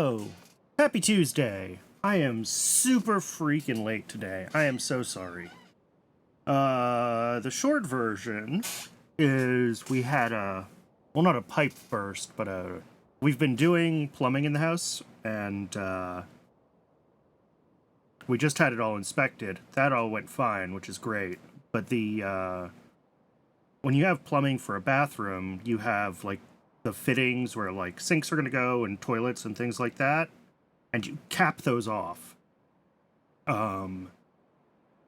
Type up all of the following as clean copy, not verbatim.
Hello! Happy Tuesday! I am super freaking late today. I am so sorry. The short version is we had well, not a pipe burst, but we've been doing plumbing in the house, and we just had it all inspected. That all went fine, which is great. But when you have plumbing for a bathroom, you have, like, the fittings where, like, sinks are going to go and toilets and things like that, and you cap those off. And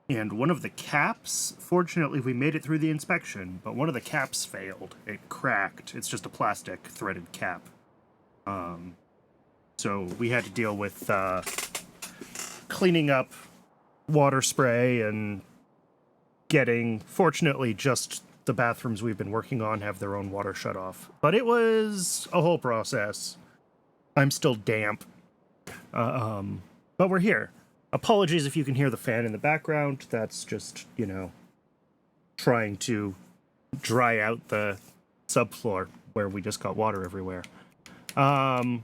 one of the caps, fortunately, we made it through the inspection, but one of the caps failed. It cracked. It's just a plastic threaded cap. So we had to deal with cleaning up water spray and getting, fortunately, just the bathrooms we've been working on have their own water shut off. But it was a whole process. I'm still damp. But we're here. Apologies if you can hear the fan in the background. That's just, you know, trying to dry out the subfloor where we just got water everywhere. Alright,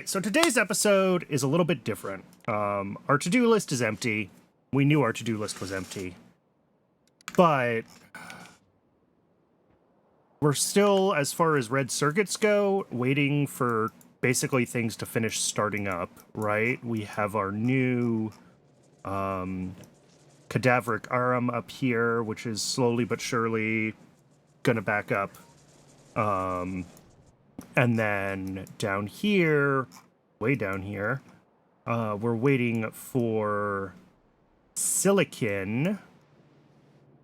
so today's episode is a little bit different. Our to-do list is empty. We knew our to-do list was empty. But we're still, as far as red circuits go, waiting for basically things to finish starting up, right? We have our new cadaveric arm up here, which is slowly but surely gonna back up. And then down here, way down here, we're waiting for silicon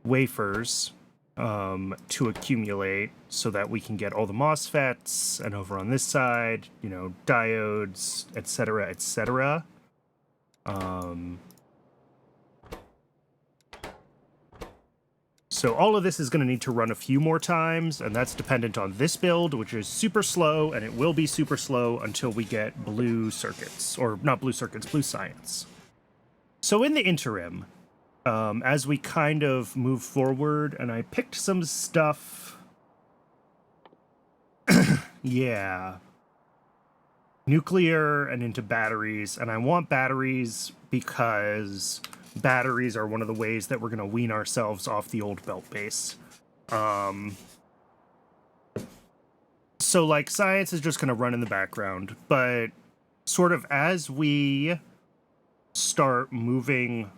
wafers to accumulate so that we can get all the MOSFETs, and over on this side, you know, diodes, etc., etc. So all of this is going to need to run a few more times, and that's dependent on this build, which is super slow, and it will be super slow until we get blue circuits, or not blue circuits, blue science. So in the interim, as we kind of move forward, and I picked some stuff. Yeah. Nuclear and into batteries, and I want batteries because batteries are one of the ways that we're going to wean ourselves off the old belt base. So, like, science is just going to run in the background, but sort of as we start moving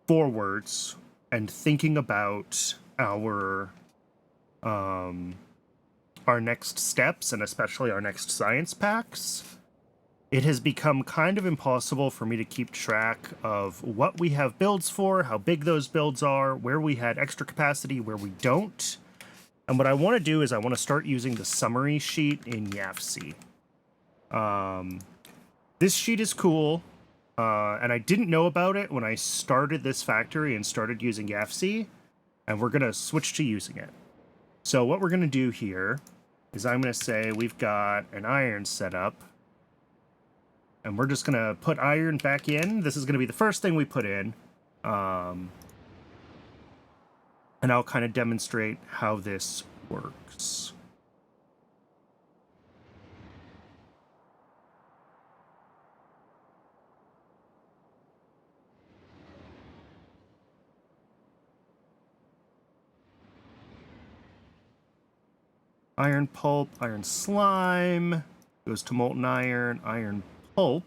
forwards and thinking about our next steps, and especially our next science packs, it has become kind of impossible for me to keep track of what we have builds for, how big those builds are, where we had extra capacity, where we don't. And what I want to do is I want to start using the summary sheet in YAFC. This sheet is cool. And I didn't know about it when I started this factory and started using YAFC, and we're going to switch to using it. So what we're going to do here is I'm going to say we've got an iron set up, and we're just going to put iron back in. This is going to be the first thing we put in, and I'll kind of demonstrate how this works. Iron pulp, iron slime, goes to molten iron, iron pulp,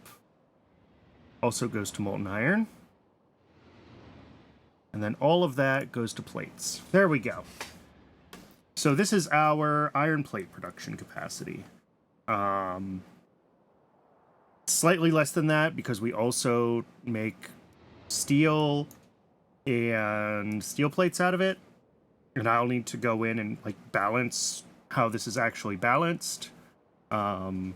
also goes to molten iron. And then all of that goes to plates. There we go. So this is our iron plate production capacity. Slightly less than that because we also make steel and steel plates out of it. And I'll need to go in and, like, balance how this is actually balanced. But,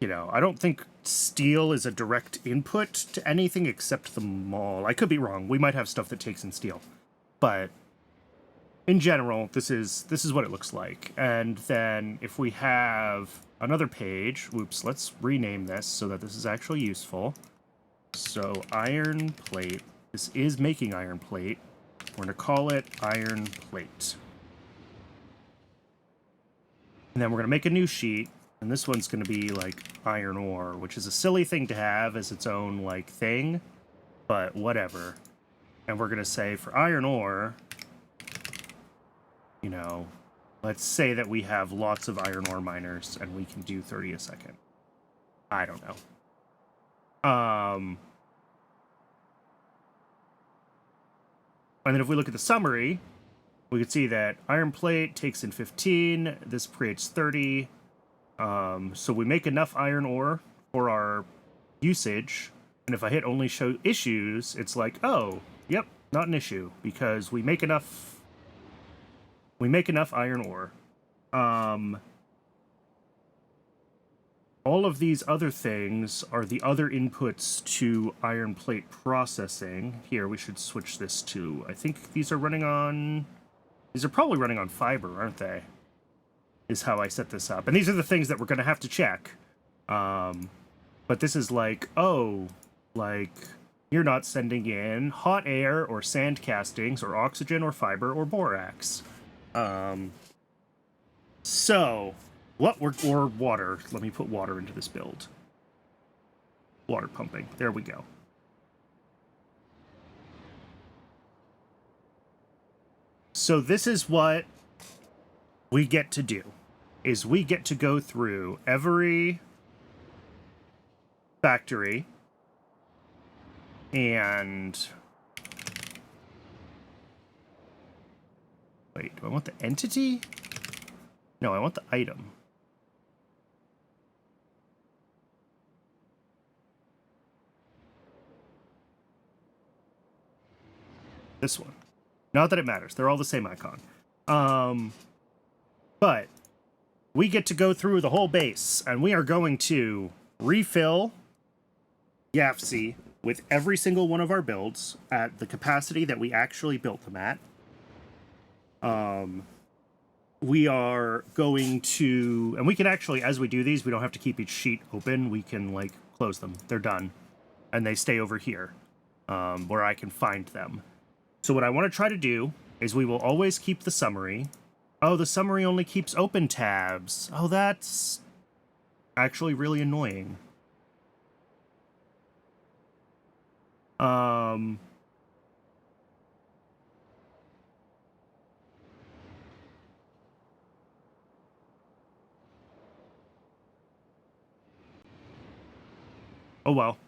you know, I don't think steel is a direct input to anything except the mall. I could be wrong. We might have stuff that takes in steel. But in general, this is what it looks like. And then if we have another page, whoops, let's rename this so that this is actually useful. So iron plate. This is making iron plate. We're going to call it iron plate. And then we're going to make a new sheet, And this one's going to be like iron ore, which is a silly thing to have as its own like thing, but whatever. And we're going to say for iron ore, you know, let's say that we have lots of iron ore miners and we can do 30 a second. I don't know. And then if we look at the summary, we can see that iron plate takes in 15, this creates 30. So we make enough iron ore for our usage, and if I hit only show issues, it's like, oh, yep, not an issue, because we make enough iron ore. All of these other things are the other inputs to iron plate processing. Here, we should switch this to, I think these are probably running on fiber, aren't they? Is how I set this up. And these are the things that we're going to have to check. But this is like, oh, like, you're not sending in hot air or sand castings or oxygen or fiber or borax. Or water. Let me put water into this build. Water pumping. There we go. So this is what we get to do. Is we get to go through every factory and... Wait, do I want the entity? No, I want the item. This one. Not that it matters. They're all the same icon. But we get to go through the whole base, and we are going to refill YAFC with every single one of our builds at the capacity that we actually built them at. We are going to... And we can actually, as we do these, we don't have to keep each sheet open. We can, like, close them. They're done. And they stay over here, where I can find them. So what I want to try to do is we will always keep the summary. Oh, the summary only keeps open tabs. Oh, that's actually really annoying. Oh, well.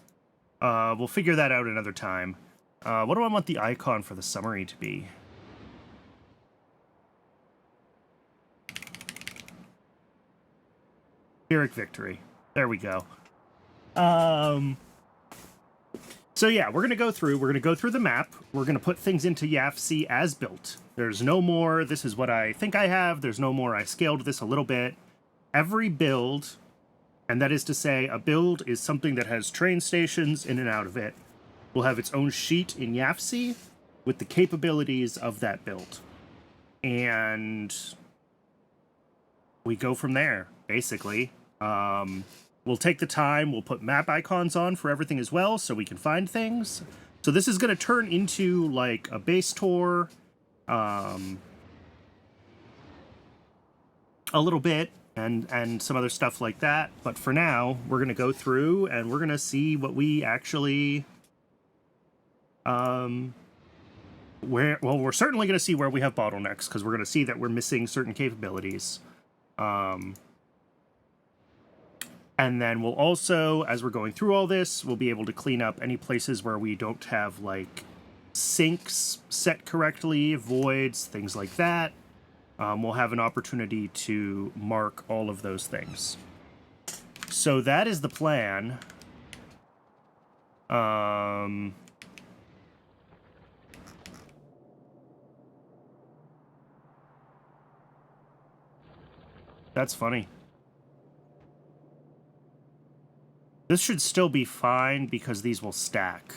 We'll figure that out another time. What do I want the icon for the summary to be? Pyrrhic victory. There we go. So yeah, we're going to go through the map. We're going to put things into YAFC as built. There's no more, this is what I think I have. There's no more, I scaled this a little bit. Every build, and that is to say, a build is something that has train stations in and out of it, will have its own sheet in YAFC with the capabilities of that build. And we go from there, basically. We'll take the time, we'll put map icons on for everything as well, so we can find things. So this is going to turn into, like, a base tour, a little bit, and some other stuff like that. But for now, we're going to go through, and we're going to see what we actually... we're certainly going to see where we have bottlenecks, because we're going to see that we're missing certain capabilities. And then we'll also, as we're going through all this, we'll be able to clean up any places where we don't have, like, sinks set correctly, voids, things like that. We'll have an opportunity to mark all of those things. So that is the plan. That's funny. This should still be fine because these will stack.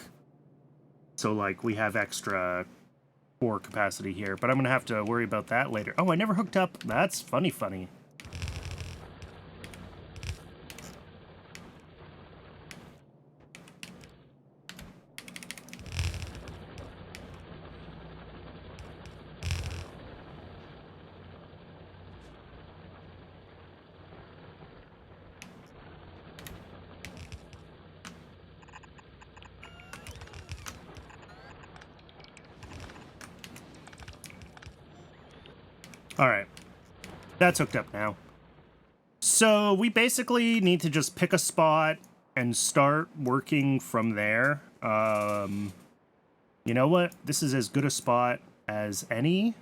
So, like, we have extra core capacity here, but I'm going to have to worry about that later. Oh, I never hooked up. That's funny. All right. That's hooked up now. So we basically need to just pick a spot and start working from there. You know what? This is as good a spot as any.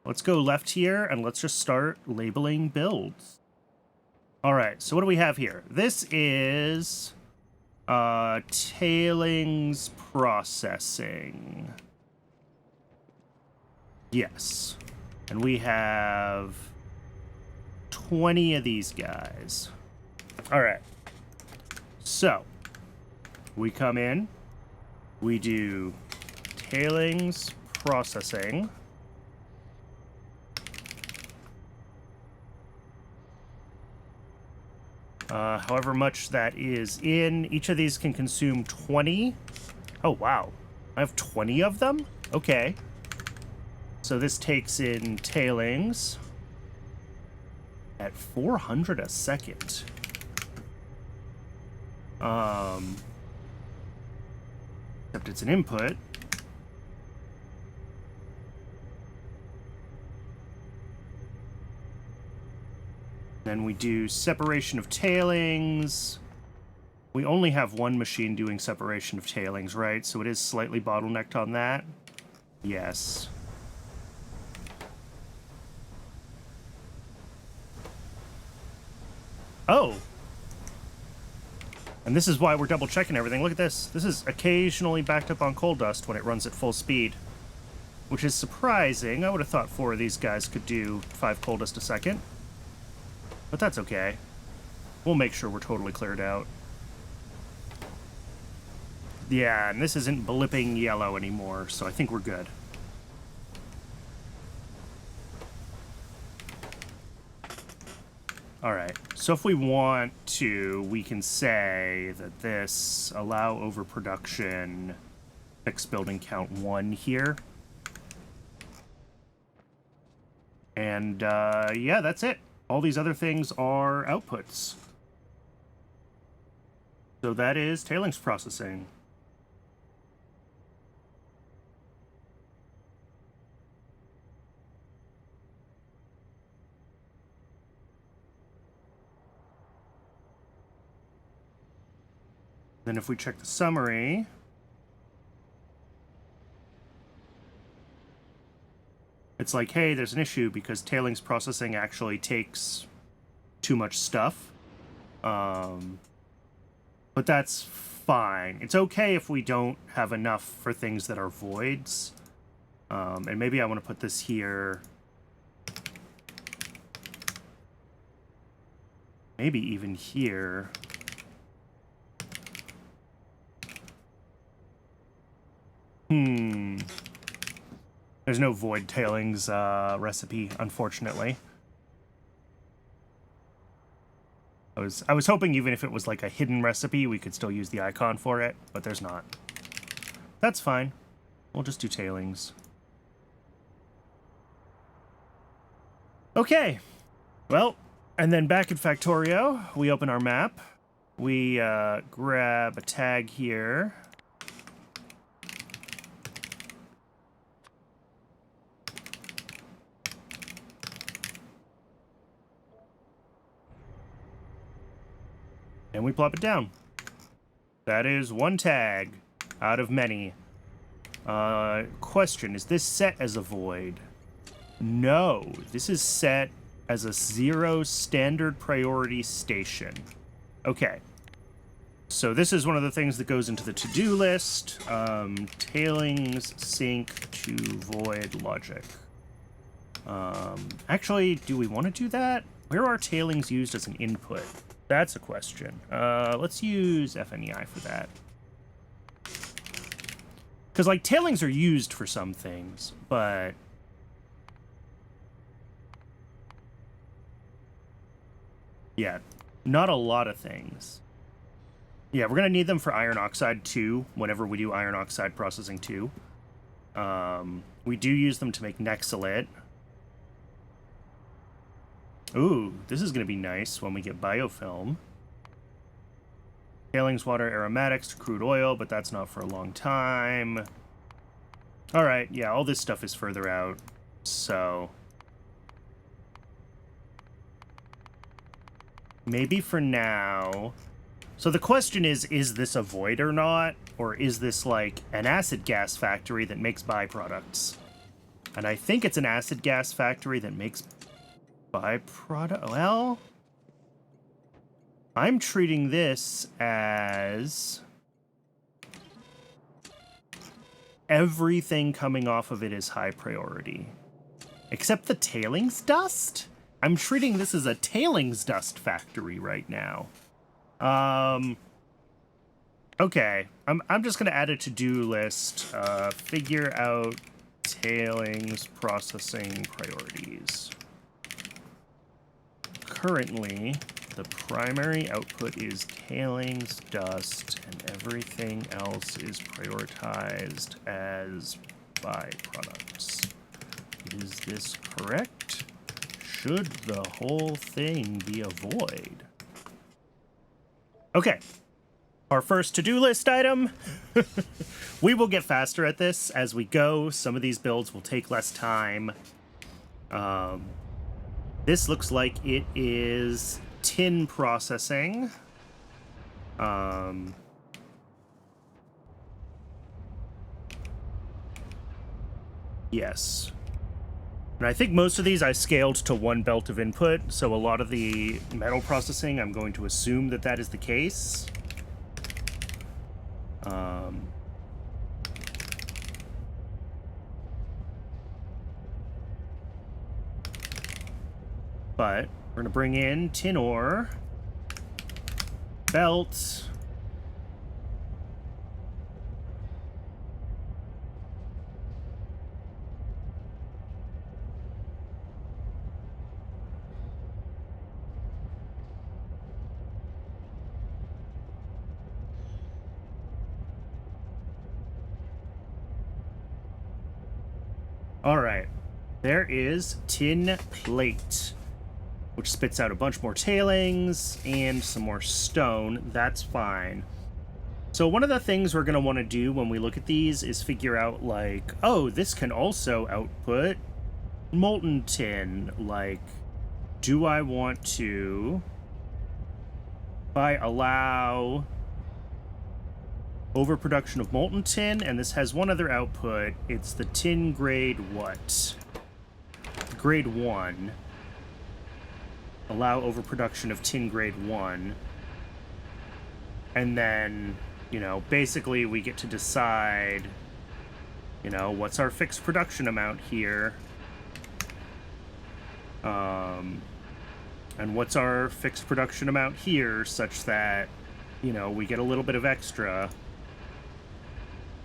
Let's go left here and let's just start labeling builds. All right, so what do we have here? This is tailings processing. Yes. And we have 20 of these guys. All right. So we come in, we do tailings processing. However much that is in, each of these can consume 20. Oh, wow. I have 20 of them? Okay. So this takes in tailings at 400 a second. Except it's an input. Then we do separation of tailings. We only have one machine doing separation of tailings, right? So it is slightly bottlenecked on that. Yes. Oh. And this is why we're double checking everything. Look at this. This is occasionally backed up on coal dust when it runs at full speed, which is surprising. I would have thought 4 of these guys could do 5 coal dust a second. But that's okay. We'll make sure we're totally cleared out. Yeah, and this isn't blipping yellow anymore, so I think we're good. Alright, so if we want to, we can say that this allow overproduction, fix building count 1 here. And yeah, that's it. All these other things are outputs. So that is tailings processing. Then if we check the summary, it's like, hey, there's an issue because tailings processing actually takes too much stuff. But that's fine. It's okay if we don't have enough for things that are voids. And maybe I want to put this here. Maybe even here. There's no void tailings recipe, unfortunately. I was hoping even if it was like a hidden recipe, we could still use the icon for it, but there's not. That's fine. We'll just do tailings. Okay. Well, and then back in Factorio, we open our map. We grab a tag here. And we plop it down. That is one tag out of many. Question, is this set as a void? No, this is set as a 0 standard priority station. Okay. So this is one of the things that goes into the to-do list. Tailings sync to void logic. Actually, do we want to do that? Where are tailings used as an input? That's a question. Let's use FNEI for that. Because, like, tailings are used for some things, but... yeah, not a lot of things. Yeah, we're going to need them for iron oxide, too, whenever we do iron oxide processing, too. We do use them to make Nexolite. Ooh, this is going to be nice when we get biofilm. Tailings, water, aromatics to crude oil, but that's not for a long time. Alright, yeah, all this stuff is further out. So maybe for now. So the question is this a void or not? Or is this like an acid gas factory that makes byproducts? And I think it's an acid gas factory that makes byproduct. Well, I'm treating this as everything coming off of it is high priority. Except the tailings dust? I'm treating this as a tailings dust factory right now. Okay. I'm just gonna add a to-do list. Figure out tailings processing priorities. Currently, the primary output is tailings dust, and everything else is prioritized as byproducts. Is this correct? Should the whole thing be a void? Okay. Our first to-do list item. We will get faster at this as we go. Some of these builds will take less time. This looks like it is tin processing. Yes. And I think most of these I scaled to one belt of input, so a lot of the metal processing, I'm going to assume that that is the case. But we're going to bring in tin ore, belt, all right, there is tin plate, which spits out a bunch more tailings and some more stone. That's fine. So one of the things we're going to want to do when we look at these is figure out, like, oh, this can also output molten tin. Like, do I want to, if I allow overproduction of molten tin, and this has one other output, it's the tin grade what? Grade 1. Allow overproduction of tin grade 1. And then, you know, basically we get to decide, you know, what's our fixed production amount here? And what's our fixed production amount here, such that, you know, we get a little bit of extra.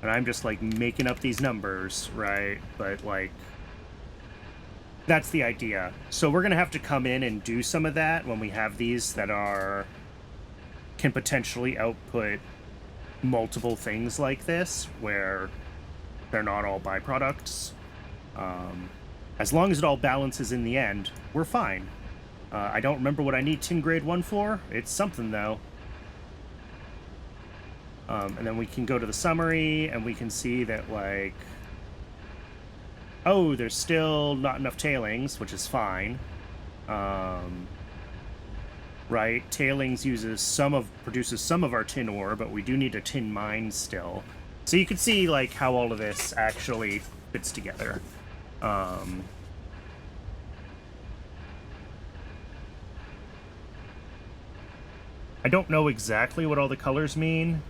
And I'm just, like, making up these numbers, right? But, like, that's the idea. So we're going to have to come in and do some of that when we have these that can potentially output multiple things like this, where they're not all byproducts. As long as it all balances in the end, we're fine. I don't remember what I need tin grade 1 for. It's something, though. And then we can go to the summary, and we can see that, like, oh, there's still not enough tailings, which is fine. Right? Tailings produces some of our tin ore, but we do need a tin mine still. So you can see, like, how all of this actually fits together. I don't know exactly what all the colors mean.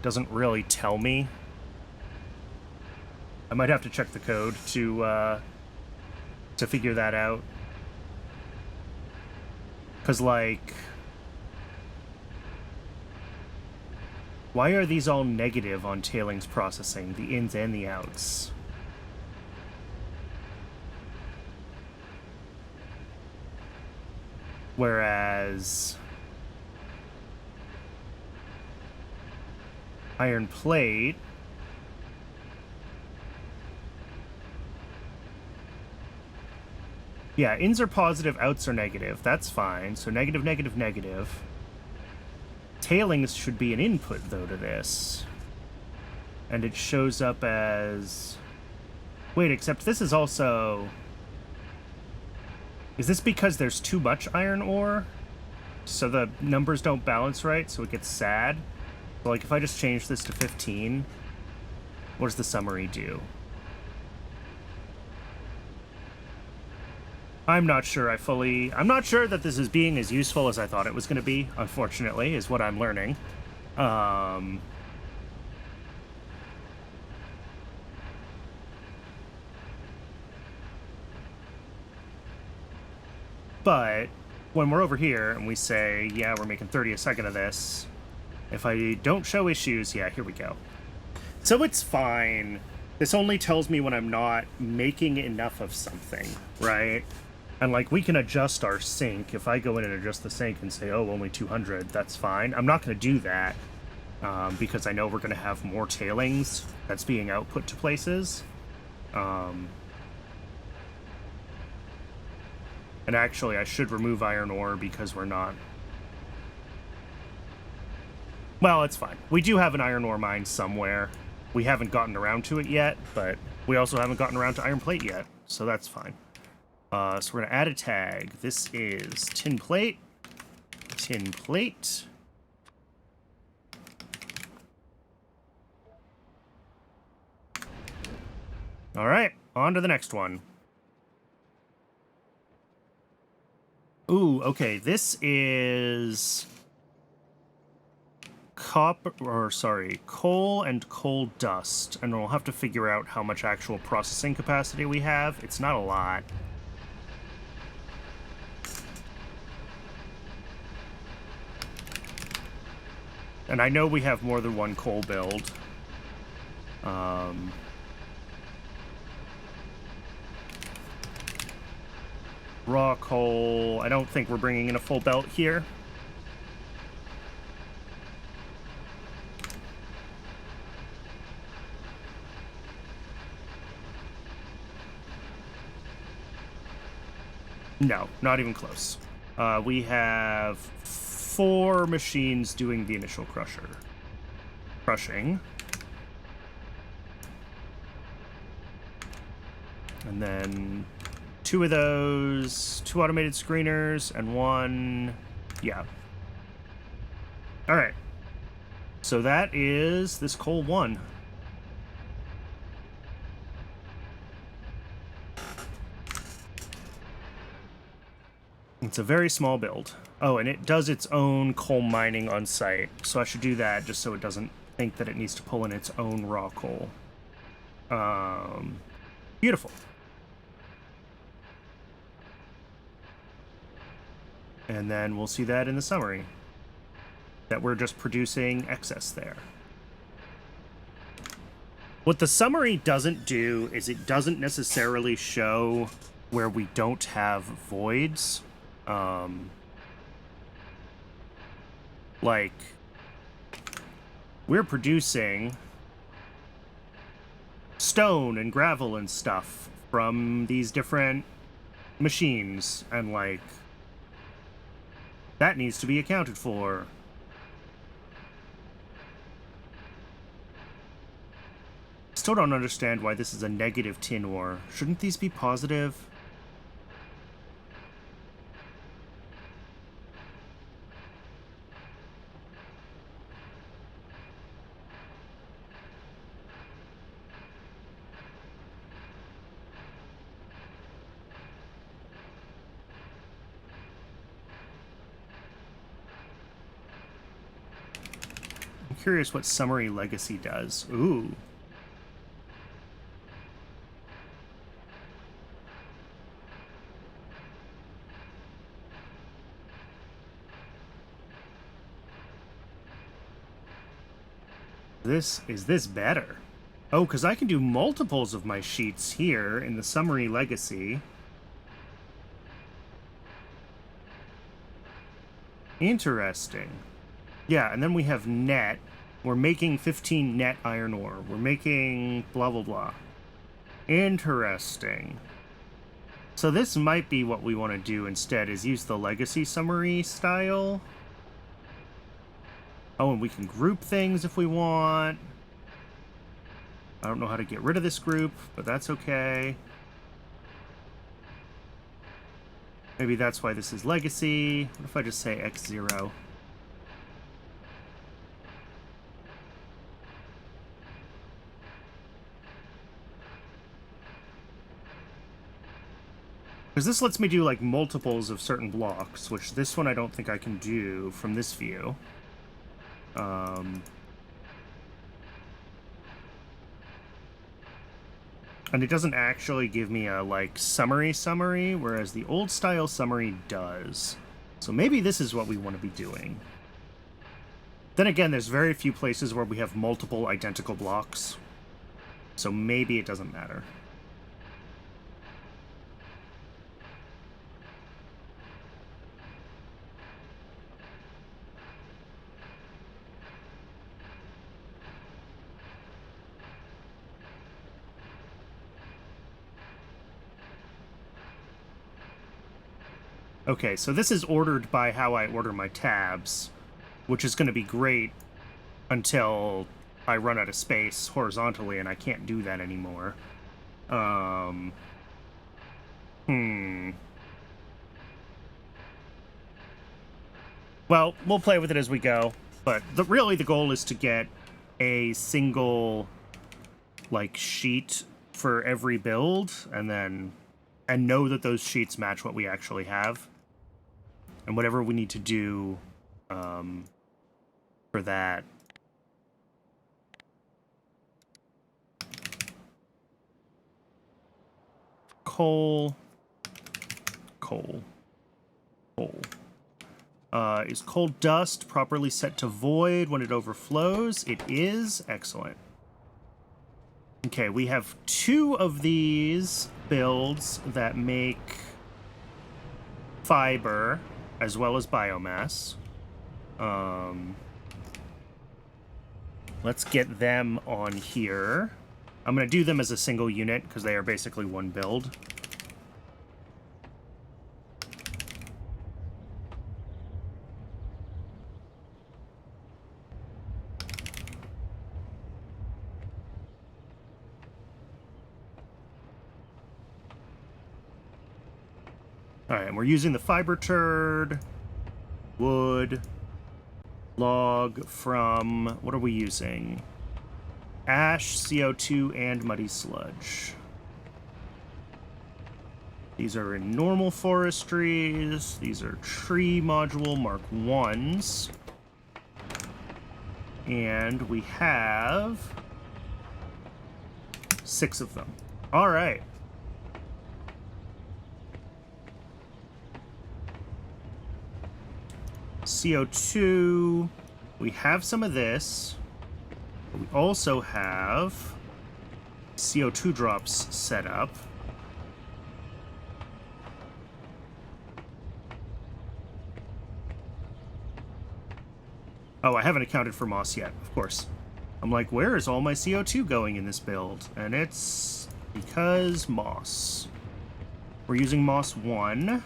Doesn't really tell me. I might have to check the code to figure that out. 'Cause, like, why are these all negative on tailings processing, the ins and the outs? Whereas iron plate, yeah, ins are positive, outs are negative. That's fine. So negative, negative, negative. Tailings should be an input, though, to this. And it shows up as... Wait, except this is also... Is this because there's too much iron ore? So the numbers don't balance right, so it gets sad? So, like, if I just change this to 15, what does the summary do? I'm not sure I'm not sure that this is being as useful as I thought it was going to be, unfortunately, is what I'm learning. But when we're over here and we say, yeah, we're making 30 a second of this, if I don't show issues, yeah, here we go. So it's fine. This only tells me when I'm not making enough of something, right? And, like, we can adjust our sink. If I go in and adjust the sink and say, oh, only 200, that's fine. I'm not going to do that because I know we're going to have more tailings that's being output to places. And actually, I should remove iron ore because we're not... Well, it's fine. We do have an iron ore mine somewhere. We haven't gotten around to it yet, but we also haven't gotten around to iron plate yet, so that's fine. So we're going to add a tag. This is tin plate. Tin plate. All right, on to the next one. Ooh, okay, this is... coal and coal dust, and we'll have to figure out how much actual processing capacity we have. It's not a lot. And I know we have more than one coal build. Raw coal, I don't think we're bringing in a full belt here. No, not even close. We have 4 machines doing the initial crushing. And then 2 of those, 2 automated screeners, and 1... Yeah. Alright. So that is this coal 1. It's a very small build. Oh, and it does its own coal mining on site, so I should do that just so it doesn't think that it needs to pull in its own raw coal. Beautiful. And then we'll see that in the summary, that we're just producing excess there. What the summary doesn't do is it doesn't necessarily show where we don't have voids. Like, we're producing stone and gravel and stuff from these different machines, and, like, that needs to be accounted for. Still don't understand why this is a negative tin ore. Shouldn't these be positive? I'm curious what summary legacy does. Ooh. Is this better? Oh, because I can do multiples of my sheets here in the summary legacy. Interesting. Yeah, and then we have net. We're making 15 net iron ore. We're making blah, blah, blah. Interesting. So this might be what we want to do instead, is use the legacy summary style. Oh, and we can group things if we want. I don't know how to get rid of this group, but that's okay. Maybe that's why this is legacy. What if I just say X0? Because this lets me do, like, multiples of certain blocks, which this one I don't think I can do from this view. And it doesn't actually give me a, like, summary, whereas the old-style summary does. So maybe this is what we want to be doing. Then again, there's very few places where we have multiple identical blocks. So maybe it doesn't matter. Okay, so this is ordered by how I order my tabs, which is going to be great until I run out of space horizontally, and I can't do that anymore. Well, we'll play with it as we go, but really the goal is to get a single, like, sheet for every build, and know that those sheets match what we actually have. And whatever we need to do for that. Coal. Is coal dust properly set to void when it overflows? It is. Excellent. Okay, we have 2 of these builds that make fiber as well as biomass. Let's get them on here. I'm going to do them as a single unit because they are basically one build. Alright, and we're using the fiber turd, wood, log from... what are we using? Ash, CO2, and muddy sludge. These are in normal forestries. These are tree module Mark 1s. And we have 6 of them. Alright. CO2, we have some of this, but we also have CO2 drops set up. Oh, I haven't accounted for moss yet, of course. I'm like, where is all my CO2 going in this build? And it's because moss. We're using moss 1.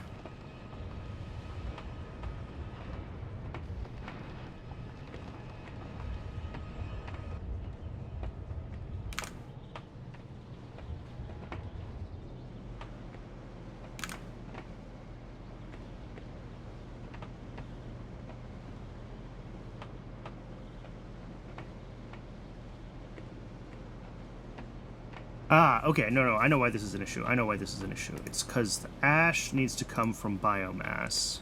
Ah, okay, no, I know why this is an issue. It's because the ash needs to come from biomass.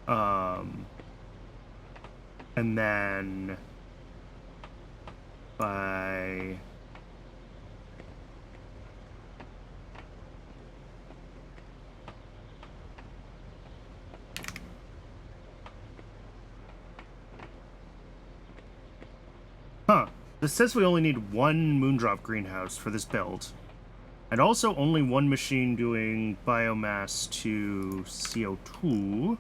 And then... by... Huh. This says we only need 1 Moondrop greenhouse for this build. And also only 1 machine doing biomass to CO2,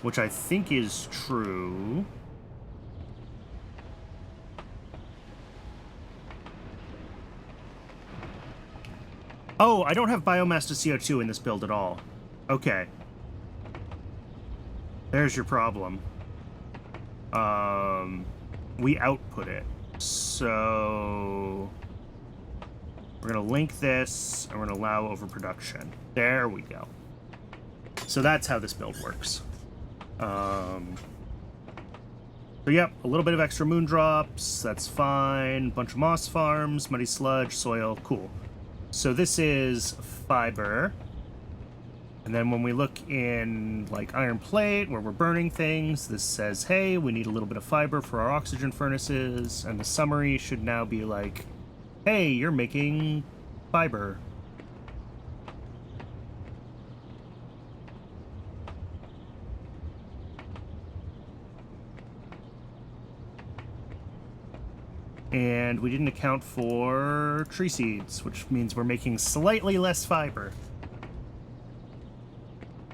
which I think is true. Oh, I don't have biomass to CO2 in this build at all. Okay. There's your problem. We output it. So we're going to link this, and we're going to allow overproduction. There we go. So that's how this build works. So yep, a little bit of extra moon drops, that's fine. Bunch of moss farms, muddy sludge, soil, cool. So this is fiber. And then when we look in, like, iron plate, where we're burning things, this says, hey, we need a little bit of fiber for our oxygen furnaces. And the summary should now be like, hey, you're making fiber. And we didn't account for tree seeds, which means we're making slightly less fiber.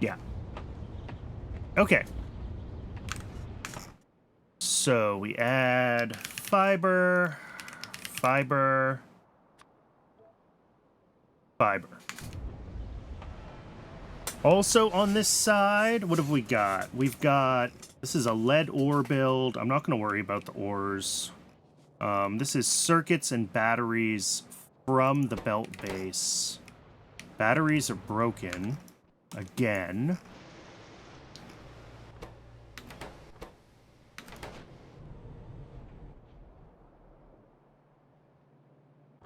Yeah. Okay. So we add fiber, fiber, fiber. Also on this side, what have we got? We've got, this is a lead ore build. I'm not going to worry about the ores. This is circuits and batteries from the belt base. Batteries are broken. Again.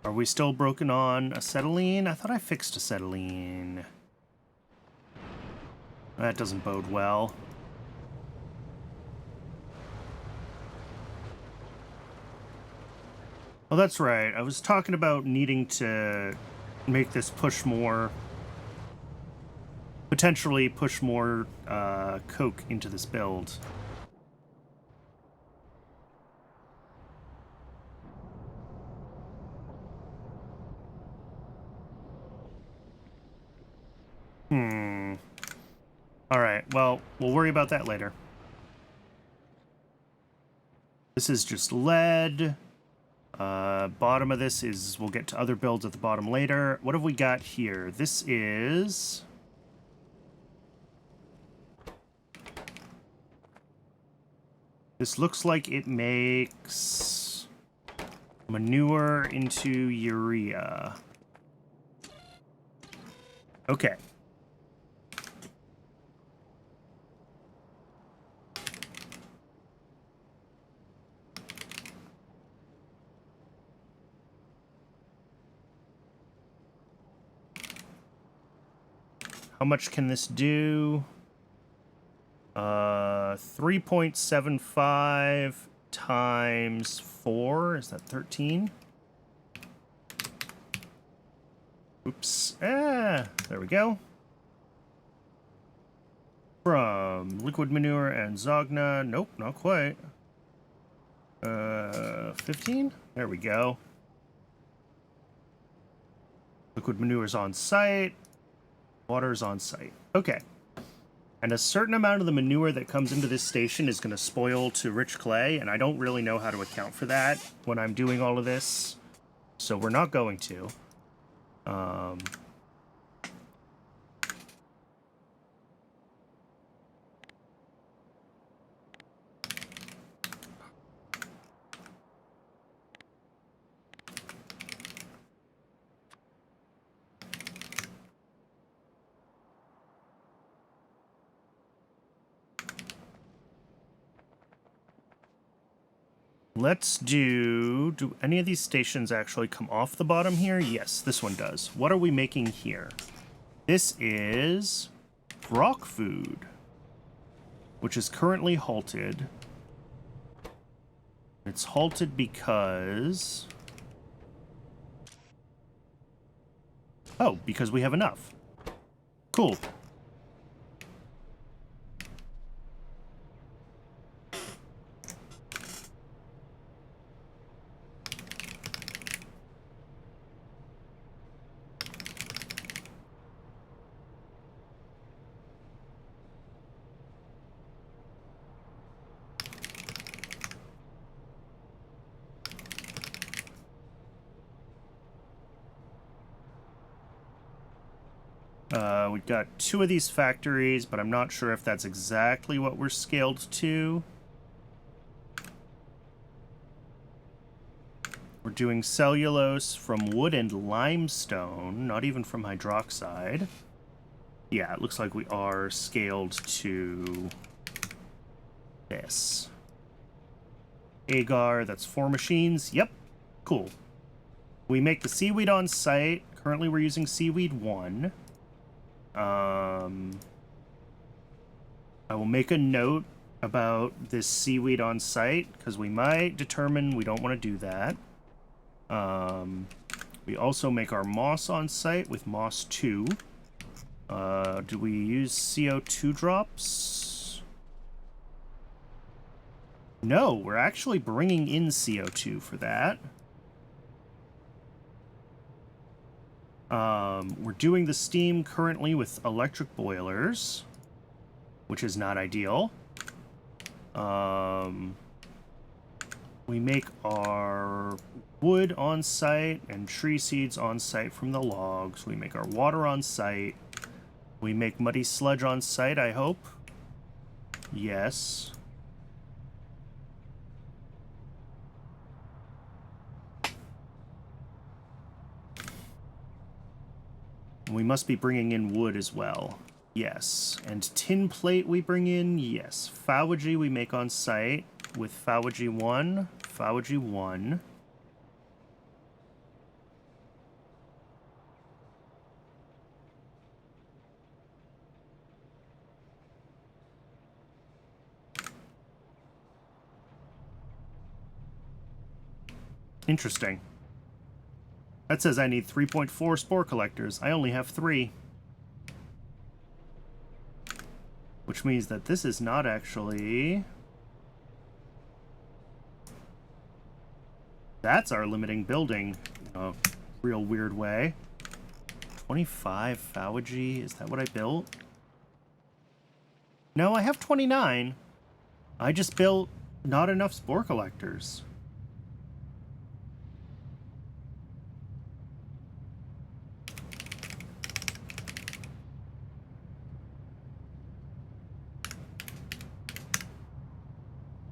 Are we still broken on acetylene? I thought I fixed acetylene. That doesn't bode well. Oh, that's right. I was talking about needing to make this push more... potentially push more coke into this build. Alright, well, we'll worry about that later. This is just lead. Bottom of this is... we'll get to other builds at the bottom later. What have we got here? This is... this looks like it makes manure into urea. Okay. How much can this do? 3.75 times 4. Is that 13? Oops. There we go. From liquid manure and Zogna. Nope, not quite. 15? There we go. Liquid manure's on site. Water's on site. Okay. And a certain amount of the manure that comes into this station is going to spoil to rich clay, and I don't really know how to account for that when I'm doing all of this. So we're not going to. Let's do any of these stations actually come off the bottom here? Yes, this one does. What are we making here? This is rock food, which is currently halted. It's halted because... oh, because we have enough. Cool. We've got 2 of these factories, but I'm not sure if that's exactly what we're scaled to. doing cellulose from wood and limestone, not even from hydroxide. Yeah, it looks like we are scaled to this. Agar, that's 4 machines. Yep, cool. We make the seaweed on site. Currently we're using seaweed 1. I will make a note about this seaweed on site, because we might determine we don't want to do that. We also make our moss on site with moss 2. Do we use CO2 drops? No, we're actually bringing in CO2 for that. We're doing the steam currently with electric boilers, which is not ideal. We make our wood on site and tree seeds on site from the logs. We make our water on site. We make muddy sludge on site, I hope. Yes. We must be bringing in wood as well. Yes. And tin plate we bring in? Yes. Fawaji we make on site with Fawaji 1. Fawaji 1. Interesting. That says I need 3.4 spore collectors. I only have 3. Which means that this is not actually... That's our limiting building in a real weird way. 25 Fawaji, is that what I built? No, I have 29. I just built not enough spore collectors.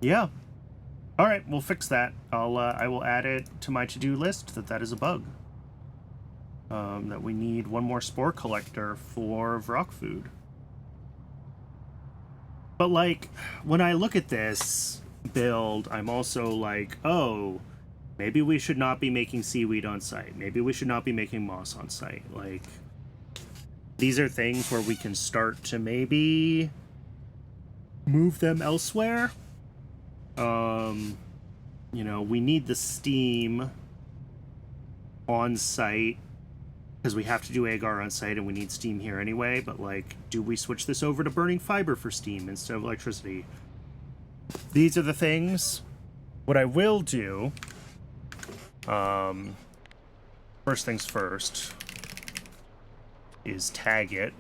Yeah. All right, we'll fix that. I will add it to my to-do list that is a bug. That we need one more spore collector for Vrock food. But like, when I look at this build, I'm also like, oh, maybe we should not be making seaweed on site. Maybe we should not be making moss on site. Like, these are things where we can start to maybe move them elsewhere. You know, we need the steam on site because we have to do agar on site and we need steam here anyway, but like, do we switch this over to burning fiber for steam instead of electricity? These are the things. What I will do, first things first, is tag it.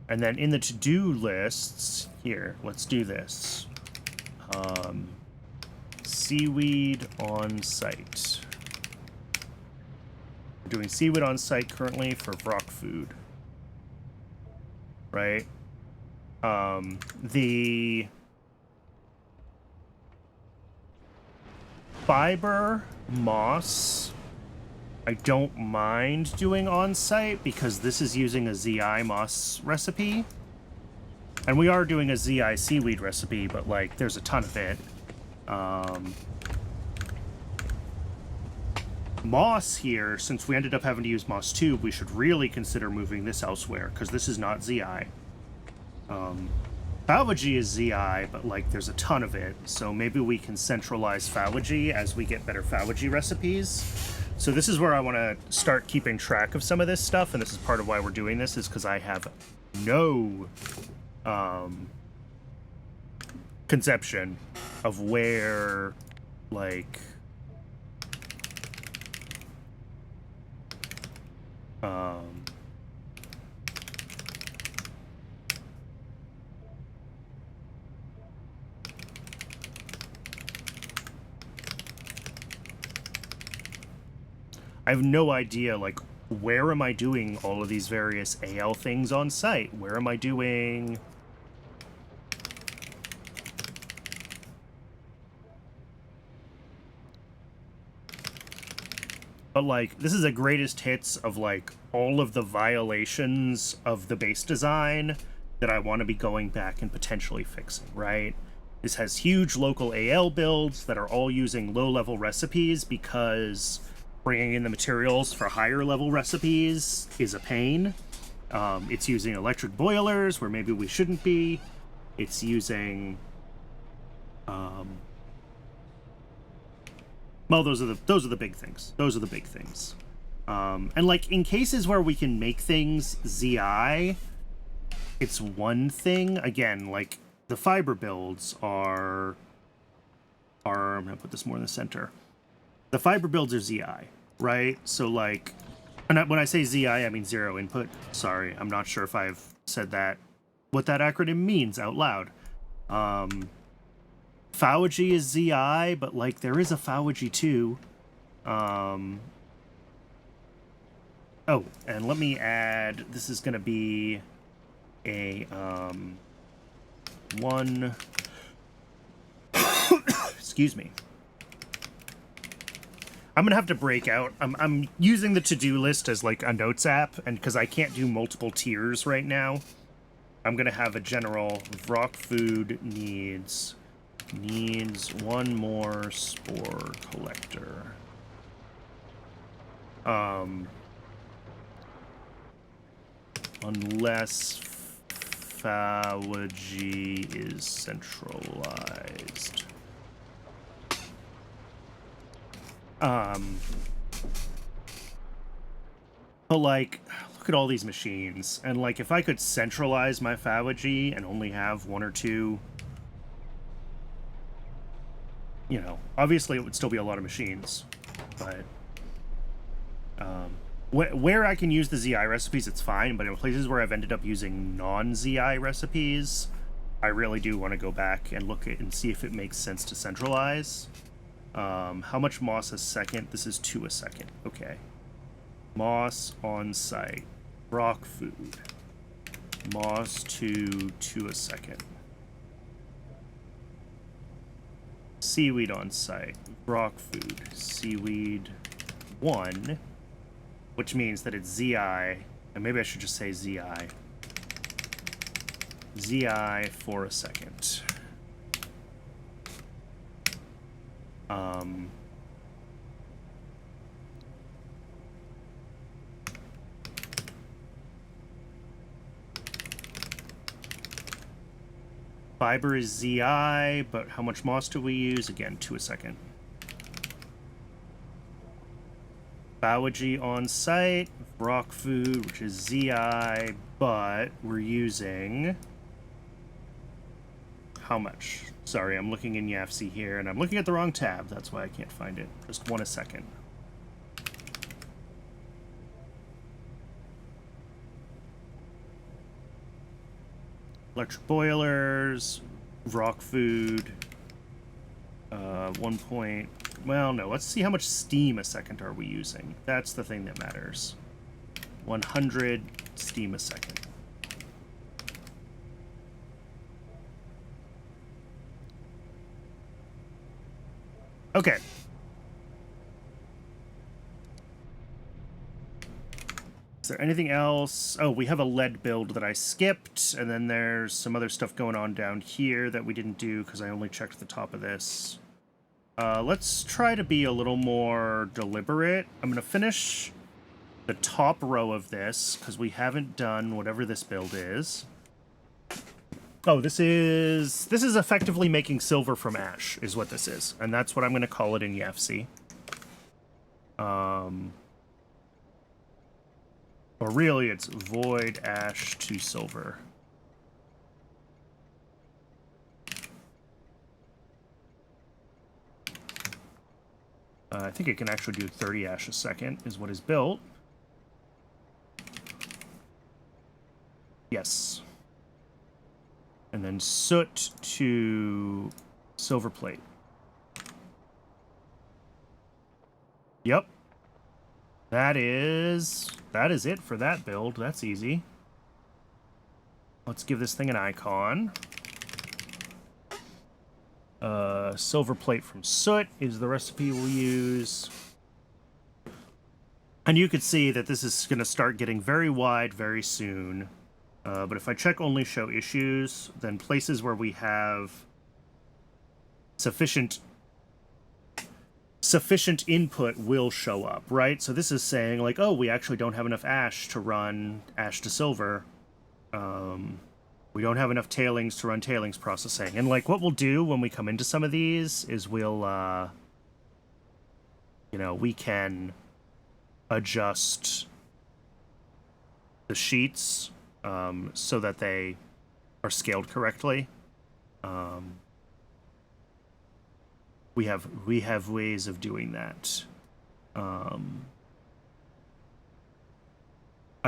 And then in the to-do lists, here, let's do this. Seaweed on site. We're doing seaweed on site currently for Vrock food. Right? The fiber moss I don't mind doing on-site because this is using a ZI moss recipe. And we are doing a ZI seaweed recipe, but like there's a ton of it. Moss here, since we ended up having to use moss 2, we should really consider moving this elsewhere because this is not ZI. Fawaji is ZI, but like there's a ton of it, so maybe we can centralize Fawaji as we get better Fawaji recipes. So this is where I want to start keeping track of some of this stuff, and this is part of why we're doing this, is because I have no conception of where, like, I have no idea, like, where am I doing all of these various AL things on site? Where am I doing... But, like, this is a greatest hits of, like, all of the violations of the base design that I want to be going back and potentially fixing, right? This has huge local AL builds that are all using low-level recipes because bringing in the materials for higher-level recipes is a pain. It's using electric boilers where maybe we shouldn't be. It's using... well, those are the big things. Those are the big things. And, like, in cases where we can make things ZI, it's one thing. Again, like, the fiber builds are I'm gonna put this more in the center. The fiber builds are ZI, right? So, like, and when I say ZI, I mean zero input. Sorry, I'm not sure if I've said that, what that acronym means out loud. Phaology is ZI, but, like, there is a Phaology too. Oh, and let me add, this is gonna be a, one... Excuse me. I'm gonna have to break out. I'm using the to-do list as, like, a notes app, and because I can't do multiple tiers right now, I'm gonna have a general rock food needs one more spore collector. Unless Phaology is centralized. But, like, look at all these machines, and, like, if I could centralize my Phaology and only have one or two, you know, obviously it would still be a lot of machines, but where I can use the ZI recipes, it's fine, but in places where I've ended up using non-ZI recipes, I really do want to go back and look at and see if it makes sense to centralize. How much moss a second? This is 2 a second. Okay. Moss on site. Rock food. Moss 2 a second. Seaweed on site. Rock food. Seaweed 1. Which means that it's ZI. And maybe I should just say ZI. ZI for a second. Fiber is ZI, but how much moss do we use? Again, 2 a second. Phaology on site, rock food, which is ZI, but we're using how much? Sorry, I'm looking in YAFC here, and I'm looking at the wrong tab. That's why I can't find it. Just 1 a second. Electric boilers, rock food, 1 point... Well, no, let's see how much steam a second are we using. That's the thing that matters. 100 steam a second. Okay. Is there anything else? Oh, we have a lead build that I skipped, and then there's some other stuff going on down here that we didn't do because I only checked the top of this. Let's try to be a little more deliberate. I'm going to finish the top row of this because we haven't done whatever this build is. Oh, this is effectively making silver from ash, is what this is. And that's what I'm going to call it in YAFC. Or really, it's void ash to silver. I think it can actually do 30 ash a second, is what is built. Yes. And then soot to silver plate. Yep. That is it for that build. That's easy. Let's give this thing an icon. Silver plate from soot is the recipe we'll use. And you could see that this is going to start getting very wide very soon. But if I check only show issues, then places where we have sufficient input will show up, right? So this is saying, like, oh, we actually don't have enough ash to run ash to silver. We don't have enough tailings to run tailings processing. And, like, what we'll do when we come into some of these is we'll, you know, we can adjust the sheets so that they are scaled correctly. We have ways of doing that. I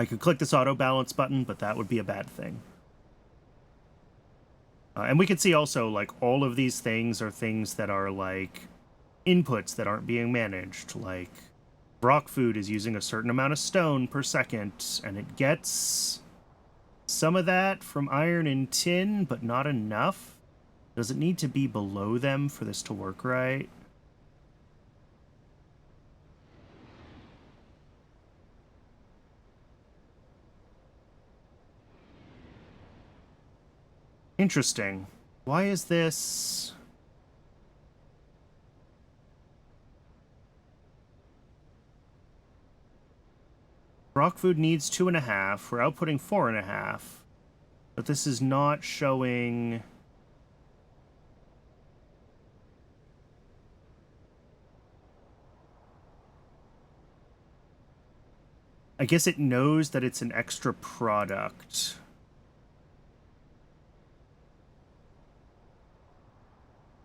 could click this auto balance button, but that would be a bad thing. And we can see also, like, all of these things are things that are, like, inputs that aren't being managed. Like, rock food is using a certain amount of stone per second, and it gets some of that from iron and tin, but not enough. Does it need to be below them for this to work right? Interesting. Why is this... Rock food needs 2.5. We're outputting 4.5. But this is not showing... I guess it knows that it's an extra product.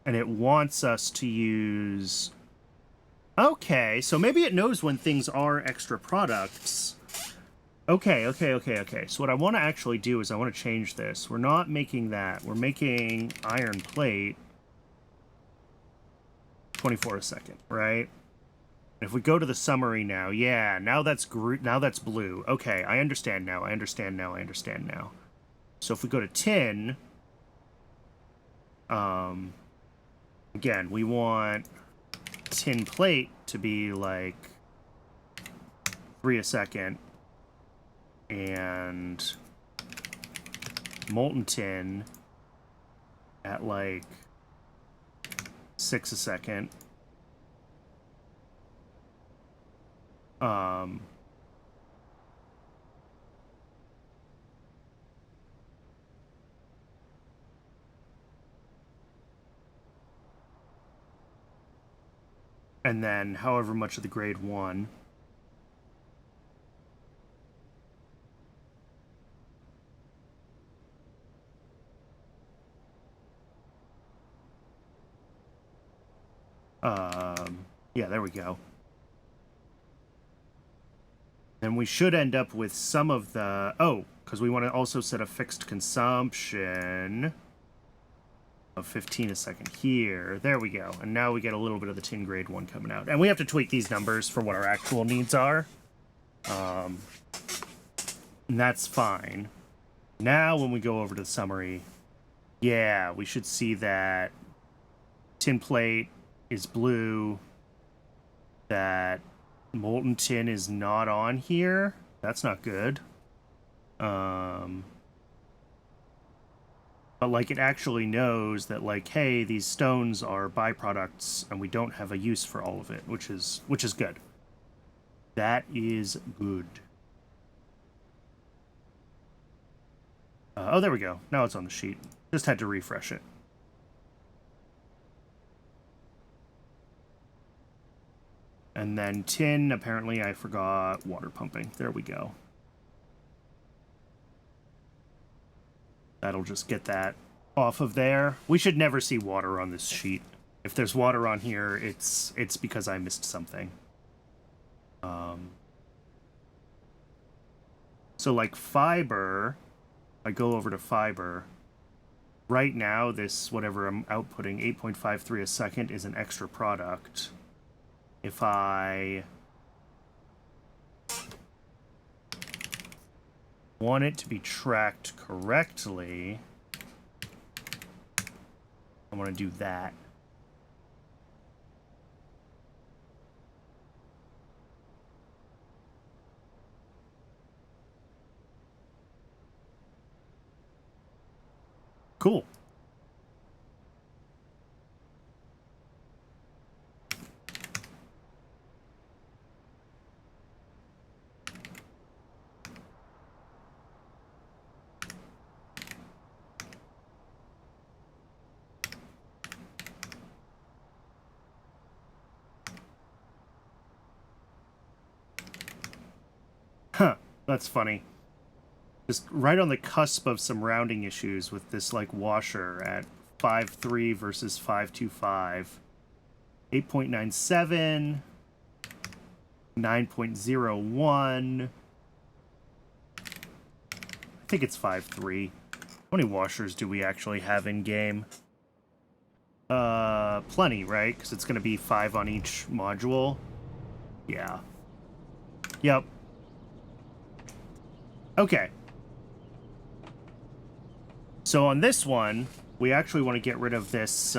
And it wants us to use... Okay, so maybe it knows when things are extra products. Okay. So what I want to actually do is I want to change this. We're not making that. We're making iron plate 24 a second, right? If we go to the summary now, yeah, now that's blue. Okay, I understand now. So if we go to tin, again, we want tin plate to be like 3 a second, and molten tin at like 6 a second. And then however much of the grade 1. Yeah, there we go. Then we should end up with some of the... Oh, because we want to also set a fixed consumption of 15 a second here. There we go. And now we get a little bit of the tin grade 1 coming out. And we have to tweak these numbers for what our actual needs are. And that's fine. Now when we go over to the summary, yeah, we should see that tin plate is blue, that molten tin is not on here. That's not good. But, like, it actually knows that, like, hey, these stones are byproducts, and we don't have a use for all of it, which is good. That is good. Oh, there we go. Now it's on the sheet. Just had to refresh it. And then tin, apparently I forgot water pumping. There we go. That'll just get that off of there. We should never see water on this sheet. If there's water on here, it's because I missed something. So like fiber, I go over to fiber. Right now, this, whatever I'm outputting, 8.53 a second is an extra product. If I want it to be tracked correctly, I want to do that. Cool. Huh, that's funny. Just right on the cusp of some rounding issues with this, like, washer at 5.3 versus 5.25. 8.97, 9.01. I think it's 5.3. How many washers do we actually have in game? Plenty, right? Because it's going to be 5 on each module. Yeah. Yep. Okay. So on this one, we actually want to get rid of this,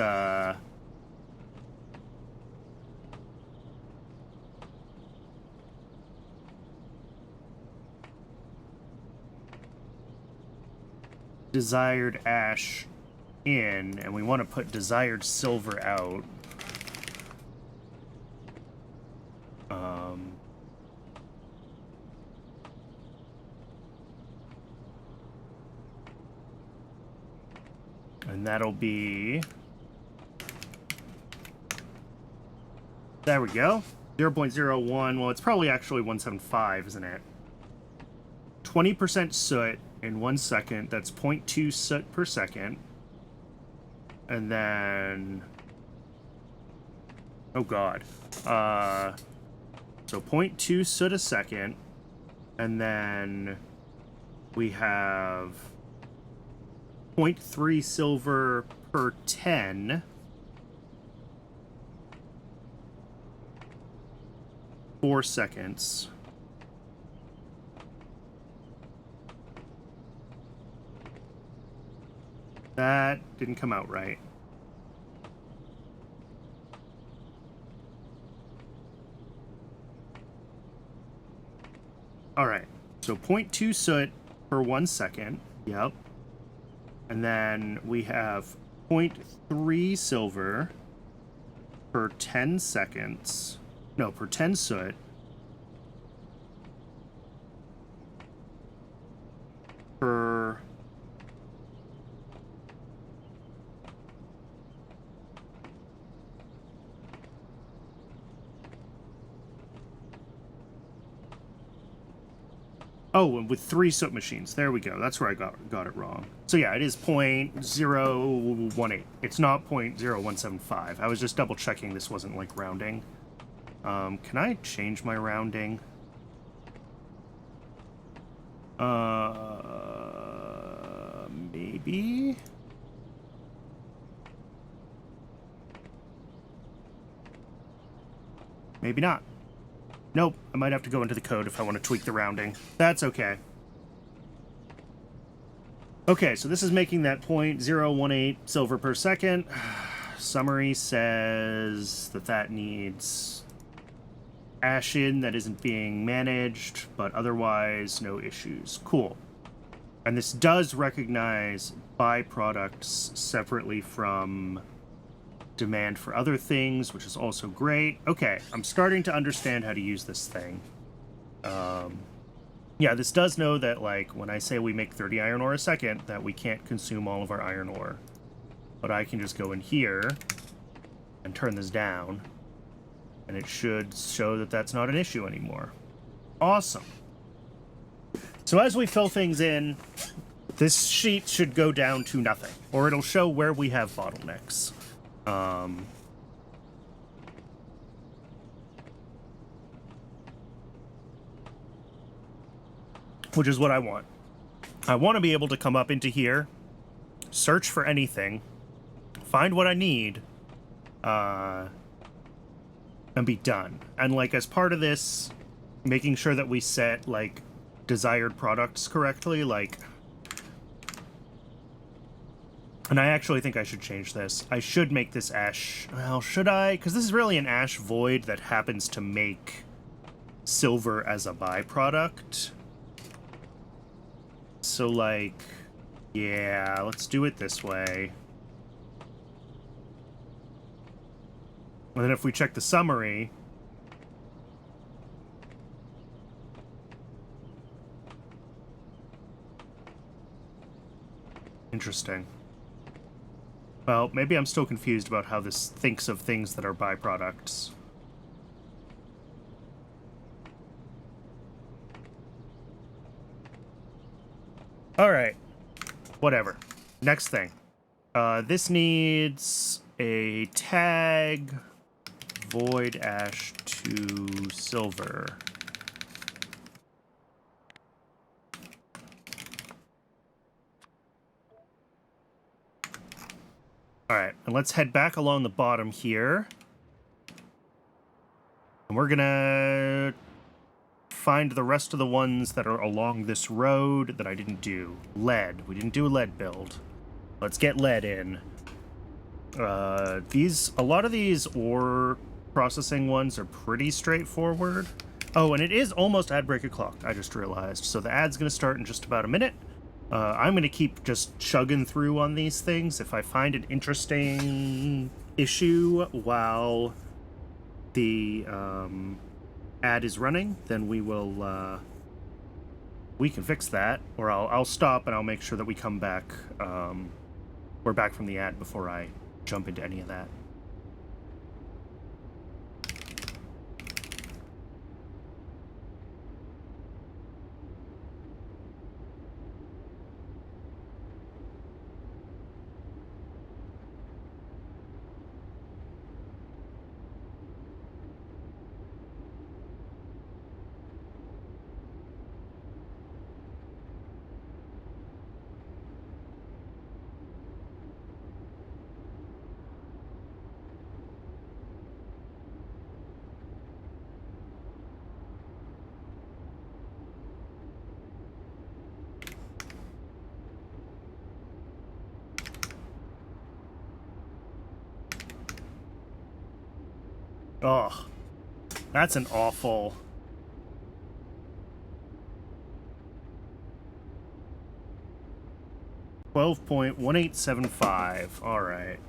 desired ash in, and we want to put desired silver out. And that'll be... There we go. 0.01. Well, it's probably actually 175, isn't it? 20% soot in 1 second. That's 0.2 soot per second. And then... Oh, God. So 0.2 soot a second. And then we have 0.3 silver per 10. Four seconds. That didn't come out right. All right, so 0.2 soot per 1 second. Yep. And then we have 0.3 silver per 10 seconds. No, per 10 soot. Per... Oh, and with 3 soot machines. There we go. That's where I got it wrong. So yeah, it is 0.018. It's not 0.0175. I was just double checking this wasn't like rounding. Can I change my rounding? Maybe? Maybe not. Nope, I might have to go into the code if I want to tweak the rounding. That's okay. Okay, so this is making that 0.018 silver per second. Summary says that that needs ash in that isn't being managed, but otherwise no issues. Cool. And this does recognize byproducts separately from demand for other things, which is also great. Okay, I'm starting to understand how to use this thing. Yeah, this does know that, like, when I say we make 30 iron ore a second, that we can't consume all of our iron ore. But I can just go in here and turn this down, and it should show that that's not an issue anymore. Awesome. So as we fill things in, this sheet should go down to nothing, or it'll show where we have bottlenecks. Which is what I want. I want to be able to come up into here, search for anything, find what I need, and be done. And, like, as part of this, making sure that we set, like, desired products correctly, like... And I actually think I should change this. I should make this ash... Well, should I? Because this is really an ash void that happens to make silver as a byproduct. So, like... Yeah, let's do it this way. And then if we check the summary... Interesting. Well, maybe I'm still confused about how this thinks of things that are byproducts. Alright. Whatever. Next thing. This needs a tag void ash to silver. Alright, and let's head back along the bottom here. And we're gonna find the rest of the ones that are along this road that I didn't do. Lead. We didn't do a lead build. Let's get lead in. A lot of these ore processing ones are pretty straightforward. Oh, and it is almost ad break o'clock, I just realized. So the ad's gonna start in just about a minute. I'm gonna keep just chugging through on these things. If I find an interesting issue while the ad is running, then we will we can fix that, or I'll stop and I'll make sure that we come back. We're back from the ad before I jump into any of that. Oh, that's an awful... 12.1875. All right.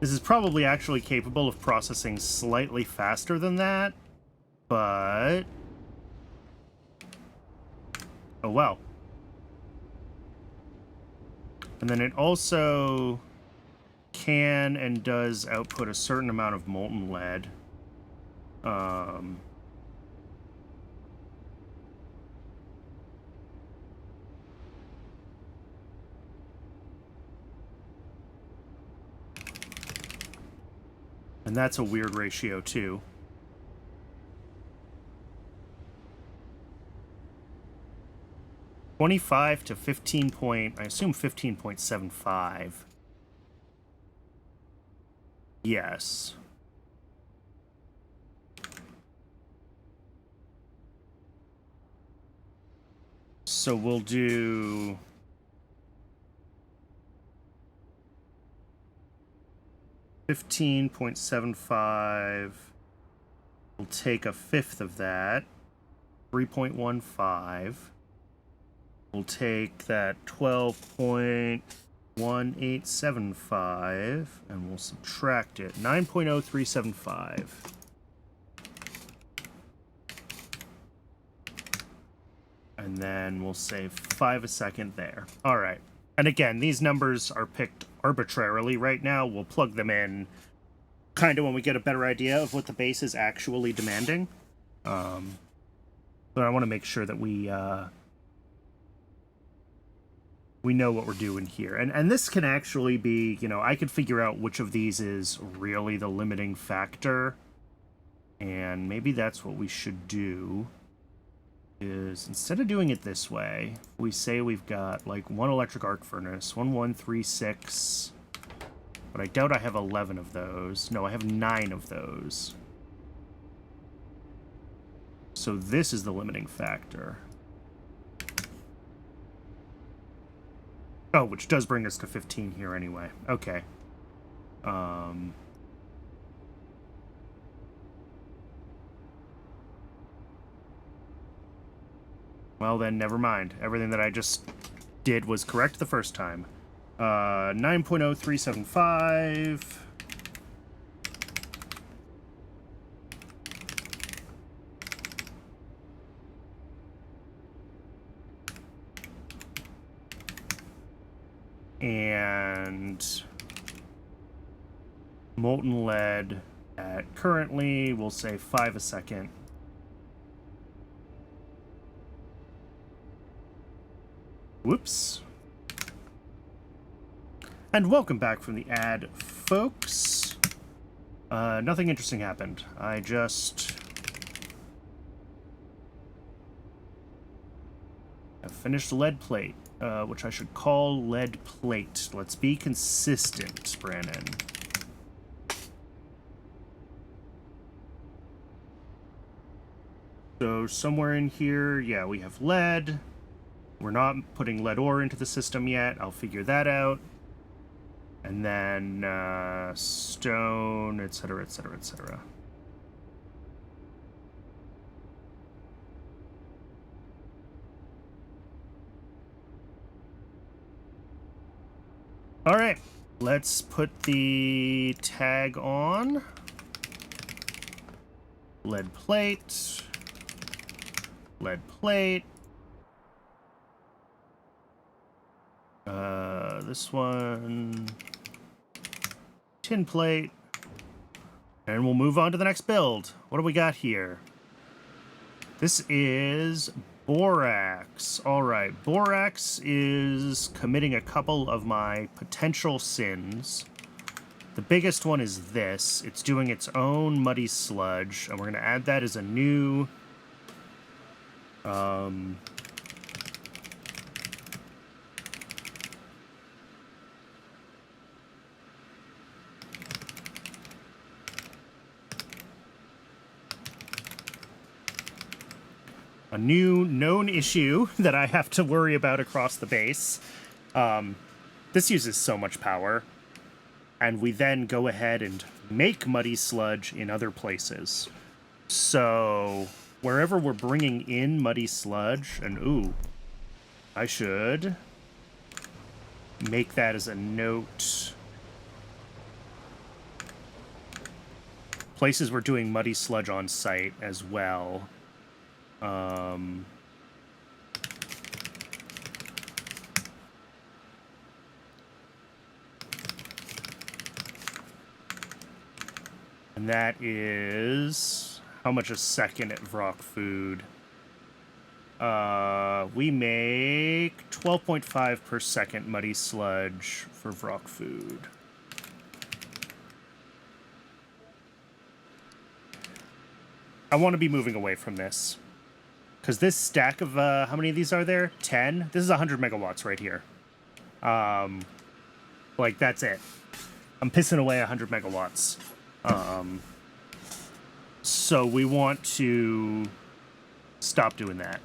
This is probably actually capable of processing slightly faster than that, but... oh, well. And then it also can and does output a certain amount of molten lead. And that's a weird ratio, too. $25 to 15 point... I assume 15.75. Yes. So we'll do... 15.75. We'll take a fifth of that. 3.15. We'll take that 12.1875 and we'll subtract it. 9.0375. And then we'll say 5 a second there. All right. And again, these numbers are picked arbitrarily right now. We'll plug them in kind of when we get a better idea of what the base is actually demanding. But I want to make sure that we know what we're doing here. And this can actually be, you know, I could figure out which of these is really the limiting factor. And maybe that's what we should do. Is instead of doing it this way, we say we've got like one electric arc furnace, 1136, but I doubt I have 11 of those. No, I have 9 of those. So this is the limiting factor. Oh, which does bring us to 15 here anyway. Okay. Well, then, never mind. Everything that I just did was correct the first time. 9.0375. And molten lead at currently, we'll say 5 a second. Whoops. And welcome back from the ad, folks. Nothing interesting happened. I just have finished lead plate, which I should call lead plate. Let's be consistent, Brandon. So somewhere in here, yeah, we have lead. We're not putting lead ore into the system yet. I'll figure that out. And then stone, etc., etc., etc. All right, let's put the tag on. Lead plate. Lead plate. This one. Tin plate. And we'll move on to the next build. What do we got here? This is borax. All right, borax is committing a couple of my potential sins. The biggest one is this. It's doing its own muddy sludge, and we're going to add that as a new a new known issue that I have to worry about across the base. This uses so much power, and we then go ahead and make muddy sludge in other places. So wherever we're bringing in muddy sludge, and ooh, I should make that as a note. Places we're doing muddy sludge on site as well. And that is how much a second at Vrock Food? We make 12.5 per second muddy sludge for Vrock Food. I want to be moving away from this. Because this stack of, how many of these are there? 10? This is 100 megawatts right here. Like, that's it. I'm pissing away 100 megawatts. So we want to stop doing that.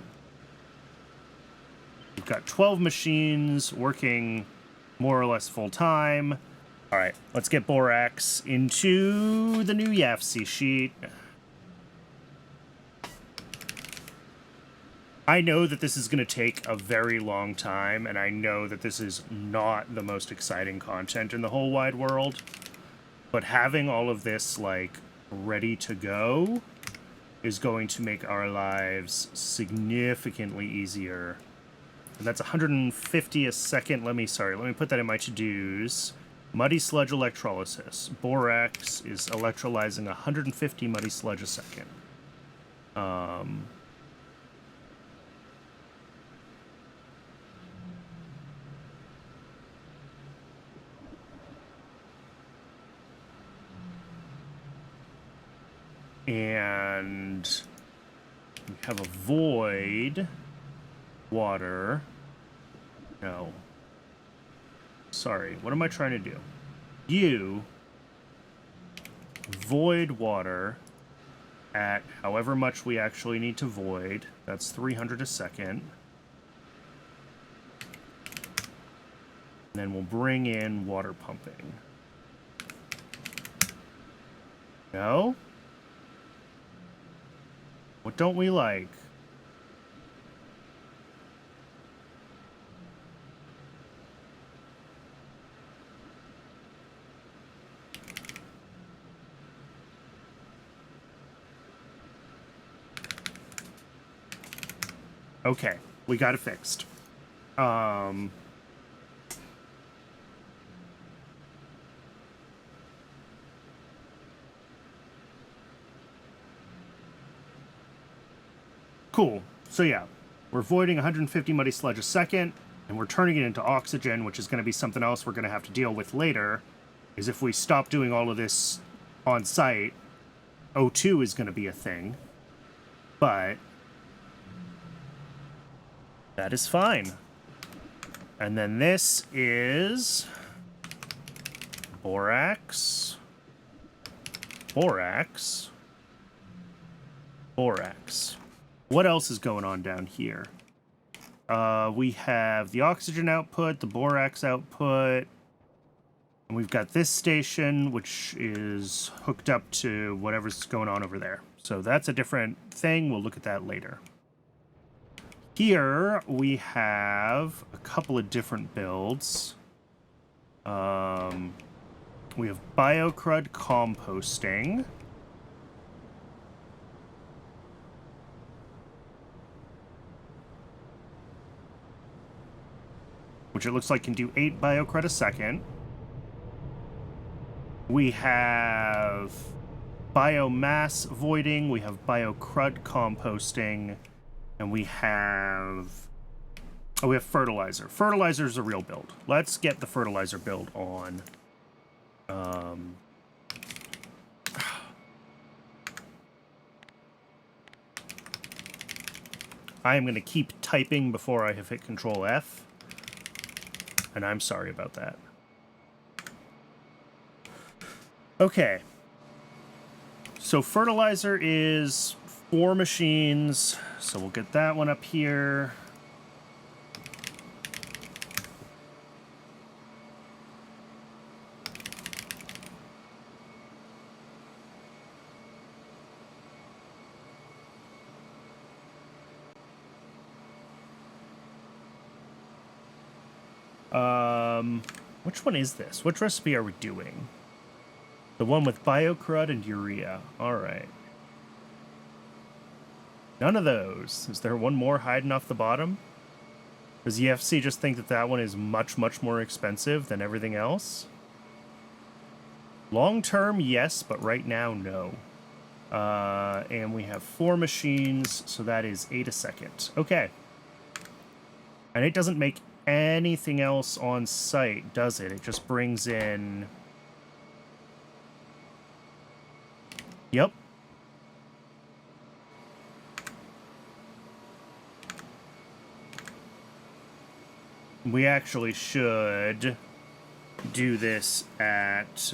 We've got 12 machines working more or less full time. All right, let's get borax into the new YAFC sheet. I know that this is going to take a very long time, and I know that this is not the most exciting content in the whole wide world, but having all of this, like, ready to go is going to make our lives significantly easier. And that's 150 a second. Let me put that in my to-dos. Muddy sludge electrolysis. Borax is electrolyzing 150 muddy sludge a second. And we have a void water. No. Sorry, what am I trying to do? You void water at however much we actually need to void. That's 300 a second. And then we'll bring in water pumping. No? What don't we like? Okay, we got it fixed. Cool. So yeah, we're voiding 150 muddy sludge a second, and we're turning it into oxygen, which is going to be something else we're going to have to deal with later, is if we stop doing all of this on site, O2 is going to be a thing. But that is fine. And then this is borax, borax, borax. What else is going on down here? We have the oxygen output, the borax output, and we've got this station, which is hooked up to whatever's going on over there. So that's a different thing. We'll look at that later. Here we have a couple of different builds. We have biocrud composting. Which it looks like can do 8 biocrud a second. We have biomass voiding, we have biocrud composting, and we have fertilizer. Fertilizer is a real build. Let's get the fertilizer build on. I am going to keep typing before I have hit Control F. And I'm sorry about that. Okay. So fertilizer is 4 machines. So we'll get that one up here. Which one is this? Which recipe are we doing? The one with biocrud and urea. All right. None of those. Is there one more hiding off the bottom? Does the FC just think that that one is much, much more expensive than everything else? Long term, yes, but right now, no. And we have 4 machines, so that is 8 a second. Okay. And it doesn't make anything else on site, does it? It just brings in... Yep. We actually should do this at...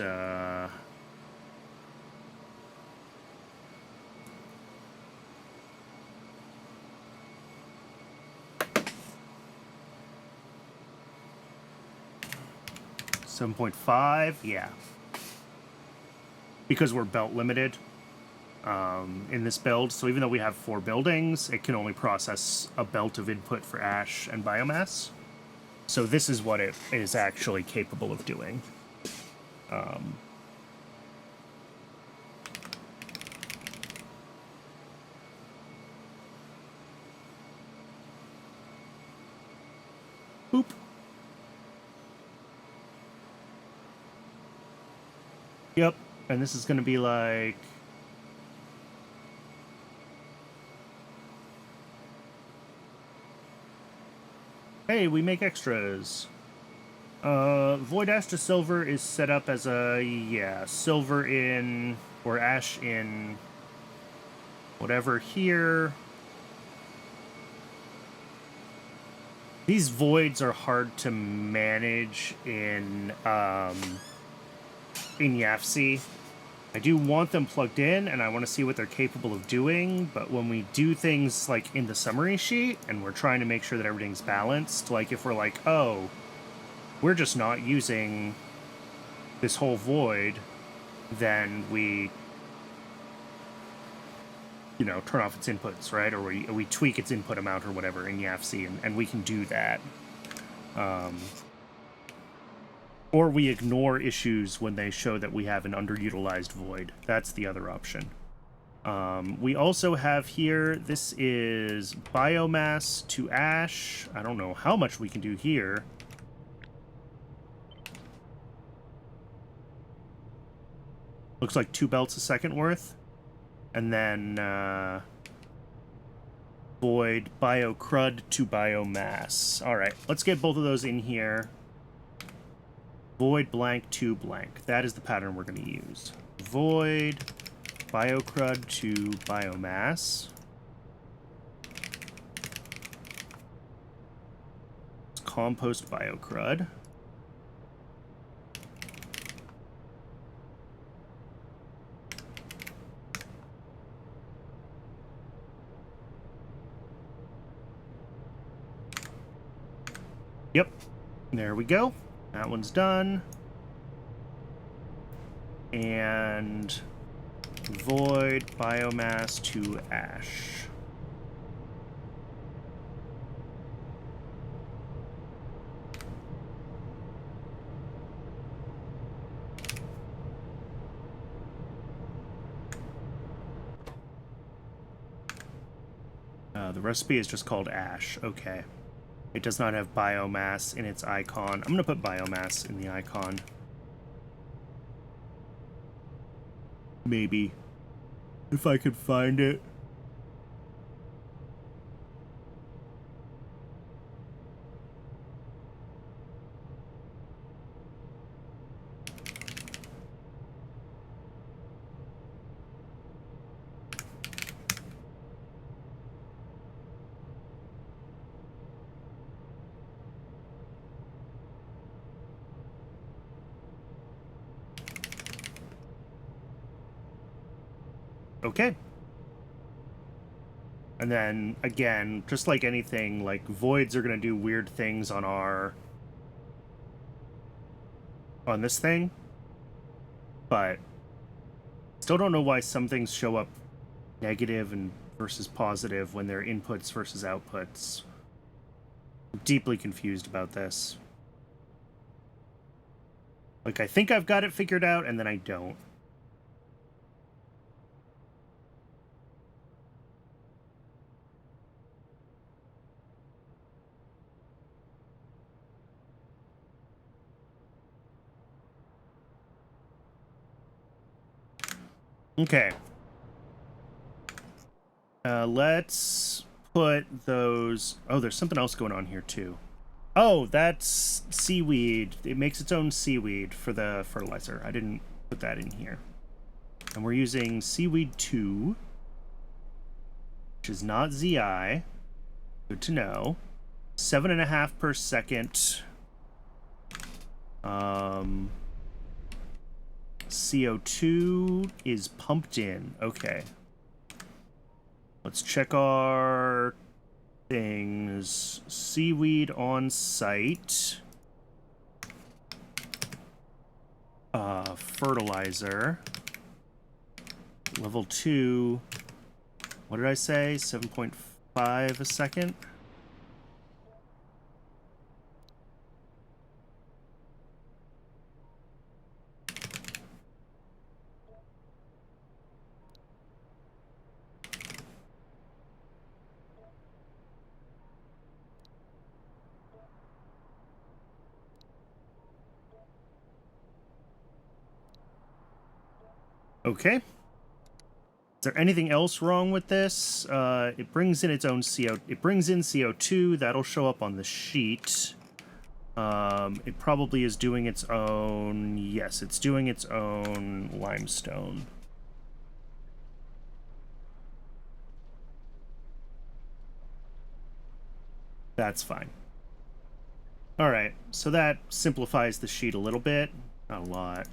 7.5, yeah. Because we're belt limited in this build, so even though we have 4 buildings, it can only process a belt of input for ash and biomass. So this is what it is actually capable of doing. Boop. Yep, and this is going to be like... Hey, we make extras. Void ash to silver is set up as a, yeah, silver in, or ash in, whatever here. These voids are hard to manage in YAFC. I do want them plugged in, and I want to see what they're capable of doing, but when we do things like in the summary sheet, and we're trying to make sure that everything's balanced, like if we're like, oh, we're just not using this whole void, then we, you know, turn off its inputs, right? Or we tweak its input amount or whatever in YAFC, and we can do that. Or we ignore issues when they show that we have an underutilized void. That's the other option. We also have here, this is biomass to ash. I don't know how much we can do here. Looks like 2 belts a second worth. And then void bio crud to biomass. All right, let's get both of those in here. Void blank to blank. That is the pattern we're going to use. Void biocrud to biomass. Compost biocrud. Yep, there we go. That one's done. And void biomass to ash. The recipe is just called ash. Okay. It does not have biomass in its icon. I'm going to put biomass in the icon. Maybe. If I could find it. Okay. And then, again, just like anything, like, voids are going to do weird things on on this thing. But still don't know why some things show up negative and versus positive when they're inputs versus outputs. I'm deeply confused about this. Like, I think I've got it figured out, and then I don't. Okay. Let's put those... Oh, there's something else going on here, too. Oh, that's seaweed. It makes its own seaweed for the fertilizer. I didn't put that in here. And we're using seaweed 2, which is not ZI. Good to know. 7.5 per second. CO2 is pumped in. Okay. Let's check our things. Seaweed on site. Fertilizer. Level 2. What did I say? 7.5 a second? Okay. Is there anything else wrong with this? It brings in its own CO. It brings in CO2. That'll show up on the sheet. It probably is doing its own... Yes, it's doing its own limestone. That's fine. All right, so that simplifies the sheet a little bit. Not a lot.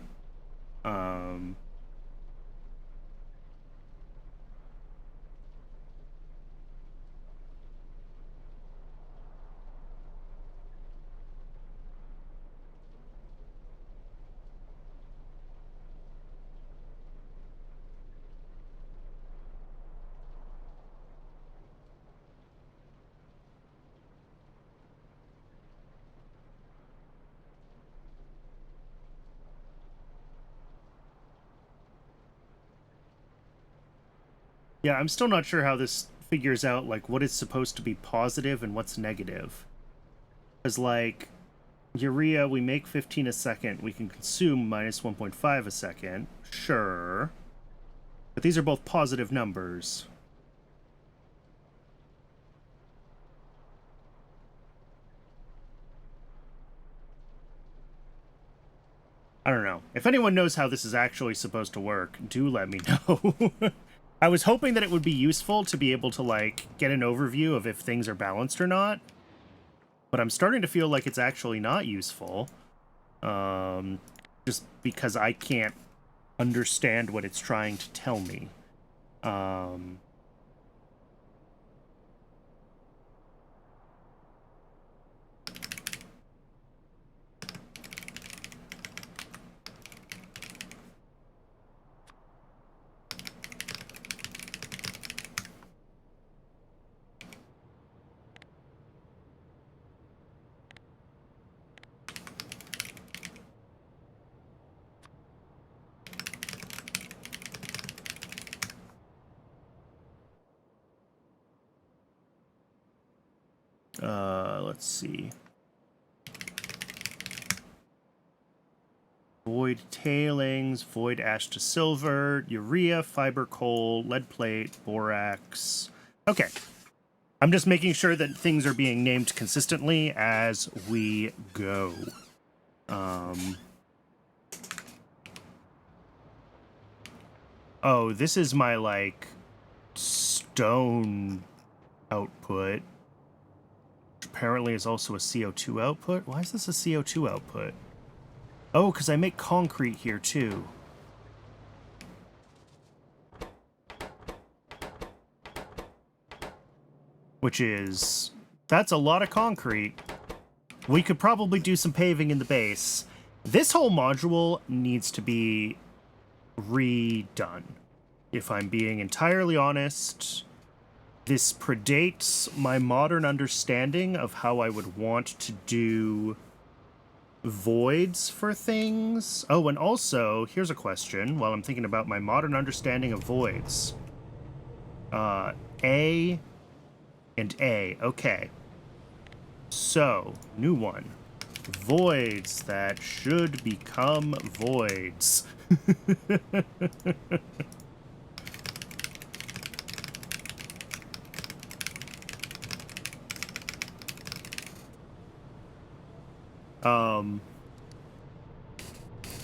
Yeah, I'm still not sure how this figures out, like, what is supposed to be positive and what's negative. Because, like, urea, we make 15 a second. We can consume minus 1.5 a second. Sure. But these are both positive numbers. I don't know. If anyone knows how this is actually supposed to work, do let me know. I was hoping that it would be useful to be able to, like, get an overview of if things are balanced or not. But I'm starting to feel like it's actually not useful. Just because I can't understand what it's trying to tell me. Let's see. Void tailings, void ash to silver, urea, fiber coal, lead plate, borax. Okay. I'm just making sure that things are being named consistently as we go. Oh, this is my, like, stone output. Which apparently is also a CO2 output. Why is this a CO2 output? Oh, because I make concrete here, too. Which is... That's a lot of concrete. We could probably do some paving in the base. This whole module needs to be redone. If I'm being entirely honest, this predates my modern understanding of how I would want to do voids for things. Oh, and also, here's a question while I'm thinking about my modern understanding of voids. A and A. Okay. So, new one. Voids that should become voids.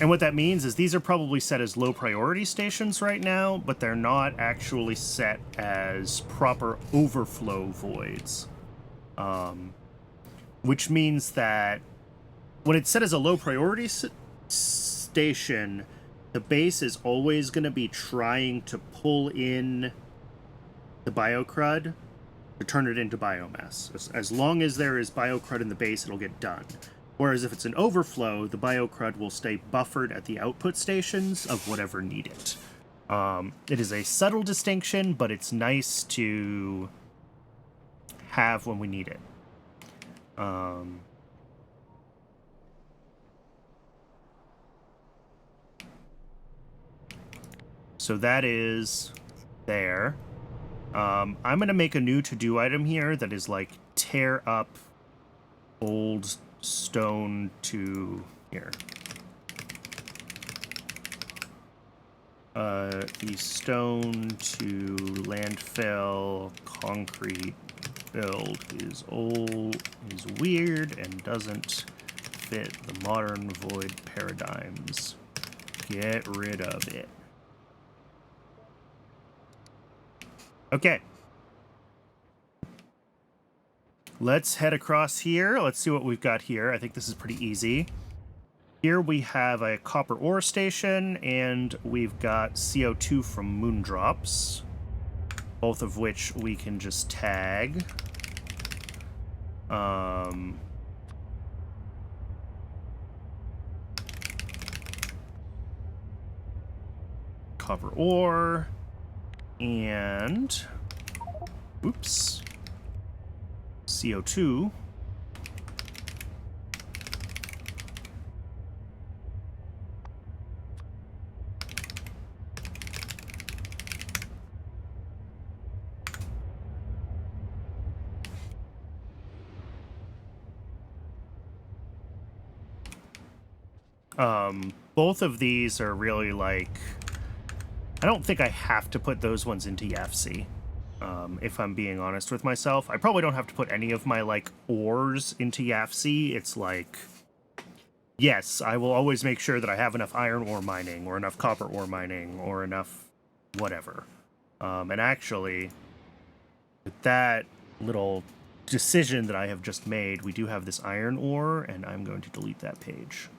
And what that means is these are probably set as low priority stations right now, but they're not actually set as proper overflow voids. Which means that when it's set as a low priority station, the base is always going to be trying to pull in the biocrud to turn it into biomass. As long as there is biocrud in the base, it'll get done. Whereas if it's an overflow, the biocrud will stay buffered at the output stations of whatever need it. It is a subtle distinction, but it's nice to have when we need it. So that is there. I'm going to make a new to-do item here that is like tear up old stone to here. The stone to landfill concrete build is weird and doesn't fit the modern void paradigms. Get rid of it. Okay. Let's head across here. Let's see what we've got here. I think this is pretty easy. Here we have a copper ore station, and we've got CO2 from moondrops, both of which we can just tag. Copper ore, and... Oops. CO2. Both of these are really like... I don't think I have to put those ones into YAFC, if I'm being honest with myself. I probably don't have to put any of my, like, ores into YAFC. It's like... Yes, I will always make sure that I have enough iron ore mining, or enough copper ore mining, or enough whatever. And actually, with that little decision that I have just made, we do have this iron ore, and I'm going to delete that page.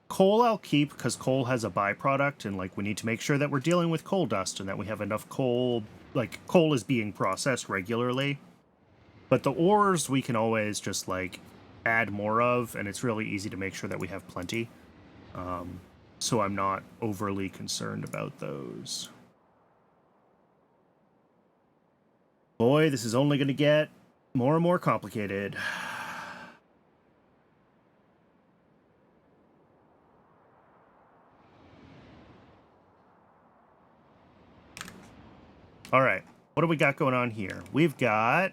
Coal I'll keep, because coal has a byproduct, and, like, we need to make sure that we're dealing with coal dust, and that we have enough coal, like, coal is being processed regularly. But the ores, we can always just, like, add more of, and it's really easy to make sure that we have plenty. So I'm not overly concerned about those. Boy, this is only going to get more and more complicated. All right, what do we got going on here? We've got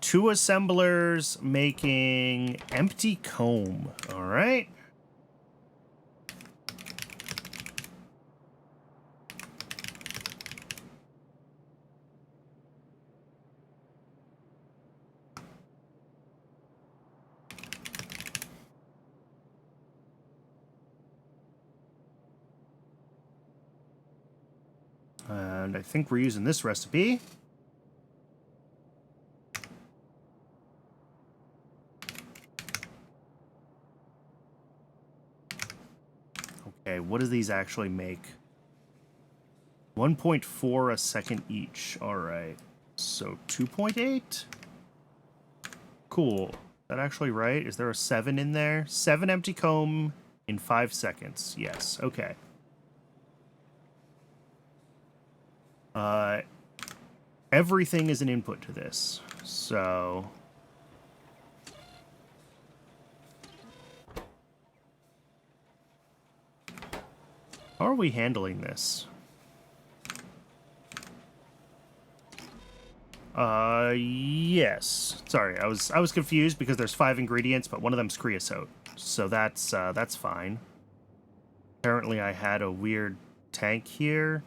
2 assemblers making empty comb. All right. And I think we're using this recipe. Okay, what do these actually make? 1.4 a second each. All right. So 2.8? Cool. Is that actually right? Is there a 7 in there? 7 empty comb in 5 seconds. Yes. Okay. Everything is an input to this. So... how are we handling this? Yes. Sorry, I was confused because there's 5 ingredients, but one of them's creosote. So that's fine. Apparently I had a weird tank here.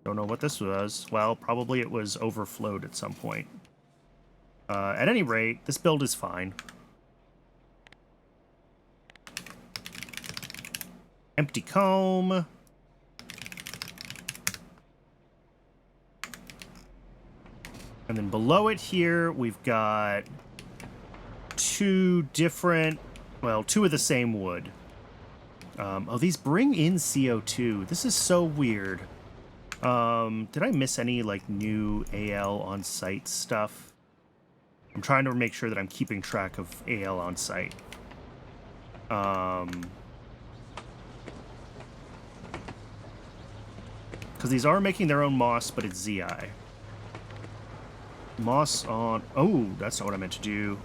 Don't know what this was. Well, probably it was overflowed at some point. At any rate, this build is fine. Empty comb. And then below it here, we've got 2 different, well, 2 of the same wood. Oh, these bring in CO2. This is so weird. Did I miss any, like, new AL on-site stuff? I'm trying to make sure that I'm keeping track of AL on-site. Because these are making their own moss, but it's ZI. Moss on... oh, that's not what I meant to do.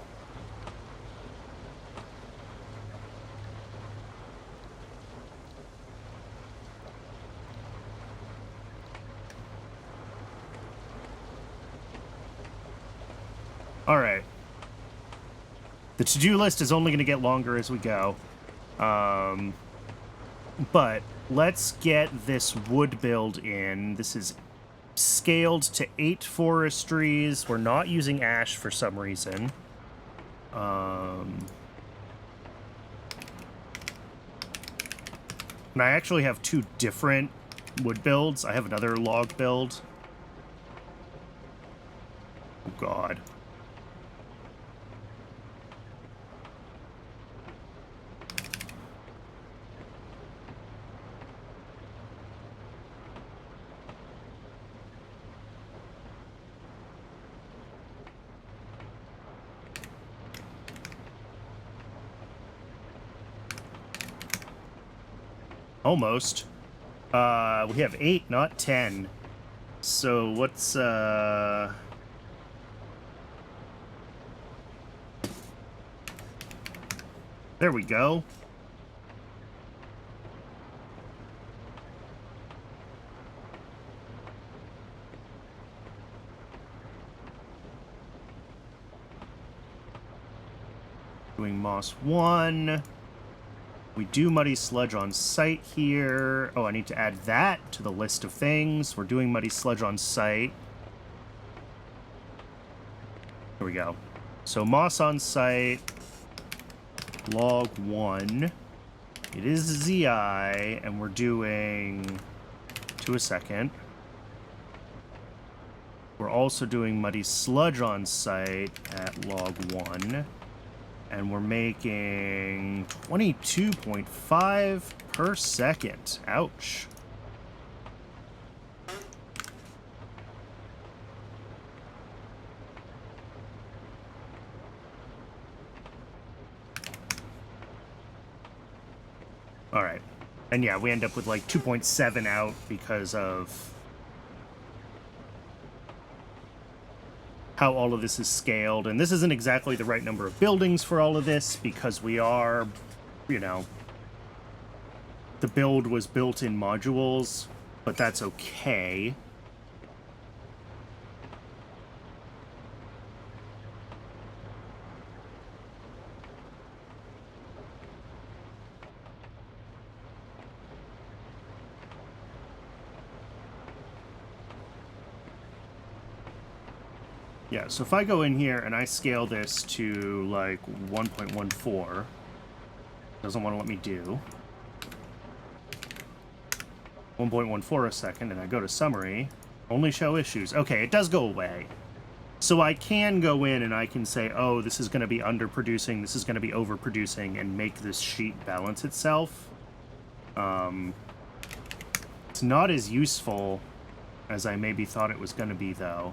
All right. The to-do list is only going to get longer as we go. But let's get this wood build in. This is scaled to 8 forestries. We're not using ash for some reason. And I actually have 2 different wood builds. I have another log build. Oh, God. Almost. We have 8, not 10. So what's, there we go. Doing moss 1. We do muddy sludge on site here. Oh, I need to add that to the list of things. We're doing muddy sludge on site. Here we go. So moss on site, log 1. It is ZI, and we're doing... to a second. We're also doing muddy sludge on site at log 1. And we're making 22.5 per second. Ouch. All right. And yeah, we end up with like 2.7 out because of how all of this is scaled. And this isn't exactly the right number of buildings for all of this because we are, you know, the build was built in modules, but that's okay. Yeah, so if I go in here and I scale this to like 1.14, doesn't want to let me do 1.14 a second, and I go to summary, only show issues. Okay, it does go away. So I can go in and I can say, oh, this is going to be underproducing, this is going to be overproducing, and make this sheet balance itself. It's not as useful as I maybe thought it was going to be, though.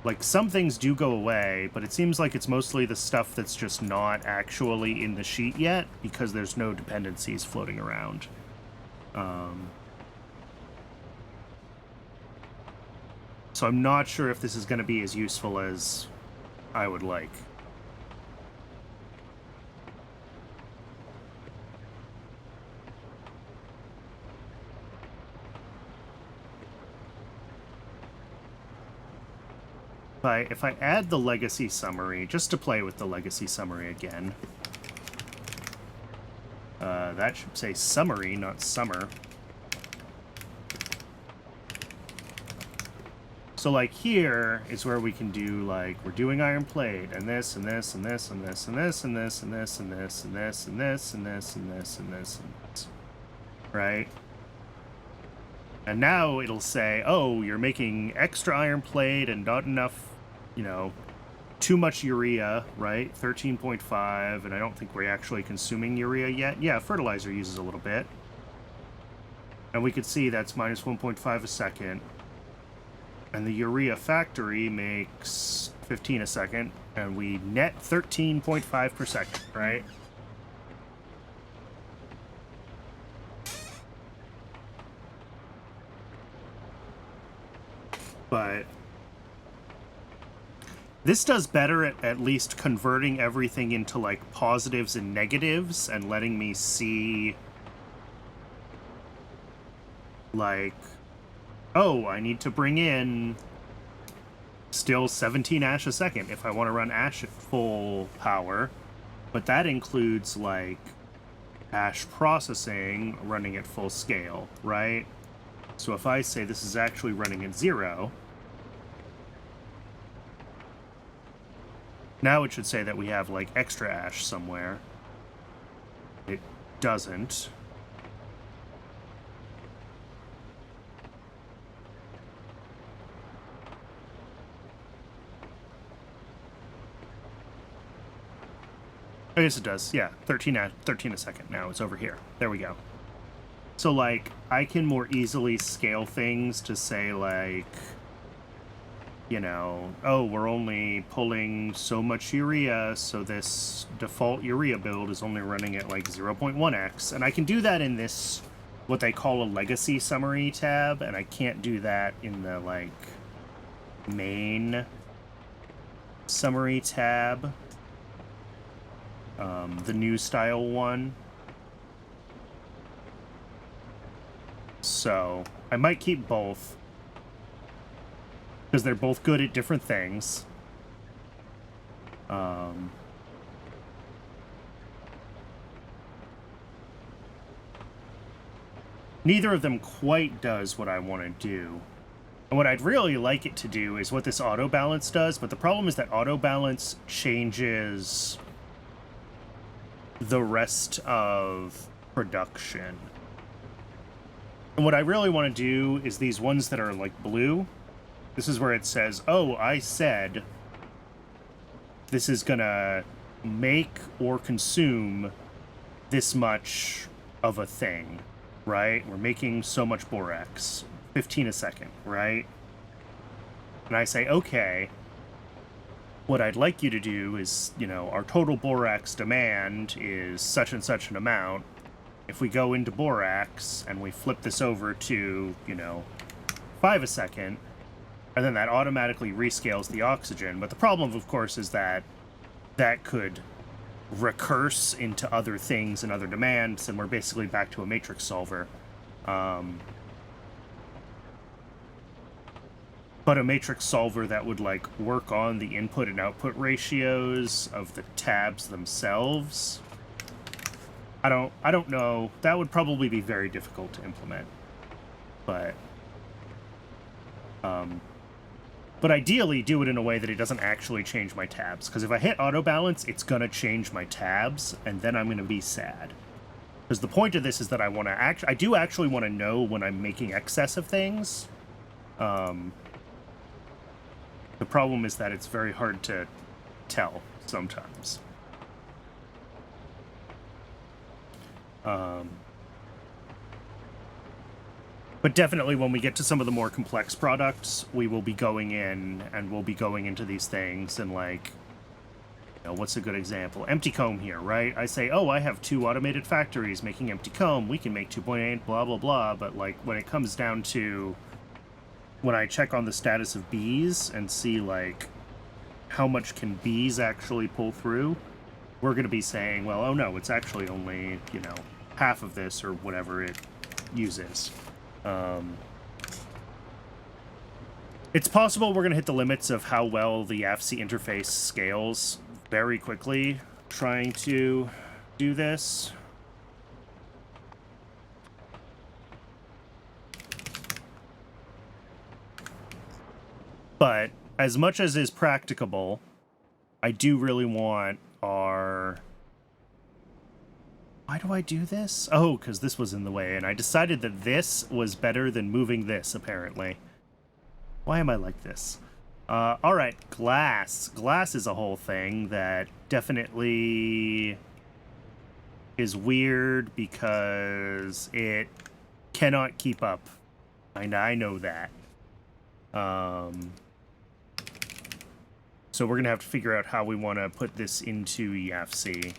Like, some things do go away, but it seems like it's mostly the stuff that's just not actually in the sheet yet, because there's no dependencies floating around. So I'm not sure if this is going to be as useful as I would like. If I add the legacy summary, just to play with the legacy summary again, that should say summary, not summer. So like here is where we can do like, we're doing iron plate, and this, and this, and this, and this, and this, and this, and this, and this, and this, and this, and this, and this, and this, and this, right? And now it'll say, oh, you're making extra iron plate and not enough, you know, too much urea, right? 13.5, and I don't think we're actually consuming urea yet. Yeah, fertilizer uses a little bit. And we could see that's minus 1.5 a second. And the urea factory makes 15 a second, and we net 13.5 per second, right? But this does better at least converting everything into like positives and negatives and letting me see like, oh, I need to bring in still 17 ash a second if I want to run ash at full power, but that includes like ash processing running at full scale, right? So if I say this is actually running at 0, now it should say that we have like extra ash somewhere. It doesn't. I guess it does. Yeah, 13 a second now. It's over here. There we go. So, like, I can more easily scale things to say, like, you know, oh, we're only pulling so much urea, so this default urea build is only running at, like, 0.1x. And I can do that in this, what they call a legacy summary tab, and I can't do that in the, like, main summary tab. The new style one. So, I might keep both, because they're both good at different things. neither of them quite does what I want to do. And what I'd really like it to do is what this auto balance does, but the problem is that auto balance changes the rest of production. And what I really want to do is these ones that are like blue. This is where it says, oh, I said this is gonna make or consume this much of a thing, right? We're making so much borax, 15 a second, right? And I say, okay, what I'd like you to do is, you know, our total borax demand is such and such an amount. If we go into borax and we flip this over to, you know, 5 a second, and then that automatically rescales the oxygen. But the problem, of course, is that that could recurse into other things and other demands, and we're basically back to a matrix solver. But a matrix solver that would, like, work on the input and output ratios of the tabs themselves. I don't know. That would probably be very difficult to implement. But ideally, do it in a way that it doesn't actually change my tabs. Because if I hit auto balance, it's going to change my tabs, and then I'm going to be sad. Because the point of this is that I do actually want to know when I'm making excess of things. The problem is that it's very hard to tell sometimes. But definitely when we get to some of the more complex products, we will be going in and we'll be going into these things and, like, you know, what's a good example? Empty comb here, right? I say, oh, I have 2 automated factories making empty comb. We can make 2.8, blah, blah, blah. But, like, when it comes down to when I check on the status of bees and see, like, how much can bees actually pull through, we're going to be saying, well, oh no, it's actually only, you know, half of this or whatever it uses. It's possible we're going to hit the limits of how well the AFC interface scales very quickly trying to do this. But as much as is practicable, I do really want our... Why do I do this? Oh, because this was in the way, and I decided that this was better than moving this, apparently. Why am I like this? Alright, glass. Glass is a whole thing that definitely is weird because it cannot keep up. And I know that. So we're going to have to figure out how we want to put this into EFC.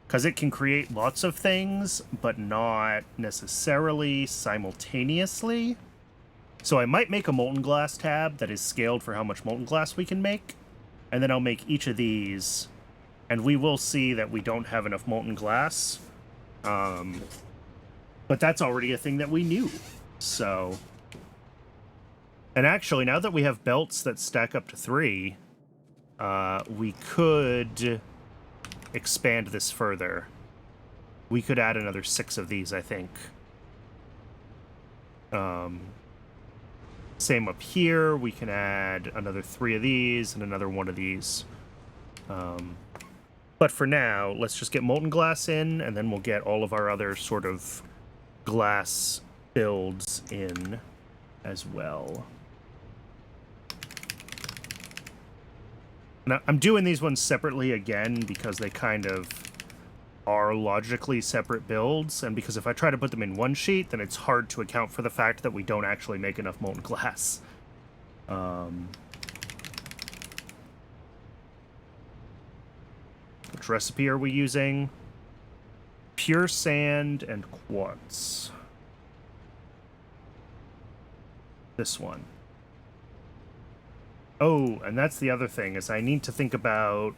Because it can create lots of things, but not necessarily simultaneously. So I might make a molten glass tab that is scaled for how much molten glass we can make. And then I'll make each of these. And we will see that we don't have enough molten glass. But that's already a thing that we knew. So... And actually, now that we have belts that stack up to 3, we could... expand this further. We could add another 6 of these, I think. Same up here. We can add another 3 of these and another 1 of these. But for now, let's just get molten glass in, and then we'll get all of our other sort of glass builds in as well. Now, I'm doing these ones separately again because they kind of are logically separate builds, and because if I try to put them in one sheet, then it's hard to account for the fact that we don't actually make enough molten glass. Which recipe are we using? Pure sand and quartz. This one. Oh, and that's the other thing, is I need to think about...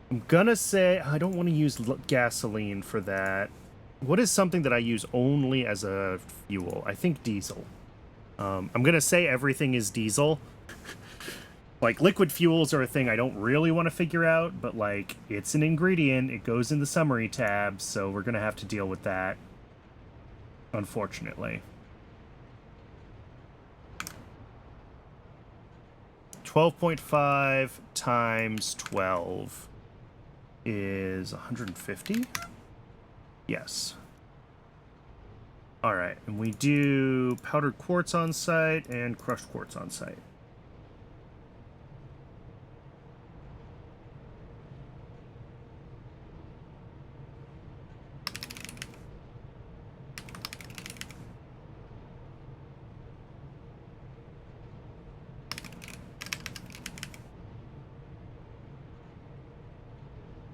I'm gonna say... I don't want to use gasoline for that. What is something that I use only as a fuel? I think diesel. I'm gonna say everything is diesel. Like, liquid fuels are a thing I don't really want to figure out, but, like, it's an ingredient. It goes in the summary tab, so we're going to have to deal with that, unfortunately. 12.5 times 12 is 150? Yes. All right, and we do powdered quartz on site and crushed quartz on site.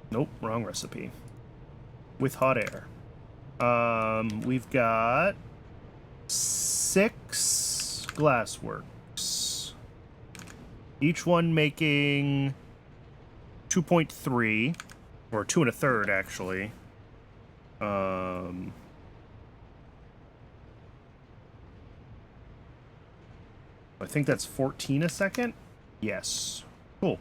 Nope, wrong recipe. With hot air. We've got 6 glassworks. Each one making 2.3, or 2 1/3 actually. I think that's 14 a second? Yes. Cool.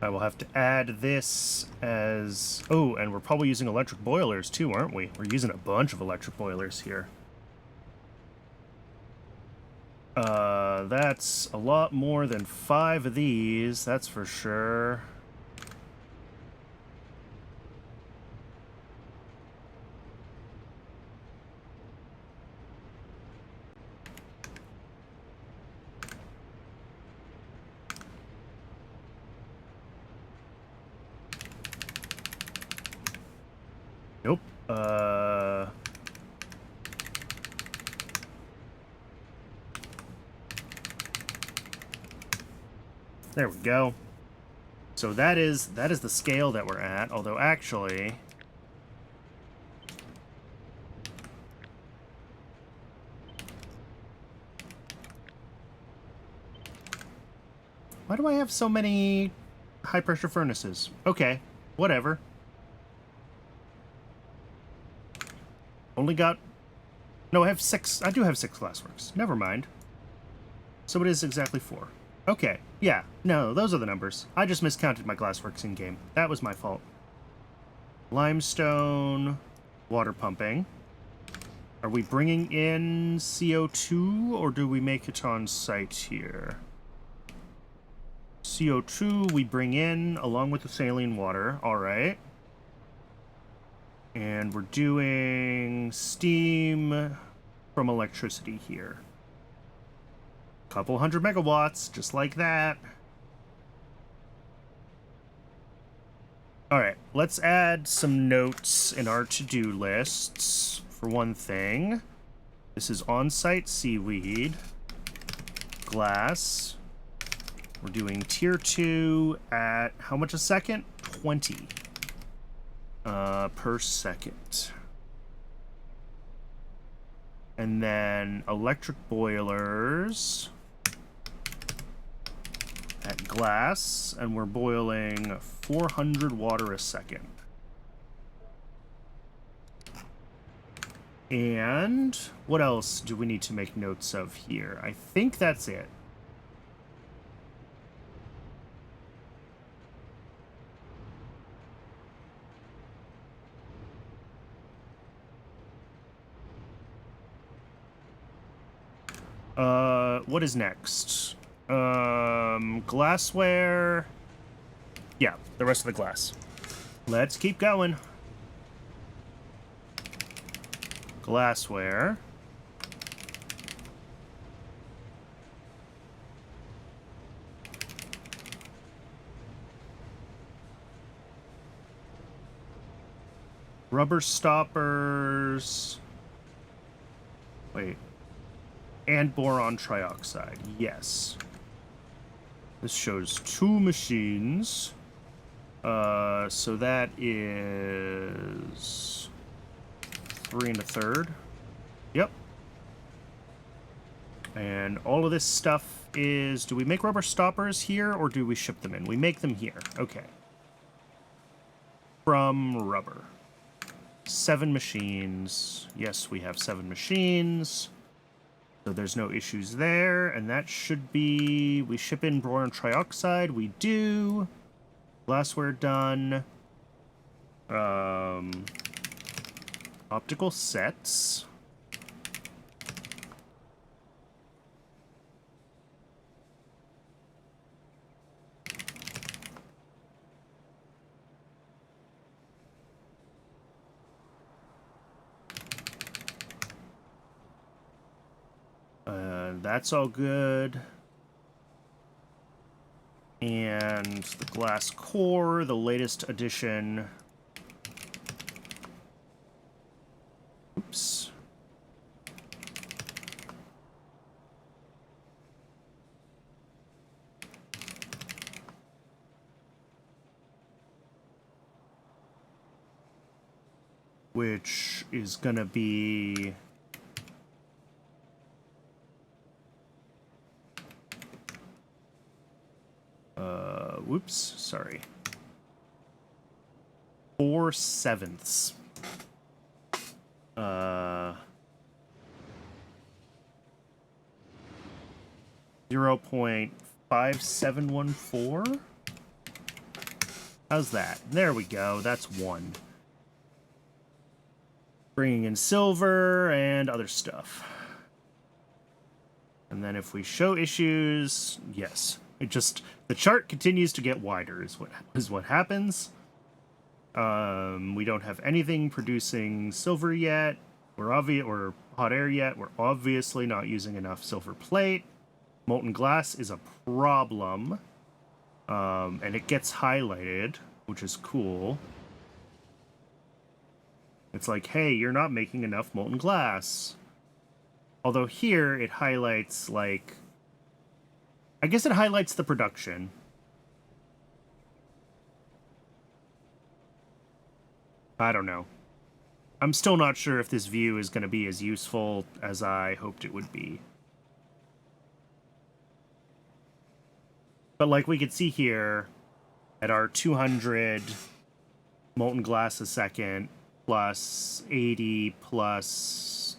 I will have to add this as... Oh, and we're probably using electric boilers too, aren't we? We're using a bunch of electric boilers here. That's a lot more than 5 of these, that's for sure. Nope. There we go. So that is the scale that we're at, although actually... Why do I have so many high-pressure furnaces? Okay, whatever. Only got... No, I have 6. I do have 6 glassworks. Never mind. So it is exactly 4. Okay, yeah. No, those are the numbers. I just miscounted my glassworks in-game. That was my fault. Limestone, water pumping. Are we bringing in CO2, or do we make it on site here? CO2 we bring in along with the saline water. All right. And we're doing steam from electricity here. Couple 100 megawatts, just like that. All right, let's add some notes in our to-do lists. For one thing, this is on-site seaweed, glass. We're doing tier 2 at how much a second? 20 per second. And then electric boilers at glass, and we're boiling 400 water a second. And what else do we need to make notes of here? I think that's it. What is next? Glassware. Yeah, the rest of the glass. Let's keep going. Glassware. Rubber stoppers. Wait. And boron trioxide, yes. This shows 2 machines. So that is 3 1/3. Yep. And all of this stuff is... Do we make rubber stoppers here, or do we ship them in? We make them here. Okay. From rubber. 7 machines. Yes, we have 7 machines. So there's no issues there. And that should be... We ship in boron trioxide. We do. Glassware done. Optical sets. That's all good. And the glass core, the latest edition. Oops. Which is gonna be... whoops, sorry. 4/7. 0.5714? How's that? There we go, that's 1. Bringing in silver and other stuff. And then if we show issues, yes. It just... The chart continues to get wider is what happens. We don't have anything producing silver yet. Or hot air yet. We're obviously not using enough silver plate. Molten glass is a problem. And it gets highlighted, which is cool. It's like, hey, you're not making enough molten glass. Although here it highlights, like... I guess it highlights the production. I don't know. I'm still not sure if this view is going to be as useful as I hoped it would be. But like we could see here, at our 200 molten glass a second, plus 80, plus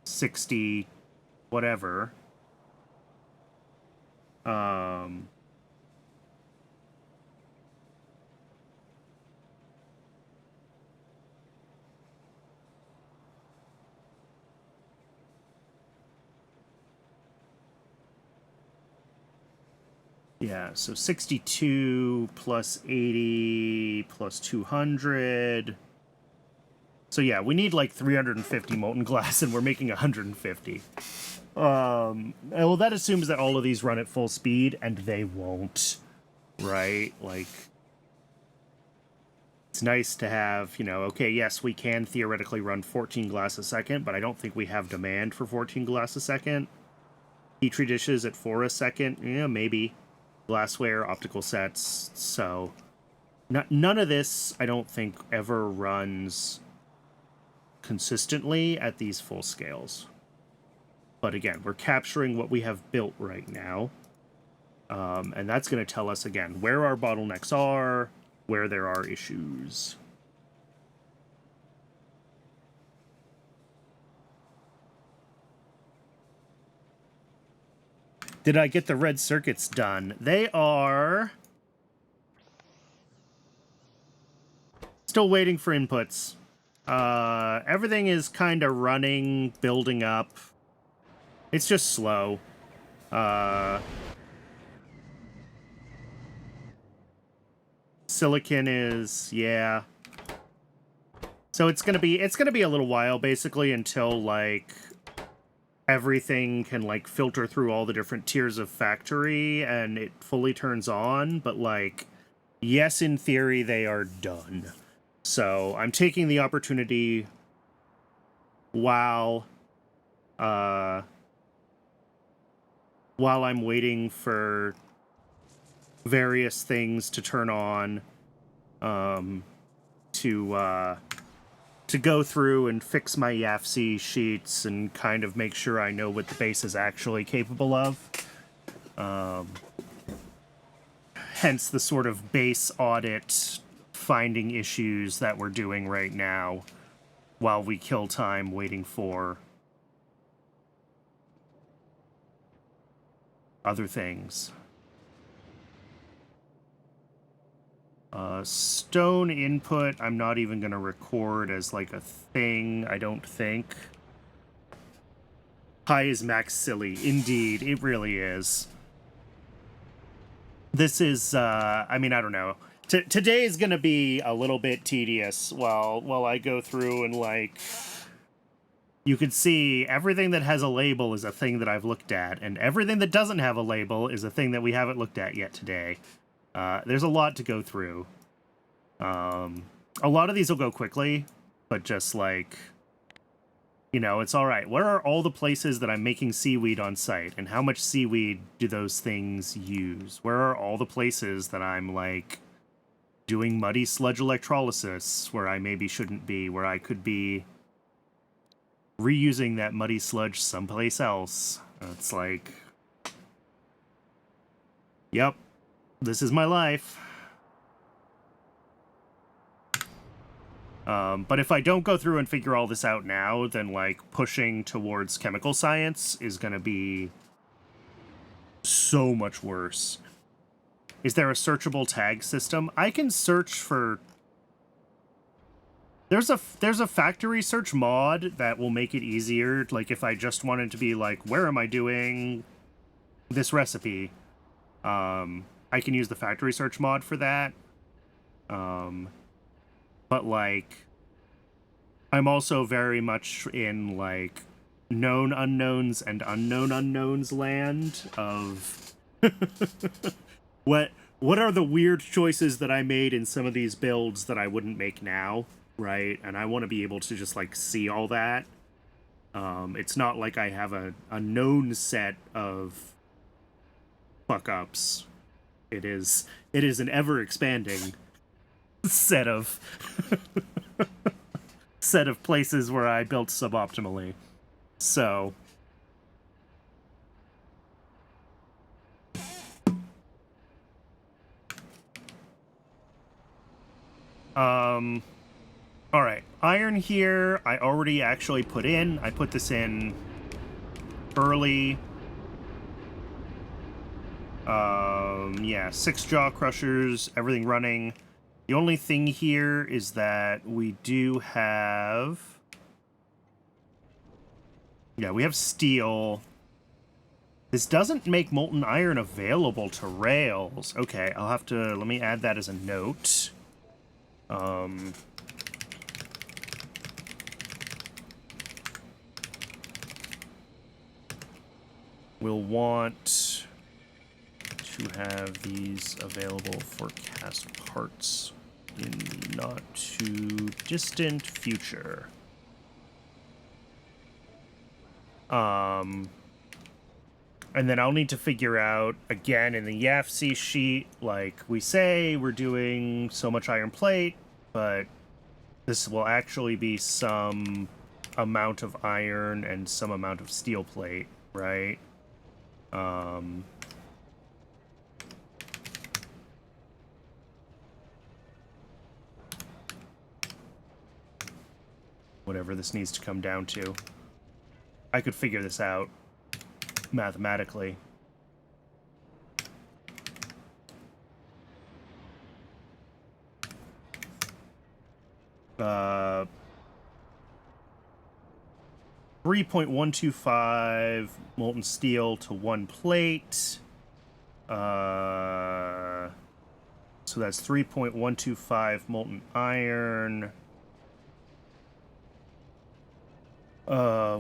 60, whatever... yeah, so 62 plus 80 plus 200. So yeah, we need like 350 molten glass, and we're making 150. Well, that assumes that all of these run at full speed, and they won't, right? Like, it's nice to have, you know, okay, yes, we can theoretically run 14 glass a second, but I don't think we have demand for 14 glass a second. Petri dishes at 4 a second, yeah, maybe. Glassware, optical sets, so... none of this, I don't think, ever runs consistently at these full scales. But again, we're capturing what we have built right now. And that's going to tell us, again, where our bottlenecks are, where there are issues. Did I get the red circuits done? They are... still waiting for inputs. Everything is kind of running, building up. It's just slow. Silicon is, yeah. So it's gonna be a little while, basically, until, like, everything can, like, filter through all the different tiers of factory and it fully turns on, but, like, yes, in theory, they are done. So I'm taking the opportunity while I'm waiting for various things to turn on, to go through and fix my YAFC sheets and kind of make sure I know what the base is actually capable of. Hence the sort of base audit finding issues that we're doing right now while we kill time waiting for other things. Stone input, I'm not even going to record as like a thing, I don't think. High is max silly. Indeed, it really is. This is, I mean, I don't know. Today is going to be a little bit tedious while I go through and, like, you can see everything that has a label is a thing that I've looked at, and everything that doesn't have a label is a thing that we haven't looked at yet today. There's a lot to go through. A lot of these will go quickly, but just, like, you know, it's all right. Where are all the places that I'm making seaweed on site, and how much seaweed do those things use? Where are all the places that I'm, like, doing muddy sludge electrolysis where I maybe shouldn't be, where I could be reusing that muddy sludge someplace else? It's like, yep, this is my life. But if I don't go through and figure all this out now, then, like, pushing towards chemical science is going to be so much worse. Is there a searchable tag system? I can search for... There's a factory search mod that will make it easier. Like, if I just wanted to be like, where am I doing this recipe? I can use the factory search mod for that. But, like, I'm also very much in, like, known unknowns and unknown unknowns land of what are the weird choices that I made in some of these builds that I wouldn't make now, right? And I want to be able to just, like, see all that. It's not like I have a known set of fuck-ups. It is an ever-expanding set of places where I built suboptimally. So all right, iron here I already actually put in. I put this in early. Yeah, 6 jaw crushers, everything running. The only thing here is that we do have... Yeah, we have steel. This doesn't make molten iron available to rails. Okay, I'll have to... Let me add that as a note. We'll want to have these available for cast parts in the not too distant future. And then I'll need to figure out, again, in the YAFC sheet, like, we say we're doing so much iron plate, but this will actually be some amount of iron and some amount of steel plate, right? Whatever this needs to come down to. I could figure this out mathematically. Uh, 3.125 molten steel to 1 plate. So that's 3.125 molten iron.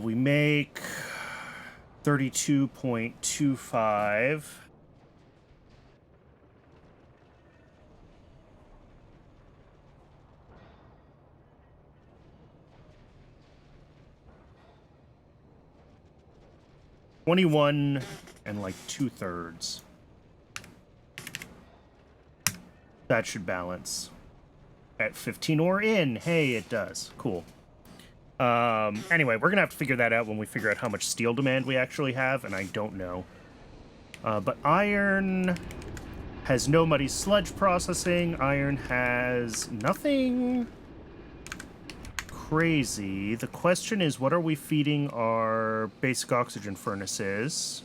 We make 32.25. $21 and like 2/3. That should balance. At 15 ore in. Hey, it does. Cool. Anyway, we're gonna have to figure that out when we figure out how much steel demand we actually have, and I don't know. But iron has no muddy sludge processing. Iron has nothing crazy. The question is, what are we feeding our basic oxygen furnaces?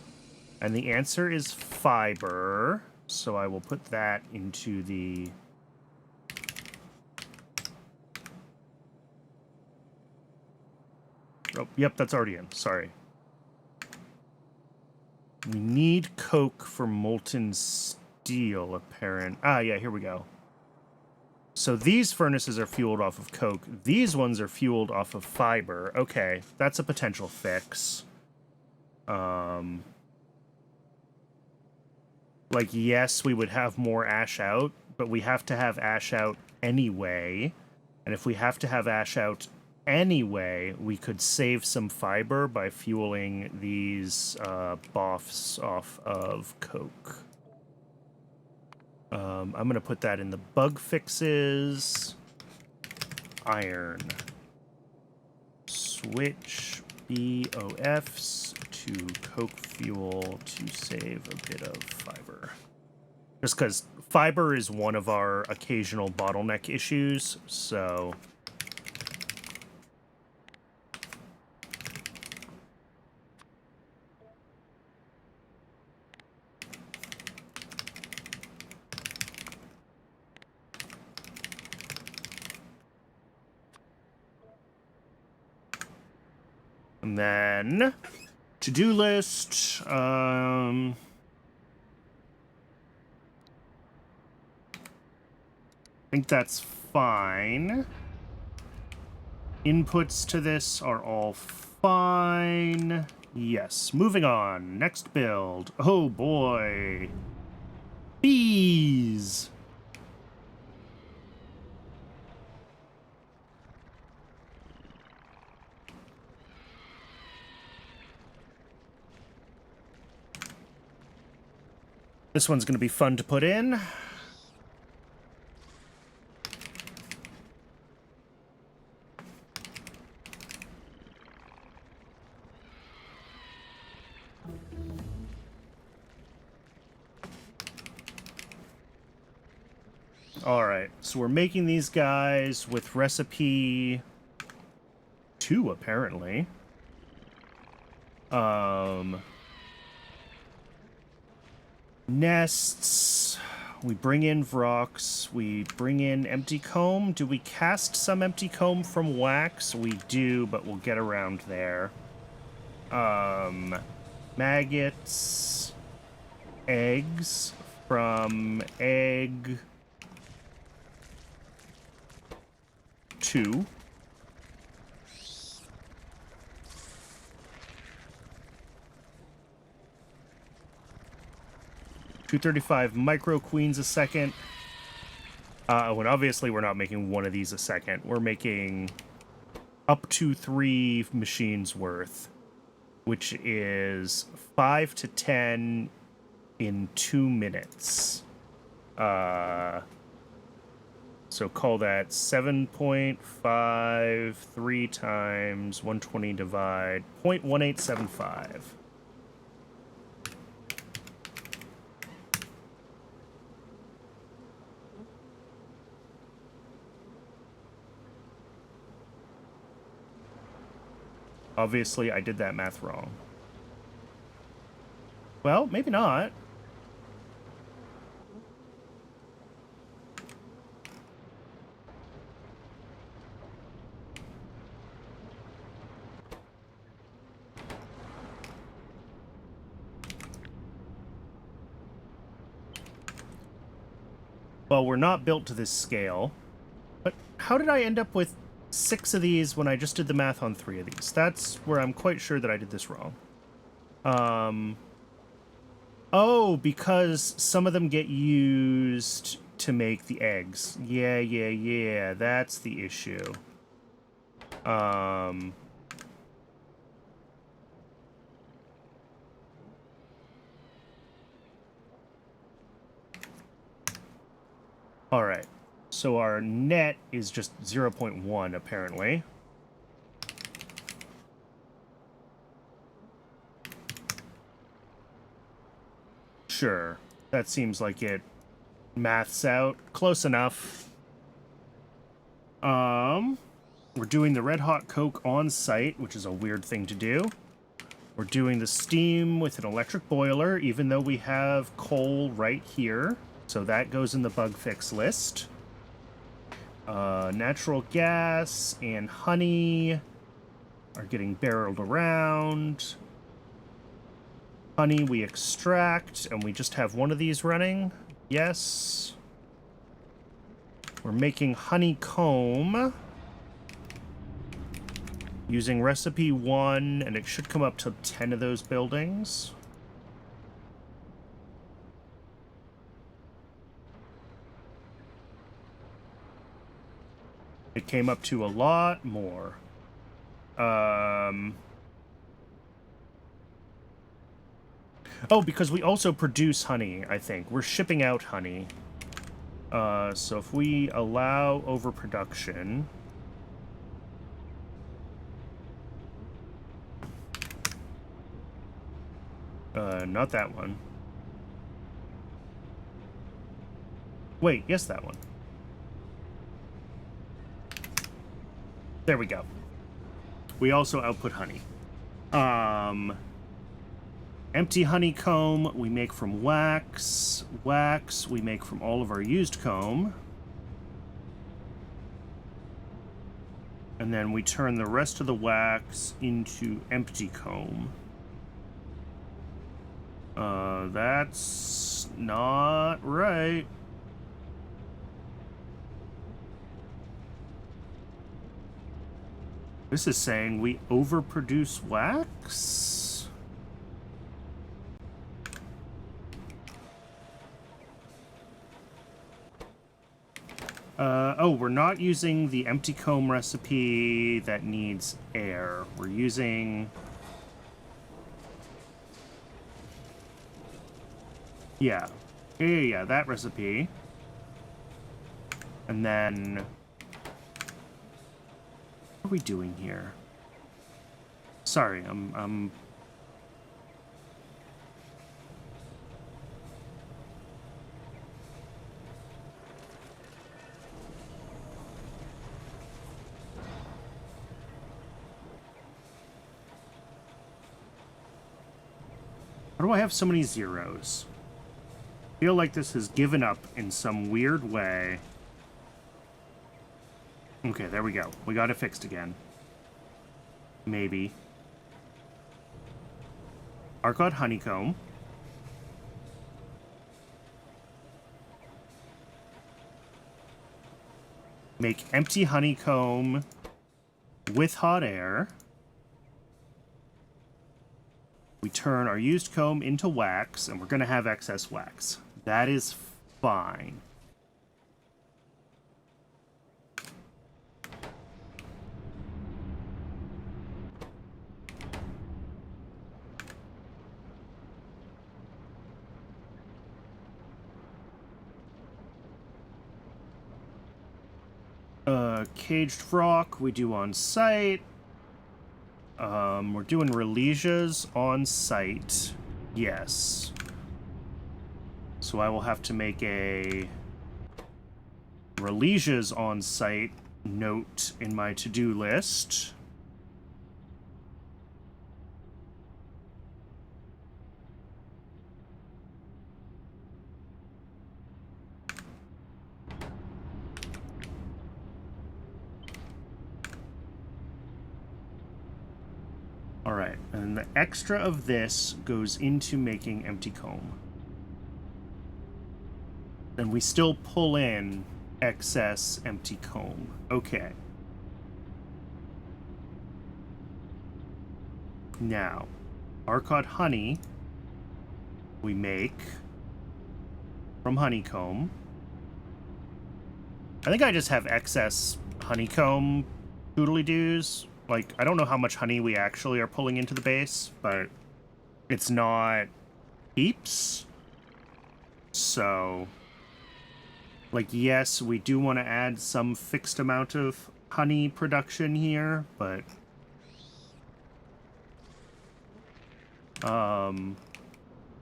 And the answer is fiber. So I will put that into the... Oh, yep, that's already in. Sorry. We need coke for molten steel, apparent. Ah, yeah, here we go. So these furnaces are fueled off of coke. These ones are fueled off of fiber. Okay, that's a potential fix. Like, yes, we would have more ash out, but we have to have ash out anyway. And if we have to have ash out anyway, we could save some fiber by fueling these boffs off of coke. I'm going to put that in the bug fixes. Iron. Switch BOFs to coke fuel to save a bit of fiber. Just because fiber is one of our occasional bottleneck issues, so... And then, to-do list, I think that's fine. Inputs to this are all fine. Yes, moving on. Next build. Oh boy. Bees! This one's going to be fun to put in. Alright, so we're making these guys with recipe 2, apparently. Nests. We bring in Vrox. We bring in empty comb. Do we cast some empty comb from wax? We do, but we'll get around there. Maggots. Eggs from egg 2. $235 micro queens a second. And obviously we're not making one of these a second. We're making up to 3 machines worth, which is 5 to 10 in 2 minutes. So call that 7.5, 3 times 120 divide 0.1875. Obviously, I did that math wrong. Well, maybe not. Well, we're not built to this scale. But how did I end up with 6 of these when I just did the math on 3 of these? That's where I'm quite sure that I did this wrong. Oh, because some of them get used to make the eggs. Yeah, that's the issue. All right. So our net is just 0.1, apparently. Sure. That seems like it maths out. Close enough. We're doing the Red Hot Coke on site, which is a weird thing to do. We're doing the steam with an electric boiler, even though we have coal right here. So that goes in the bug fix list. Natural gas and honey are getting barreled around. Honey we extract, and we just have one of these running. Yes. We're making honeycomb using recipe 1, and it should come up to 10 of those buildings. It came up to a lot more. Oh, because we also produce honey, I think. We're shipping out honey. So if we allow overproduction... not that one. Wait, yes, that one. There we go. We also output honey. Empty honeycomb we make from wax. Wax we make from all of our used comb. And then we turn the rest of the wax into empty comb. That's not right. This is saying we overproduce wax? Oh, we're not using the empty comb recipe that needs air. We're using... Yeah, that recipe. And then... What are we doing here? Sorry, I'm... Why do I have so many zeros? I feel like this has given up in some weird way. Okay, there we go. We got it fixed again. Maybe. Arcot honeycomb. Make empty honeycomb with hot air. We turn our used comb into wax, and we're going to have excess wax. That is fine. Caged rock we do on site. We're doing Relisias on site. Yes. So I will have to make a Relisias on site note in my to-do list. All right, and the extra of this goes into making empty comb. Then we still pull in excess empty comb. Okay. Now, Arcot honey we make from honeycomb. I think I just have excess honeycomb doodly-doos. Like, I don't know how much honey we actually are pulling into the base, but it's not heaps. So Like, yes, we do want to add some fixed amount of honey production here, but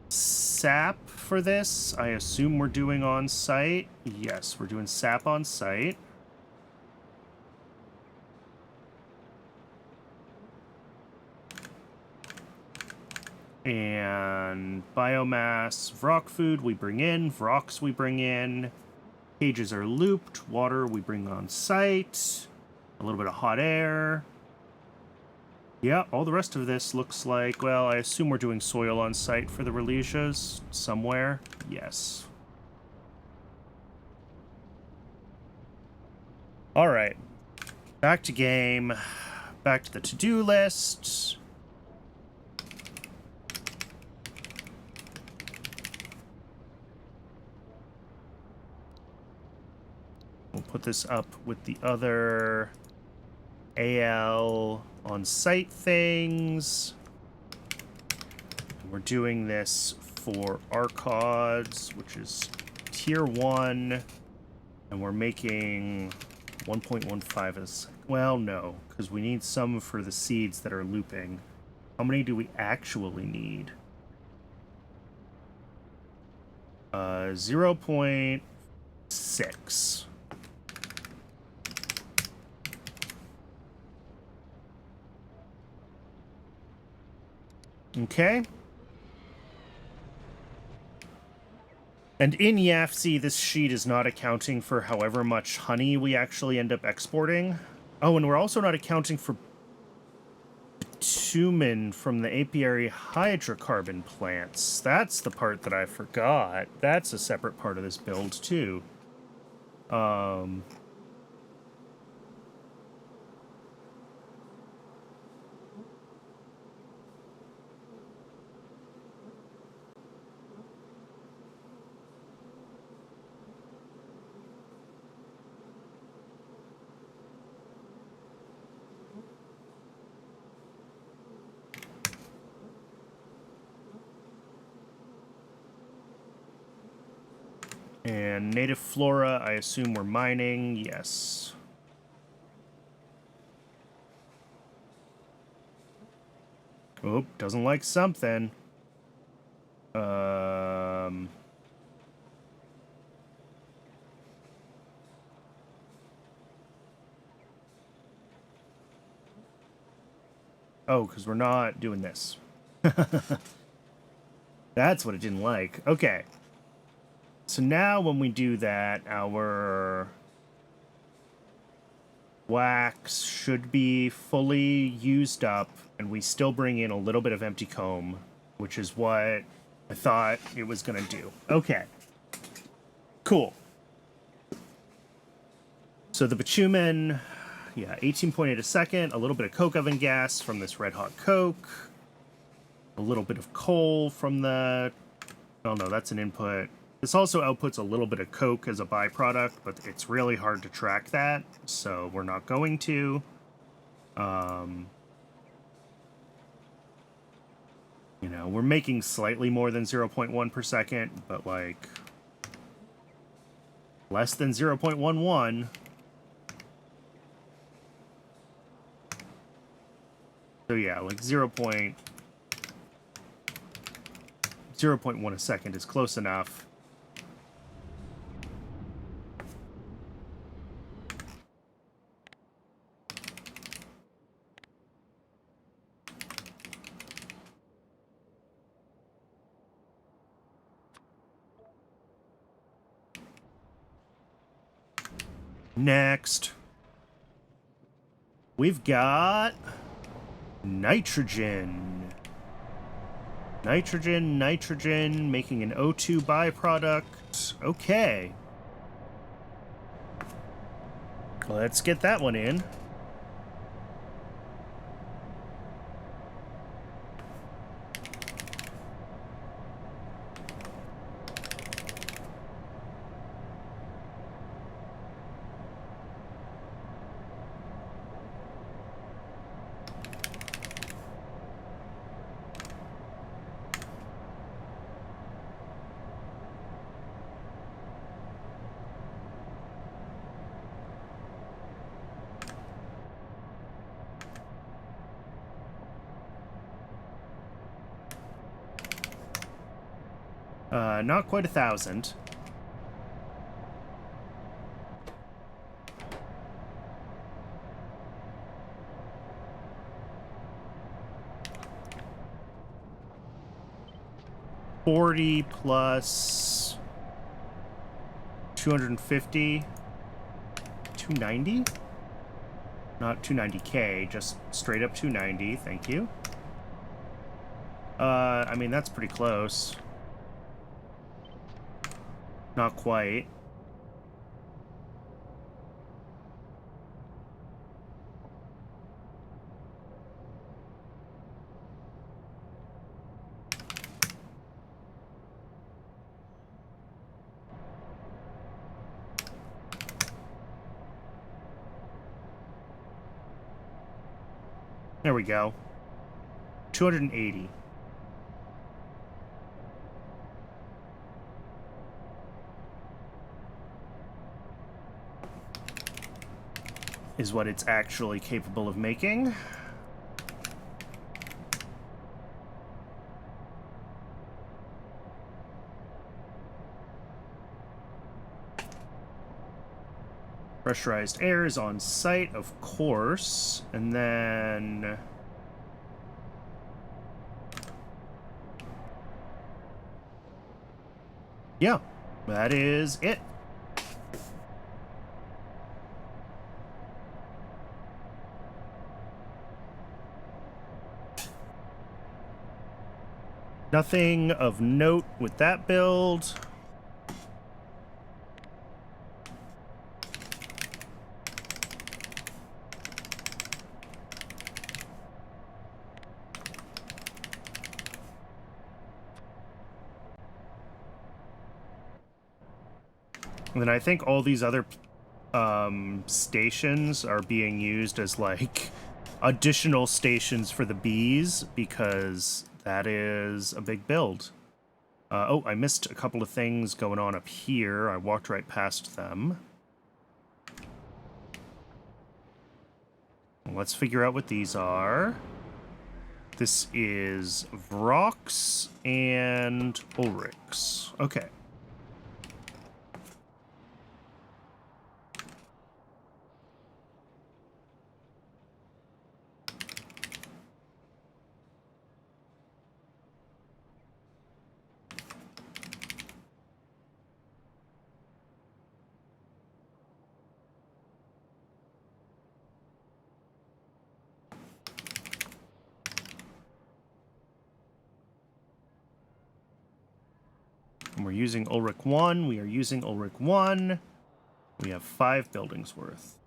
sap for this, I assume we're doing on site. Yes, we're doing sap on site. And biomass, vrock food we bring in, vrocks we bring in. Cages are looped, water we bring on site, a little bit of hot air. Yeah, all the rest of this looks like, well, I assume we're doing soil on site for the Relisias somewhere. Yes. All right. Back to game. Back to the to-do list. We'll put this up with the other AL on site things. We're doing this for Arcods, which is tier 1, and we're making 1.15 as well. No, because we need some for the seeds that are looping. How many do we actually need? 0.6. Okay. And in YAFC, this sheet is not accounting for however much honey we actually end up exporting. Oh, and we're also not accounting for bitumen from the apiary hydrocarbon plants. That's the part that I forgot. That's a separate part of this build, too. And native flora, I assume we're mining. Yes. Oop, doesn't like something. Oh, because we're not doing this. That's what it didn't like. Okay. So now when we do that, our wax should be fully used up, and we still bring in a little bit of empty comb, which is what I thought it was going to do. Okay. Cool. So the bitumen, yeah, 18.8 a second, a little bit of coke oven gas from this red hot coke, a little bit of coal from the, oh no, that's an input. This also outputs a little bit of coke as a byproduct, but it's really hard to track that, so we're not going to. You know, we're making slightly more than 0.1 per second, but like less than 0.11. So yeah, like 0.1 a second is close enough. Next, we've got nitrogen. Nitrogen, making an O2 byproduct. Okay. Let's get that one in. Not quite 1,000. $40 plus 250, 290? Not 290K, just straight up 290, thank you. I mean, that's pretty close. Not quite. There we go. 280. Is what it's actually capable of making. Pressurized air is on site, of course. And then... yeah, that is it. Nothing of note with that build. And then I think all these other stations are being used as, like, additional stations for the bees, because that is a big build. Oh, I missed a couple of things going on up here. I walked right past them. Let's figure out what these are. This is Vrox and Ulrichs. Okay. And we're using Ulrich 1. We are using Ulrich 1. We have 5 buildings worth.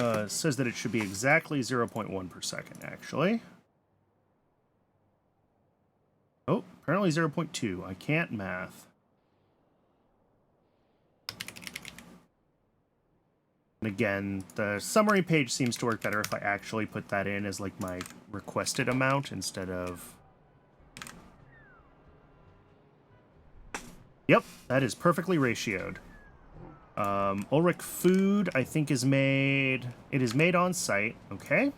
It says that it should be exactly 0.1 per second, actually. Oh, apparently 0.2. I can't math. And again, the summary page seems to work better if I actually put that in as, like, my requested amount instead of... Yep, that is perfectly ratioed. Ulrich food, I think, is made... It is made on site, okay.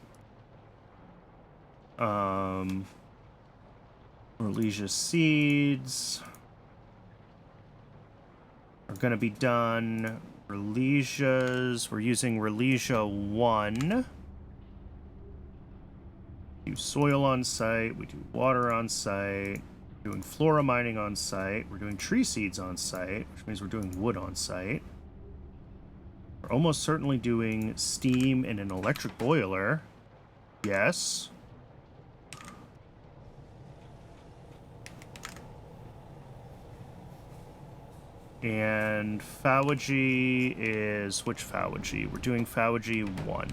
Relesia seeds are going to be done. Relesias, we're using Relesia 1. We do soil on site, we do water on site, we're doing flora mining on site, we're doing tree seeds on site, which means we're doing wood on site. We're almost certainly doing steam in an electric boiler. Yes. And Phawagy is... which Phawagy? We're doing Phawagy 1.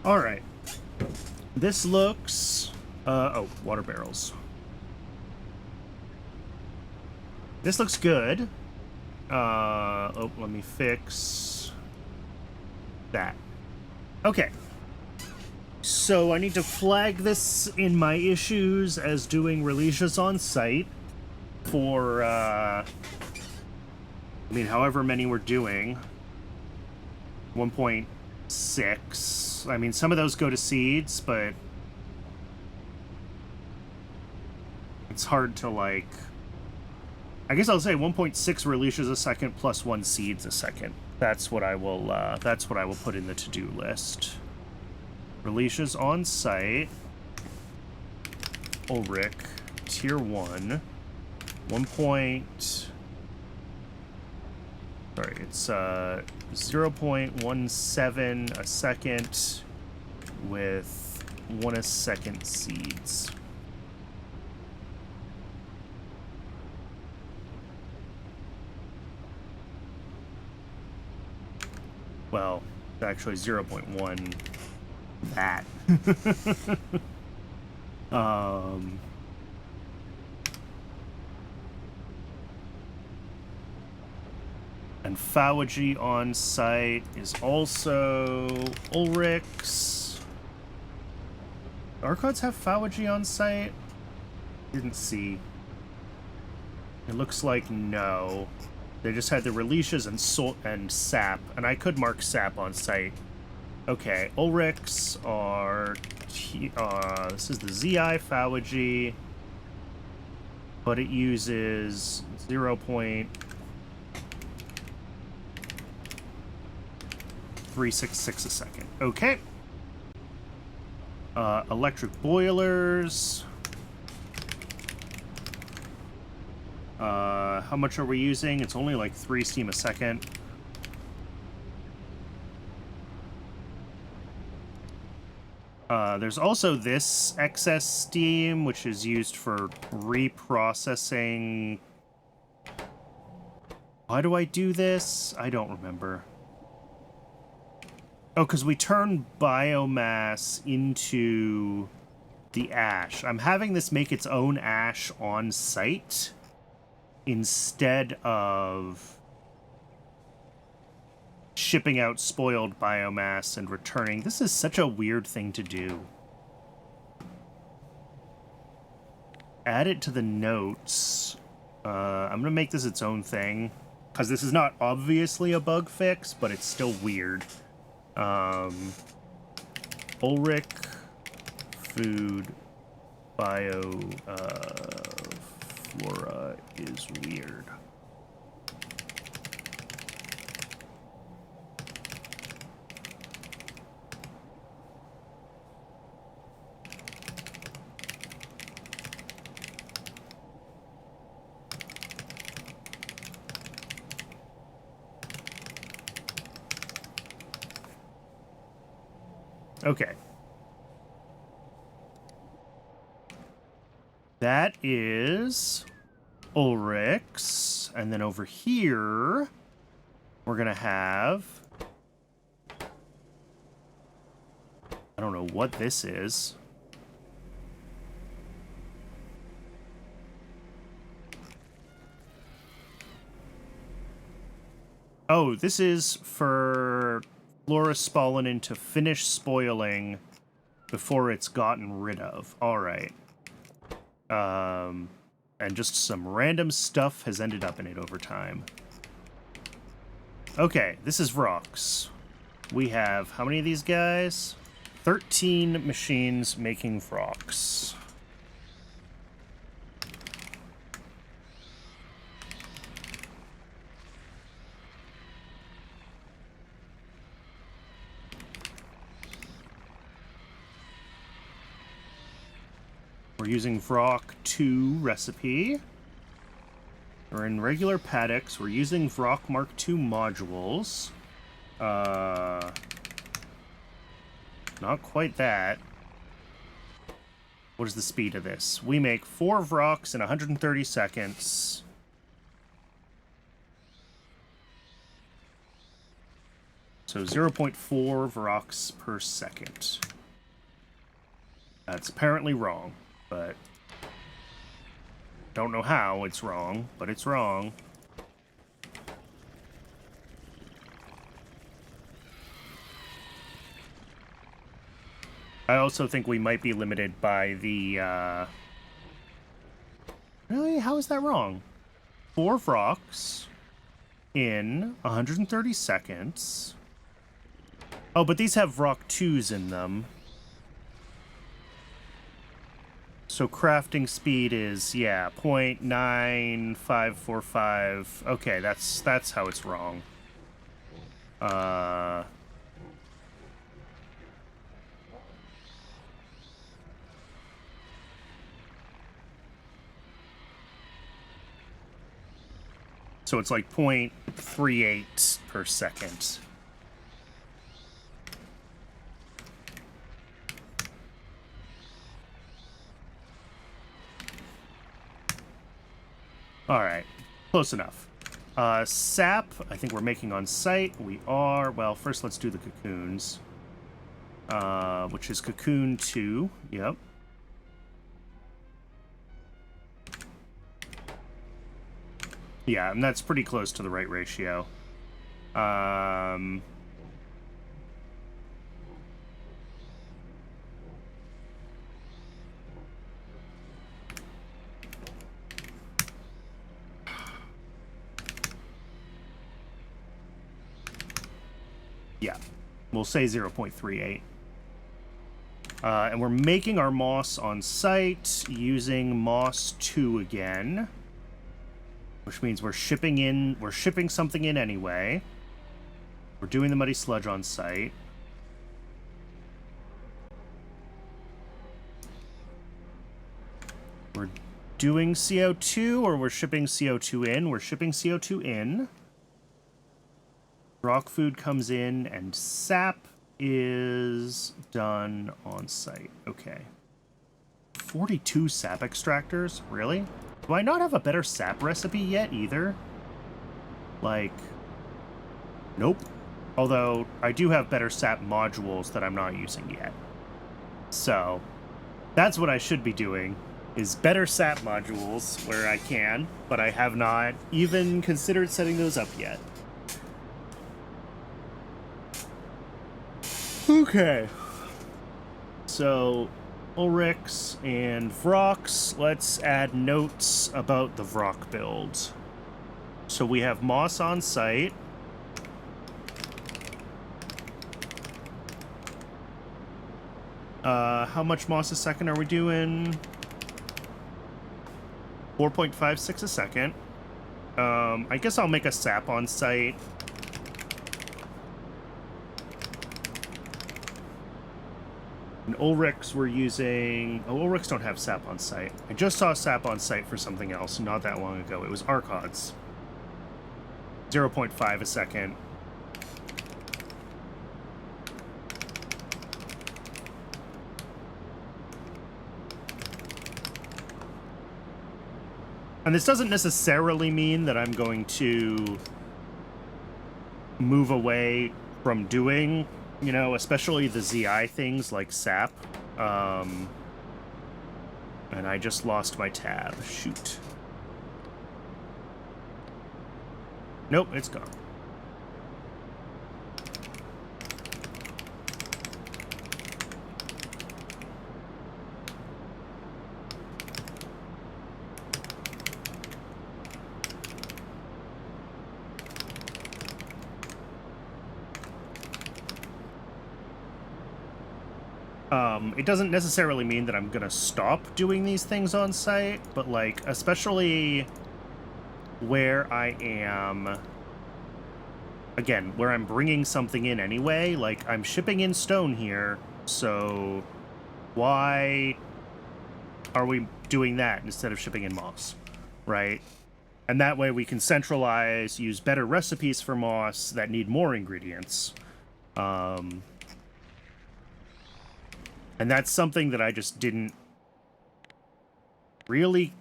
Alright. This looks... oh, water barrels. This looks good. Oh, let me fix that. Okay. So I need to flag this in my issues as doing releases on site for, I mean, however many we're doing. 1.6. I mean, some of those go to seeds, but it's hard to, like... I guess I'll say 1.6 releases a second plus 1 seeds a second. That's what I will put in the to-do list. Releases on site. Ulrich, tier 1. 0.17 a second with 1 a second seeds. Well, actually 0.1 that. And Fawaji on site is also Ulrich's. Archods have Fawaji on site? Didn't see. It looks like no. They just had the releases and sap, and I could mark sap on site. Okay, Ulrich's are... this is the ZI Fawaji, but it uses 0.366 a second. Okay. Electric boilers. How much are we using? It's only like 3 steam a second. There's also this excess steam, which is used for reprocessing. Why do I do this? I don't remember. Oh, because we turn biomass into the ash. I'm having this make its own ash on site instead of shipping out spoiled biomass and returning. This is such a weird thing to do. Add it to the notes. I'm going to make this its own thing, because this is not obviously a bug fix, but it's still weird. Ulrich food bio flora is weird. Okay. That is Ulrich's. And then over here, we're going to have... I don't know what this is. Oh, this is for fluorospalanin to finish spoiling before it's gotten rid of. All right. And just some random stuff has ended up in it over time. Okay, this is Vrox. We have how many of these guys? 13 machines making Vrox. We're using Vrock 2 recipe. We're in regular paddocks. We're using Vrock Mark II modules. Not quite that. What is the speed of this? We make 4 Vrocks in 130 seconds. So 0.4 Vrocks per second. That's apparently wrong, but don't know how it's wrong, but it's wrong. I also think we might be limited by the, Really? How is that wrong? 4 rocks in 130 seconds. Oh, but these have rock 2s in them. So crafting speed is, yeah, 0.9545. Okay, that's how it's wrong. So it's like 0.38 per second. All right, close enough. Sap, I think we're making on site. We are. Well, first let's do the cocoons. Which is cocoon 2. Yep. Yeah, and that's pretty close to the right ratio. Yeah, we'll say 0.38. And we're making our moss on site using moss 2 again. Which means we're shipping something in anyway. We're doing the muddy sludge on site. We're doing CO2, or we're shipping CO2 in? We're shipping CO2 in. Rock food comes in, and sap is done on site. Okay. 42 sap extractors? Really? Do I not have a better sap recipe yet, either? Like, nope. Although, I do have better sap modules that I'm not using yet. So, that's what I should be doing, is better sap modules where I can, but I have not even considered setting those up yet. Okay. So, Ulrichs and Vrox, let's add notes about the Vrock build. So we have moss on site. How much moss a second are we doing? 4.56 a second. I guess I'll make a sap on site. And Ulrichs we're using... Oh, Ulrichs don't have sap on site. I just saw sap on site for something else not that long ago. It was Archods. 0.5 a second. And this doesn't necessarily mean that I'm going to move away from doing, you know, especially the ZI things like SAP. And I just lost my tab. Shoot. Nope, it's gone. It doesn't necessarily mean that I'm gonna stop doing these things on site, but like, especially where I am, again, where I'm bringing something in anyway, like, I'm shipping in stone here, so why are we doing that instead of shipping in moss, right? And that way we can centralize, use better recipes for moss that need more ingredients. And that's something that I just didn't really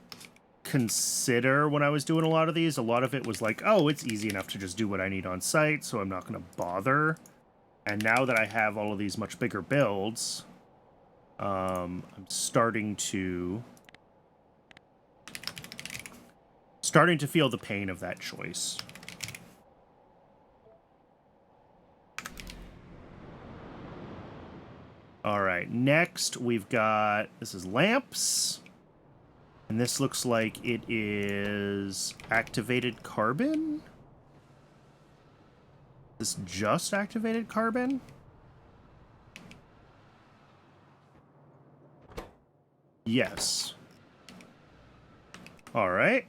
consider when I was doing a lot of these. A lot of it was like, oh, it's easy enough to just do what I need on site, so I'm not going to bother. And now that I have all of these much bigger builds, I'm starting to feel the pain of that choice. All right, next we've got, this is lamps. And this looks like it is activated carbon? Is this just activated carbon? Yes. All right.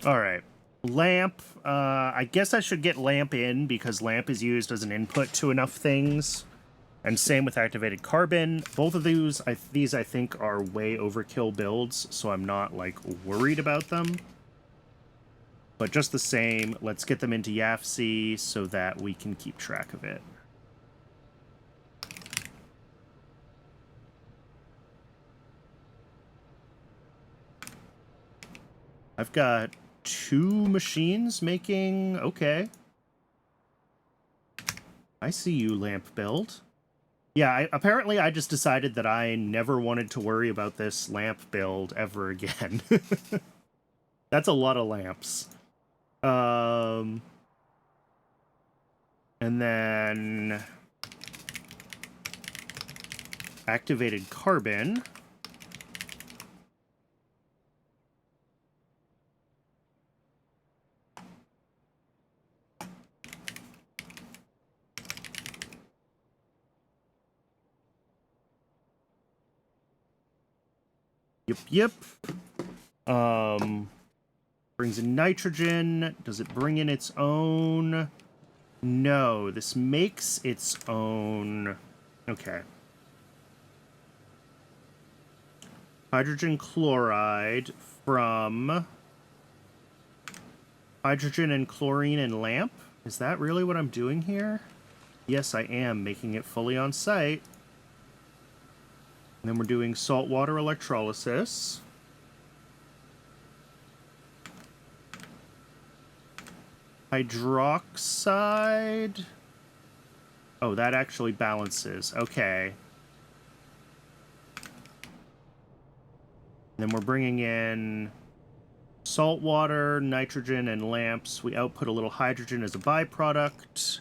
All right. Lamp. I guess I should get lamp in because lamp is used as an input to enough things. And same with activated carbon. Both of these I think are way overkill builds, so I'm not like worried about them. But just the same, let's get them into YAFC so that we can keep track of it. I've got 2 machines making... Okay. I see you, lamp build. Yeah, apparently I just decided that I never wanted to worry about this lamp build ever again. That's a lot of lamps. And then... activated carbon... Yep. Brings in nitrogen. Does it bring in its own? No, this makes its own. Okay. Hydrogen chloride from hydrogen and chlorine and lamp. Is that really what I'm doing here? Yes, I am making it fully on site. And then we're doing saltwater electrolysis. Hydroxide. Oh, that actually balances. Okay. And then we're bringing in salt water, nitrogen, and lamps. We output a little hydrogen as a byproduct.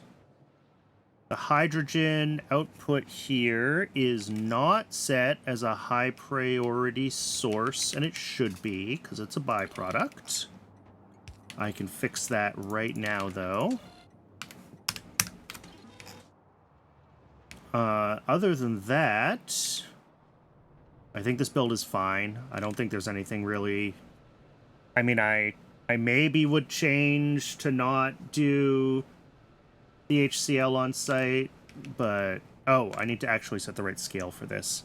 The hydrogen output here is not set as a high priority source, and it should be, because it's a byproduct. I can fix that right now, though. Other than that, I think this build is fine. I don't think there's anything really... I mean, I maybe would change to not do the HCl on site, but... Oh, I need to actually set the right scale for this.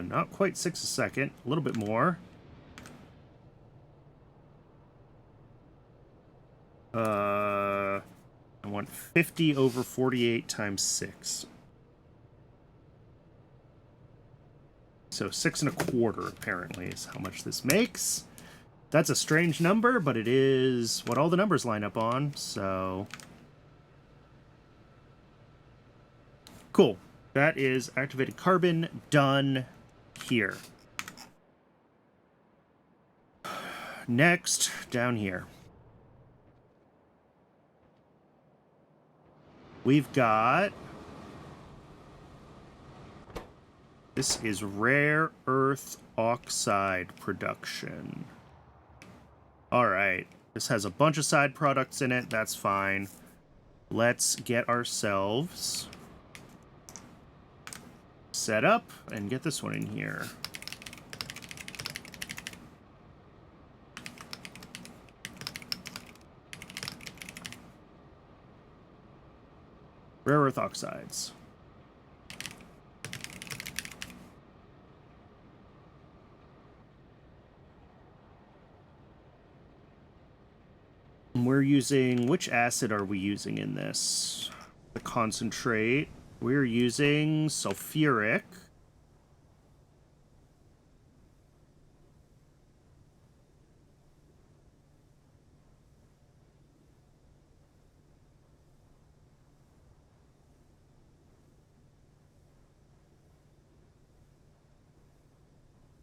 Not quite 6 a second. A little bit more. I want 50 over 48 times 6. So 6 1/4 apparently is how much this makes. That's a strange number, but it is what all the numbers line up on, so... Cool. That is activated carbon done here. Next, down here. We've got... This is rare earth oxide production. Alright. This has a bunch of side products in it. That's fine. Let's get ourselves set up and get this one in here. Rare earth oxides. We're using, which acid are we using in this? The concentrate. We're using sulfuric.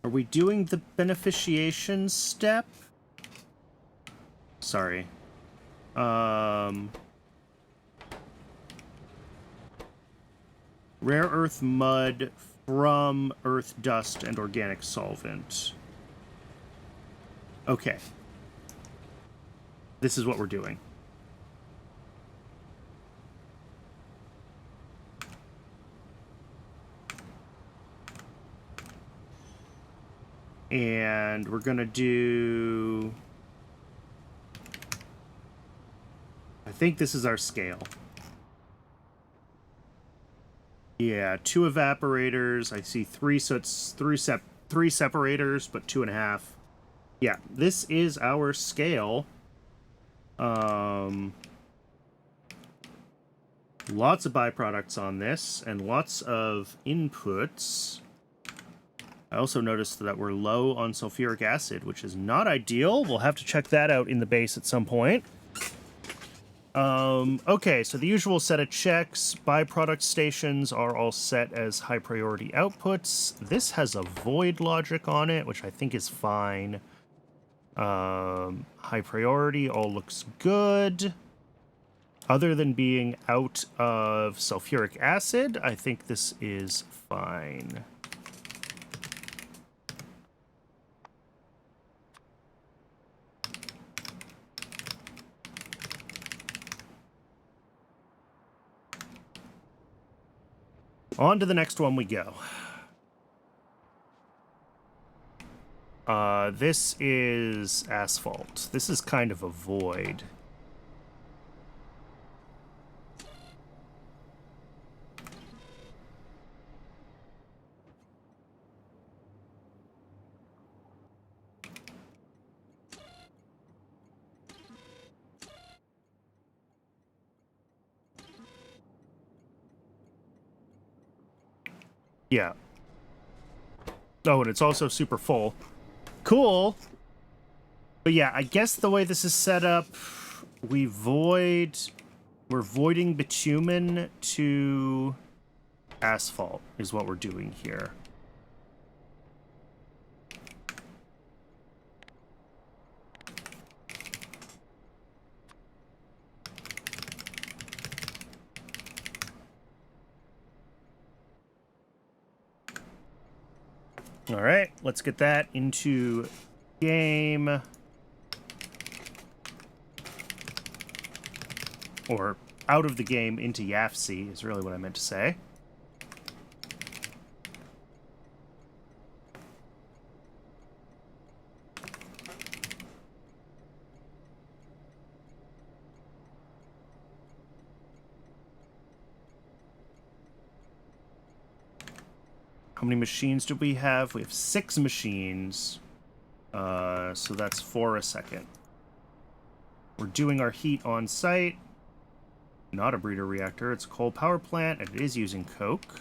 Are we doing the beneficiation step? Sorry. Rare earth mud from earth dust and organic solvent. Okay. This is what we're doing. And we're gonna do... I think this is our scale. Yeah, 2 evaporators. I see 3, so it's 3 separators, but 2.5. Yeah, this is our scale. Lots of byproducts on this, and lots of inputs. I also noticed that we're low on sulfuric acid, which is not ideal. We'll have to check that out in the base at some point. Okay, so the usual set of checks. Byproduct stations are all set as high priority outputs. This has a void logic on it, which I think is fine. High priority all looks good. Other than being out of sulfuric acid, I think this is fine. On to the next one we go. This is asphalt. This is kind of a void. Yeah. Oh, and it's also super full. Cool. But yeah, I guess the way this is set up, we're voiding bitumen to asphalt is what we're doing here. All right, let's get that into game. Or out of the game into YAFC is really what I meant to say. How many machines do we have? We have 6 machines. So that's 4 a second. We're doing our heat on site. Not a breeder reactor. It's a coal power plant, and it is using coke.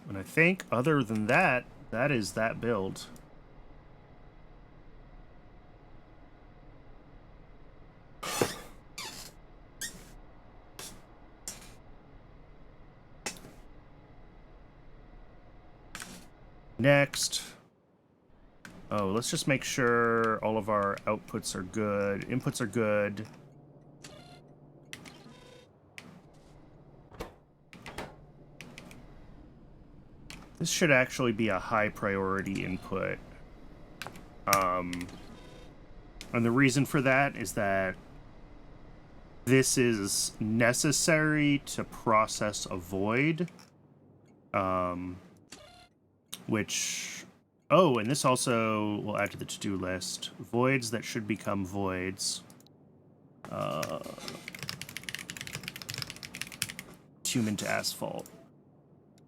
And I think, other than that, that is that build. Next. Oh, let's just make sure all of our outputs are good. Inputs are good. This should actually be a high priority input. And the reason for that is that this is necessary to process a void. Which... Oh, and this also will add to the to-do list. Voids that should become voids. Bitumen to asphalt.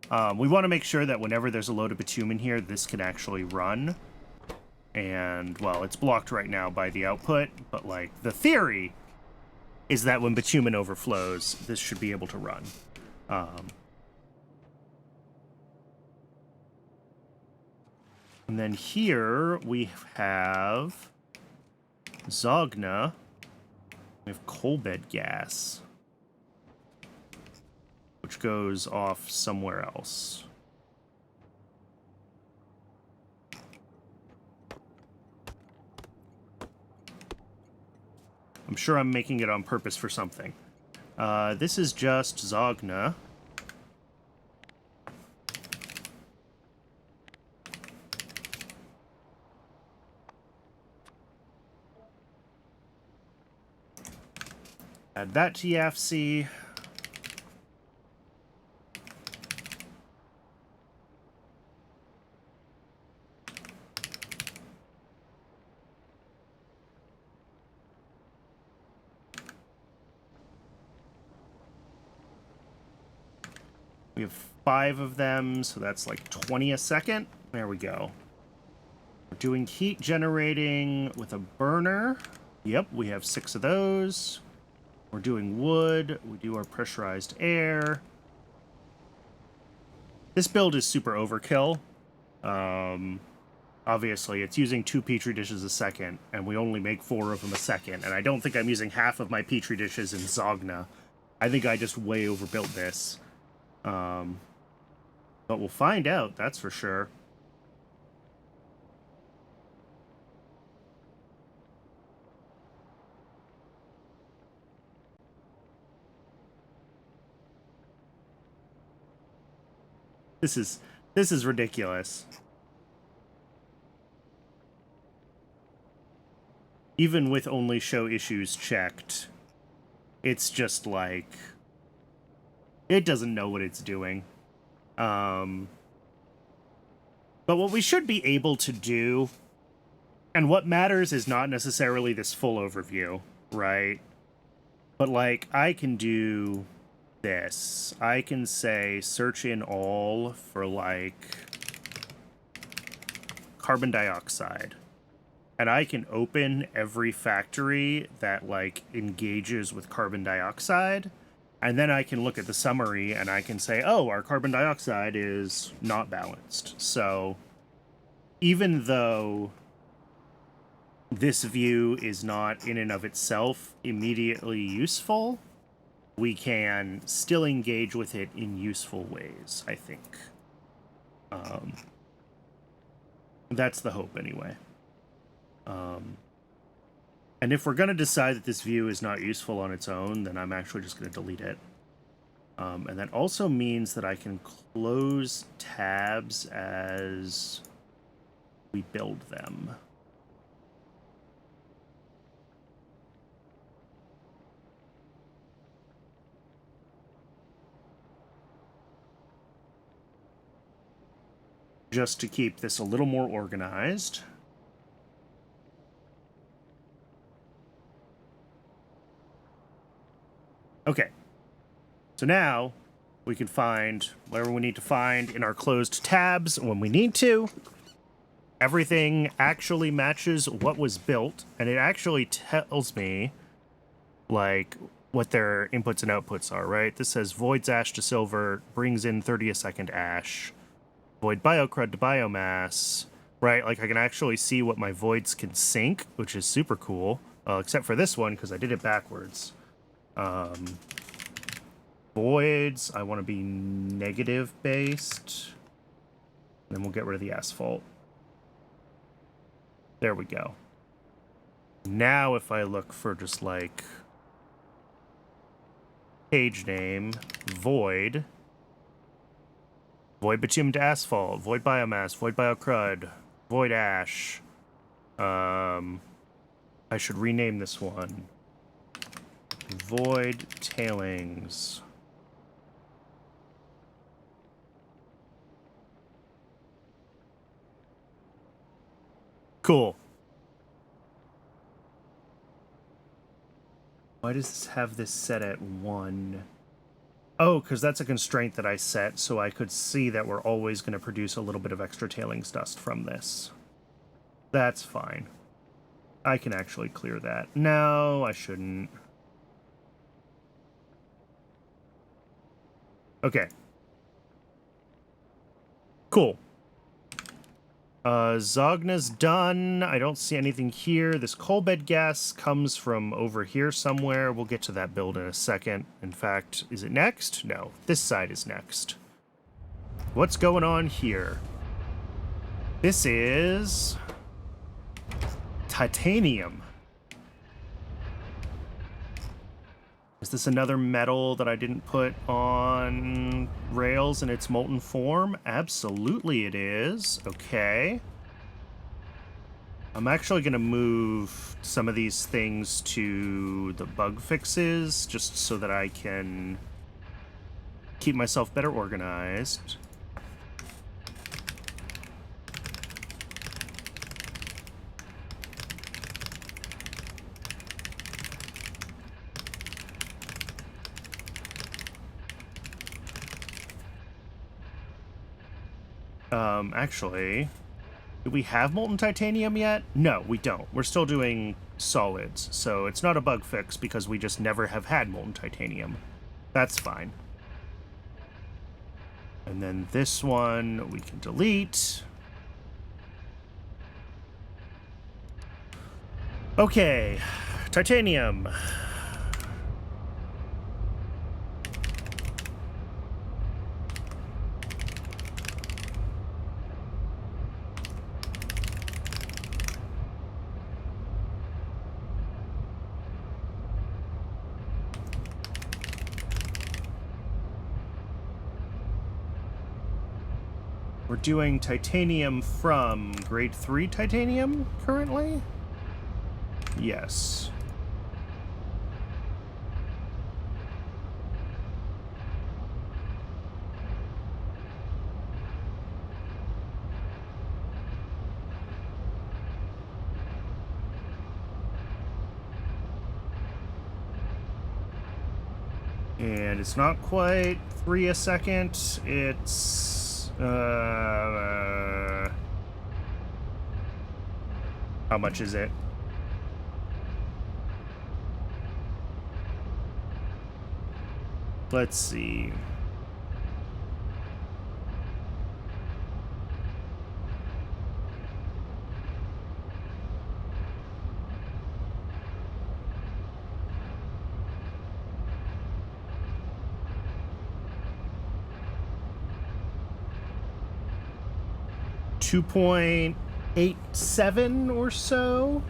We want to make sure that whenever there's a load of bitumen here, this can actually run. And, well, it's blocked right now by the output, but, like, the theory is that when bitumen overflows, this should be able to run. And then here we have Zogna. We have coal bed gas, which goes off somewhere else. I'm sure I'm making it on purpose for something. This is just Zogna. Add that to YAFC. We have 5 of them, so that's like 20 a second. There we go. We're doing heat generating with a burner. Yep, we have 6 of those. We're doing wood. We do our pressurized air. This build is super overkill. Obviously, it's using 2 petri dishes a second, and we only make 4 of them a second. And I don't think I'm using half of my petri dishes in Zogna. I think I just way overbuilt this. But we'll find out, that's for sure. This is ridiculous. Even with only show issues checked, it's just like it doesn't know what it's doing. But what we should be able to do, and what matters is not necessarily this full overview, right? But like I can do this. I can say search in all for like carbon dioxide. And I can open every factory that like engages with carbon dioxide. And then I can look at the summary and I can say, oh, our carbon dioxide is not balanced. So even though this view is not in and of itself immediately useful, we can still engage with it in useful ways, I think. That's the hope, anyway. And if we're going to decide that this view is not useful on its own, then I'm actually just going to delete it. And that also means that I can close tabs as we build them. Just to keep this a little more organized. Okay, so now we can find whatever we need to find in our closed tabs when we need to. Everything actually matches what was built, and it actually tells me, like, what their inputs and outputs are, right? This says voids ash to silver, brings in 30 a second ash. Void biocrud to biomass, right? Like, I can actually see what my voids can sink, which is super cool, except for this one, because I did it backwards. Voids, I want to be negative based. Then we'll get rid of the asphalt. There we go. Now if I look for just like page name, void bitumen to asphalt, void biomass, void biocrud, void ash. I should rename this one. Void tailings. Cool. Why does this have this set at 1? Oh, because that's a constraint that I set, so I could see that we're always going to produce a little bit of extra tailings dust from this. That's fine. I can actually clear that. No, I shouldn't. Okay. Cool. Zogna's done. I don't see anything here. This coal bed gas comes from over here somewhere. We'll get to that build in a second. In fact, is it next? No, this side is next. What's going on here? This is titanium. Is this another metal that I didn't put on rails in its molten form? Absolutely it is. Okay. I'm actually going to move some of these things to the bug fixes just so that I can keep myself better organized. Actually, do we have molten titanium yet? No, we don't. We're still doing solids, so it's not a bug fix because we just never have had molten titanium. That's fine. And then this one we can delete. Okay, titanium. We're doing titanium from grade 3 titanium currently? Yes. And it's not quite 3 a second. It's how much is it? Let's see. $2.87 or so.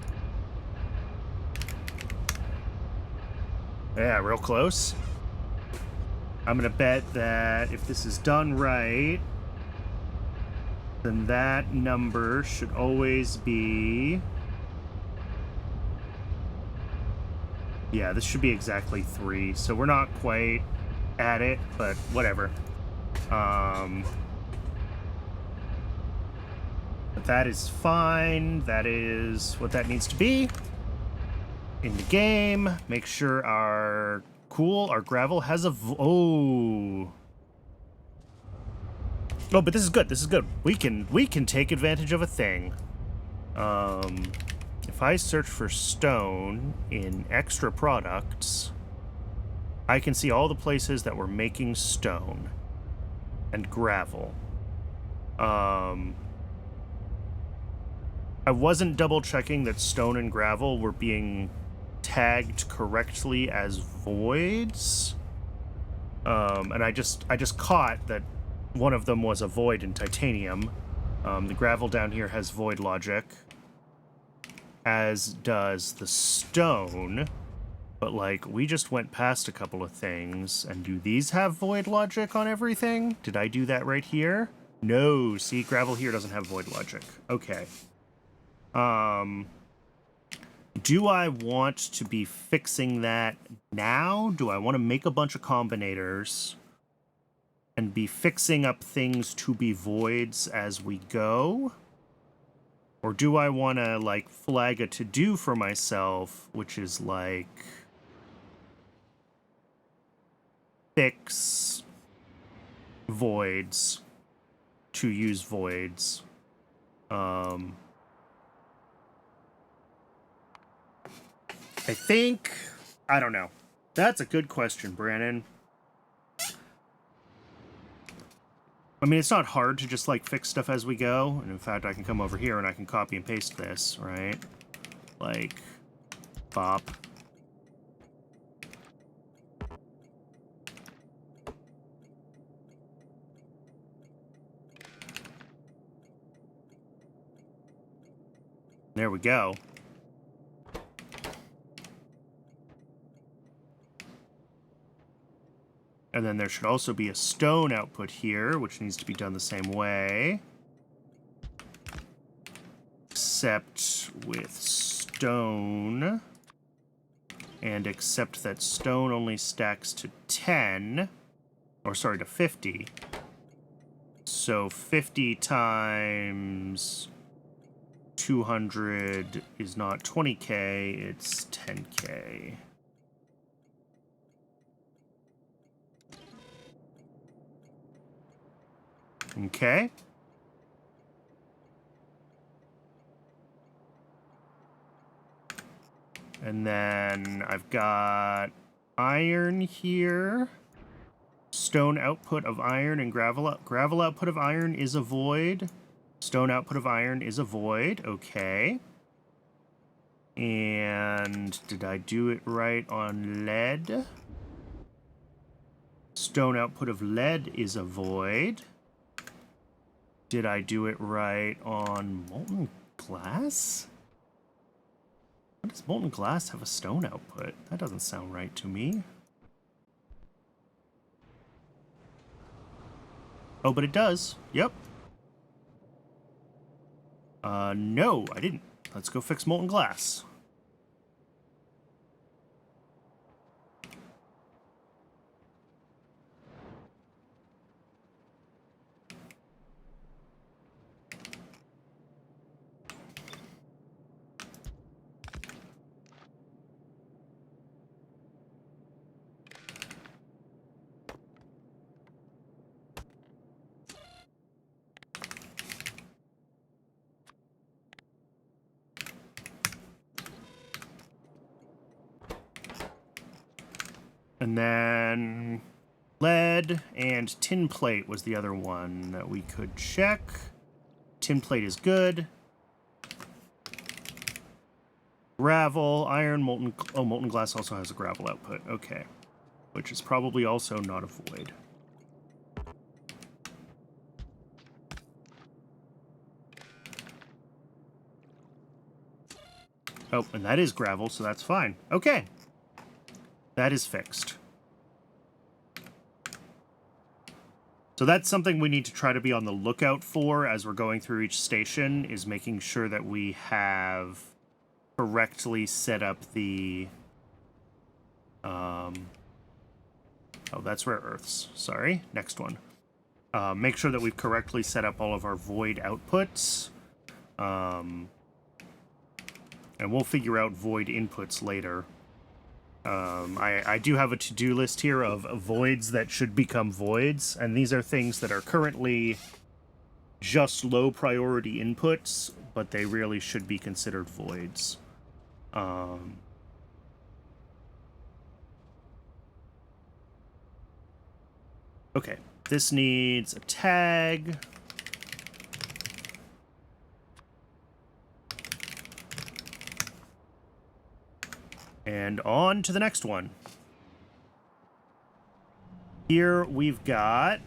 Yeah, real close. I'm gonna bet that if this is done right, then that number should always be... Yeah, this should be exactly 3, so we're not quite at it, but whatever. But that is fine. That is what that needs to be. In the game, make sure our gravel has a oh, but this is good. This is good. We can take advantage of a thing. If I search for stone in extra products, I can see all the places that we're making stone and gravel. I wasn't double checking that stone and gravel were being tagged correctly as voids. And I just caught that one of them was a void in titanium. The gravel down here has void logic, as does the stone. But, like, we just went past a couple of things, and do these have void logic on everything? Did I do that right here? No, see, gravel here doesn't have void logic. Okay. Do I want to be fixing that now? Do I want to make a bunch of combinators and be fixing up things to be voids as we go? Or do I want to, like, flag a to-do for myself, which is, like... fix voids to use voids. I think, I don't know. That's a good question, Brandon. I mean, it's not hard to just, like, fix stuff as we go. And in fact, I can come over here and I can copy and paste this, right? Like, bop. There we go. And then there should also be a stone output here, which needs to be done the same way. Except with stone. And except that stone only stacks to 10. Or sorry, to 50. So 50 times 200 is not 20k, it's 10k. Okay. And then I've got iron here. Stone output of iron and gravel output of iron is a void. Stone output of iron is a void. Okay. And did I do it right on lead? Stone output of lead is a void. Did I do it right on molten glass? Why does molten glass have a stone output? That doesn't sound right to me. Oh, but it does. Yep. No, I didn't. Let's go fix molten glass. And then lead and tin plate was the other one that we could check. Tin plate is good. Gravel, iron, molten... Oh, molten glass also has a gravel output. Okay. Which is probably also not a void. Oh, and that is gravel, so that's fine. Okay. That is fixed. So that's something we need to try to be on the lookout for as we're going through each station, is making sure that we have correctly set up the... Oh, that's rare earths. Sorry. Next one. Make sure that we've correctly set up all of our void outputs. And we'll figure out void inputs later. I do have a to-do list here of voids that should become voids, and these are things that are currently just low priority inputs, but they really should be considered voids. Okay, this needs a tag. And on to the next one. Here we've got...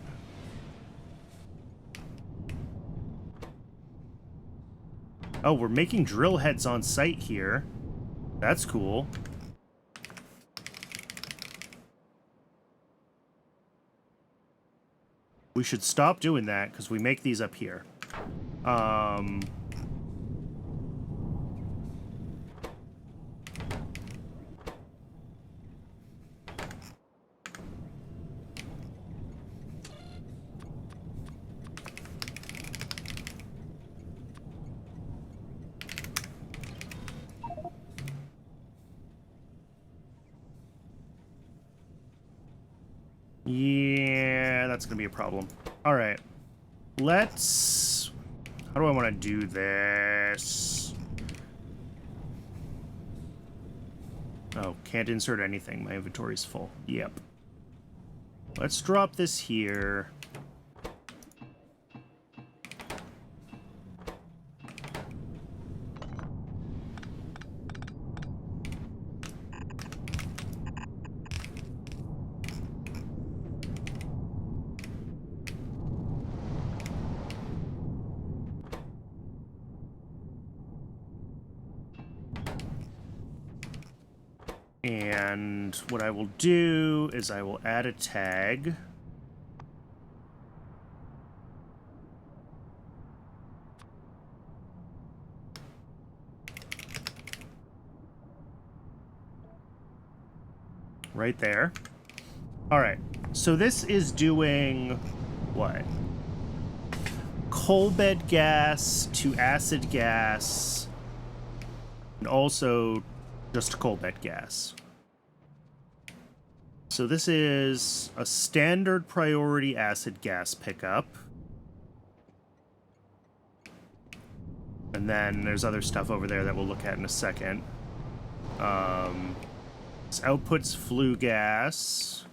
Oh, we're making drill heads on site here. That's cool. We should stop doing that because we make these up here. that's going to be a problem. All right. Let's... How do I want to do this? Oh, can't insert anything. My inventory's full. Yep. Let's drop this here. And what I will do is I will add a tag. Right there. All right. So this is doing what? Coal bed gas to acid gas, and also just coal bed gas. So this is a standard priority acid gas pickup. And then there's other stuff over there that we'll look at in a second. This outputs flue gas.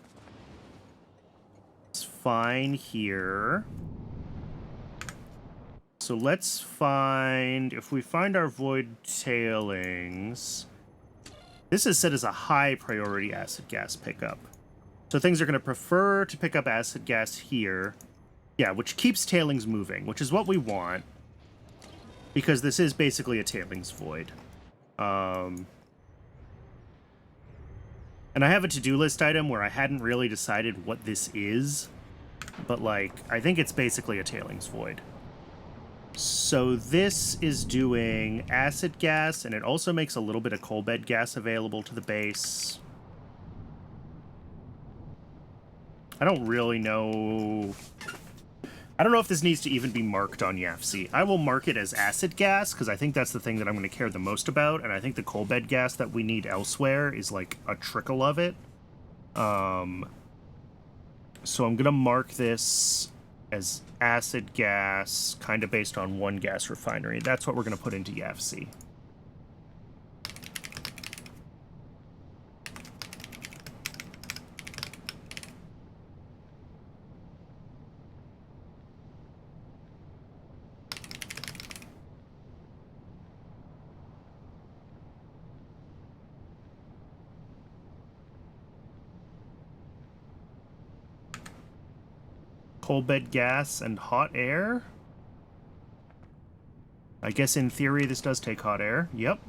It's fine here. So let's find, if we find our void tailings, this is set as a high priority acid gas pickup. So things are going to prefer to pick up acid gas here. Yeah, which keeps tailings moving, which is what we want. Because this is basically a tailings void. And I have a to-do list item where I hadn't really decided what this is. But, like, I think it's basically a tailings void. So this is doing acid gas, and it also makes a little bit of coal bed gas available to the base. I don't really know... I don't know if this needs to even be marked on YAFC. I will mark it as acid gas, because I think that's the thing that I'm going to care the most about, and I think the coal bed gas that we need elsewhere is, like, a trickle of it. So I'm going to mark this as acid gas, kind of based on one gas refinery. That's what we're going to put into YAFC. Coal bed gas and hot air. I guess in theory this does take hot air. Yep.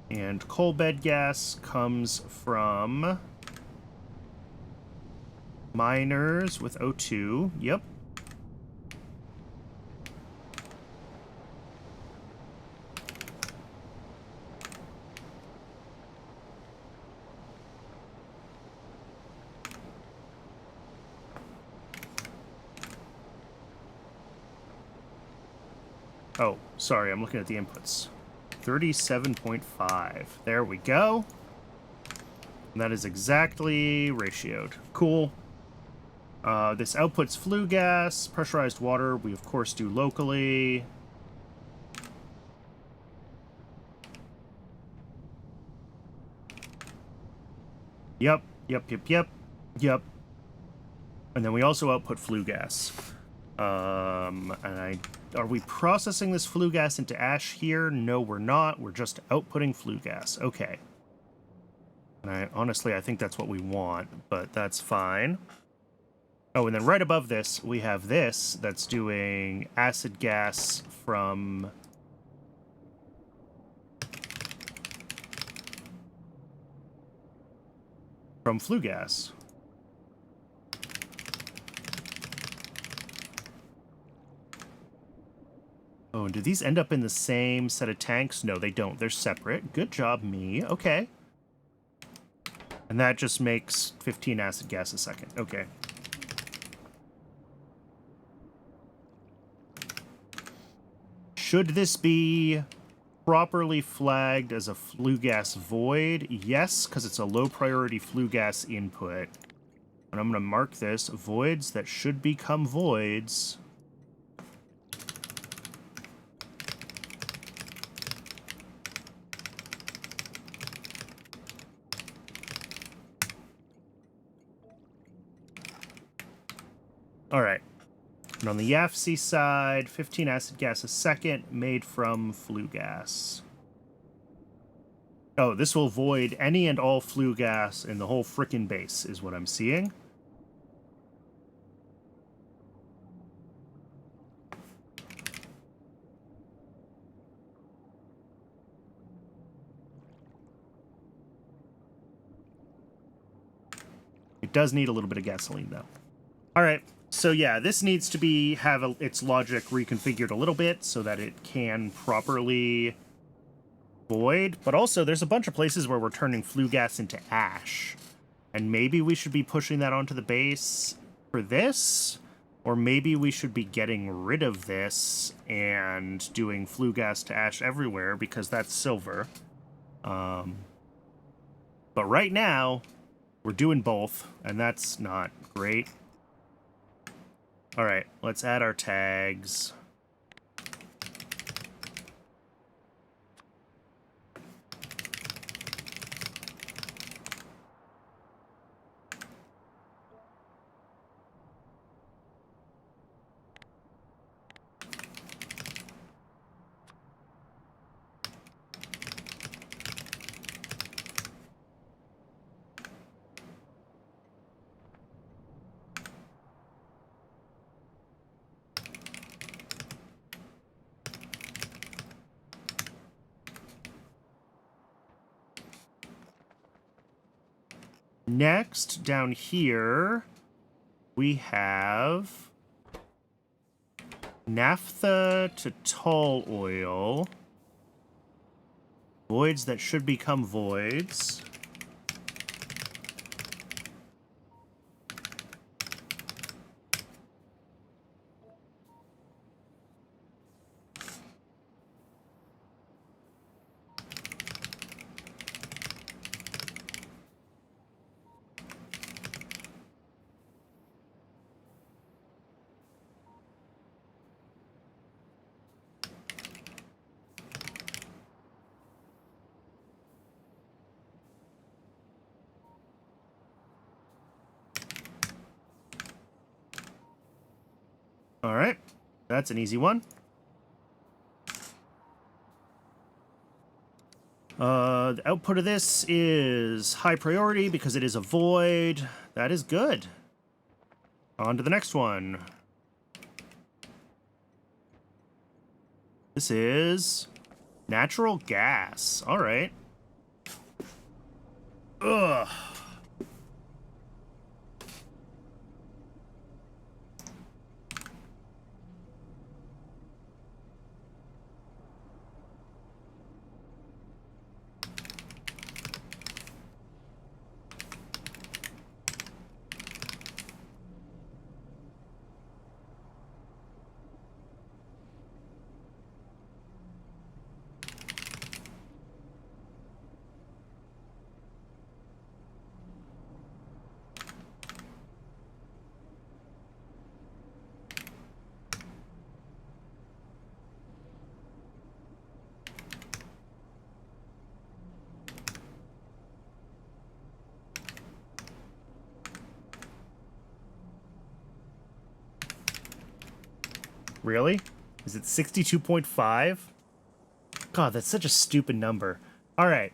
And coal bed gas comes from miners with O2. Yep. Oh, sorry, I'm looking at the inputs. 37.5. There we go. And that is exactly ratioed. Cool. This outputs flue gas, pressurized water. We, of course, do locally. Yep. And then we also output flue gas. Are we processing this flue gas into ash here? No, we're not. We're just outputting flue gas. Okay. And honestly, I think that's what we want, but that's fine. Oh, and then right above this, we have this that's doing acid gas from... flue gas. Oh, and do these end up in the same set of tanks? No, they don't. They're separate. Good job, me. Okay. And that just makes 15 acid gas a second. Okay. Should this be properly flagged as a flue gas void? Yes, because it's a low priority flue gas input. And I'm going to mark this voids that should become voids. All right. And on the YAFC side, 15 acid gas a second made from flue gas. Oh, this will void any and all flue gas in the whole frickin' base, is what I'm seeing. It does need a little bit of gasoline, though. All right. So yeah, this needs to have its logic reconfigured a little bit so that it can properly void. But also, there's a bunch of places where we're turning flue gas into ash. And maybe we should be pushing that onto the base for this. Or maybe we should be getting rid of this and doing flue gas to ash everywhere because that's silver. But right now, we're doing both, and that's not great. All right, let's add our tags. Next, down here, we have naphtha to tall oil. Voids that should become voids. All right, that's an easy one. The output of this is high priority because it is a void. That is good. On to the next one. This is natural gas. All right. Ugh. Really? Is it 62.5? God, that's such a stupid number. All right.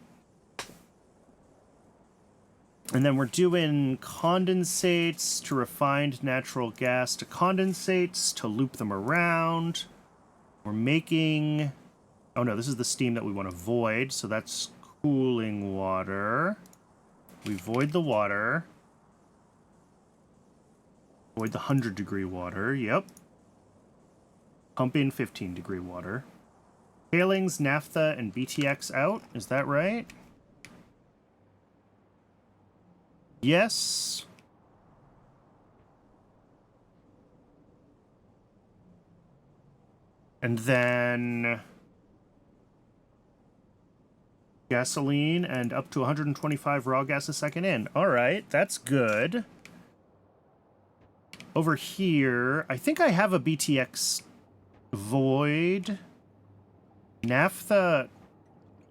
And then we're doing condensates to refined natural gas to condensates to loop them around. We're making... Oh no, this is the steam that we want to void, so that's cooling water. We void the water. Void the 100-degree water, yep. Pumping 15-degree water. Tailings, naphtha, and BTX out. Is that right? Yes. And then gasoline and up to 125 raw gas a second in. All right, that's good. Over here, I think I have a BTX void. Naphtha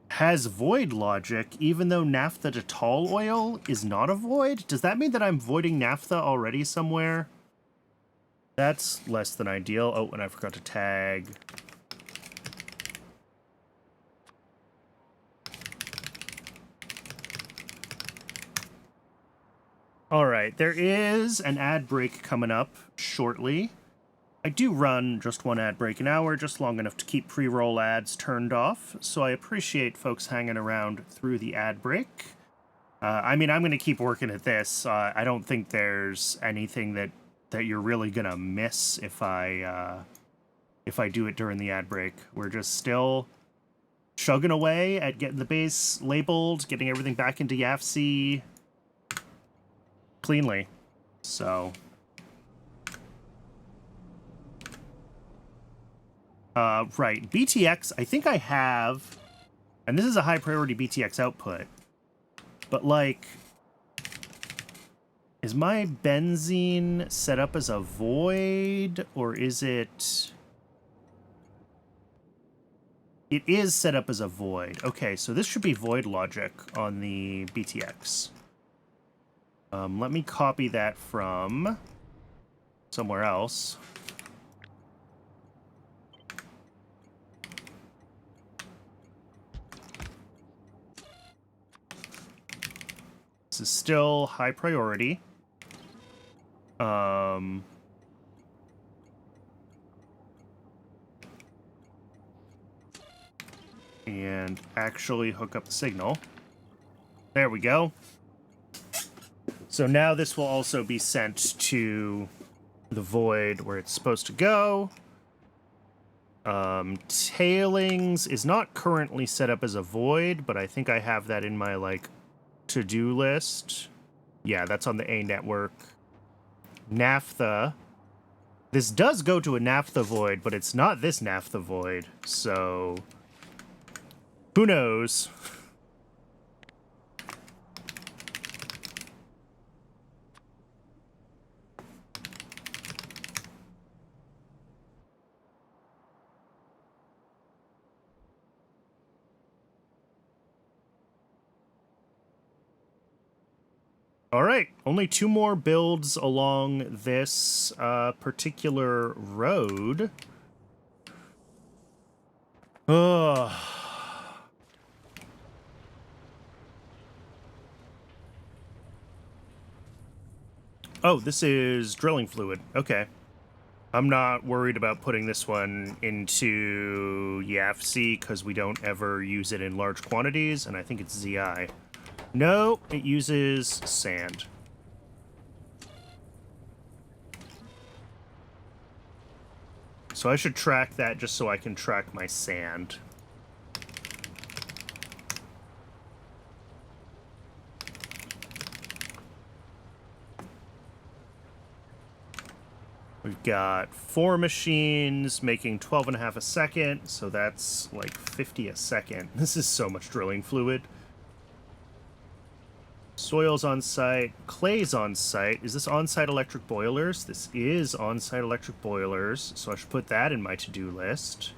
has void logic, even though naphtha to tall oil is not a void. Does that mean that I'm voiding naphtha already somewhere? That's less than ideal. Oh, and I forgot to tag. All right, there is an ad break coming up shortly. I do run just one ad break an hour, just long enough to keep pre-roll ads turned off, so I appreciate folks hanging around through the ad break. I mean, I'm going to keep working at this. I don't think there's anything that you're really going to miss if I do it during the ad break. We're just still chugging away at getting the base labeled, getting everything back into YAFC cleanly. So... right, BTX, I think I have, and this is a high priority BTX output, but like, is my benzene set up as a void, or is it... It is set up as a void. Okay, so this should be void logic on the BTX. Let me copy that from somewhere else. This is still high priority. And actually hook up the signal. There we go. So now this will also be sent to the void where it's supposed to go. Tailings is not currently set up as a void, but I think I have that in my, like, to-do list. Yeah, that's on the A network. Naphtha. This does go to a naphtha void, but it's not this naphtha void, so... who knows? All right, only 2 more builds along this particular road. Ugh. Oh, this is drilling fluid. Okay. I'm not worried about putting this one into YAFC because we don't ever use it in large quantities, and I think it's ZI. No, it uses sand. So I should track that just so I can track my sand. We've got 4 machines making 12.5 a second, so that's like 50 a second. This is so much drilling fluid. Soil's on site. Clay's on site. Is this on-site electric boilers? This is on-site electric boilers, so I should put that in my to-do list.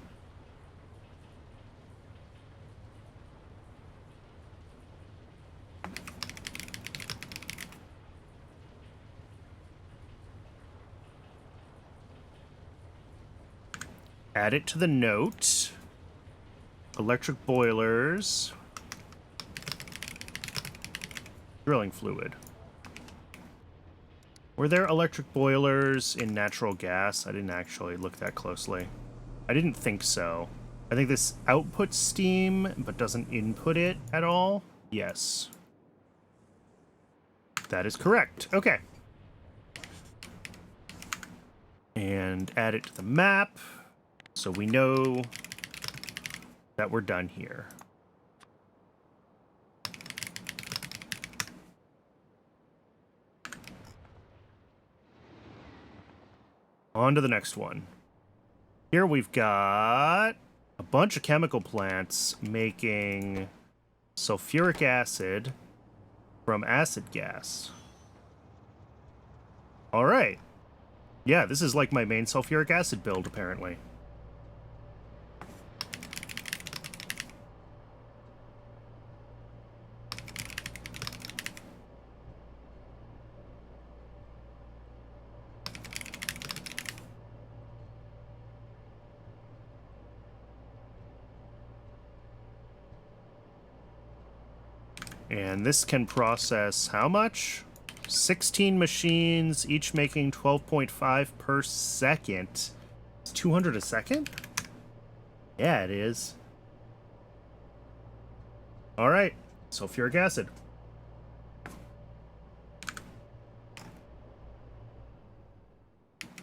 Add it to the note. Electric boilers. Drilling fluid. Were there electric boilers in natural gas? I didn't actually look that closely. I didn't think so. I think this outputs steam, but doesn't input it at all. Yes. That is correct. Okay. And add it to the map, so we know that we're done here. On to the next one. Here we've got a bunch of chemical plants making sulfuric acid from acid gas. All right. Yeah, this is like my main sulfuric acid build, apparently. And this can process how much? 16 machines, each making 12.5 per second. It's 200 a second? Yeah, it is. All right, sulfuric acid.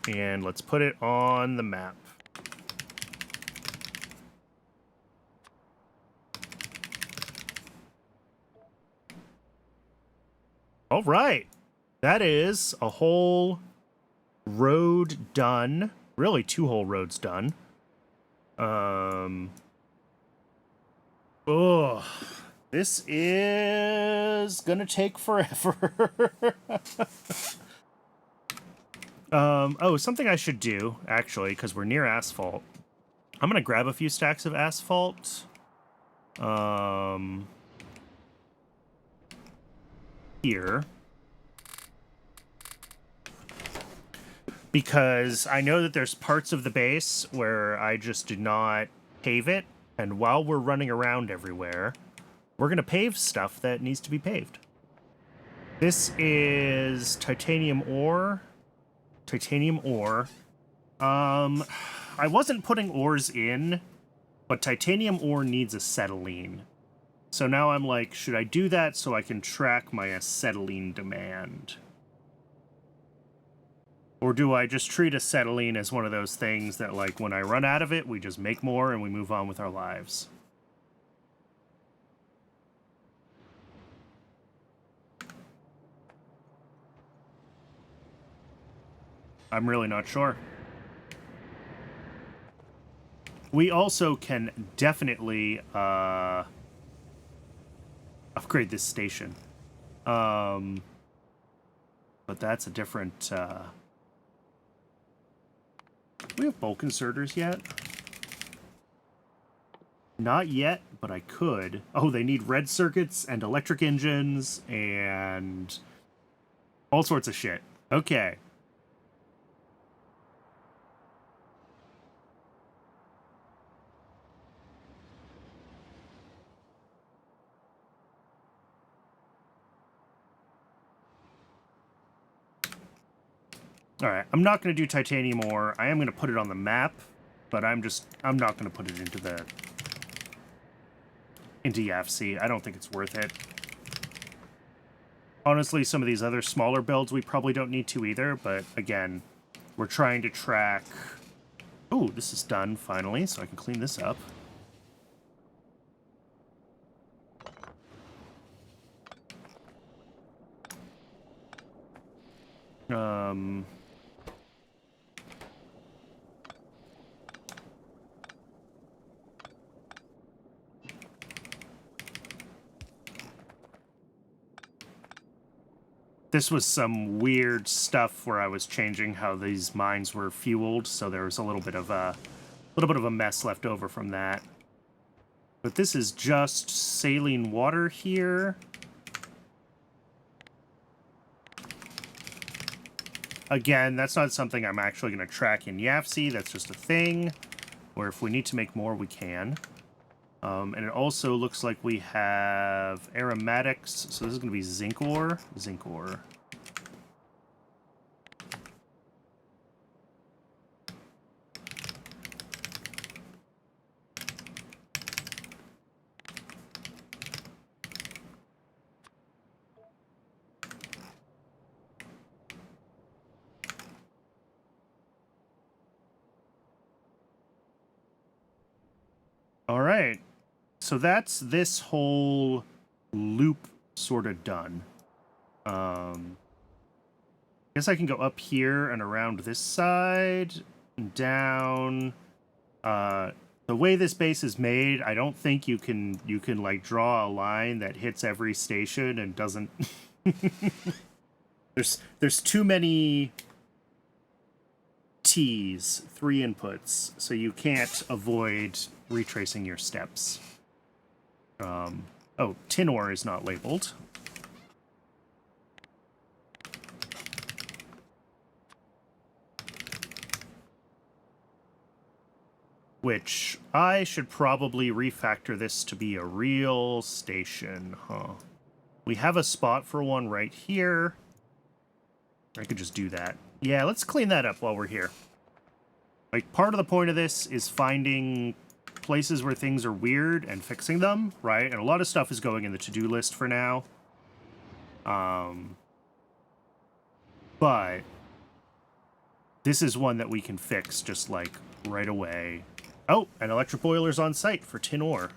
And let's put it on the map. All right. That is a whole road done. Really, 2 whole roads done. Oh, this is gonna take forever. Oh, something I should do, actually, because we're near asphalt. I'm gonna grab a few stacks of asphalt. Here. Because I know that there's parts of the base where I just did not pave it, and while we're running around everywhere, we're going to pave stuff that needs to be paved. This is titanium ore. Titanium ore. I wasn't putting ores in, but titanium ore needs acetylene. So now I'm like, should I do that so I can track my acetylene demand? Or do I just treat acetylene as one of those things that, like, when I run out of it, we just make more and we move on with our lives? I'm really not sure. We also can definitely upgrade this station. But that's a different... Do we have bulk inserters yet? Not yet, but I could. Oh, they need red circuits and electric engines and all sorts of shit. Okay. All right, I'm not going to do titanium ore. I am going to put it on the map, but I'm not going to put it into YAFC. I don't think it's worth it. Honestly, some of these other smaller builds we probably don't need to either, but again, we're trying to track... Oh, this is done finally, so I can clean this up. This was some weird stuff where I was changing how these mines were fueled, so there was a little bit of a mess left over from that. But this is just saline water here. Again, that's not something I'm actually going to track in YAFC. That's just a thing where if we need to make more, we can. And it also looks like we have aromatics. So this is going to be zinc ore. Zinc ore. All right. So that's this whole loop sort of done. I guess I can go up here and around this side and down. The way this base is made, I don't think you can like draw a line that hits every station and doesn't. There's too many T's, 3 inputs, so you can't avoid retracing your steps. Oh, tin ore is not labeled. Which I should probably refactor this to be a real station, huh? We have a spot for one right here. I could just do that. Yeah, let's clean that up while we're here. Like, part of the point of this is finding places where things are weird and fixing them, right? And a lot of stuff is going in the to-do list for now. But this is one that we can fix just, like, right away. Oh, an electric boiler's on site for tin ore.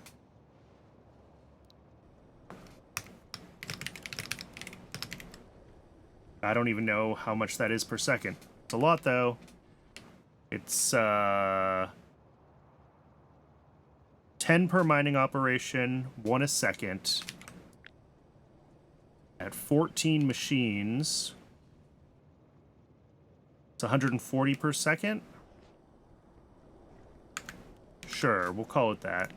I don't even know how much that is per second. It's a lot, though. It's, 10 per mining operation, 1 a second. At 14 machines, it's 140 per second? Sure, we'll call it that.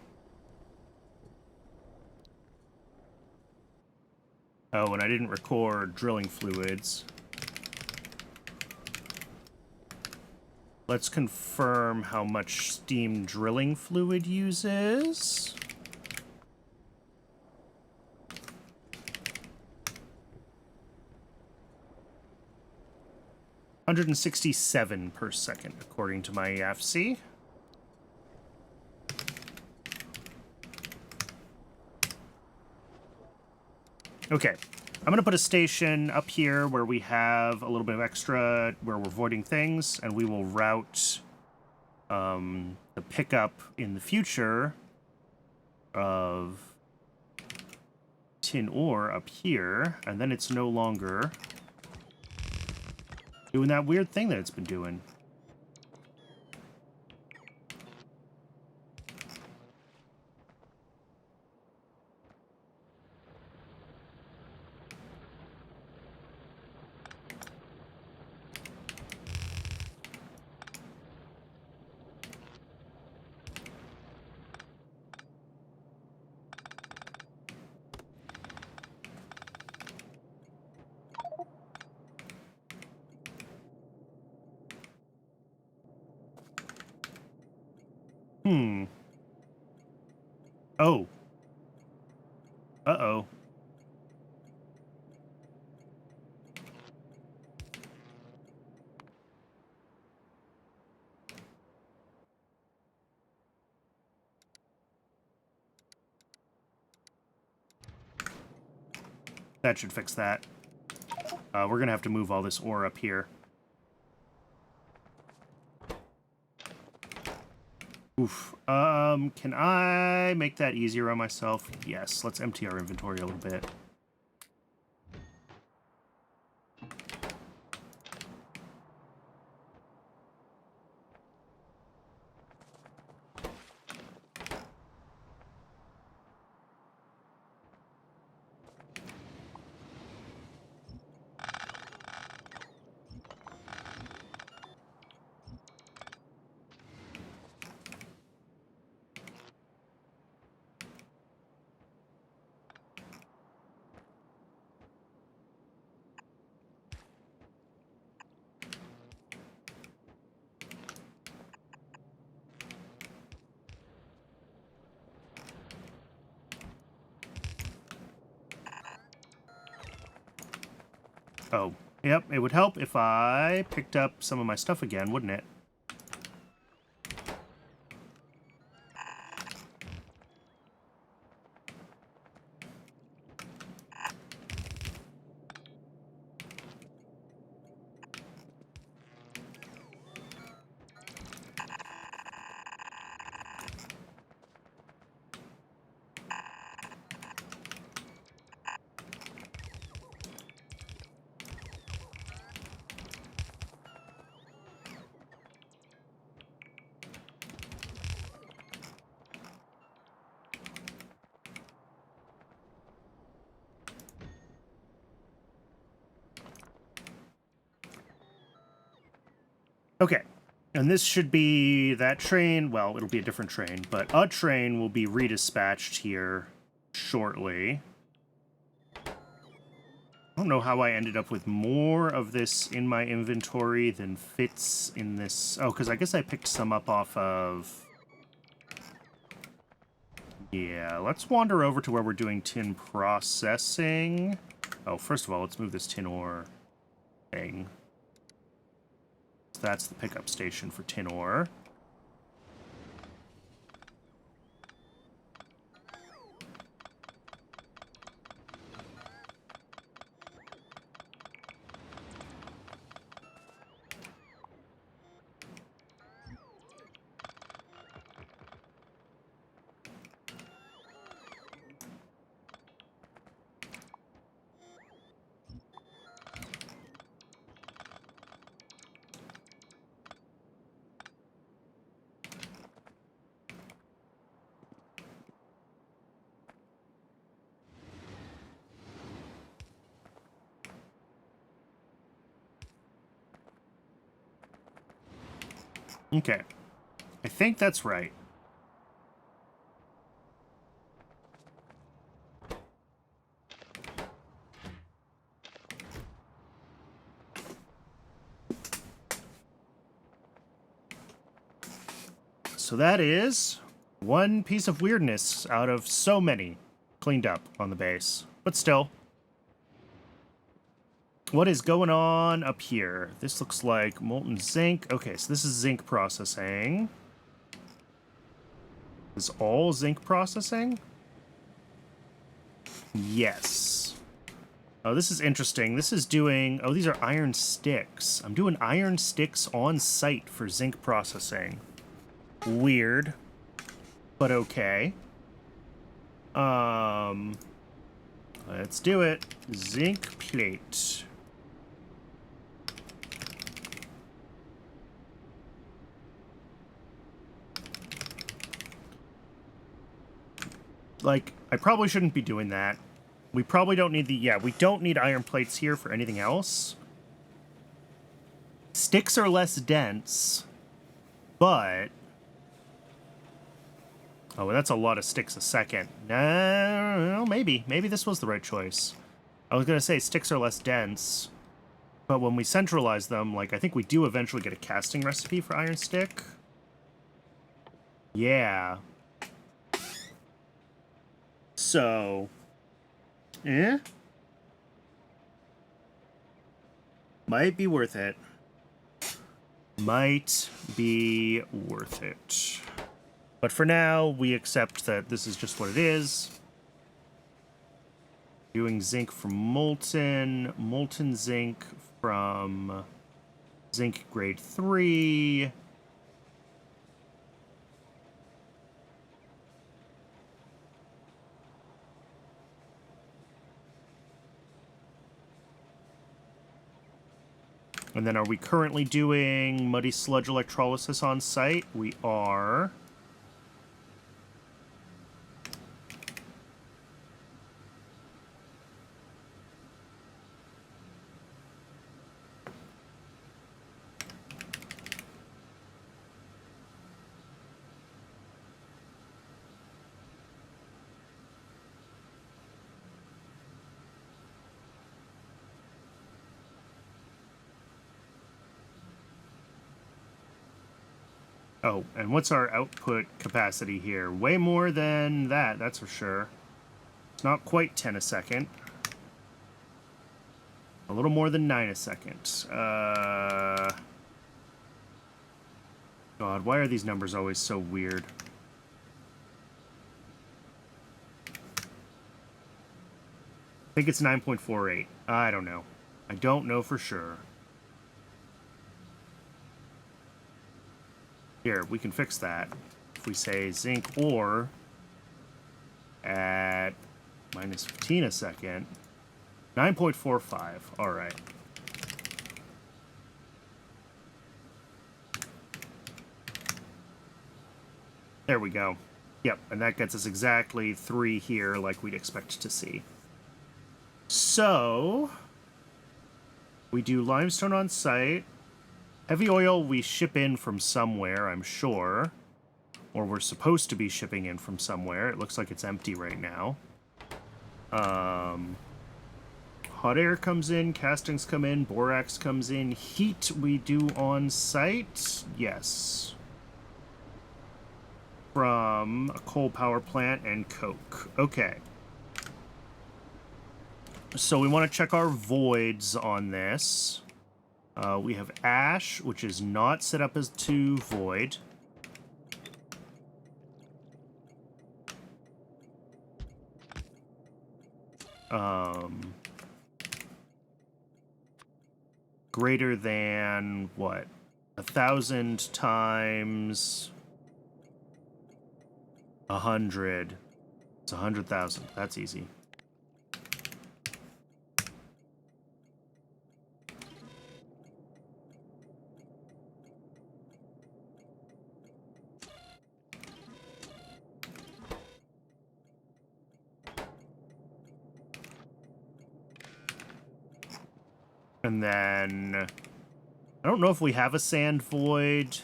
Oh, and I didn't record drilling fluids. Let's confirm how much steam drilling fluid uses. $167 per second, according to my EFC. Okay, I'm going to put a station up here where we have a little bit of extra, where we're voiding things, and we will route the pickup in the future of tin ore up here, and then it's no longer doing that weird thing that it's been doing. Oh. Uh-oh. That should fix that. We're gonna have to move all this ore up here. Oof. Can I make that easier on myself? Yes, let's empty our inventory a little bit. Oh, yep, it would help if I picked up some of my stuff again, wouldn't it? Okay, And this should be that train. Well, it'll be a different train, but a train will be redispatched here shortly. I don't know how I ended up with more of this in my inventory than fits in this. Oh, because I guess I picked some up off of... Yeah, let's wander over to where we're doing tin processing. Oh, first of all, let's move this tin ore thing. So that's the pickup station for tin ore. Okay. I think that's right. So that is one piece of weirdness out of so many cleaned up on the base. But still. What is going on up here? This looks like molten zinc. Okay, so this is zinc processing. Is all zinc processing? Yes. Oh, this is interesting. This is doing... Oh, these are iron sticks. I'm doing iron sticks on site for zinc processing. Weird. But okay. Let's do it. Zinc plate. Like, I probably shouldn't be doing that. We probably don't need the... Yeah, we don't need iron plates here for anything else. Sticks are less dense, but... Oh, well, that's a lot of sticks a second. No, maybe. Maybe this was the right choice. I was going to say sticks are less dense, but when we centralize them, like, I think we do eventually get a casting recipe for iron stick. Yeah. So... Might be worth it. Might be worth it. But for now, we accept that this is just what it is. Doing zinc from molten. Molten zinc from zinc grade 3. And then are we currently doing muddy sludge electrolysis on site? We are. Oh, and what's our output capacity here? Way more than that, that's for sure. It's not quite 10 a second. A little more than 9 a second. God, why are these numbers always so weird? I think it's 9.48. I don't know. I don't know for sure. Here, we can fix that. If we say zinc ore at minus 15 a second. 9.45. All right. There we go. Yep, and that gets us exactly 3 here like we'd expect to see. So, we do limestone on site. Heavy oil we ship in from somewhere, I'm sure. Or we're supposed to be shipping in from somewhere. It looks like it's empty right now. Hot air comes in, castings come in, borax comes in. Heat we do on site. Yes. From a coal power plant and coke. Okay. So we want to check our voids on this. We have ash, which is not set up as to void. Greater than, what? 1,000 times 100. It's 100,000. That's easy. And then I don't know if we have a sand void.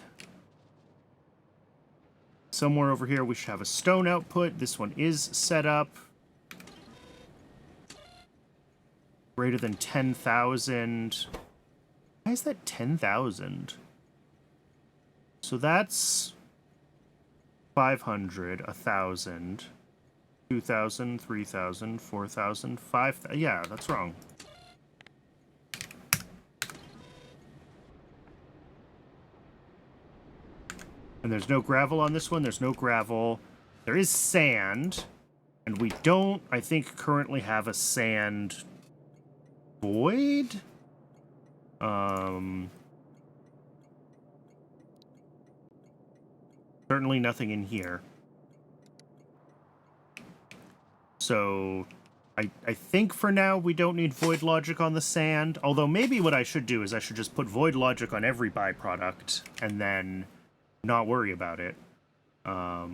Somewhere over here we should have a stone output. This one is set up. Greater than 10,000. Why is that 10,000? So that's 500, 1,000, 2,000, 3,000, 4,000, 5,000. Yeah, that's wrong. And there's no gravel on this one. There's no gravel. There is sand. And we don't, I think, currently have a sand void. Certainly nothing in here. So I think for now we don't need void logic on the sand. Although maybe what I should do is I should just put void logic on every byproduct and then not worry about it. But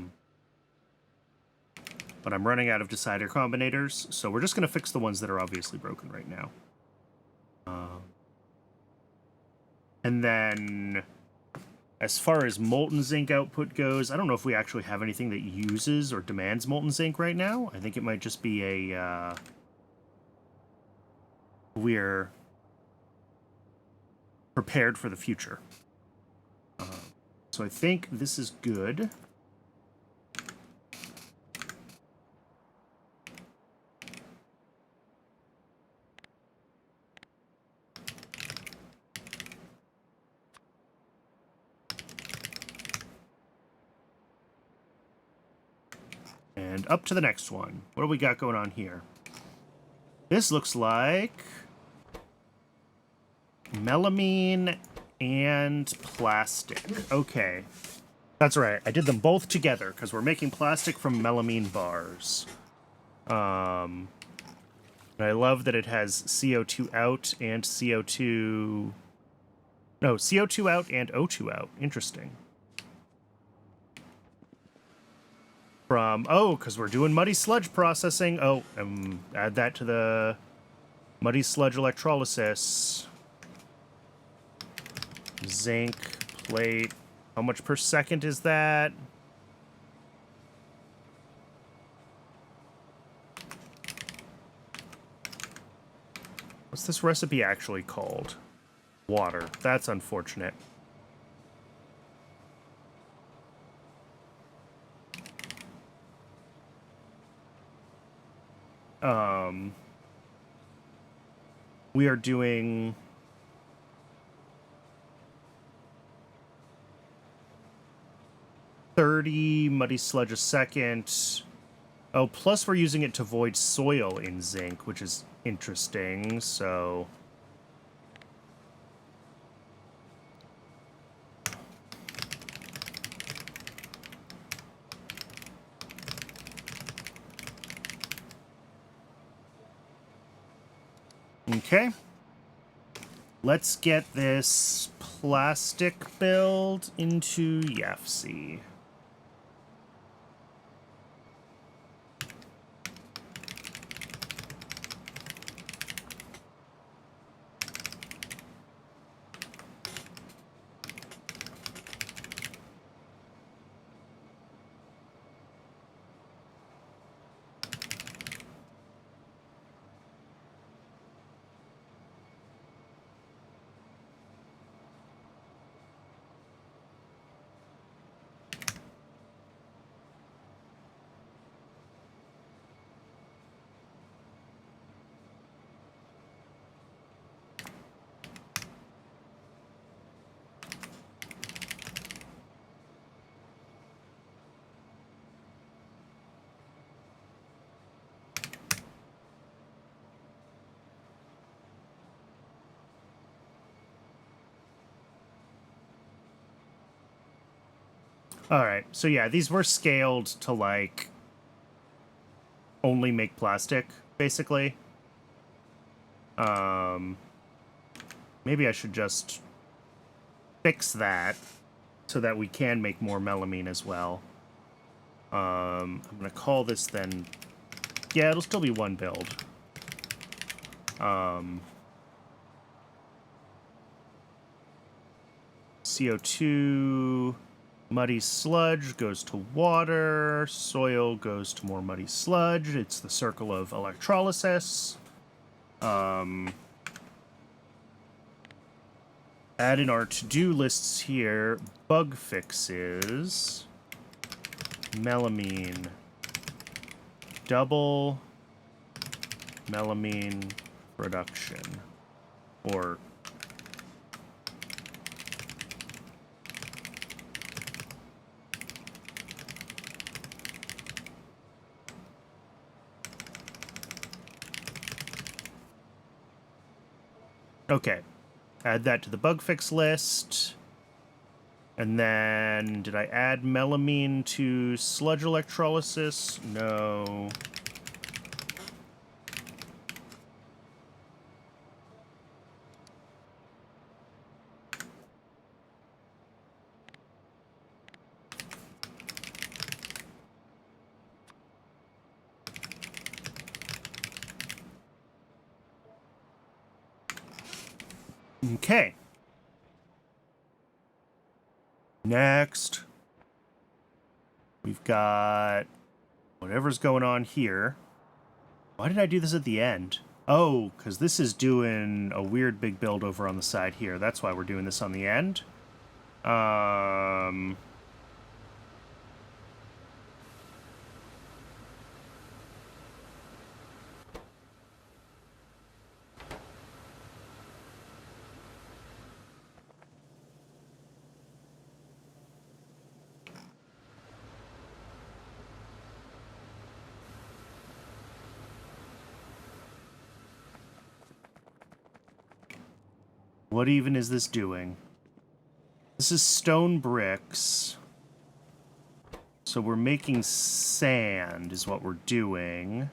I'm running out of decider combinators, so we're just going to fix the ones that are obviously broken right now. And then, as far as molten zinc output goes, I don't know if we actually have anything that uses or demands molten zinc right now. I think it might just be a, we're prepared for the future. So I think this is good. And up to the next one. What do we got going on here? This looks like melamine and plastic. Okay. That's right. I did them both together because we're making plastic from melamine bars. And I love that it has CO2 out and CO2... No, CO2 out and O2 out. Interesting. From... Oh, because we're doing muddy sludge processing. Oh, add that to the muddy sludge electrolysis. Zinc, plate. How much per second is that? What's this recipe actually called? Water. That's unfortunate. We are doing 30 muddy sludge a second. Oh, plus we're using it to void soil in zinc, which is interesting, so... Okay. Let's get this plastic build into YAFC. All right. So yeah, these were scaled to like only make plastic, basically. Maybe I should just fix that so that we can make more melamine as well. I'm gonna call this then. Yeah, it'll still be one build. CO2, muddy sludge goes to water, soil goes to more muddy sludge. It's the circle of electrolysis. Add in our to-do lists here, bug fixes, melamine, double melamine production, or okay. Add that to the bug fix list. And then, did I add melamine to sludge electrolysis? No. Okay. Next, we've got whatever's going on here. Why did I do this at the end? Oh, because this is doing a weird big build over on the side here. That's why we're doing this on the end. What even is this doing? This is stone bricks. So we're making sand is what we're doing.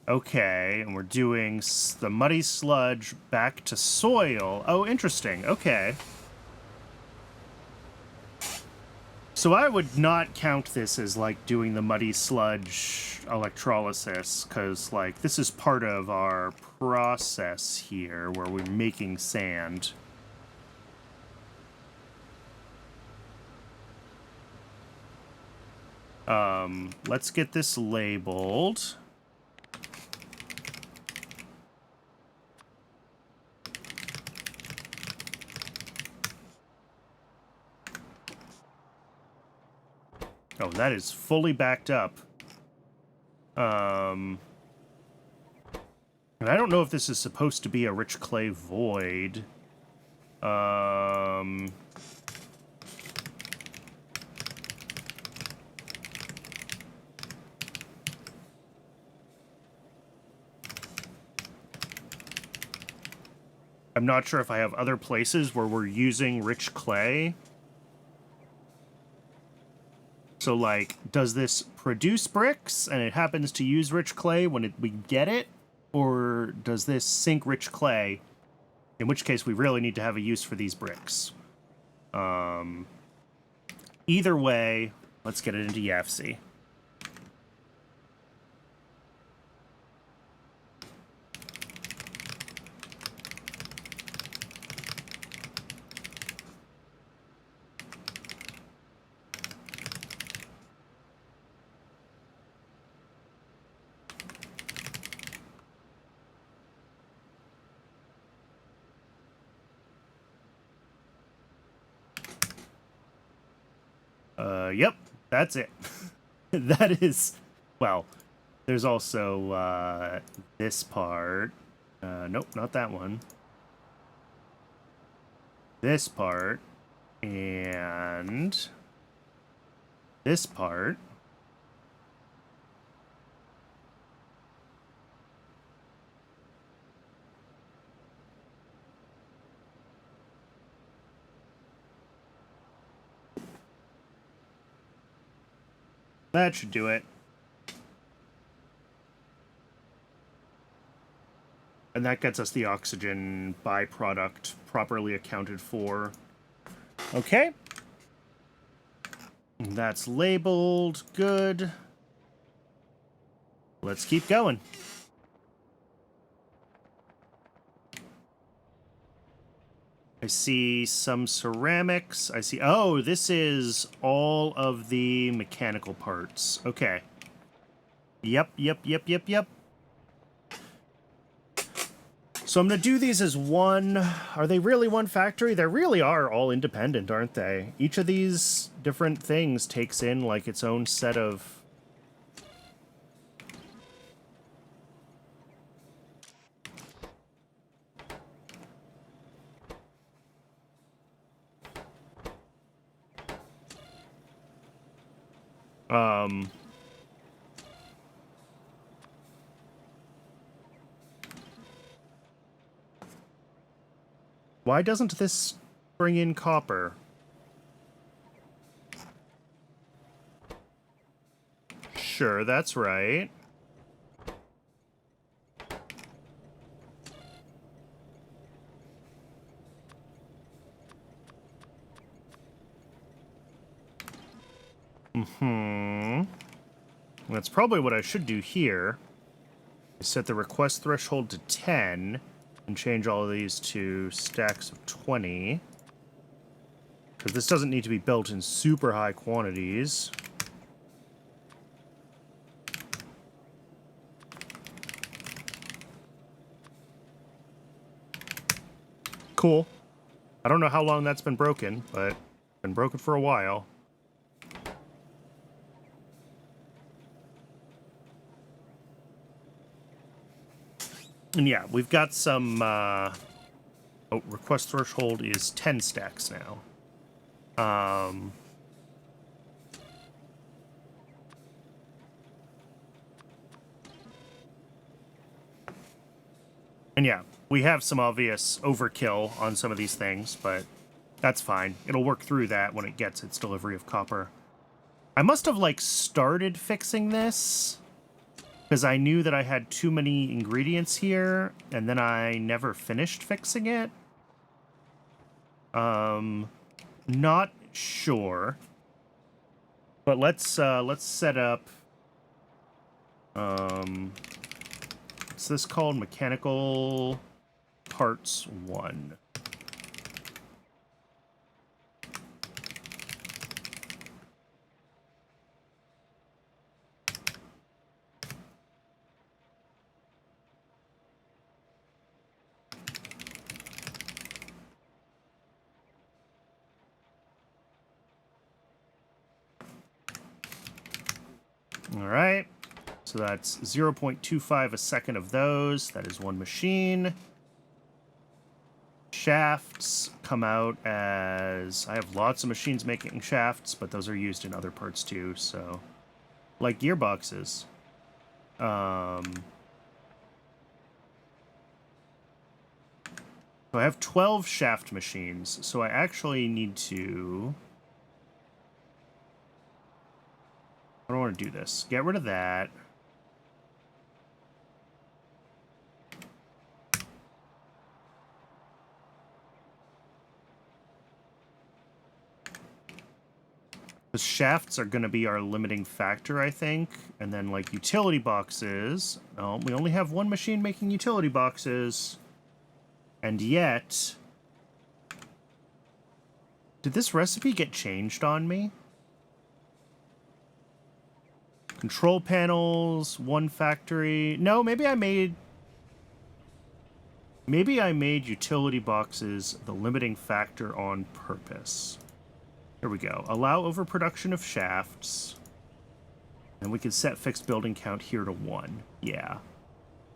Okay, and we're doing the muddy sludge back to soil. Oh, interesting. Okay. So I would not count this as, like, doing the muddy sludge electrolysis, because, like, this is part of our process here, where we're making sand. Let's get this labeled. Oh, that is fully backed up. And I don't know if this is supposed to be a rich clay void. I'm not sure if I have other places where we're using rich clay. So, like, does this produce bricks and it happens to use rich clay when we get it? Or does this sink rich clay, in which case we really need to have a use for these bricks? Either way, let's get it into YAFC. Yep, that's it. That is, well, there's also, this part. Nope, not that one. This part. And this part. That should do it. And that gets us the oxygen byproduct properly accounted for. Okay. That's labeled. Good. Let's keep going. I see some ceramics. I see... Oh, this is all of the mechanical parts. Okay. Yep. So I'm going to do these as one... Are they really one factory? They really are all independent, aren't they? Each of these different things takes in, like, its own set of... Why doesn't this bring in copper? Sure, that's right. That's probably what I should do here. Set the request threshold to 10 and change all of these to stacks of 20. Because this doesn't need to be built in super high quantities. Cool. I don't know how long that's been broken, but it's been broken for a while. And yeah, we've got some... Oh, request threshold is 10 stacks now. And yeah, we have some obvious overkill on some of these things, but that's fine. It'll work through that when it gets its delivery of copper. I must have, like, started fixing this, because I knew that I had too many ingredients here, and then I never finished fixing it. Not sure. But let's set up... what's this called? Mechanical Parts 1. All right. So that's 0.25 a second of those. That is one machine. Shafts come out as... I have lots of machines making shafts, but those are used in other parts too, so... Like gearboxes. So I have 12 shaft machines, so I actually need to... I don't want to do this. Get rid of that. The shafts are going to be our limiting factor, I think. And then, like, utility boxes. Oh, we only have one machine making utility boxes. And yet... Did this recipe get changed on me? Control panels, one factory... No, maybe I made... Maybe I made utility boxes the limiting factor on purpose. Here we go. Allow overproduction of shafts. And we can set fixed building count here to 1. Yeah.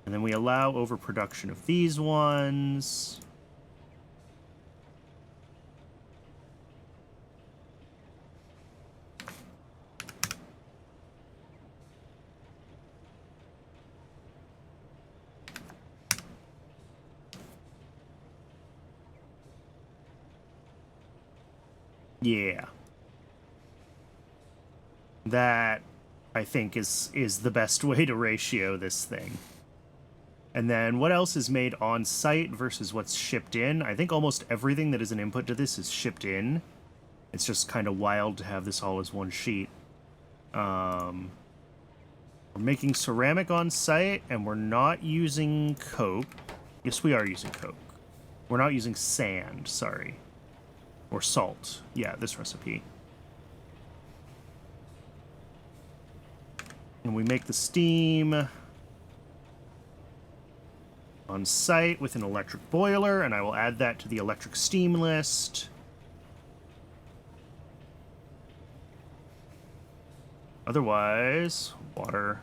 And then we allow overproduction of these ones. Yeah. That I think is the best way to ratio this thing. And then what else is made on site versus what's shipped in? I think almost everything that is an input to this is shipped in. It's just kind of wild to have this all as one sheet. We're making ceramic on site, and we're not using coke. Yes, we are using coke. We're not using sand, sorry. Or salt. Yeah, this recipe. And we make the steam on site with an electric boiler, and I will add that to the electric steam list. Otherwise, water.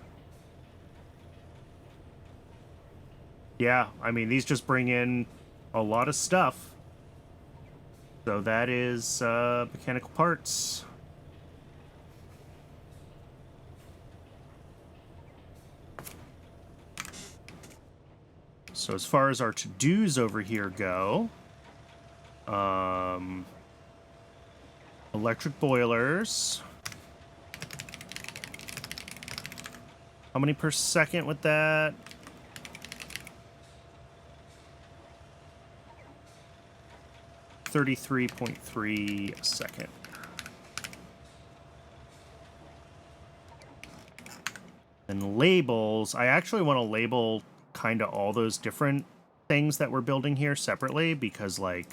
Yeah, I mean, these just bring in a lot of stuff. So that is mechanical parts. So as far as our to-dos over here go, electric boilers. How many per second with that? 33.3 a second. And labels, I actually want to label kind of all those different things that we're building here separately, because like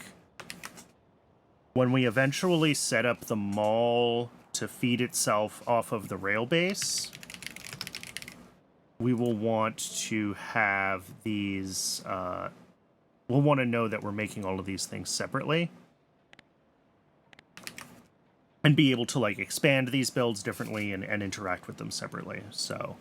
when we eventually set up the mall to feed itself off of the rail base, we will want to have these, we'll want to know that we're making all of these things separately. And be able to, like, expand these builds differently and interact with them separately, so.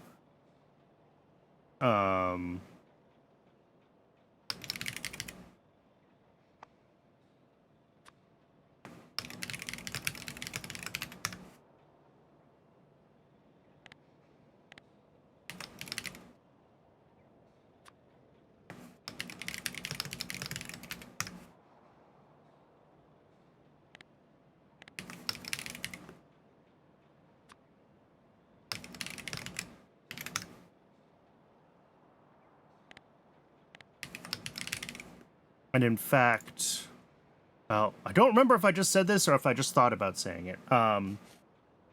And in fact, well, I don't remember if I just said this or if I just thought about saying it.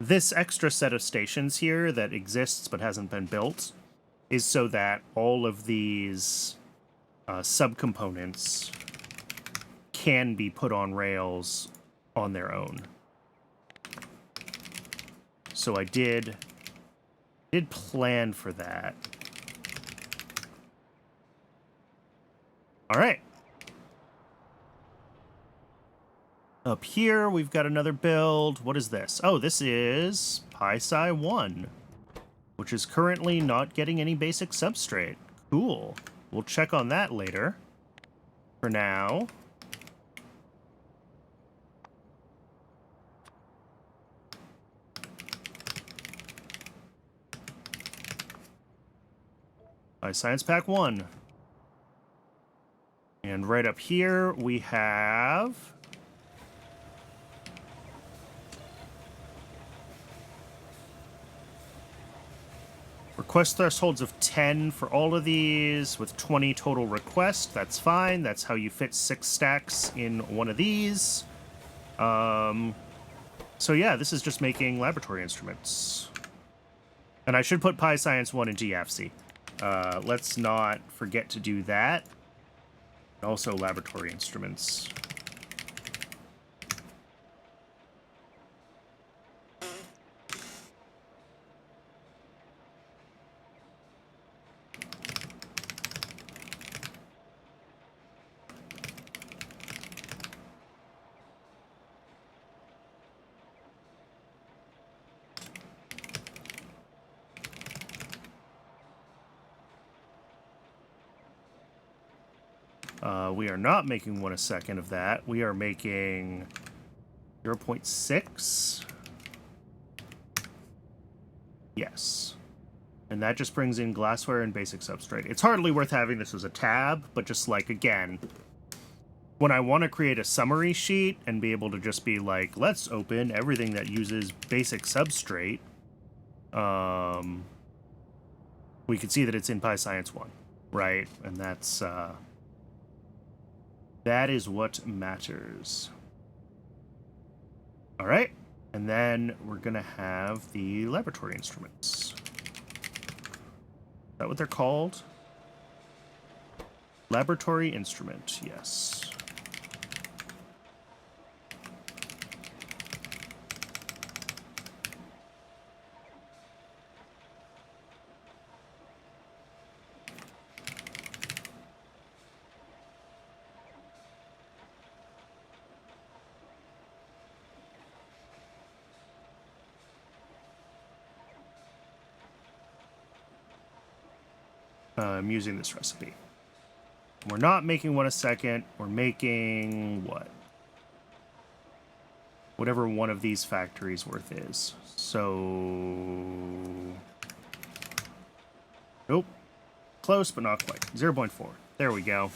This extra set of stations here that exists but hasn't been built is so that all of these subcomponents can be put on rails on their own. So I did plan for that. All right. Up here, we've got another build. What is this? Oh, this is PySci 1, which is currently not getting any basic substrate. Cool. We'll check on that later. For now. Science Pack 1. And right up here, we have request thresholds of 10 for all of these, with 20 total requests. That's fine. That's how you fit 6 stacks in one of these. So yeah, this is just making laboratory instruments. And I should put Pi Science 1 in GFC. Let's not forget to do that. Also laboratory instruments. We are not making 1 a second of that. We are making 0.6. Yes. And that just brings in glassware and basic substrate. It's hardly worth having this as a tab, but just like, again, when I want to create a summary sheet and be able to just be like, let's open everything that uses basic substrate, we can see that it's in PyScience 1, right? And that's, that is what matters. All right. And then we're going to have the laboratory instruments. Is that what they're called? Laboratory instrument, yes. I'm using this recipe. We're not making one a second. We're making what? Whatever one of these factories worth is. So... Nope. Close, but not quite. 0.4. There we go.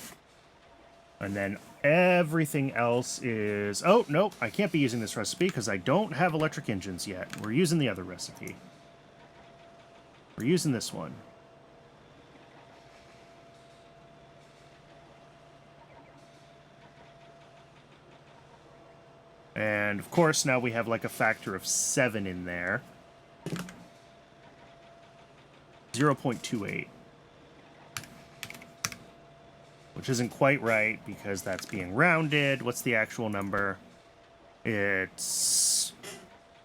And then everything else is... Oh, nope. I can't be using this recipe because I don't have electric engines yet. We're using the other recipe. We're using this one. And, of course, now we have, like, a factor of 7 in there. 0.28. Which isn't quite right, because that's being rounded. What's the actual number? It's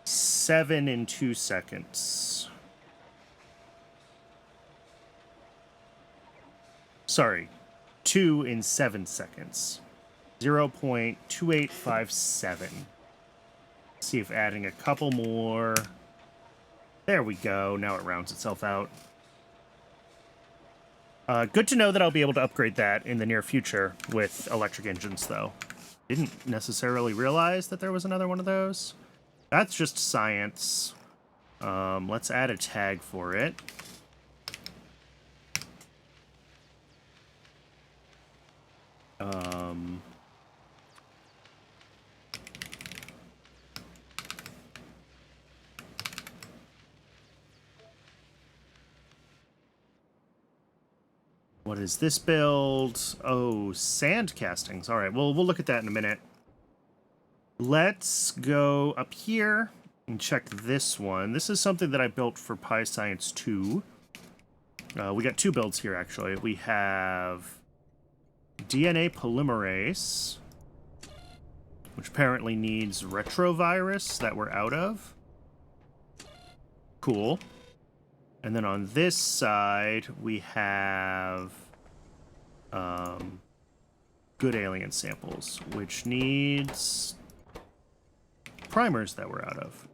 7 in 2 seconds. Sorry. 2 in 7 seconds. 0.2857. See if adding a couple more. There we go. Now it rounds itself out. Good to know that I'll be able to upgrade that in the near future with electric engines, though. Didn't necessarily realize that there was another one of those. That's just science. Let's add a tag for it. What is this build? Oh, sand castings. All right, well, we'll look at that in a minute. Let's go up here and check this one. This is something that I built for PyScience 2. We got 2 builds here, actually. We have DNA polymerase, which apparently needs retrovirus that we're out of. Cool. And then on this side, we have good alien samples, which needs primers that we're out of.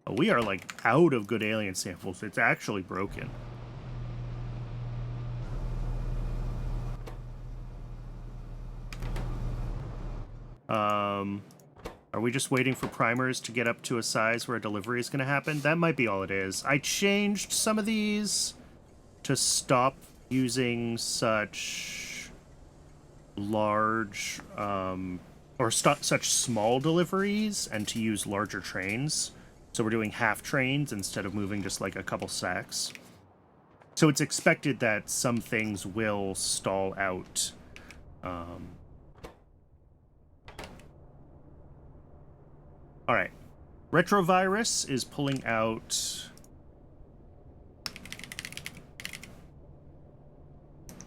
Oh, we are, like, out of good alien samples. It's actually broken. Are we just waiting for primers to get up to a size where a delivery is going to happen? That might be all it is. I changed some of these to stop using such large, or such small deliveries and to use larger trains. So we're doing half trains instead of moving just like a couple sacks. So it's expected that some things will stall out. All right. Retrovirus is pulling out...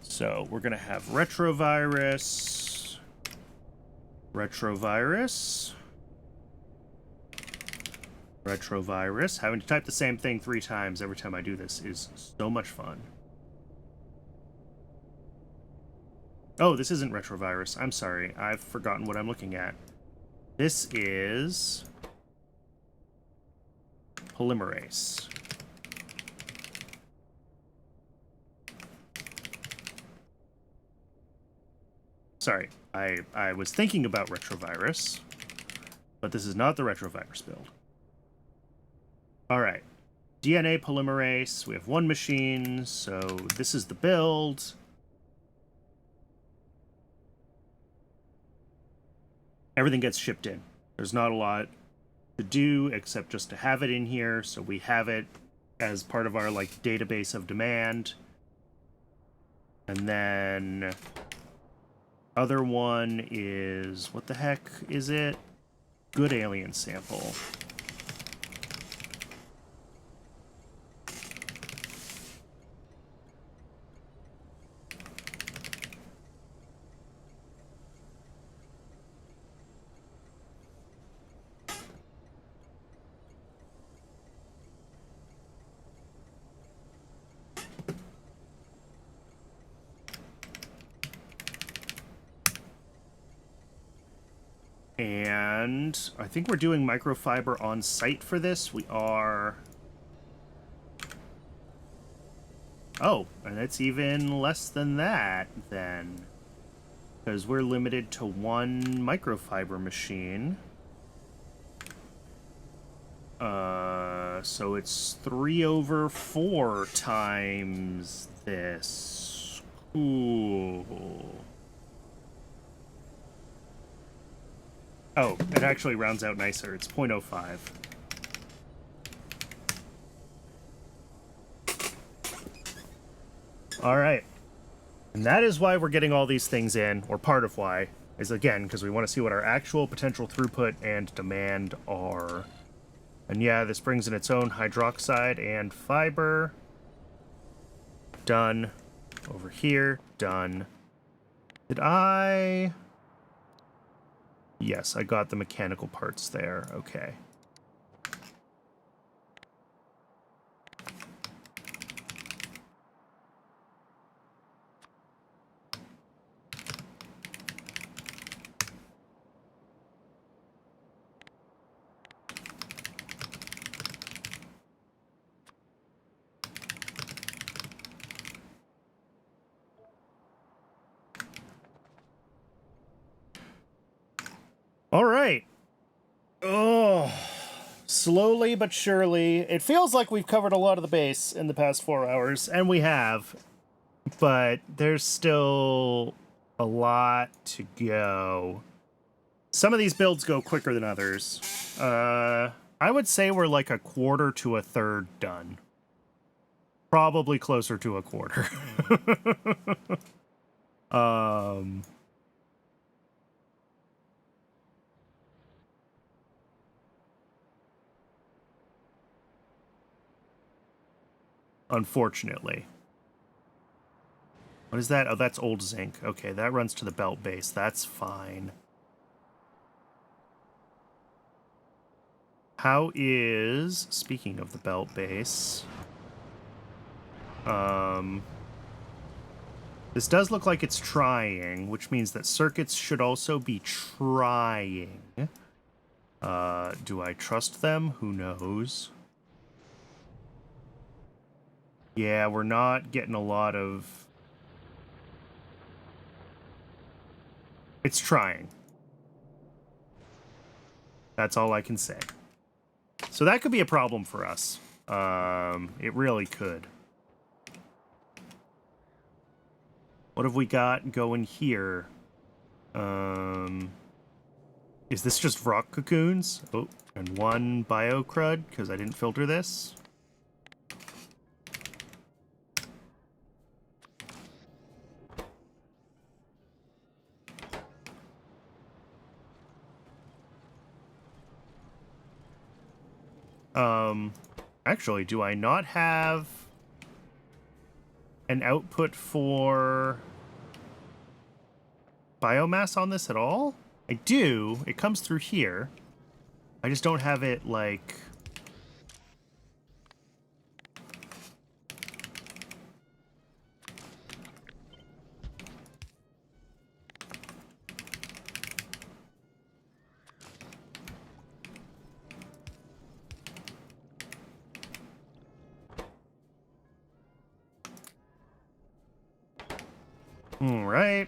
So we're going to have retrovirus, retrovirus, retrovirus. Having to type the same thing 3 times every time I do this is so much fun. Oh, this isn't retrovirus. I'm sorry. I've forgotten what I'm looking at. This is polymerase. Sorry, I was thinking about retrovirus, but this is not the retrovirus build. All right, DNA polymerase. We have 1 machine, so this is the build. Everything gets shipped in. There's not a lot to do except just to have it in here, so we have it as part of our like database of demand. And then other one is, what the heck is it? Good alien sample. And I think we're doing microfiber on site for this. We are... Oh, and it's even less than that, then. Because we're limited to one microfiber machine. So it's 3/4 times this. Ooh. Oh, it actually rounds out nicer. It's 0.05. All right. And that is why we're getting all these things in, or part of why, is again, because we want to see what our actual potential throughput and demand are. And yeah, this brings in its own hydroxide and fiber. Done. Over here. Done. Did I... Yes, I got the mechanical parts there. Okay. All right. Oh, slowly but surely. It feels like we've covered a lot of the base in the past 4 hours, and we have. But there's still a lot to go. Some of these builds go quicker than others. I would say we're like 1/4 to 1/3 done. Probably closer to 1/4. Unfortunately. What is that? Oh, that's old zinc. Okay, that runs to the belt base. That's fine. How is... Speaking of the belt base... This does look like it's trying, which means that circuits should also be trying. Do I trust them? Who knows? Yeah, we're not getting a lot of... It's trying. That's all I can say. So that could be a problem for us. It really could. What have we got going here? Is this just rock cocoons? Oh, and one bio crud, because I didn't filter this. Actually, do I not have an output for biomass on this at all? I do. It comes through here. I just don't have it, like... Alright.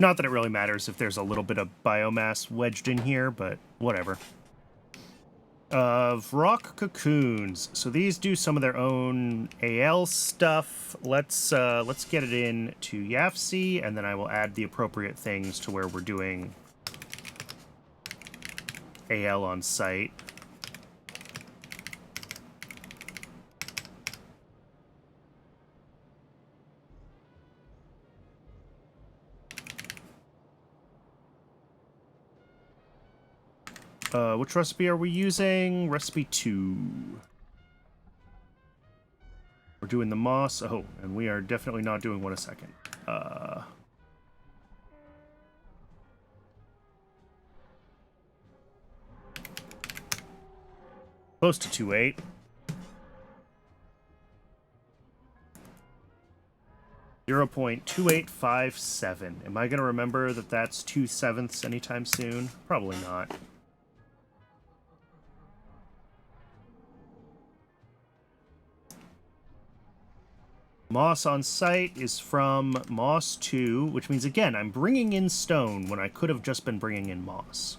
Not that it really matters if there's a little bit of biomass wedged in here, but whatever. Of rock cocoons. So these do some of their own AL stuff. Let's get it in to YAFC, and then I will add the appropriate things to where we're doing AL on site. Which recipe are we using? Recipe 2. We're doing the moss. Oh, and we are definitely not doing 1 a second. Close to 2.8. .2857. Am I going to remember that that's 2/7 anytime soon? Probably not. Moss on site is from moss 2, which means, again, I'm bringing in stone when I could have just been bringing in moss.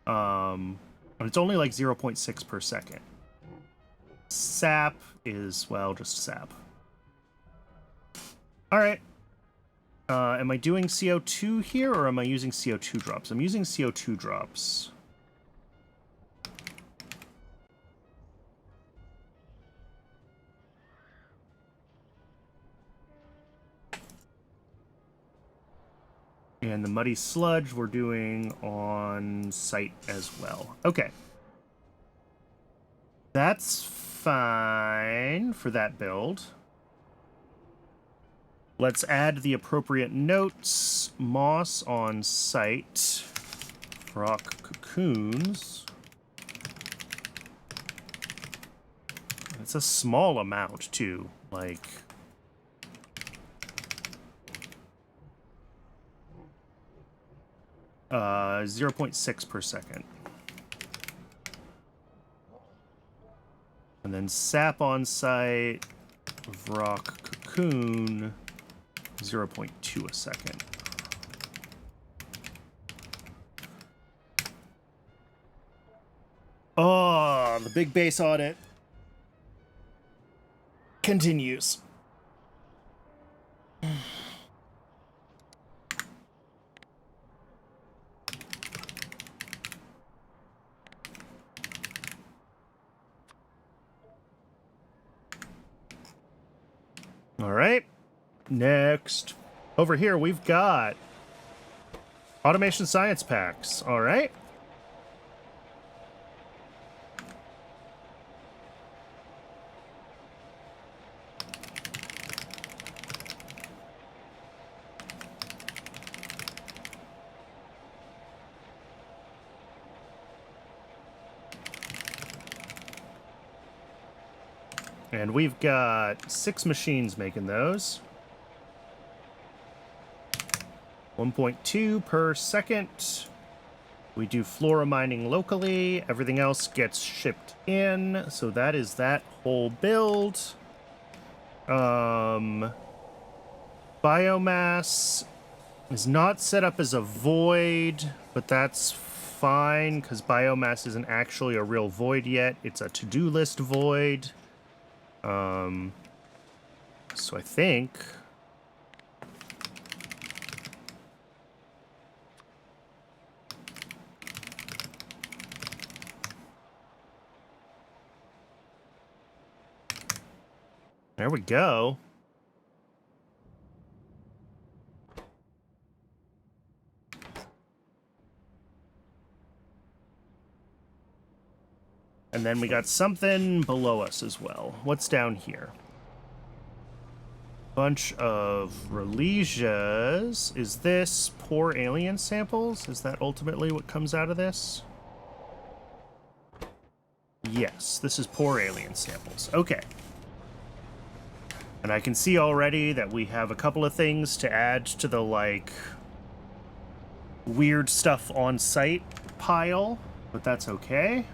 And it's only like 0.6 per second. Sap is, well, just sap. All right. Am I doing CO2 here, or am I using CO2 drops? I'm using CO2 drops. And the muddy sludge we're doing on site as well. Okay. That's fine for that build. Let's add the appropriate notes. Moss on site. Rock cocoons. It's a small amount, too. Like... 0.6 per second. And then sap on site, rock cocoon, 0.2 a second. Oh, the big base audit continues. All right, next. Over here, we've got automation science packs. All right. And we've got 6 machines making those. 1.2 per second. We do flora mining locally. Everything else gets shipped in. So that is that whole build. Biomass is not set up as a void, but that's fine because biomass isn't actually a real void yet. It's a to-do list void. So I think... There we go. And then we got something below us as well. What's down here? Bunch of Relesias. Is this poor alien samples? Is that ultimately what comes out of this? Yes, this is poor alien samples. Okay. And I can see already that we have a couple of things to add to the, like, weird stuff on site pile, but that's okay.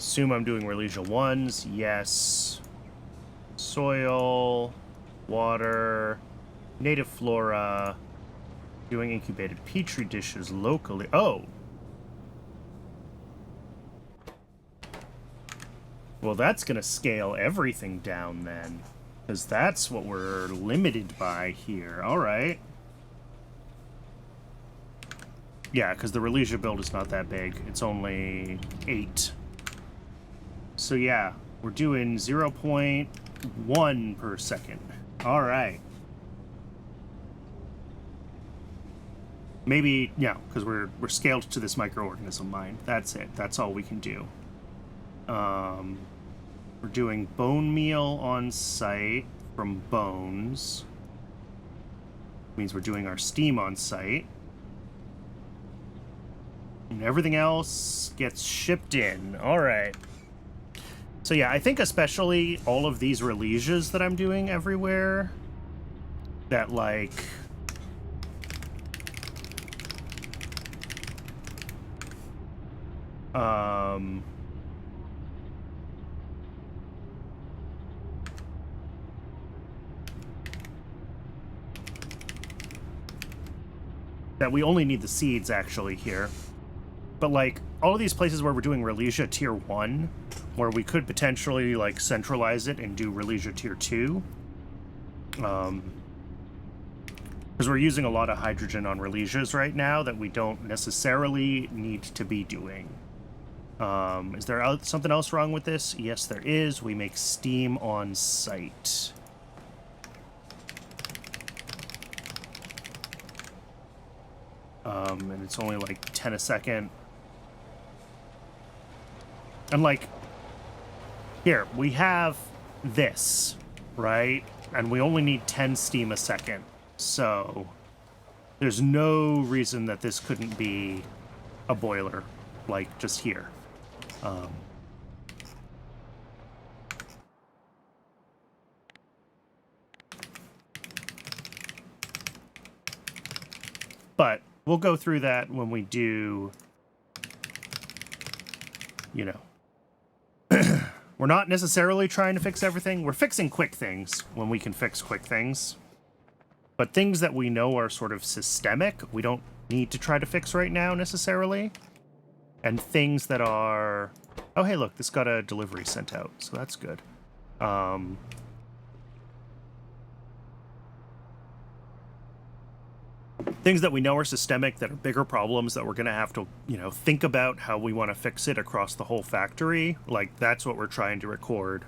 assume I'm doing Relegia 1s. Yes. Soil, water, native flora, doing incubated petri dishes locally. Oh! Well, that's going to scale everything down then, because that's what we're limited by here. All right. Yeah, because the Relegia build is not that big. It's only 8. So yeah, we're doing 0.1 per second. All right. Maybe, yeah, because we're scaled to this microorganism mind. That's it. That's all we can do. We're doing bone meal on site from bones. Means we're doing our steam on site. And everything else gets shipped in. All right. So yeah, I think especially all of these Relesias that I'm doing everywhere, that like... that we only need the seeds actually here. But like all of these places where we're doing Relegia tier 1, where we could potentially like centralize it and do Relegia tier 2. Because we're using a lot of hydrogen on Relesias right now that we don't necessarily need to be doing. Is there something else wrong with this? Yes, there is. We make steam on site. And it's only like 10 a second. And like, here, we have this, right? And we only need 10 steam a second. So there's no reason that this couldn't be a boiler, like just here. But we'll go through that when we do, you know. We're not necessarily trying to fix everything. We're fixing quick things when we can fix quick things. But things that we know are sort of systemic, we don't need to try to fix right now necessarily. And things that are... Oh, hey, look, this got a delivery sent out, so that's good. Things that we know are systemic, that are bigger problems that we're going to have to, you know, think about how we want to fix it across the whole factory. Like, that's what we're trying to record.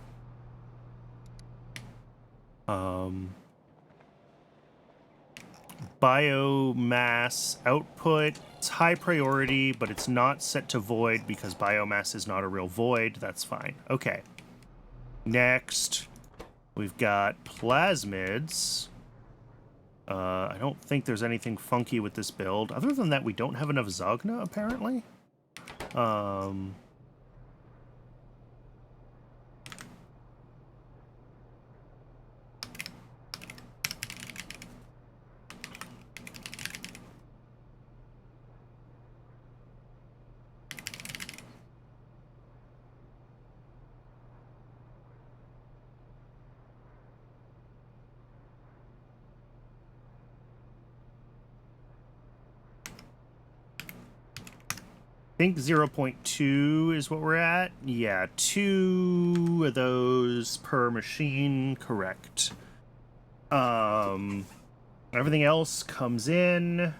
Biomass output. It's high priority, but it's not set to void because biomass is not a real void. That's fine. Okay. Next, we've got plasmids. I don't think there's anything funky with this build. Other than that, we don't have enough Zogna, apparently. I think 0.2 is what we're at. Yeah, 2 of those per machine, correct. Everything else comes in. I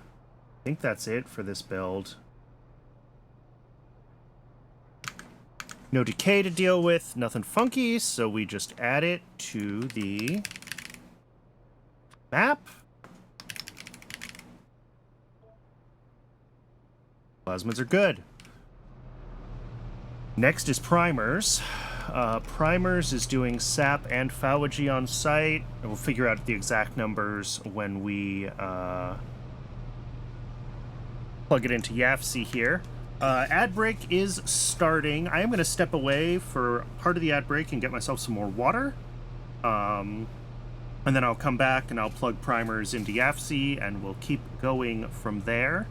think that's it for this build. No decay to deal with, nothing funky, so we just add it to the map. Plasmids are good. Next is primers. Primers is doing sap and phagogy on site. And we'll figure out the exact numbers when we plug it into YAFC here. Ad break is starting. I am going to step away for part of the ad break and get myself some more water. And then I'll come back and I'll plug primers into YAFC and we'll keep going from there.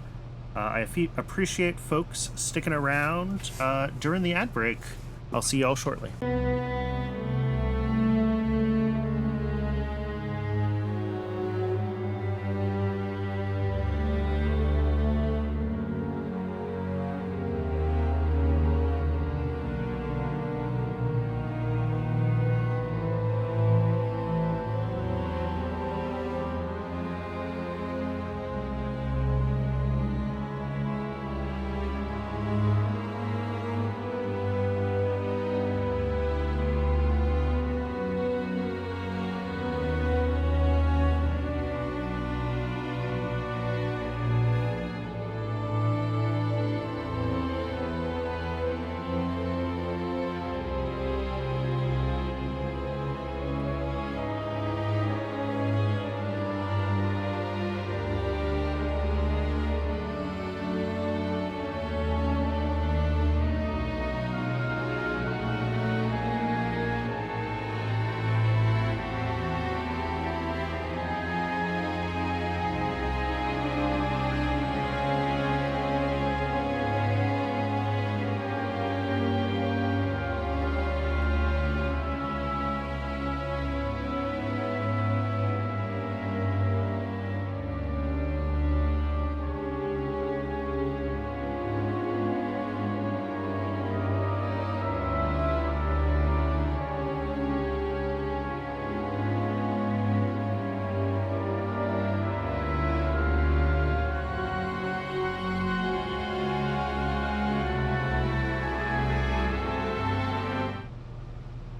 I appreciate folks sticking around during the ad break. I'll see y'all shortly.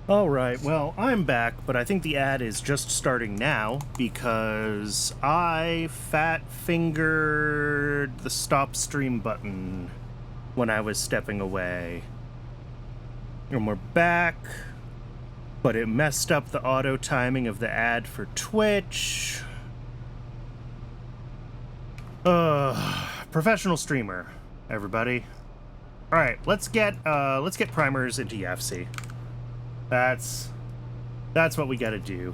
Alright, well, I'm back, but I think the ad is just starting now because I fat-fingered the stop stream button when I was stepping away. And we're back, but it messed up the auto timing of the ad for Twitch. Professional streamer, everybody. Alright, let's get primers into YAFC. That's what we gotta do.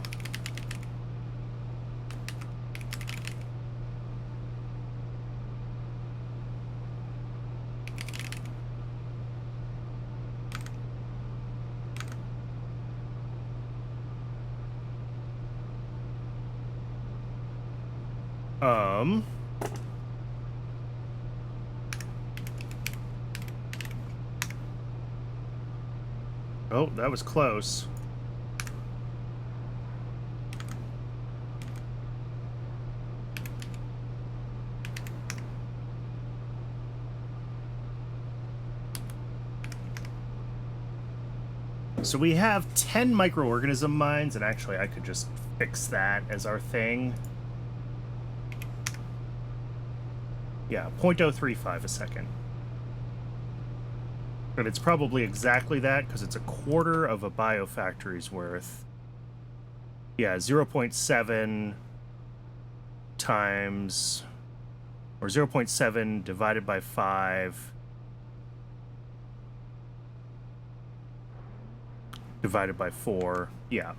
Oh, that was close. So we have 10 microorganism mines, and actually I could just fix that as our thing. Yeah, 0.035 a second. But it's probably exactly that, because it's a quarter of a biofactory's worth. Yeah, 0.7 times... or 0.7 divided by 5... divided by 4. Yeah.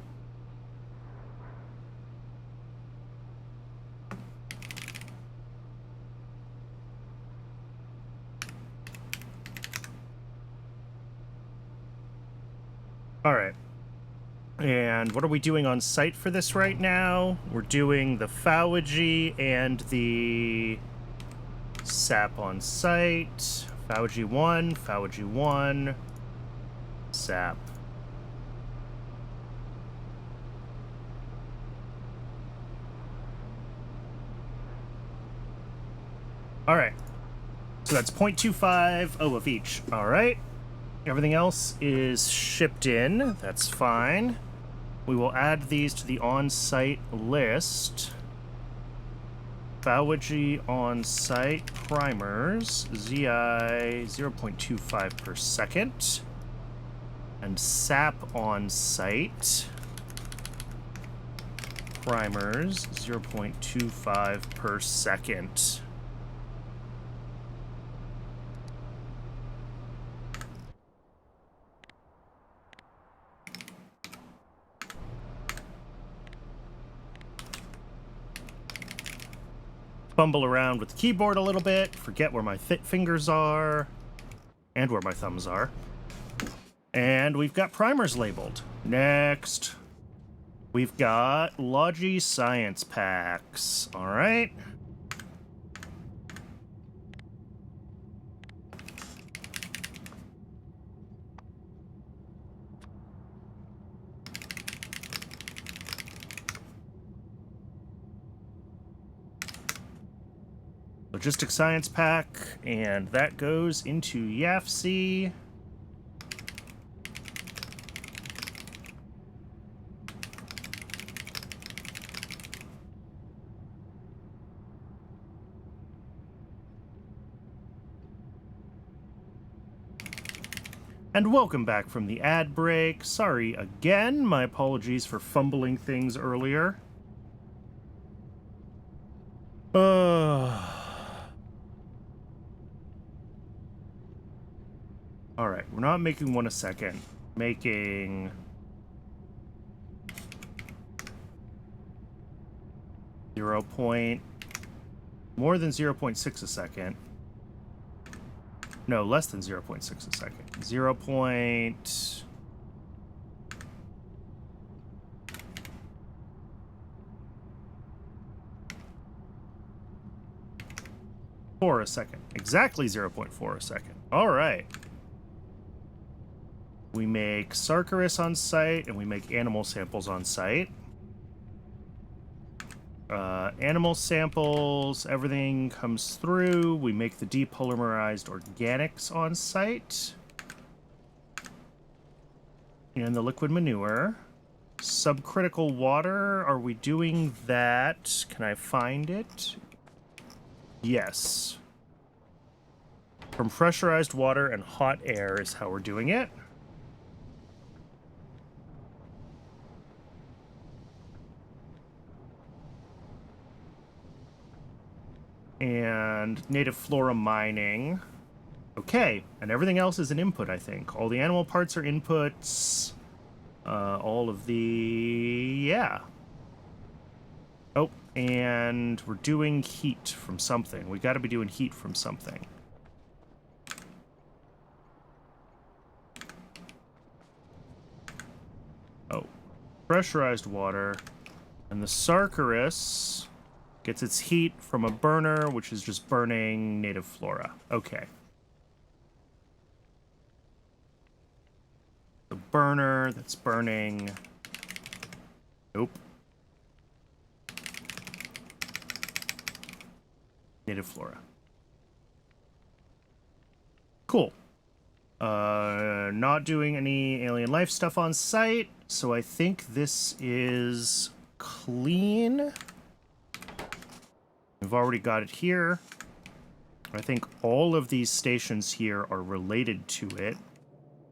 Alright. And what are we doing on site for this right now? We're doing the Phawagy and the sap on site. Phawagy 1, sap. Alright. So that's 0.25 of each. Alright. Everything else is shipped in. That's fine. We will add these to the on-site list. Phawagy on-site primers. ZI 0.25 per second. And sap on-site primers 0.25 per second. Fumble around with the keyboard a little bit, forget where my fingers are, and where my thumbs are. And we've got primers labeled. Next, we've got Logi Science Packs. All right. Logistic Science Pack, and that goes into YAFC. And welcome back from the ad break. Sorry again, my apologies for fumbling things earlier. Alright, we're not making one a second. Making... more than 0.6 a second. No, less than 0.6 a second. 0. .4 a second. Exactly 0.4 a second. All right. We make Sarkarus on site, and we make animal samples on site. Animal samples, everything comes through. We make the depolymerized organics on site. And the liquid manure. Subcritical water, are we doing that? Can I find it? Yes. From pressurized water and hot air is how we're doing it. And native flora mining. Okay, and everything else is an input, I think. All the animal parts are inputs. All of the... yeah. Oh, and we're doing heat from something. We gotta be doing heat from something. Oh, pressurized water. And the Sarkarus gets its heat from a burner, which is just burning native flora. Okay. The burner that's burning... nope. Native flora. Cool. Not doing any alien life stuff on site, so I think this is clean. We've already got it here. I think all of these stations here are related to it.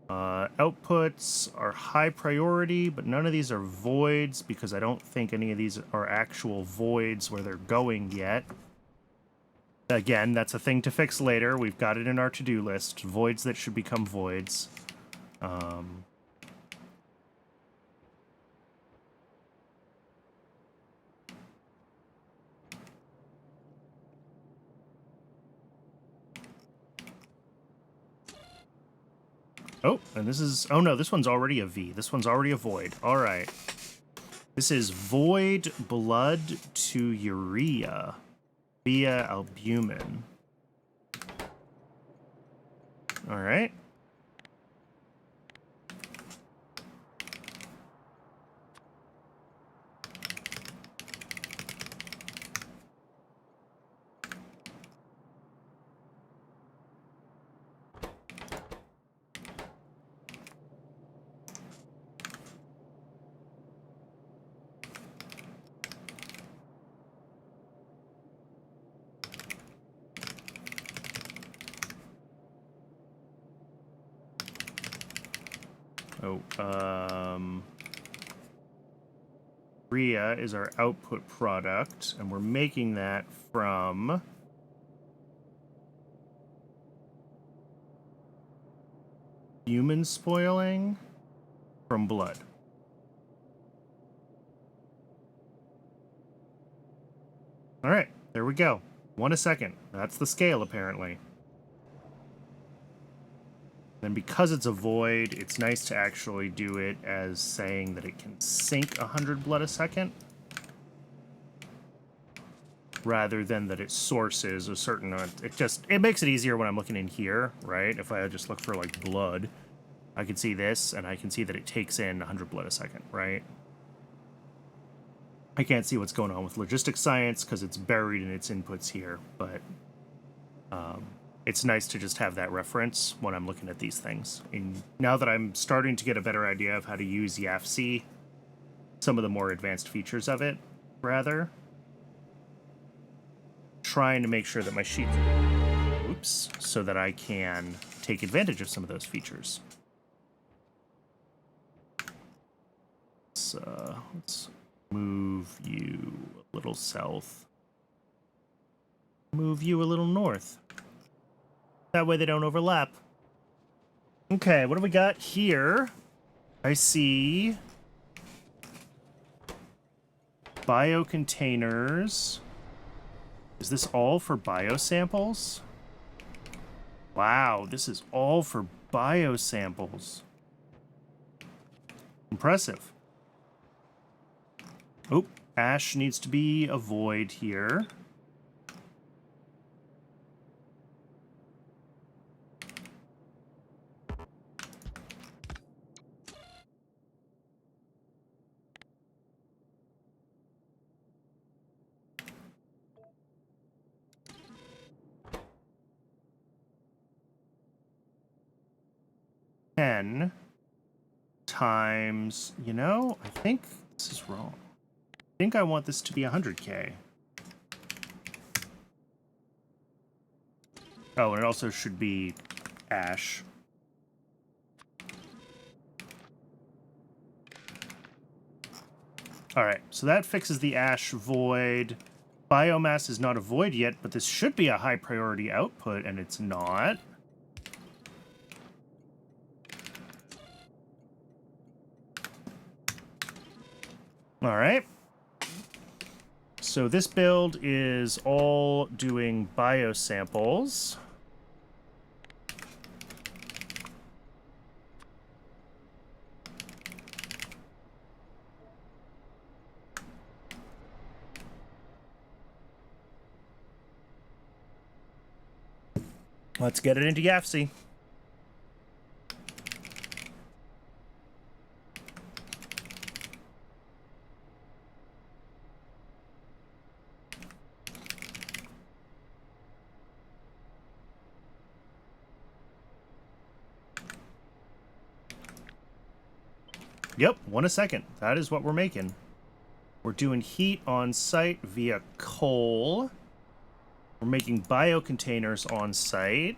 Outputs are high priority, but none of these are voids because I don't think any of these are actual voids where they're going yet. Again, that's a thing to fix later. We've got it in our to-do list. Voids that should become voids. Oh, and this is... oh no, this one's already a V. This one's already a void. All right. This is void blood to urea via albumin. All right. Urea is our output product, and we're making that from human spoiling from blood. All right, there we go. 1 a second. That's the scale, apparently. And because it's a void, it's nice to actually do it as saying that it can sink 100 blood a second, rather than that it sources a certain amount. It makes it easier when I'm looking in here, right? If I just look for, like, blood, I can see this, and I can see that it takes in 100 blood a second, right? I can't see what's going on with logistics science because it's buried in its inputs here, but it's nice to just have that reference when I'm looking at these things. And now that I'm starting to get a better idea of how to use YAFC, some of the more advanced features of it, rather, trying to make sure that my sheet, oops, so that I can take advantage of some of those features. Let's move you a little south. Move you a little north. That way they don't overlap. Okay, what do we got here? I see biocontainers. Is this all for biosamples? Wow, this is all for biosamples. Impressive. Oh, ash needs to be a void here. Times, you know, I think this is wrong. I think I want this to be 100K. Oh, and it also should be ash. Alright, so that fixes the ash void. Biomass is not a void yet, but this should be a high priority output, and it's not. Alright. So this build is all doing biosamples. Let's get it into YAFC. Yep, 1 a second. That is what we're making. We're doing heat on site via coal. We're making biocontainers on site.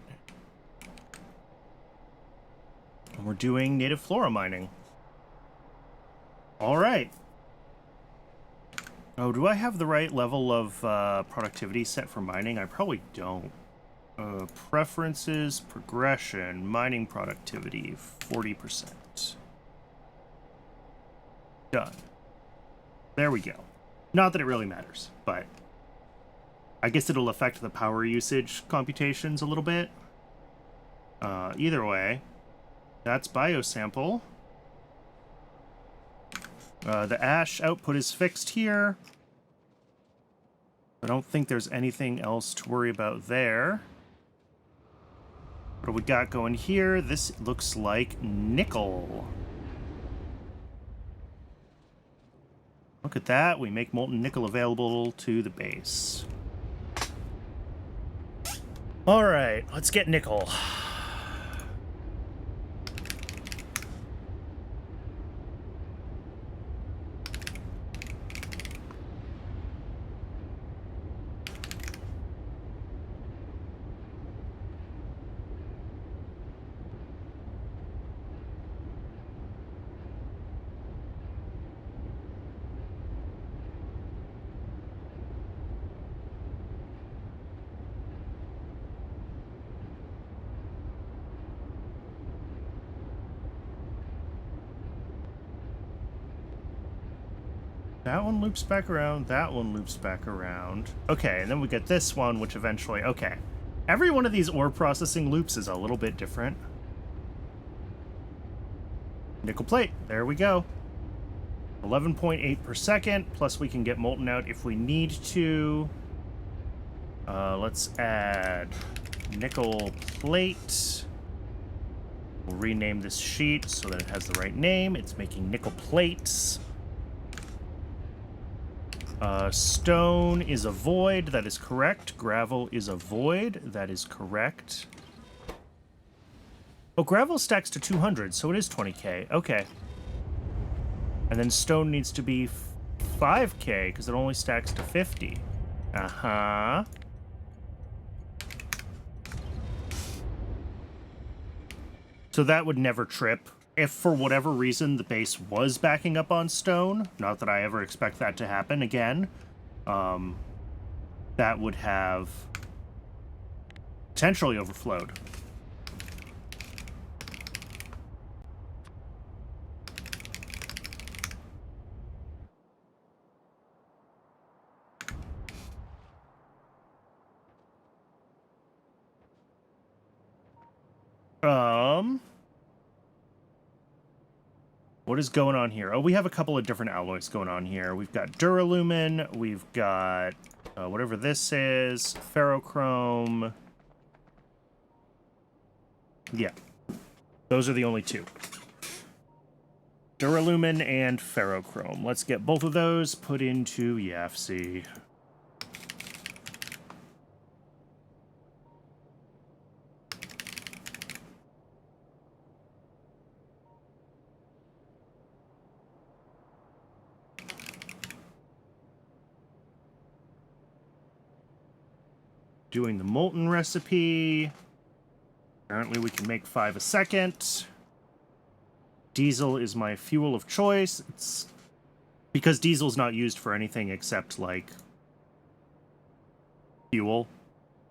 And we're doing native flora mining. All right. Oh, do I have the right level of productivity set for mining? I probably don't. Preferences, progression, mining productivity, 40%. Done. There we go. Not that it really matters, but I guess it'll affect the power usage computations a little bit. Either way, that's biosample. The ash output is fixed here. I don't think there's anything else to worry about there. What do we got going here? This looks like nickel. Look at that. We make molten nickel available to the base. All right, let's get nickel. That one loops back around, that one loops back around. Okay, and then we get this one, which eventually... Okay. Every one of these ore processing loops is a little bit different. Nickel plate. There we go. 11.8 per second, plus we can get molten out if we need to. Let's add nickel plate. We'll rename this sheet so that it has the right name. It's making nickel plates. Stone is a void. That is correct. Gravel is a void. That is correct. Oh, gravel stacks to 200, so it is 20k. Okay. And then stone needs to be 5k, because it only stacks to 50. Uh-huh. So that would never trip. If for whatever reason the base was backing up on stone, not that I ever expect that to happen again, that would have potentially overflowed. What is going on here? Oh, we have a couple of different alloys going on here. We've got duralumin, we've got whatever this is, ferrochrome. Yeah, those are the only two. Duralumin and ferrochrome. Let's get both of those put into YAFC. Doing the molten recipe. Apparently we can make 5 a second. Diesel is my fuel of choice. It's because diesel's not used for anything except, like, fuel.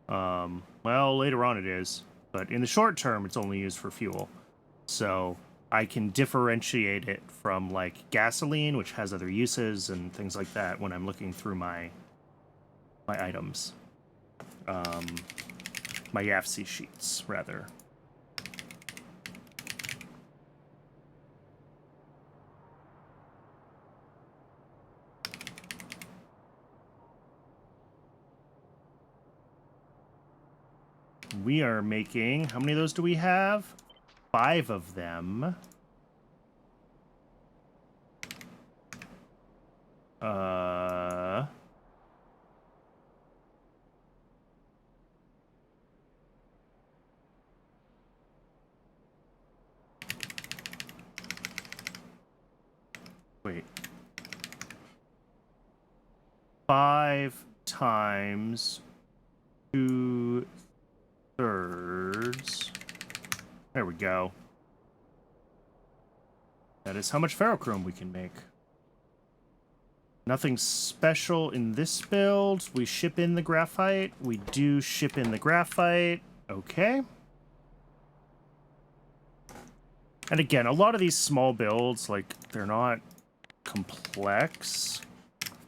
Well, later on it is. But in the short term, it's only used for fuel. So I can differentiate it from, like, gasoline, which has other uses and things like that when I'm looking through my items. My YAFC sheets, rather. We are making, how many of those do we have? 5 of them. Wait. 5 times 2/3. There we go. That is how much ferrochrome we can make. Nothing special in this build. We ship in the graphite. We do ship in the graphite. Okay. And again, a lot of these small builds, like, they're not complex.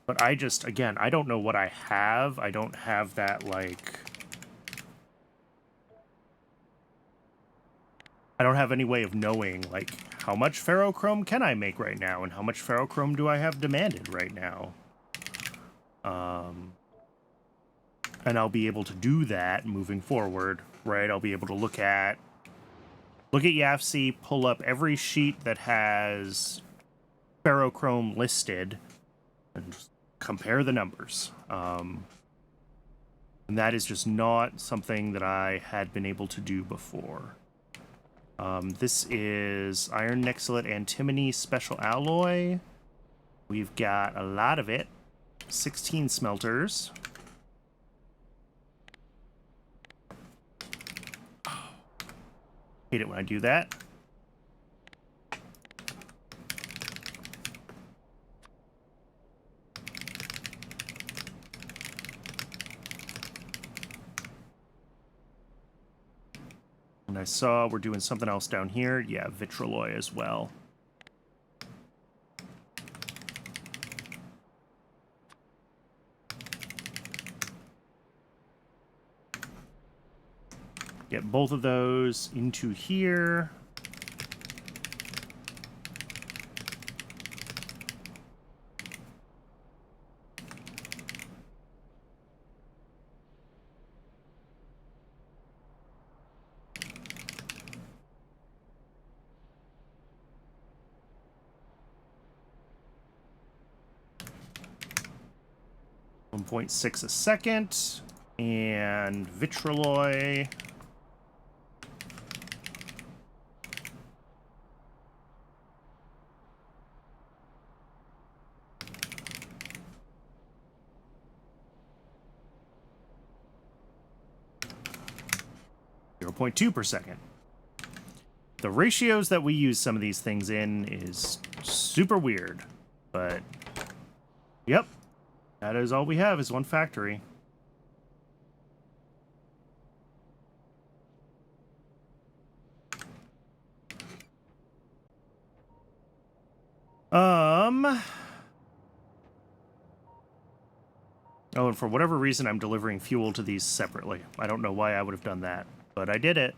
But I just, again, I don't know what I have. I don't have that, like... I don't have any way of knowing, like, how much ferrochrome can I make right now, and how much ferrochrome do I have demanded right now. And I'll be able to do that moving forward, right? I'll be able to look at YAFC, pull up every sheet that has ferrochrome listed, and just compare the numbers. And that is just not something that I had been able to do before. This is iron nexylate antimony special alloy. We've got a lot of it. 16 smelters. Hate it when I do that. And I saw we're doing something else down here. Yeah, vitraloy as well. Get both of those into here. 1.6 a second. And vitrolloy. .2 per second. The ratios that we use some of these things in is super weird, but yep, that is all we have is one factory. Oh, and for whatever reason, I'm delivering fuel to these separately. I don't know why I would have done that, but I did it.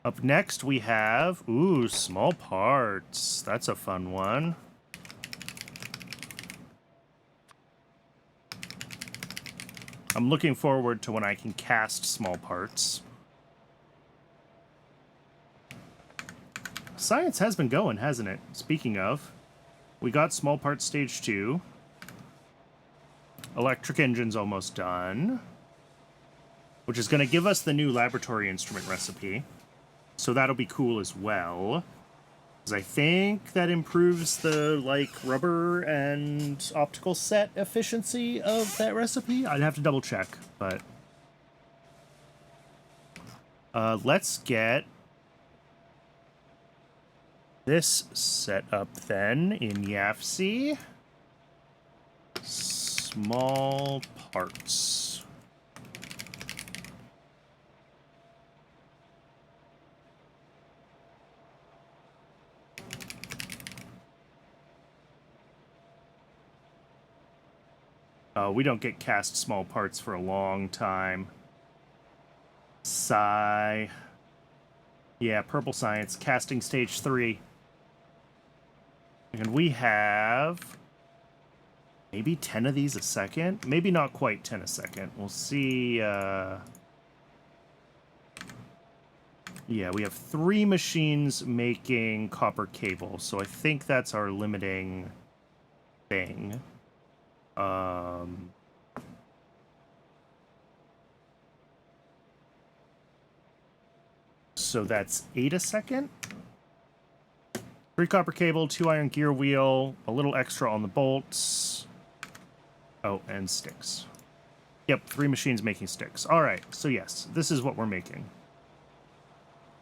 Up next, we have, ooh, small parts. That's a fun one. I'm looking forward to when I can cast small parts. Science has been going, hasn't it? Speaking of, we got small parts stage 2. Electric engine's almost done, which is going to give us the new laboratory instrument recipe. So that'll be cool as well. Because I think that improves the, like, rubber and optical set efficiency of that recipe. I'd have to double check, but... let's get this set up then in YAFC. Small parts. We don't get cast small parts for a long time. Sigh. Yeah, purple science, casting stage 3. And we have maybe 10 of these a second? Maybe not quite 10 a second. We'll see. Yeah, we have 3 machines making copper cable, so I think that's our limiting thing. So that's 8 a second. 3 copper cable, 2 iron gear wheel, a little extra on the bolts. Oh, and sticks. Yep, 3 machines making sticks. All right, so yes, this is what we're making.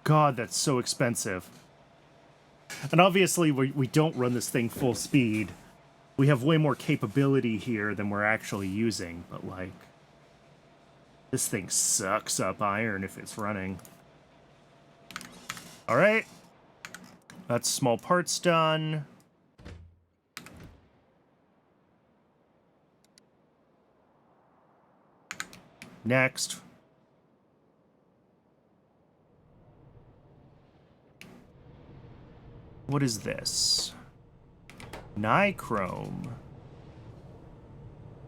God, that's so expensive. And obviously, we don't run this thing full speed. We have way more capability here than we're actually using, but, like, this thing sucks up iron if it's running. All right. That's small parts done. Next. What is this? Nichrome.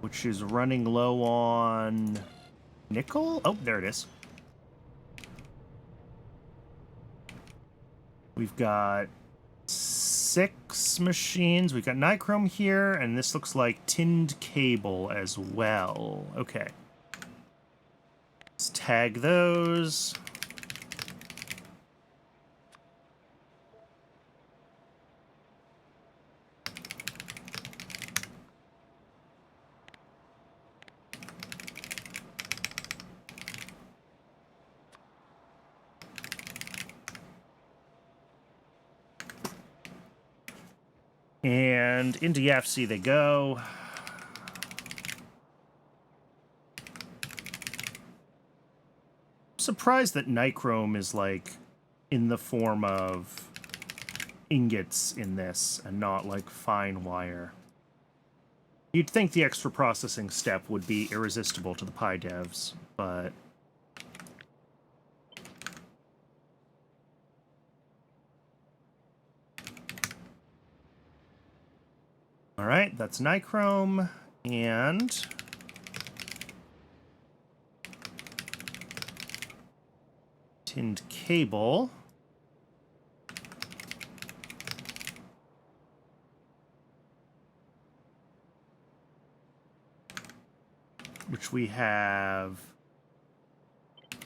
Which is running low on nickel? Oh, there it is. We've got 6 machines. We've got nichrome here, and this looks like tinned cable as well. Okay. Let's tag those. And into YAFC they go. I'm surprised that nichrome is, like, in the form of ingots in this and not, like, fine wire. You'd think the extra processing step would be irresistible to the Pi devs, but... All right, that's nichrome, and tinned cable. which we have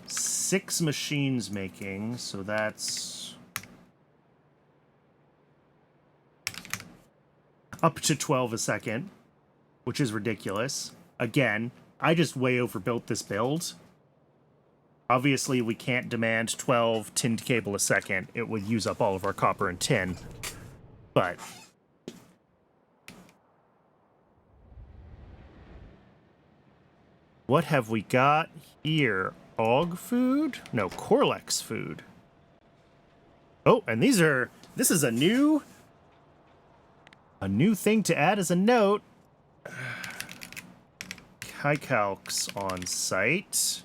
6 machines making, so that's up to 12 a second, which is ridiculous. Again, I just way overbuilt this build. Obviously, we can't demand 12 tinned cable a second. It would use up all of our copper and tin. But what have we got here? Og food? No, Corlex food. Oh, and this is a new thing to add as a note. Calcs on site.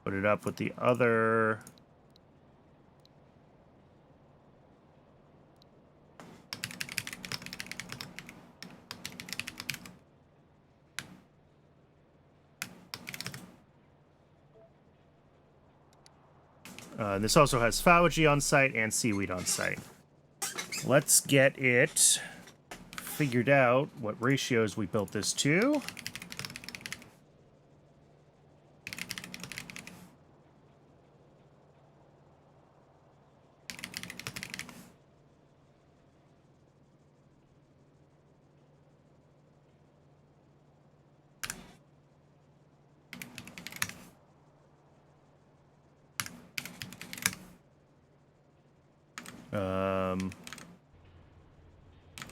Put it up with the other. This also has Fawaji on site and seaweed on site. Let's get it figured out what ratios we built this to.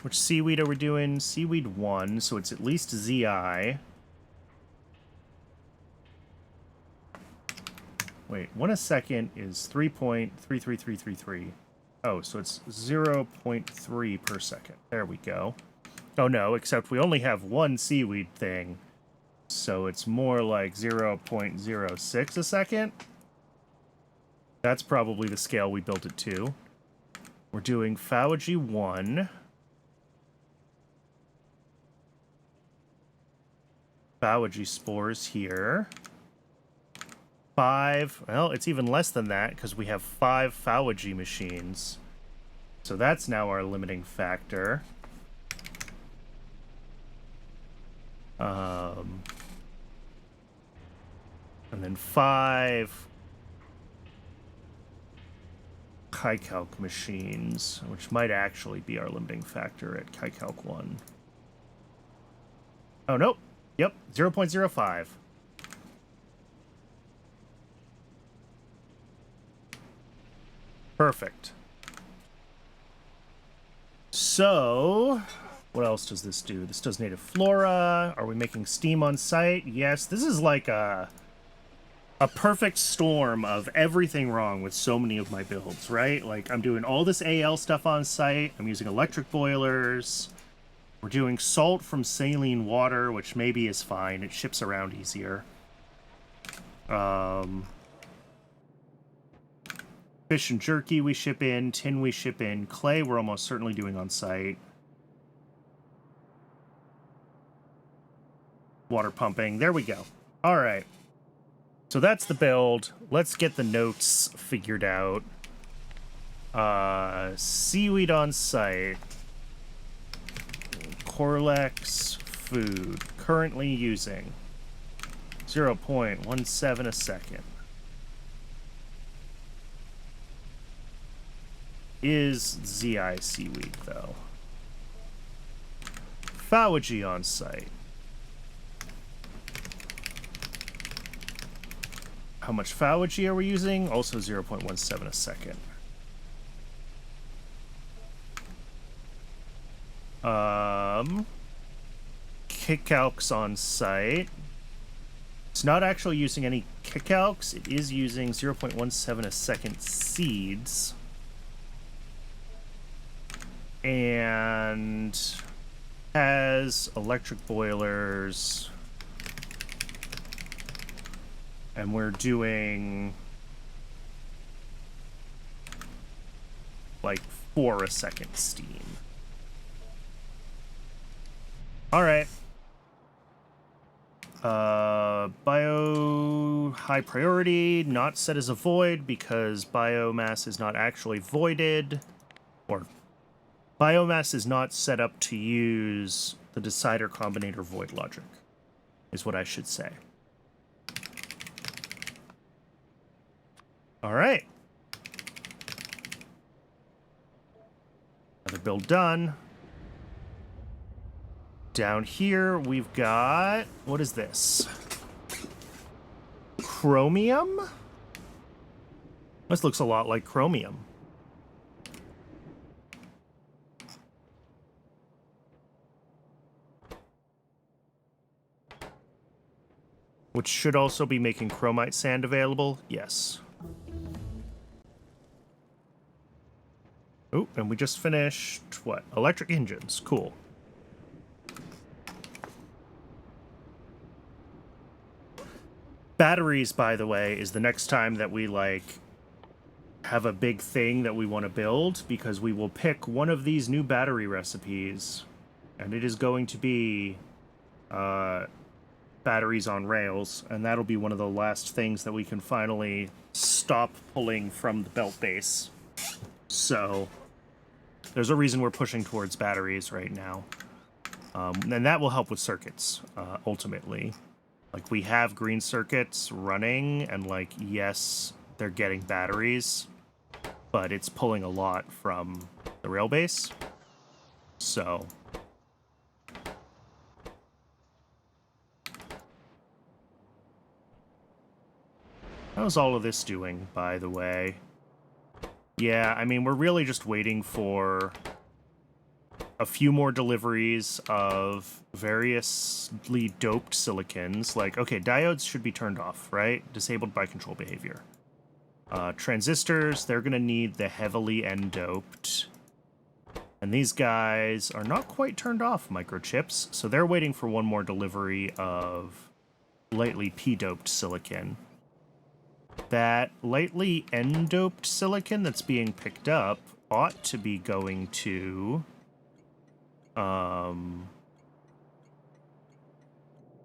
Which seaweed are we doing? Seaweed 1, so it's at least ZI. Wait, 1 a second is 3.33333. Oh, so it's 0.3 per second. There we go. Oh no, except we only have 1 seaweed thing. So it's more like 0.06 a second. That's probably the scale we built it to. We're doing Fawaji 1. Fawaji spores here. 5, well, it's even less than that because we have 5 Fawaji machines. So that's now our limiting factor. And then 5 Calc machines, which might actually be our limiting factor at Calc 1. Oh, nope. Yep, 0.05. Perfect. So, what else does this do? This does native flora. Are we making steam on site? Yes, this is like a perfect storm of everything wrong with so many of my builds, right? Like, I'm doing all this AL stuff on site. I'm using electric boilers. We're doing salt from saline water, which maybe is fine. It ships around easier. Fish and jerky we ship in. Tin we ship in. Clay we're almost certainly doing on site. Water pumping. There we go. All right. So that's the build. Let's get the notes figured out. Seaweed on site. Corlex food. Currently using 0.17 a second. Is ZI seaweed, though. Fawaji on site. How much Fawaji are we using? Also 0.17 a second. Kickouts on site. It's not actually using any kickouts. It is using 0.17 a second seeds. And has electric boilers. And we're doing like 4 a second steam. All right. Bio high priority, not set as a void because biomass is not actually voided, or biomass is not set up to use the decider combinator void logic. is what I should say. All right. Another build done. Down here, we've got... What is this? Chromium? This looks a lot like chromium. Which should also be making chromite sand available. Yes. Oh, and we just finished, what? Electric engines. Cool. Batteries, by the way, is the next time that we, like, have a big thing that we want to build, because we will pick one of these new battery recipes, and it is going to be batteries on rails, and that'll be one of the last things that we can finally stop pulling from the belt base. So there's a reason we're pushing towards batteries right now. And that will help with circuits, ultimately. Like, we have green circuits running, and, like, yes, they're getting batteries, but it's pulling a lot from the rail base. So how's all of this doing, by the way? Yeah, I mean, we're really just waiting for a few more deliveries of variously doped silicons. Like, okay, diodes should be turned off, right? Disabled by control behavior. Transistors, they're going to need the heavily N-doped. And these guys are not quite turned off, microchips, so they're waiting for one more delivery of lightly P-doped silicon. That lightly N-doped silicon that's being picked up ought to be going to...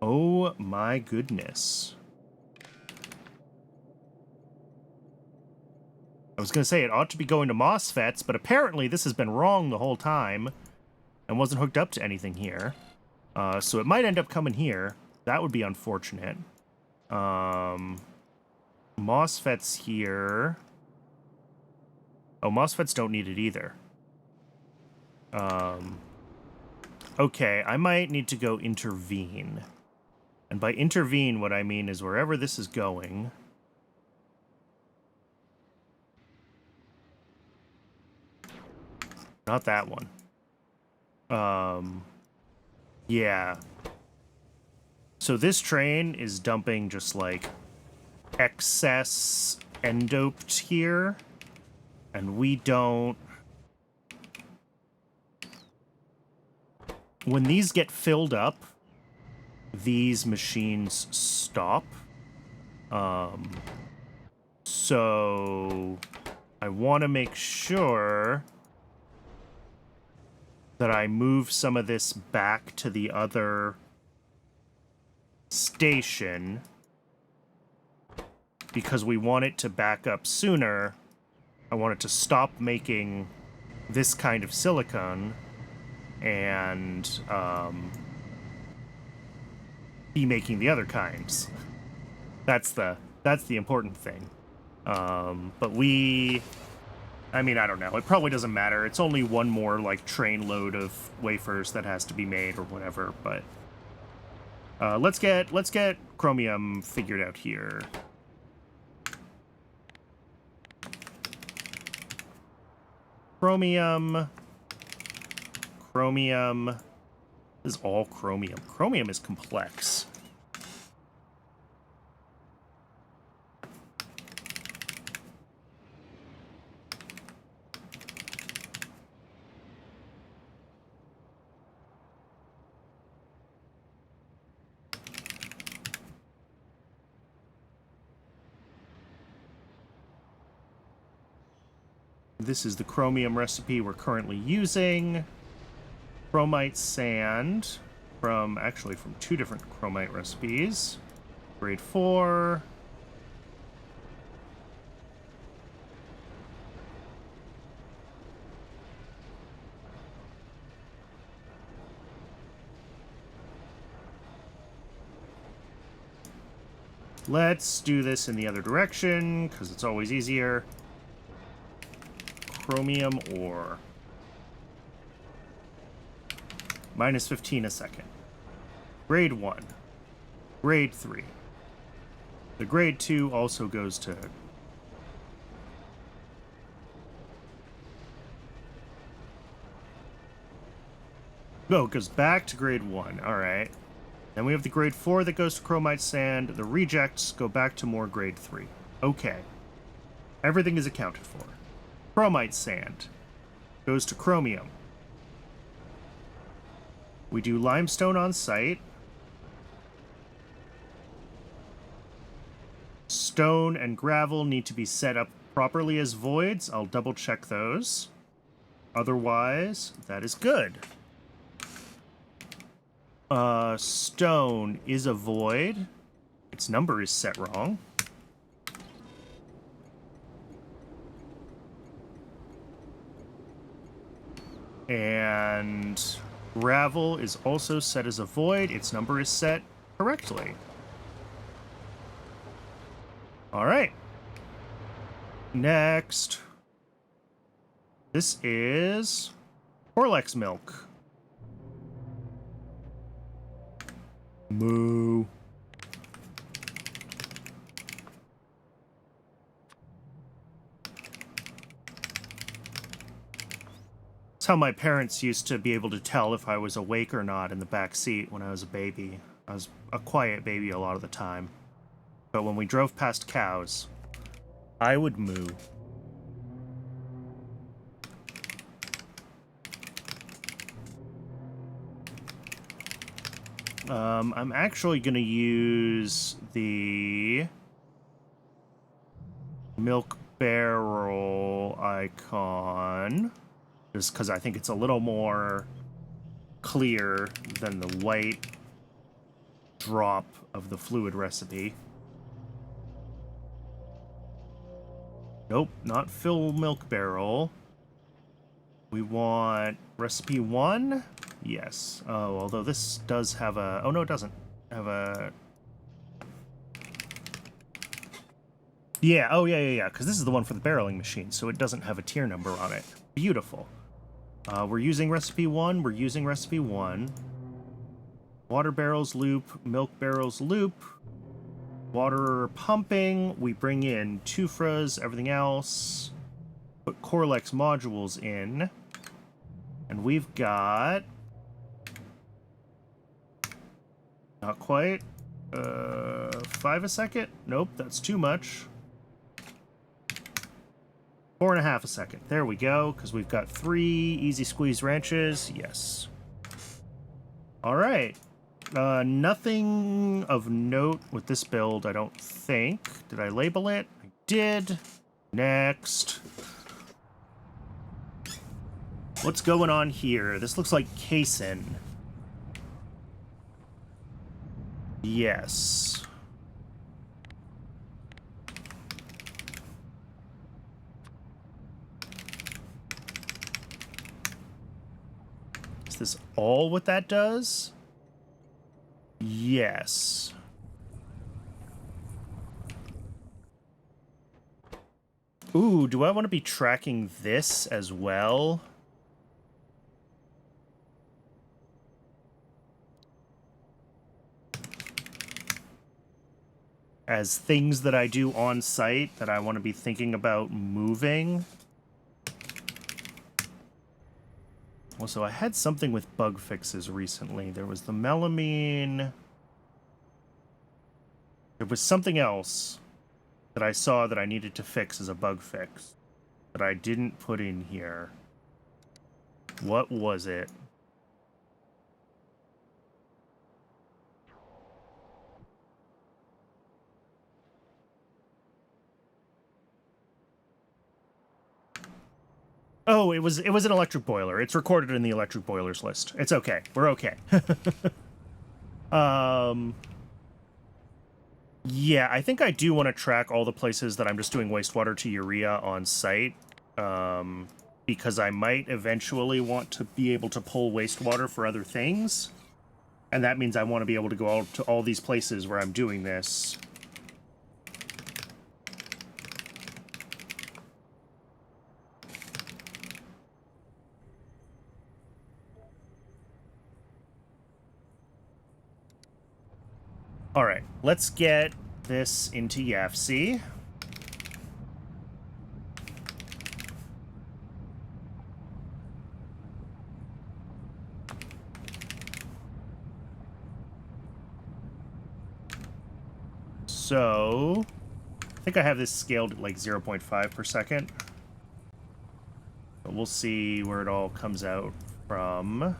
Oh my goodness. I was going to say it ought to be going to MOSFETs, but apparently this has been wrong the whole time and wasn't hooked up to anything here. So it might end up coming here. That would be unfortunate. MOSFETs here. Oh, MOSFETs don't need it either. Okay, I might need to go intervene. And by intervene, what I mean is wherever this is going... Not that one. Yeah. So this train is dumping just, like, excess N-doped here. And we don't... When these get filled up, these machines stop. So I want to make sure that I move some of this back to the other station because we want it to back up sooner. I want it to stop making this kind of silicon and be making the other kinds. That's the important thing. But I mean, I don't know. It probably doesn't matter. It's only one more, like, train load of wafers that has to be made or whatever, but let's get chromium figured out here. Chromium. This is all chromium. Chromium is complex. This is the chromium recipe we're currently using. Chromite sand from two different chromite recipes. Grade 4. Let's do this in the other direction, because it's always easier. Chromium ore. Minus 15 a second. Grade 1. Grade 3. The grade 2 also goes to... Oh, it goes back to grade 1. Alright. Then we have the grade 4 that goes to chromite sand. The rejects go back to more grade 3. Okay. Everything is accounted for. Chromite sand goes to chromium. We do limestone on site. Stone and gravel need to be set up properly as voids. I'll double check those. Otherwise, that is good. Stone is a void. Its number is set wrong. And gravel is also set as a void. Its number is set correctly. All right. Next. This is Horlex milk. Moo. That's how my parents used to be able to tell if I was awake or not in the back seat when I was a baby. I was a quiet baby a lot of the time. But when we drove past cows, I would moo. I'm actually going to use the milk barrel icon just because I think it's a little more clear than the white drop of the fluid recipe. Nope, not fill milk barrel. We want recipe 1. Yes. Oh, although this does have a... Oh, no, it doesn't have a... Yeah, oh, yeah, because this is the one for the barreling machine, so it doesn't have a tier number on it. Beautiful. We're using recipe 1. We're using recipe 1. Water barrels loop, milk barrels loop. Water pumping. We bring in Tufras, everything else. Put Corlex modules in. And we've got... Not quite. 5 a second? Nope, that's too much. 4.5 a second. There we go, because we've got 3 easy squeeze wrenches. Yes. All right. Nothing of note with this build, I don't think. Did I label it? I did. Next. What's going on here? This looks like casein. Yes. Is this all what that does? Yes. Ooh, do I want to be tracking this as well? As things that I do on site that I want to be thinking about moving. Also, I had something with bug fixes recently. There was the melamine. There was something else that I saw that I needed to fix as a bug fix that I didn't put in here. What was it? Oh, it was an electric boiler. It's recorded in the electric boilers list. It's okay. We're okay. Yeah, I think I do want to track all the places that I'm just doing wastewater to urea on site. Because I might eventually want to be able to pull wastewater for other things. And that means I want to be able to go out to all these places where I'm doing this All right, let's get this into YAFC. So, I think I have this scaled at like 0.5 per second. But we'll see where it all comes out from.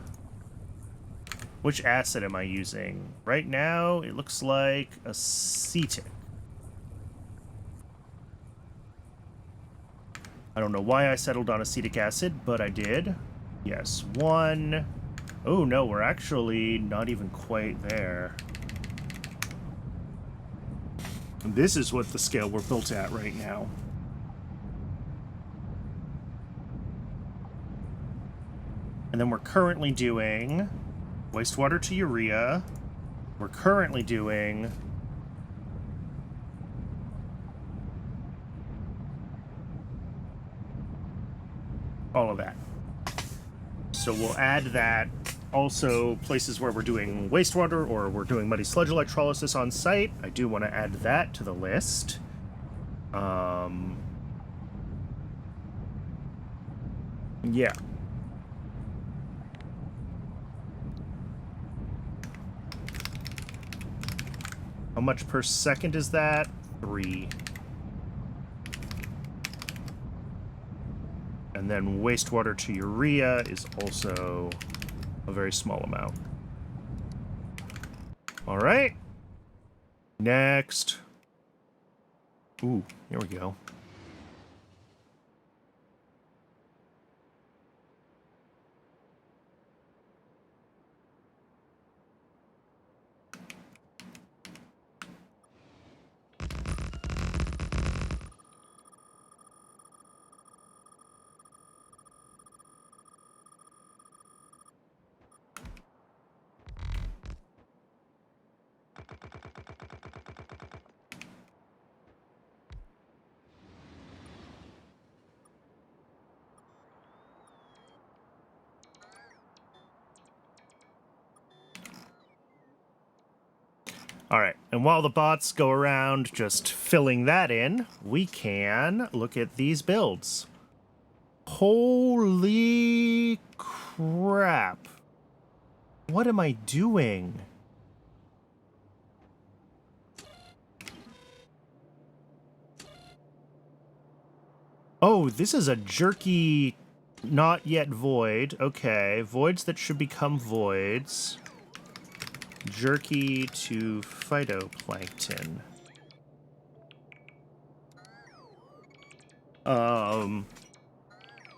Which acid am I using? Right now, it looks like acetic. I don't know why I settled on acetic acid, but I did. Yes, 1. Oh, no, we're actually not even quite there. This is what the scale we're built at right now. And then we're currently doing wastewater to urea. We're currently doing all of that. So we'll add that. Also, places where we're doing wastewater or we're doing muddy sludge electrolysis on site, I do want to add that to the list. Yeah. How much per second is that? 3. And then wastewater to urea is also a very small amount. All right. Next. Ooh, here we go. All right, and while the bots go around just filling that in, we can look at these builds. Holy crap. What am I doing? Oh, this is a jerky, not yet void. Okay, voids that should become voids. Jerky to phytoplankton.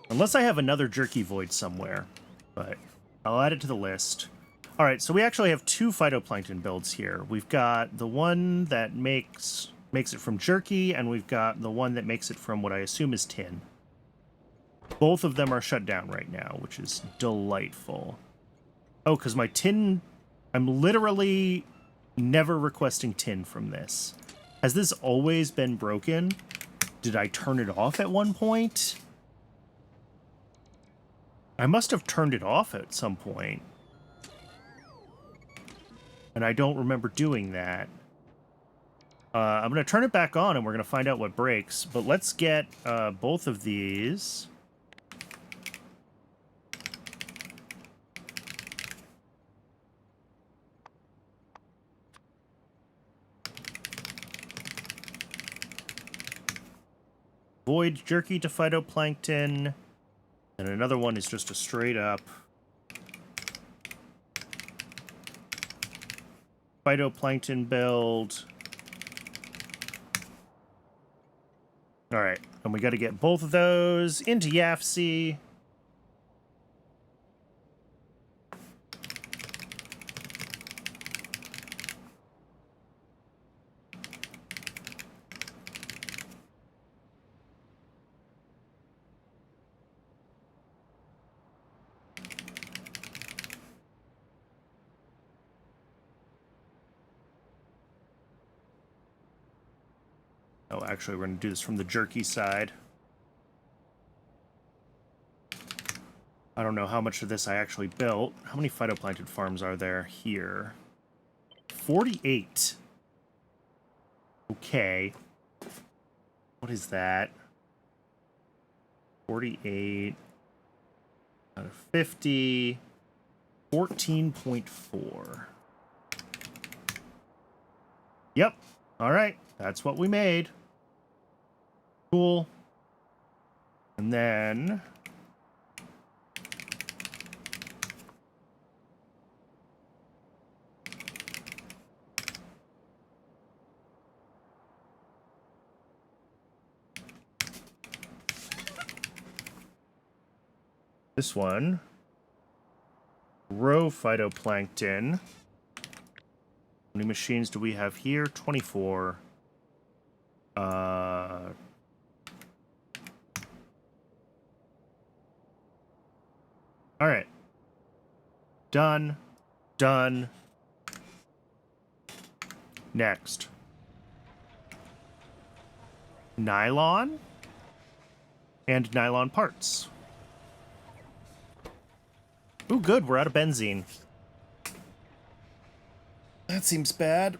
Unless I have another jerky void somewhere, but I'll add it to the list. All right, so we actually have 2 phytoplankton builds here. We've got the one that makes it from jerky, and we've got the one that makes it from what I assume is tin. Both of them are shut down right now, which is delightful. Oh, because my tin... I'm literally never requesting tin from this. Has this always been broken? Did I turn it off at one point? I must have turned it off at some point. And I don't remember doing that. I'm going to turn it back on and we're going to find out what breaks. But let's get both of these. Void jerky to phytoplankton. And another one is just a straight up phytoplankton build. All right, and we got to get both of those into YAFC. Oh, actually, we're going to do this from the jerky side. I don't know how much of this I actually built. How many phytoplankton farms are there here? 48. Okay. What is that? 48 out of 50. 14.4. Yep. All right. That's what we made. Cool. And then this one. Row phytoplankton. How many machines do we have here? 24. All right. Done. Done. Next. Nylon and nylon parts. Ooh, good. We're out of benzene. That seems bad.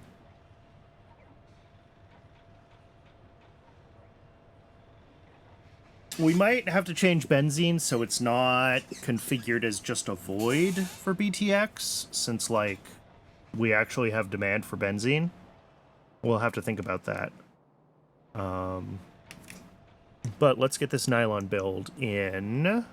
We might have to change benzene so it's not configured as just a void for BTX, since, like, we actually have demand for benzene. We'll have to think about that. But let's get this nylon build in.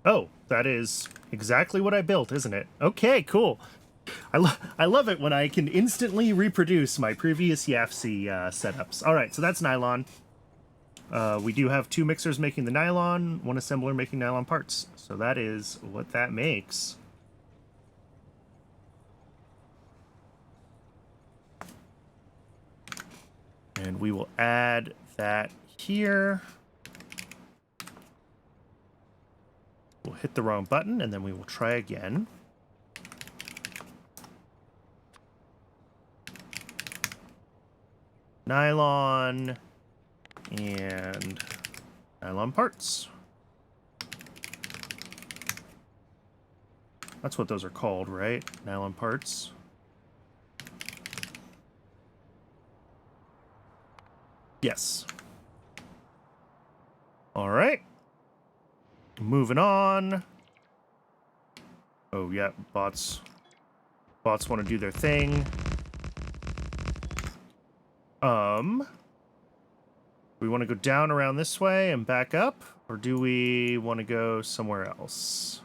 Oh, that is exactly what I built, isn't it? Okay, cool. I love it when I can instantly reproduce my previous YAFC setups. All right, so that's nylon. We do have 2 mixers making the nylon, 1 assembler making nylon parts. So that is what that makes. And we will add that here. We'll hit the wrong button, and then we will try again. Nylon and nylon parts. That's what those are called, right? Nylon parts. Yes. All right. Moving on. Oh, yeah, bots. Bots want to do their thing. We want to go down around this way and back up, or do we want to go somewhere else?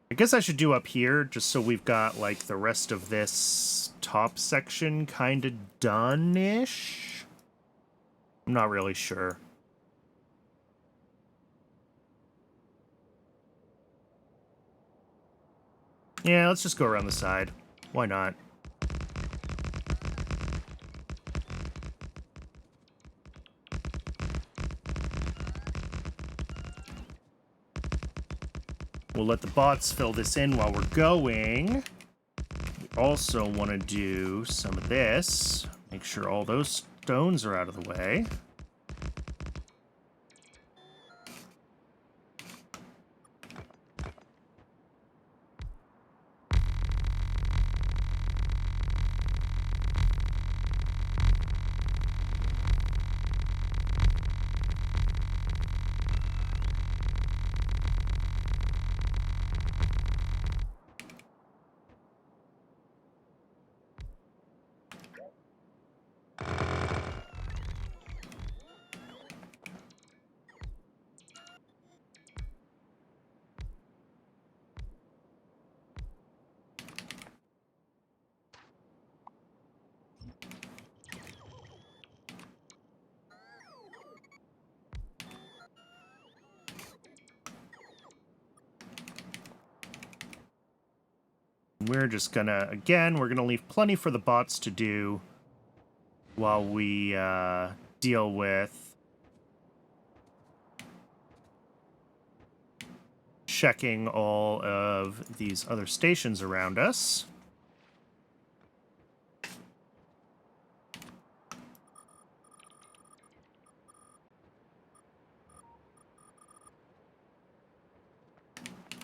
I guess I should do up here, just so we've got, like, the rest of this top section kind of done-ish? I'm not really sure. Yeah, let's just go around the side. Why not? We'll let the bots fill this in while we're going. We also want to do some of this. Make sure all those stones are out of the way. We're just gonna, again, we're gonna leave plenty for the bots to do while we deal with checking all of these other stations around us.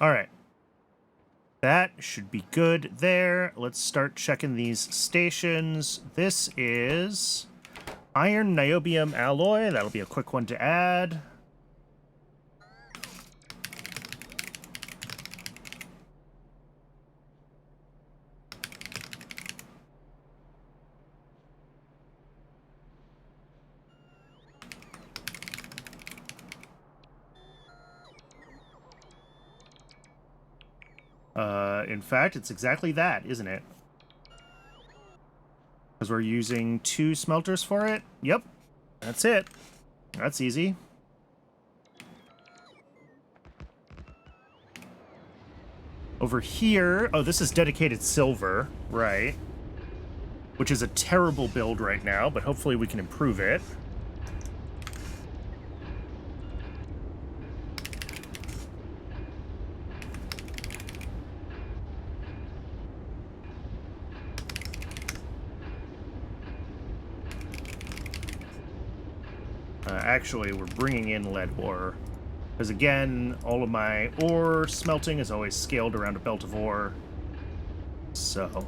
All right. That should be good there. Let's start checking these stations. This is iron niobium alloy. That'll be a quick one to add. In fact, it's exactly that, isn't it? Because we're using 2 smelters for it. Yep, that's it. That's easy. Over here, oh, this is dedicated silver, right? Which is a terrible build right now, but hopefully we can improve it. Actually, we're bringing in lead ore. Because again, all of my ore smelting is always scaled around a belt of ore. So...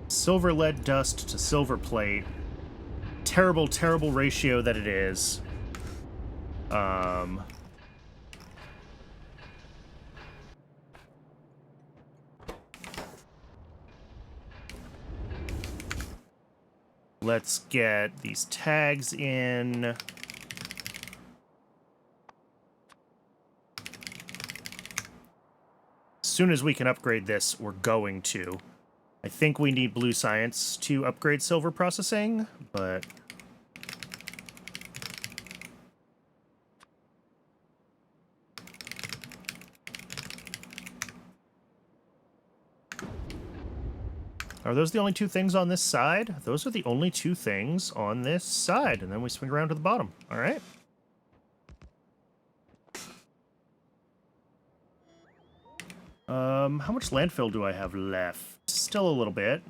silver lead dust to silver plate. Terrible, terrible ratio that it is. Let's get these tags in. As soon as we can upgrade this, we're going to. I think we need blue science to upgrade silver processing, but... Are those the only 2 things on this side? Those are the only 2 things on this side, and then we swing around to the bottom. All right. How much landfill do I have left? Still a little bit.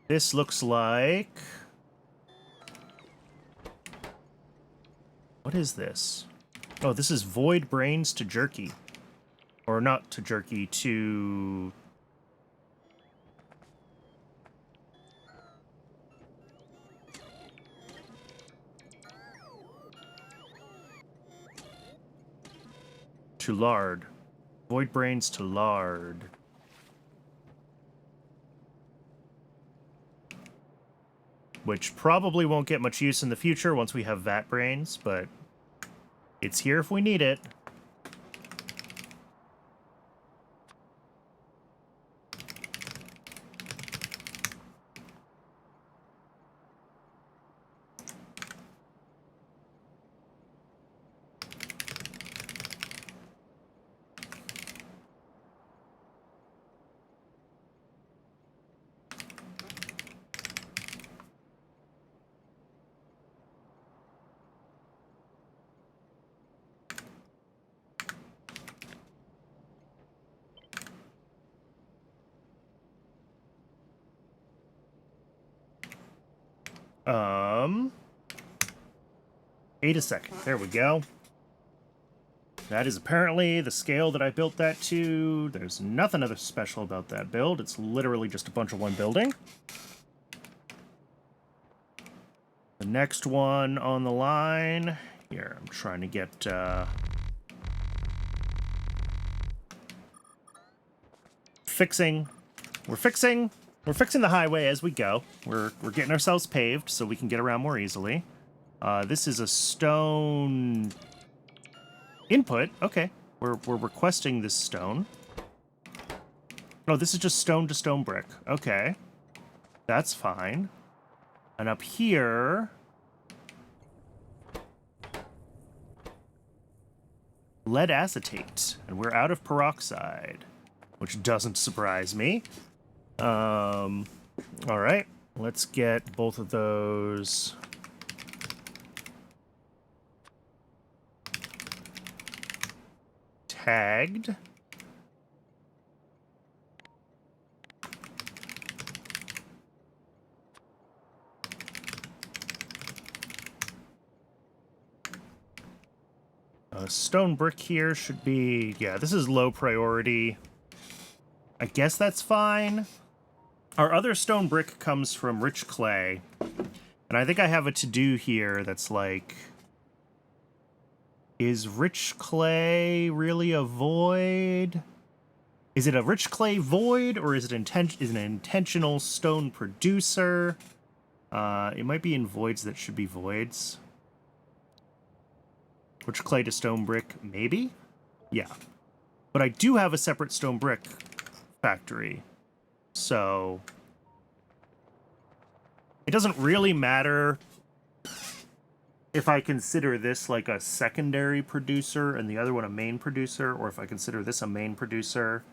This looks like... what is this? Oh, this is void brains to jerky. Or not to jerky, to... to lard. Void brains to lard. Which probably won't get much use in the future once we have vat brains, but it's here if we need it. Wait a second. There we go. That is apparently the scale that I built that to. There's nothing other special about that build. It's literally just a bunch of one building. The next one on the line... here, I'm trying to get... fixing. We're fixing the highway as we go. We're getting ourselves paved so we can get around more easily. This is a stone... input? Okay. We're requesting this stone. Oh, this is just stone to stone brick. Okay. That's fine. And up here... lead acetate. And we're out of peroxide, which doesn't surprise me. All right. Let's get both of those... tagged. Stone brick here should be... yeah, this is low priority. I guess that's fine. Our other stone brick comes from rich clay. And I think I have a to-do here that's like... is rich clay really a void? Is it a rich clay void, or is it an intentional stone producer? It might be in voids that should be voids. Rich clay to stone brick, maybe? Yeah. But I do have a separate stone brick factory. So... it doesn't really matter if I consider this like a secondary producer and the other one a main producer, or if I consider this a main producer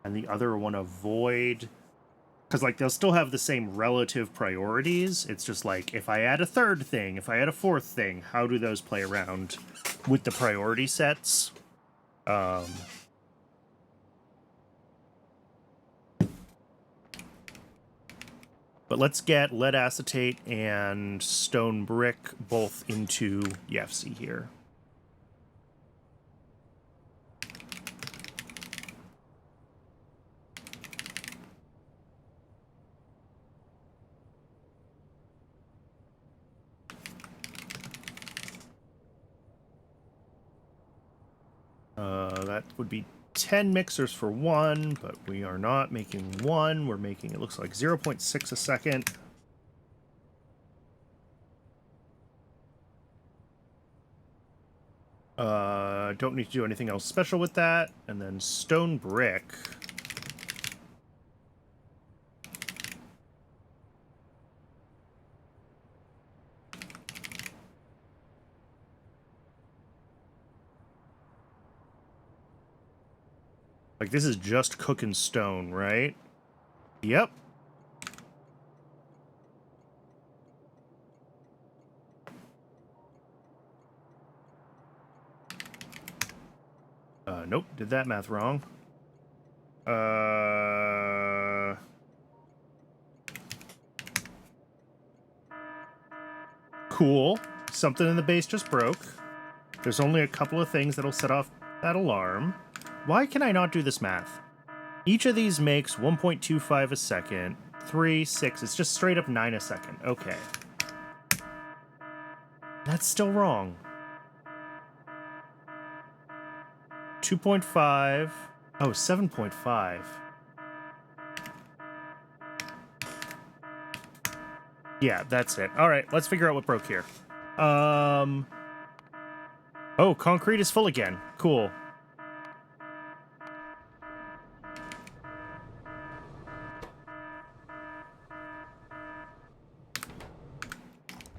and the other one a void. Because, like, they'll still have the same relative priorities. It's just like, if I add a third thing, if I add a fourth thing, how do those play around with the priority sets? But let's get lead acetate and stone brick both into YFC here. That would be 10 mixers for one, but we are not making one. We're making, it looks like 0.6 a second. Don't need to do anything else special with that. And then stone brick. Like, this is just cooking stone, right? Yep. Nope, did that math wrong. Cool. Something in the base just broke. There's only a couple of things that'll set off that alarm. Why can I not do this math? Each of these makes 1.25 a second. 3, 6, it's just straight up 9 a second. Okay. That's still wrong. 2.5. Oh, 7.5. Yeah, that's it. All right, let's figure out what broke here. Oh, concrete is full again. Cool.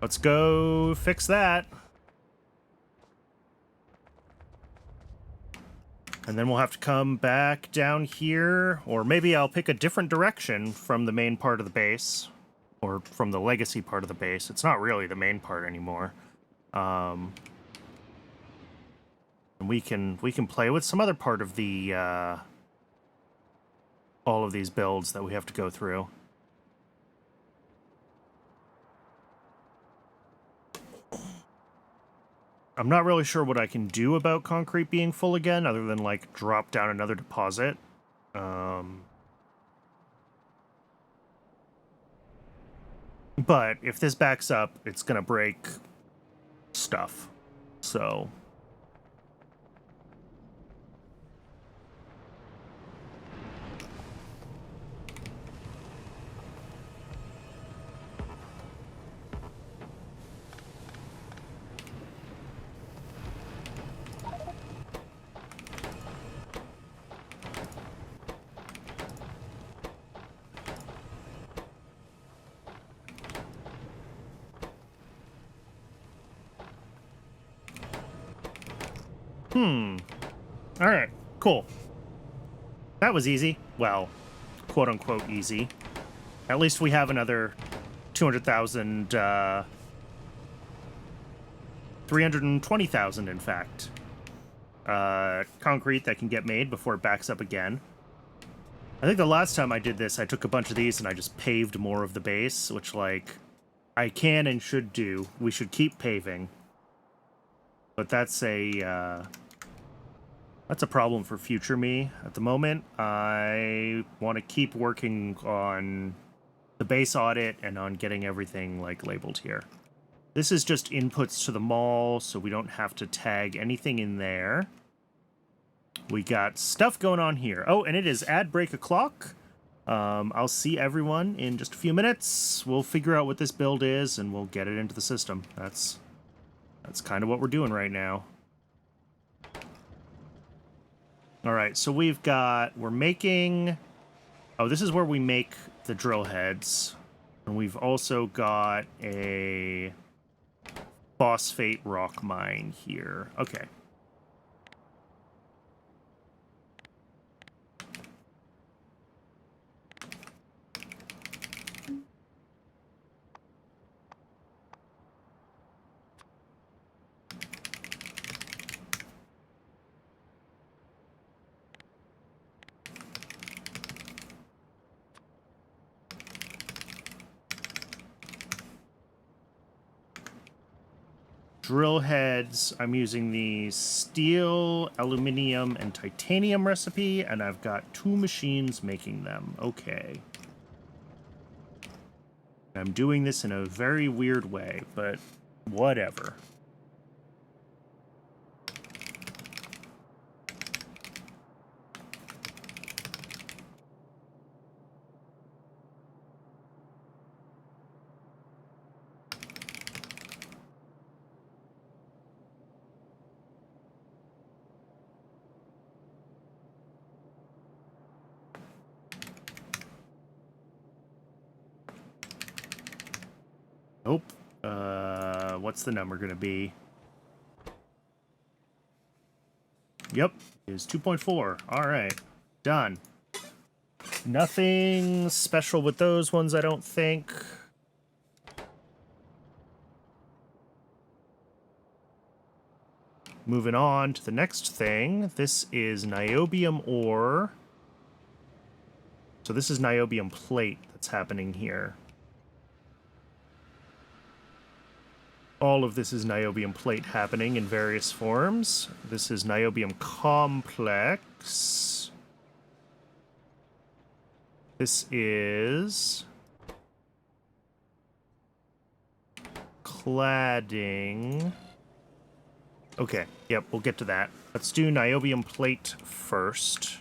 Let's go fix that. And then we'll have to come back down here, or maybe I'll pick a different direction from the main part of the base, or from the legacy part of the base. It's not really the main part anymore. And we can play with some other part of the all of these builds that we have to go through. I'm not really sure what I can do about concrete being full again, other than, like, drop down another deposit. But if this backs up, it's gonna break stuff. So... Alright, cool. That was easy. Well, quote-unquote easy. At least we have another 200,000, 320,000, in fact. Concrete that can get made before it backs up again. I think the last time I did this, I took a bunch of these and I just paved more of the base, which, like, I can and should do. We should keep paving. But that's a problem for future me. At the moment, I want to keep working on the base audit and on getting everything, like, labeled here. This is just inputs to the mall, so we don't have to tag anything in there. We got stuff going on here. Oh, and it is ad break o'clock. I'll see everyone in just a few minutes. We'll figure out what this build is, and we'll get it into the system. That's kind of what we're doing right now. All right, so we're making... Oh, this is where we make the drill heads. And we've also got a phosphate rock mine here. Okay. Drill heads, I'm using the steel, aluminum, and titanium recipe, and I've got 2 machines making them. Okay. I'm doing this in a very weird way, but whatever. Nope. What's the number gonna be? Yep, is 2.4. Alright, done. Nothing special with those ones, I don't think. Moving on to the next thing. This is niobium ore. So this is niobium plate that's happening here. All of this is niobium plate happening in various forms. This is niobium complex. This is cladding. Okay, yep, we'll get to that. Let's do niobium plate first.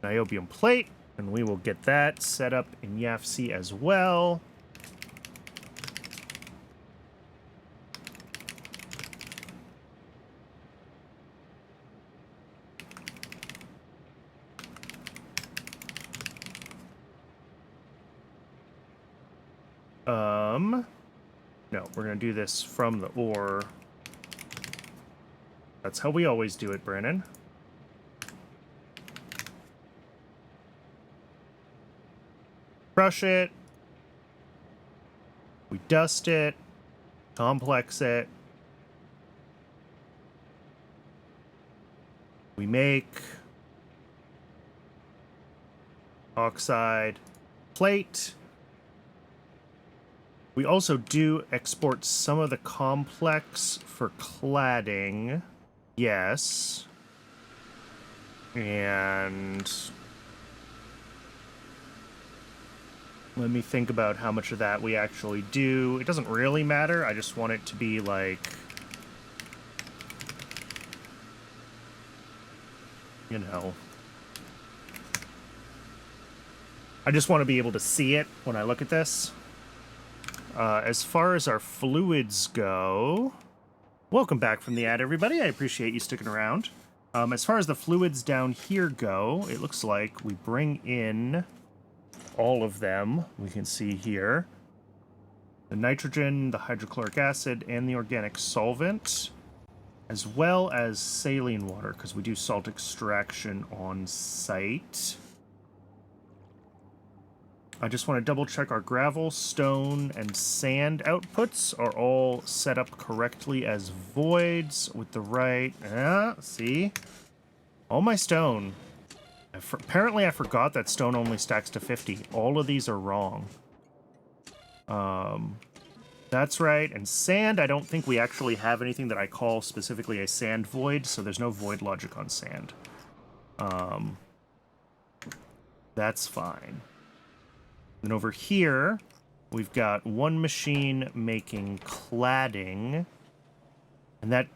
Niobium plate, and we will get that set up in YAFC as well. No, we're gonna do this from the ore. That's how we always do it, Brandon. Crush it. We dust it. Complex it. We make oxide plate. We also do export some of the complex for cladding. Yes. And let me think about how much of that we actually do. It doesn't really matter. I just want it to be like, you know, I just want to be able to see it when I look at this. As far as our fluids go, welcome back from the ad, everybody. I appreciate you sticking around. As far as the fluids down here go, it looks like we bring in all of them. We can see here the nitrogen, the hydrochloric acid, and the organic solvent, as well as saline water, because we do salt extraction on site. I just want to double check our gravel, stone, and sand outputs are all set up correctly as voids with the right... see? All my stone. Apparently I forgot that stone only stacks to 50. All of these are wrong. That's right. And sand, I don't think we actually have anything that I call specifically a sand void, so there's no void logic on sand. That's fine. Then over here, we've got one machine making cladding, and that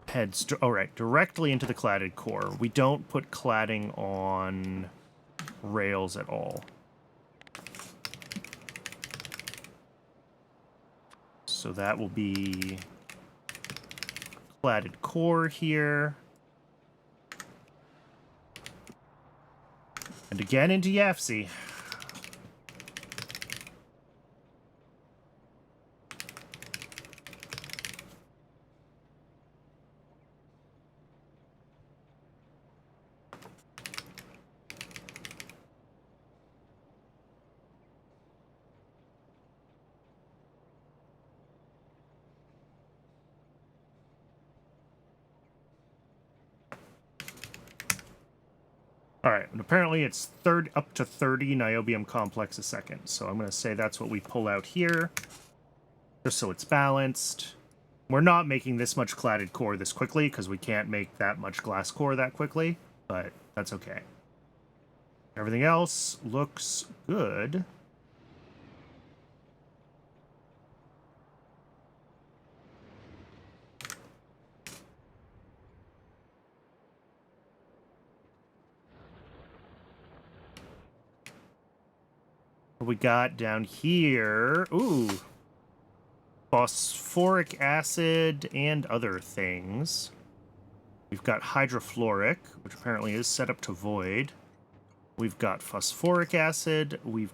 heads, directly into the cladded core. We don't put cladding on rails at all. So that will be cladded core here. And again into YAFC. All right, and apparently it's up to 30 niobium complex a second. So I'm going to say that's what we pull out here, just so it's balanced. We're not making this much cladded core this quickly because we can't make that much glass core that quickly, but that's okay. Everything else looks good. What we got down here? Ooh. Phosphoric acid and other things. We've got hydrofluoric, which apparently is set up to void. We've got phosphoric acid. We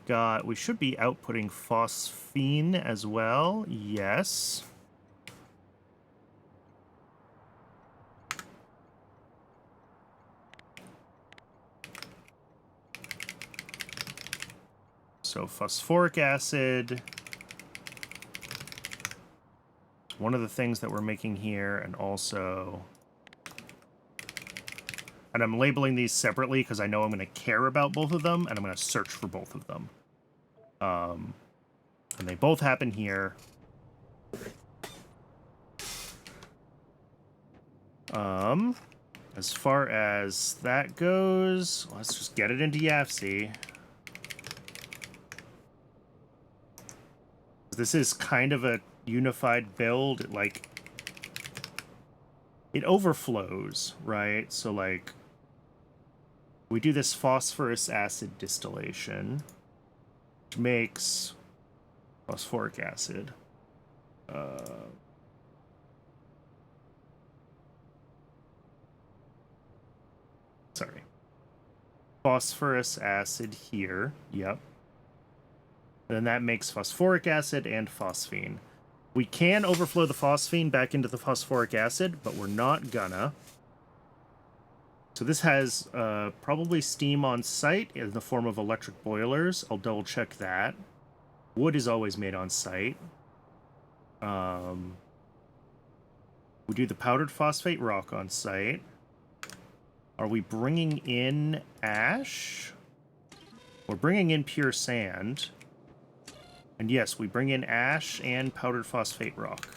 should be outputting phosphine as well. Yes. So phosphoric acid, one of the things that we're making here, and also... And I'm labeling these separately because I know I'm going to care about both of them, and I'm going to search for both of them. And they both happen here. As far as that goes, let's just get it into YAFC. This is kind of a unified build. Like, it overflows, right? So, like, we do this phosphorus acid distillation, which makes phosphoric acid. Sorry. Phosphorus acid here. Yep. And then that makes phosphoric acid and phosphine. We can overflow the phosphine back into the phosphoric acid, but we're not gonna. So this has probably steam on site in the form of electric boilers. I'll double check that. Wood is always made on site. We do the powdered phosphate rock on site. Are we bringing in ash? We're bringing in pure sand. And yes, we bring in ash and powdered phosphate rock.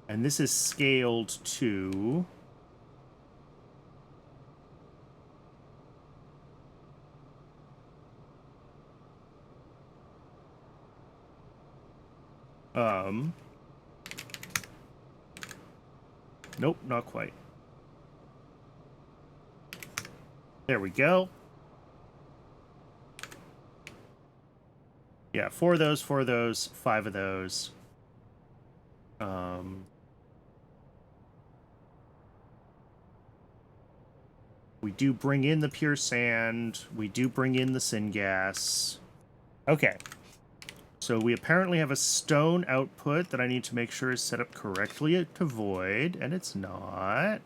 And this is scaled to... Nope, not quite. There we go. Yeah, 4 of those, 4 of those, 5 of those. We do bring in the pure sand. We do bring in the syngas. Okay. So we apparently have a stone output that I need to make sure is set up correctly to void, and it's not.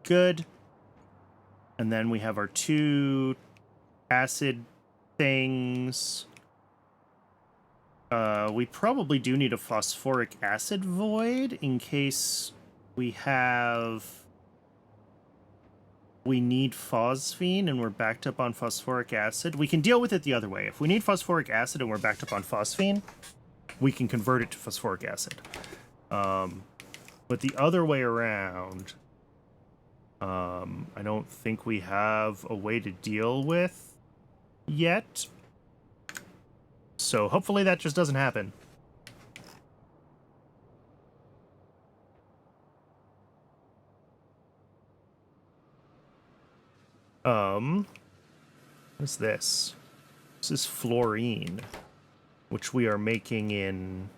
Good. And then we have our 2 acid things. We probably do need a phosphoric acid void in case we need phosphine and we're backed up on phosphoric acid. We can deal with it the other way. If we need phosphoric acid and we're backed up on phosphine, we can convert it to phosphoric acid. But the other way around, I don't think we have a way to deal with yet. So hopefully that just doesn't happen. What is this? This is fluorine, which we are making in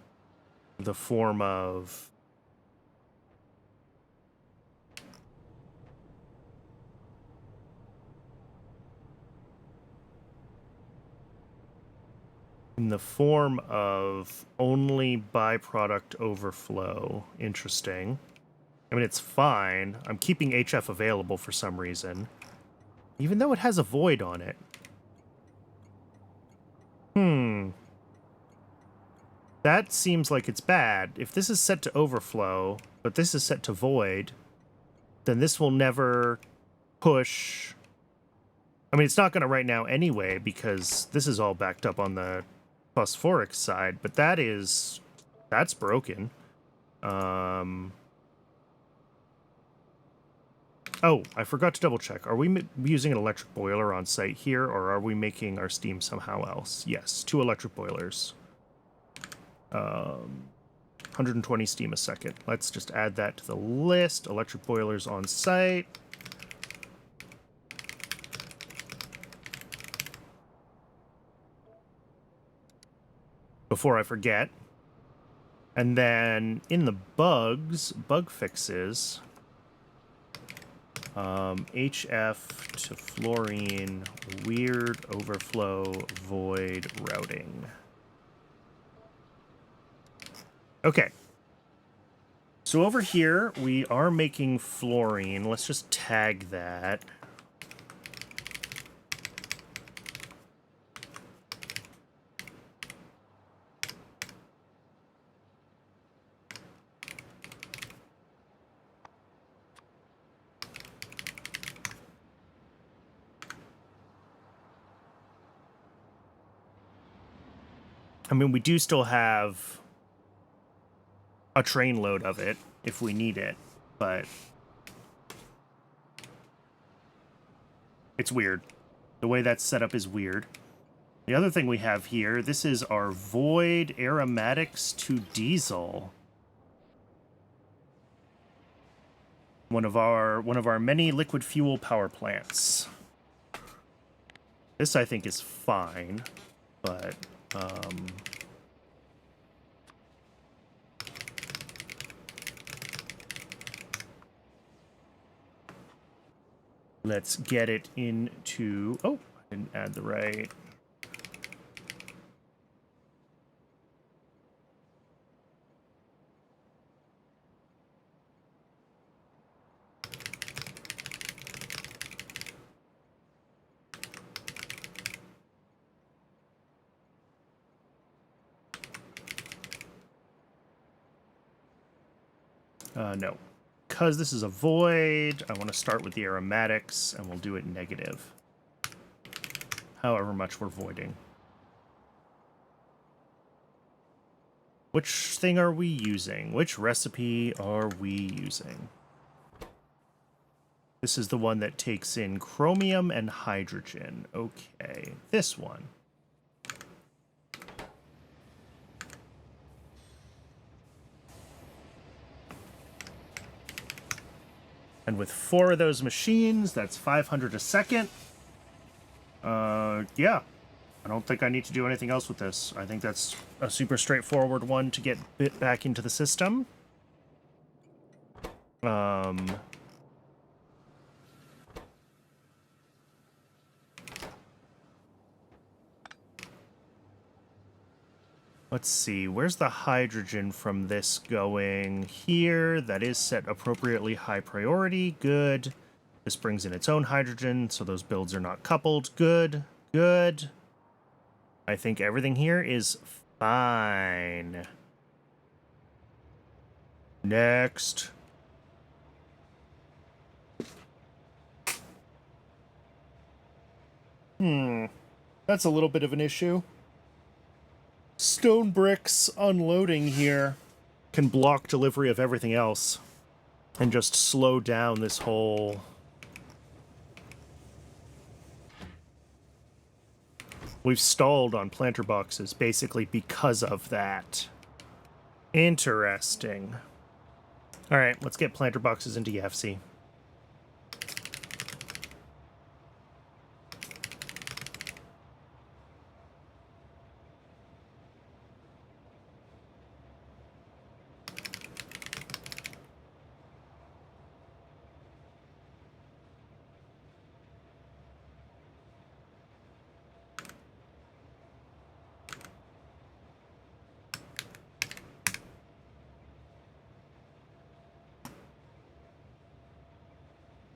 the form of only byproduct overflow. Interesting. I mean, it's fine. I'm keeping HF available for some reason, even though it has a void on it. That seems like it's bad. If this is set to overflow, but this is set to void, then this will never push. I mean, it's not going to right now anyway, because this is all backed up on the phosphoric side, but that's broken. Oh, I forgot to double check. Are we using an electric boiler on site here, or are we making our steam somehow else? Yes, 2 electric boilers. 120 steam a second. Let's just add that to the list. Electric boilers on site. Before I forget. And then in the bug fixes, HF to fluorine, weird overflow, void routing. Okay. So over here, we are making fluorine. Let's just tag that. I mean, we do still have a train load of it if we need it, but it's weird. The way that's set up is weird. The other thing we have here, this is our void aromatics to diesel. One of our many liquid fuel power plants. This I think is fine, but let's get it into... Oh, I didn't add the right... no. Because this is a void, I want to start with the aromatics, and we'll do it negative. However much we're voiding. Which thing are we using? Which recipe are we using? This is the one that takes in chromium and hydrogen. Okay, this one. And with 4 of those machines, that's 500 a second. Yeah. I don't think I need to do anything else with this. I think that's a super straightforward one to get bit back into the system. Let's see, where's the hydrogen from this going? Here, that is set appropriately high priority, good. This brings in its own hydrogen, so those builds are not coupled, good, good. I think everything here is fine. Next. That's a little bit of an issue. Stone bricks unloading here can block delivery of everything else and just slow down this whole... We've stalled on planter boxes basically because of that. Interesting. All right, let's get planter boxes into YAFC.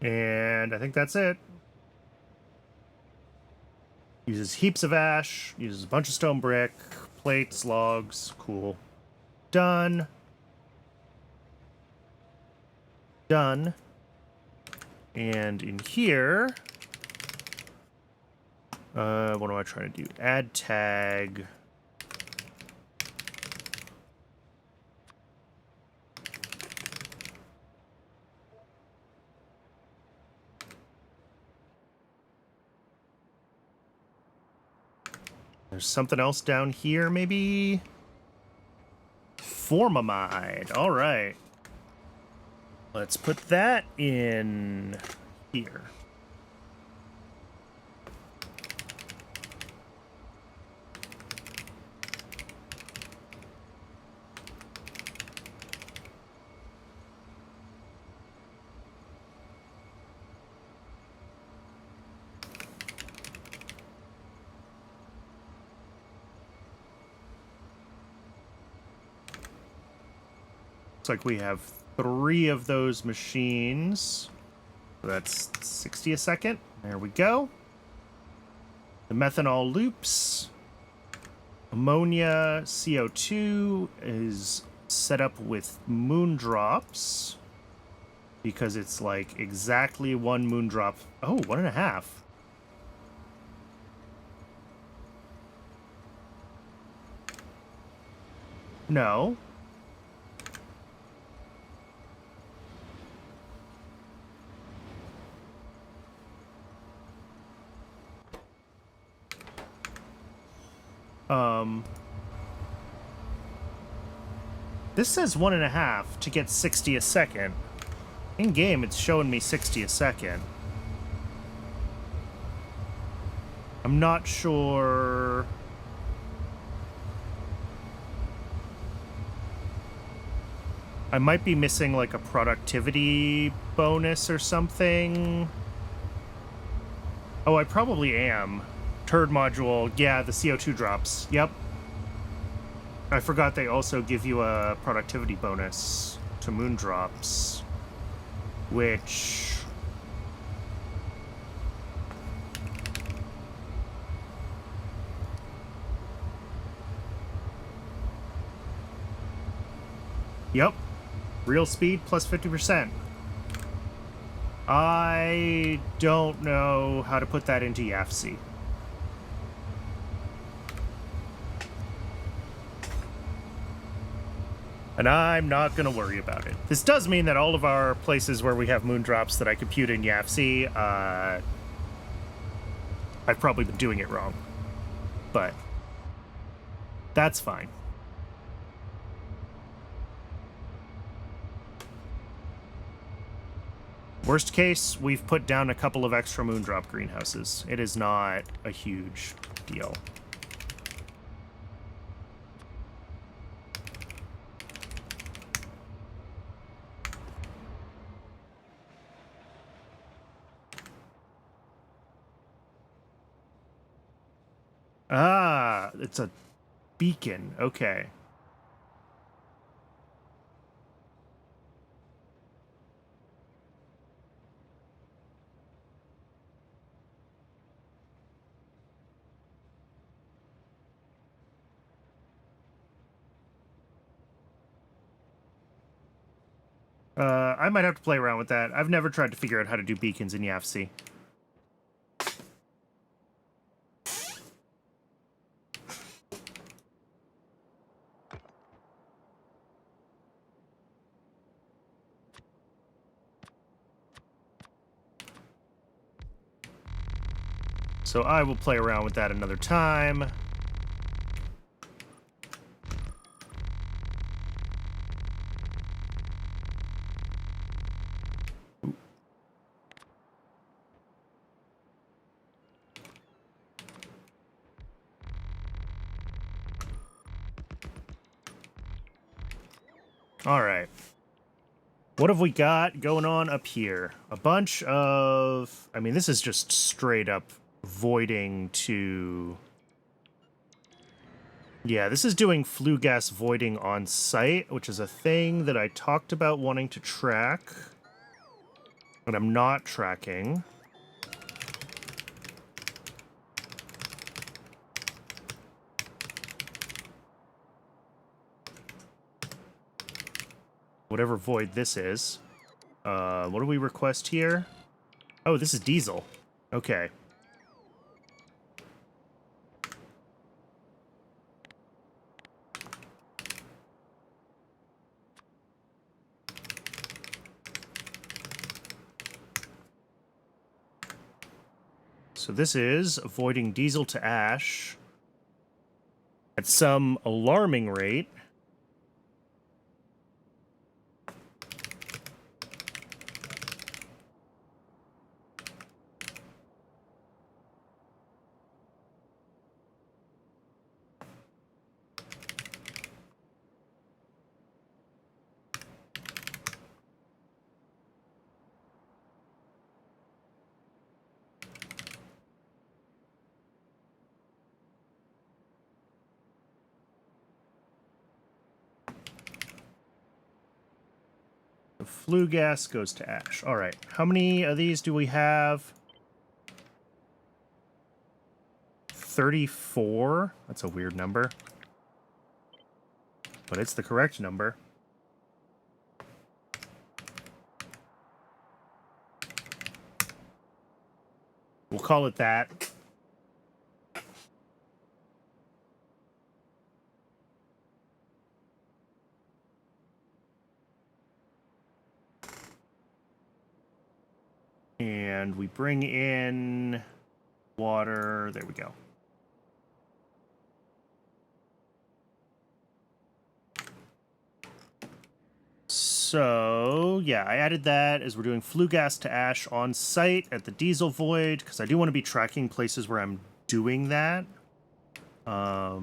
And I think that's it. Uses heaps of ash, uses a bunch of stone brick, plates, logs, cool. Done. Done. And in here, what am I trying to do? Add tag. There's something else down here, maybe? Formamide. All right. Let's put that in here. Looks like we have 3 of those machines. So that's 60 a second. There we go. The methanol loops. Ammonia CO2 is set up with moondrops because it's like exactly 1 moondrop. Oh, 1.5. No. This says 1.5 to get 60 a second. In game, it's showing me 60 a second. I'm not sure. I might be missing like a productivity bonus or something. Oh, I probably am. Turd module, yeah, the CO2 drops. Yep. I forgot they also give you a productivity bonus to moondrops, which... Yep. Real speed plus 50%. I don't know how to put that into YAFC. And I'm not going to worry about it. This does mean that all of our places where we have moondrops that I compute in YAFC, I've probably been doing it wrong. But that's fine. Worst case, we've put down a couple of extra moondrop greenhouses. It is not a huge deal. Ah, it's a beacon. Okay. I might have to play around with that. I've never tried to figure out how to do beacons in YAFC. So I will play around with that another time. All right. What have we got going on up here? A bunch of... I mean, this is just straight up voiding to... Yeah, this is doing flue gas voiding on site, which is a thing that I talked about wanting to track, but I'm not tracking. Whatever void this is. What do we request here? Oh, this is diesel. Okay. So this is avoiding diesel to ash at some alarming rate. The flue gas goes to ash. All right. How many of these do we have? 34? That's a weird number. But it's the correct number. We'll call it that. And we bring in water. There we go. So, yeah, I added that as we're doing flue gas to ash on site at the diesel void, because I do want to be tracking places where I'm doing that. I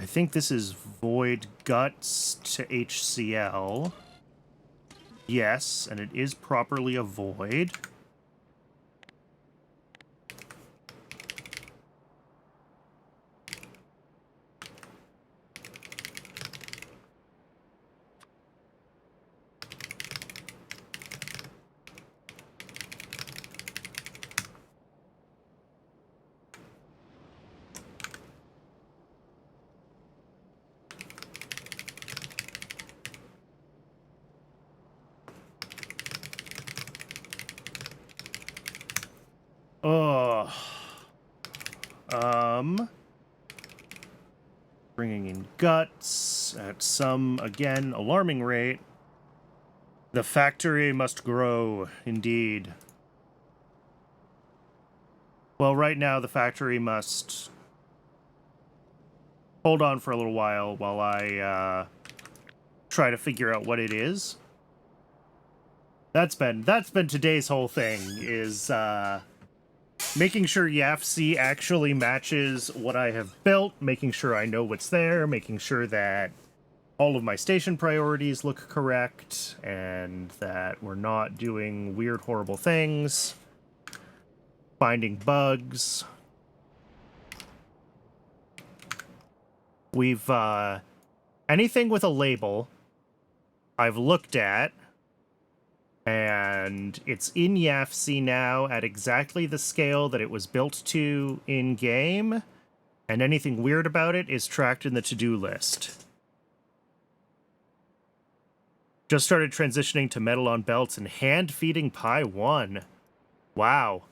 think this is void guts to HCl. Yes, and it is properly a void. Oh. Bringing in guts at some, again, alarming rate. The factory must grow, indeed. Well, right now the factory must hold on for a little while I try to figure out what it is. That's been today's whole thing, is making sure YAFC actually matches what I have built, making sure I know what's there, making sure that all of my station priorities look correct, and that we're not doing weird, horrible things, finding bugs. We've, anything with a label I've looked at, and it's in YAFC now at exactly the scale that it was built to in-game, and anything weird about it is tracked in the to-do list. Just started transitioning to metal on belts and hand-feeding Pi 1. Wow.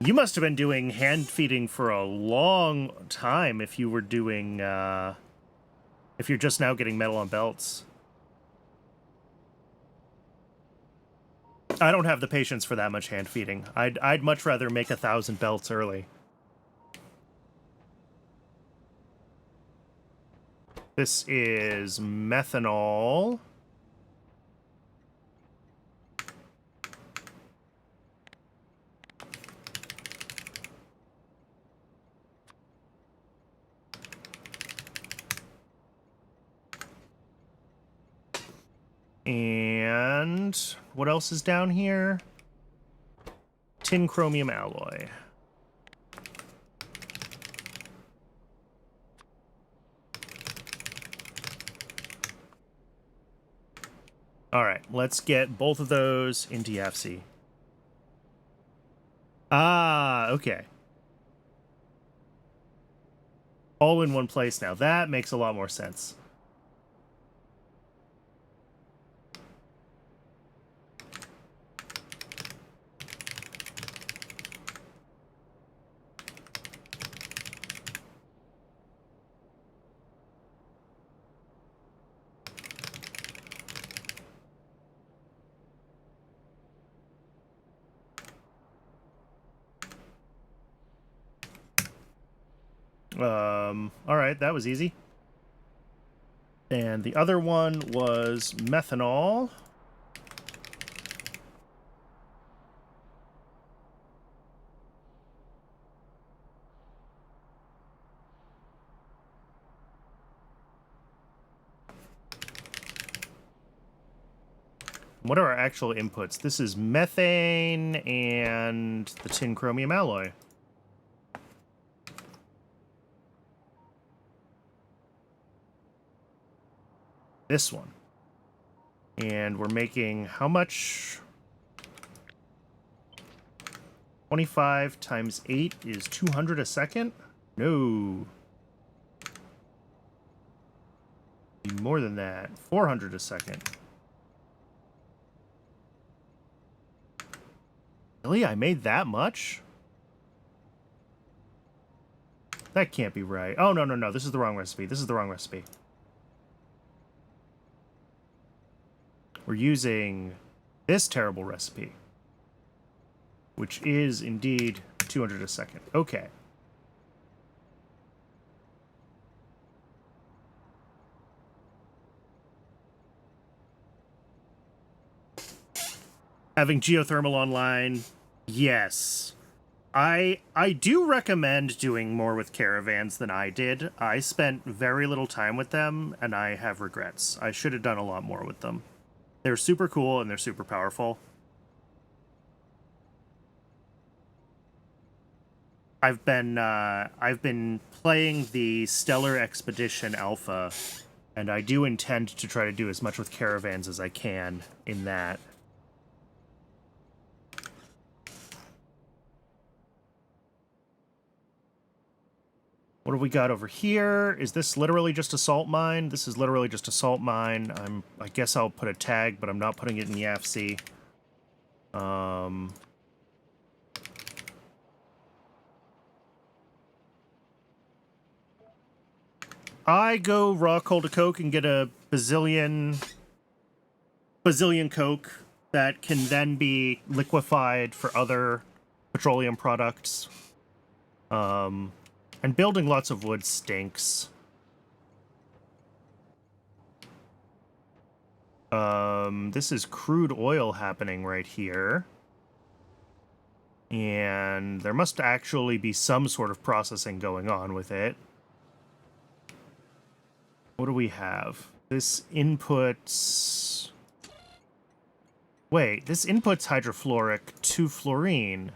You must have been doing hand-feeding for a long time if you were doing, if you're just now getting metal on belts. I don't have the patience for that much hand feeding. I'd much rather make 1,000 belts early. This is methanol. And what else is down here? Tin chromium alloy. All right, let's get both of those into YAFC. Ah, okay. All in one place now. That makes a lot more sense. All right, that was easy. And the other one was methanol. What are our actual inputs? This is methane and the tin chromium alloy. This one. And we're making how much? 25 times 8 is 200 a second? No. More than that. 400 a second. Really? I made that much? That can't be right. Oh, no, no, no. This is the wrong recipe. This is the wrong recipe. We're using this terrible recipe, which is indeed 200 a second. Okay. Having geothermal online, yes. I do recommend doing more with caravans than I did. I spent very little time with them, and I have regrets. I should have done a lot more with them. They're super cool, and they're super powerful. I've been playing the Stellar Expedition Alpha, and I do intend to try to do as much with caravans as I can in that. What do we got over here? Is this literally just a salt mine? This is literally just a salt mine. I guess I'll put a tag, but I'm not putting it in YAFC. I go raw coal to coke and get a bazillion coke that can then be liquefied for other petroleum products. And building lots of wood stinks. This is crude oil happening right here. And there must actually be some sort of processing going on with it. What do we have? This inputs... Wait, this inputs hydrofluoric to fluorine.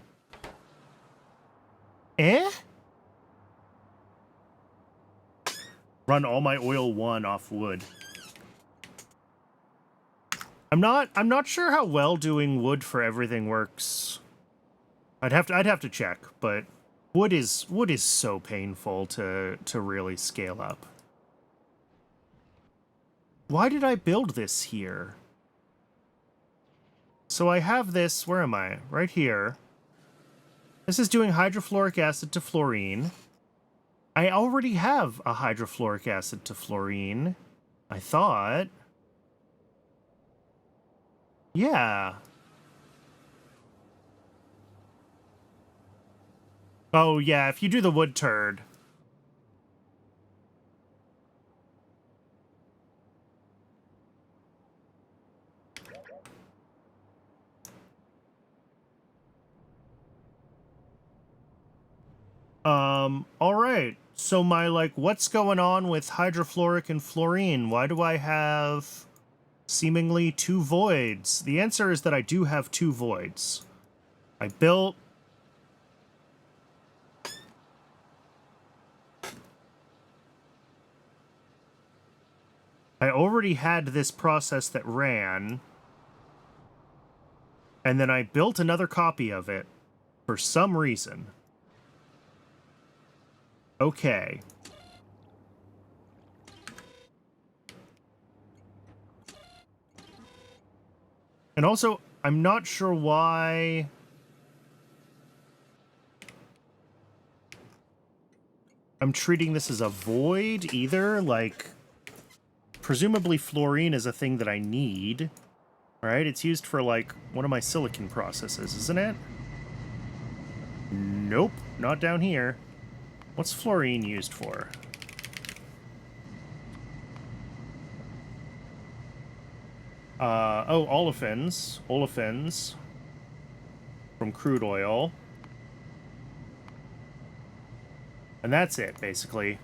Eh? Run all my oil 1 off wood. I'm not sure how well doing wood for everything works. I'd have to check, but wood is so painful to really scale up. Why did I build this here? So I have this, where am I? Right here. This is doing hydrofluoric acid to fluorine. I already have a hydrofluoric acid to fluorine, I thought. Yeah. Oh, yeah, if you do the wood turd. All right. So my, like, what's going on with hydrofluoric and fluorine? Why do I have seemingly 2 voids? The answer is that I do have 2 voids. I built... I already had this process that ran, and then I built another copy of it for some reason. Okay. And also, I'm not sure why... I'm treating this as a void either. Like, presumably fluorine is a thing that I need. Right? It's used for, like, one of my silicon processes, isn't it? Nope, not down here. What's fluorine used for? Oh, olefins. Olefins. From crude oil. And that's it, basically.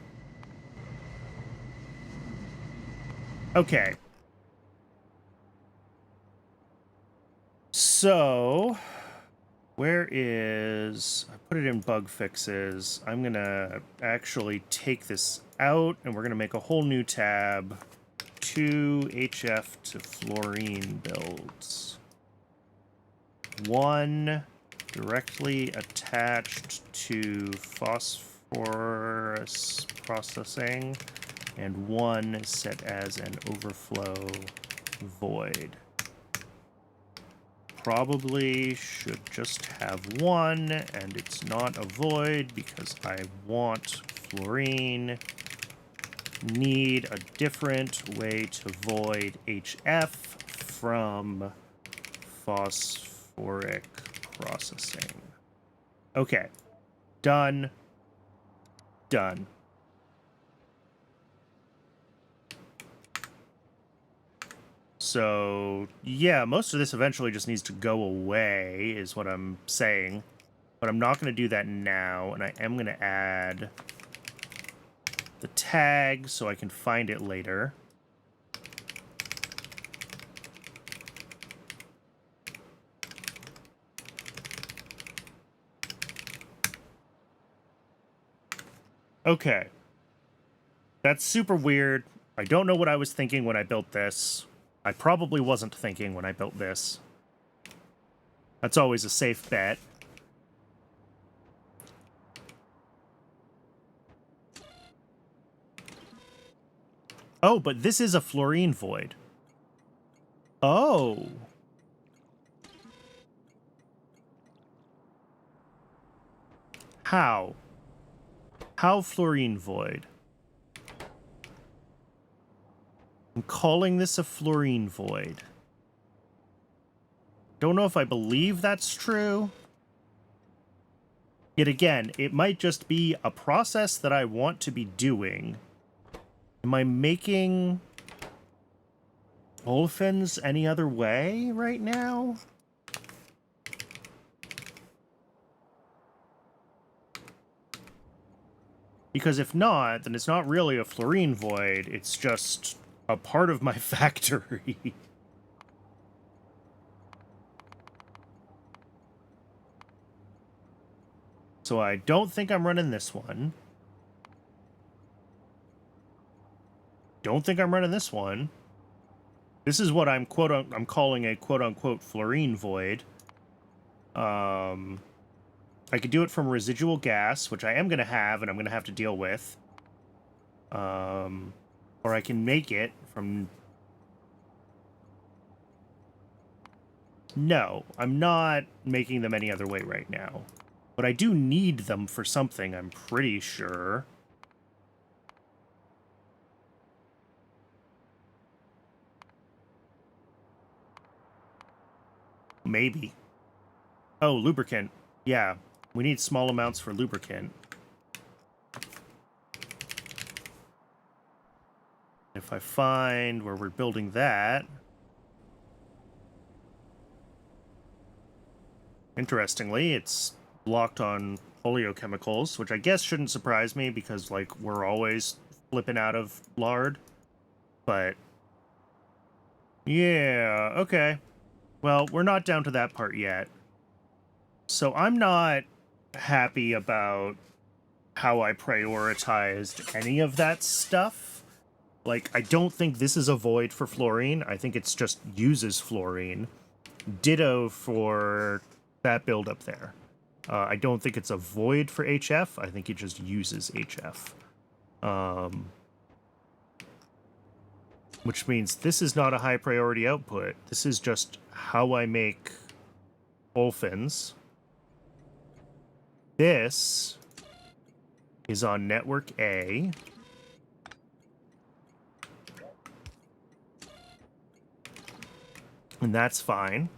Okay. So... where is... I put it in bug fixes. I'm gonna actually take this out, and we're gonna make a whole new tab. 2 HF to fluorine builds. 1 directly attached to phosphorus processing, and 1 set as an overflow void. Probably should just have 1, and it's not a void because I want fluorine. Need a different way to void HF from phosphoric processing. Okay. Done. Done. So, yeah, most of this eventually just needs to go away, is what I'm saying. But I'm not going to do that now, and I am going to add the tag so I can find it later. Okay. That's super weird. I don't know what I was thinking when I built this. I probably wasn't thinking when I built this. That's always a safe bet. Oh, but this is a fluorine void. Oh. How? How fluorine void? I'm calling this a fluorine void. Don't know if I believe that's true. Yet again, it might just be a process that I want to be doing. Am I making... olefins any other way right now? Because if not, then it's not really a fluorine void, it's just a part of my factory. So I don't think I'm running this one. Don't think I'm running this one. This is what I'm calling a quote-unquote fluorine void. I could do it from residual gas, which I am going to have, and I'm going to have to deal with. Or I can make it from... No, I'm not making them any other way right now. But I do need them for something, I'm pretty sure. Maybe. Oh, lubricant. Yeah, we need small amounts for lubricant. If I find where we're building that... Interestingly, it's blocked on oleochemicals, which I guess shouldn't surprise me because, like, we're always flipping out of lard. But... yeah, okay. Well, we're not down to that part yet. So I'm not happy about how I prioritized any of that stuff. Like, I don't think this is a void for fluorine. I think it's just uses fluorine. Ditto for that build up there. I don't think it's a void for HF. I think it just uses HF. Which means this is not a high priority output. This is just how I make olefins. This is on network A. And that's fine.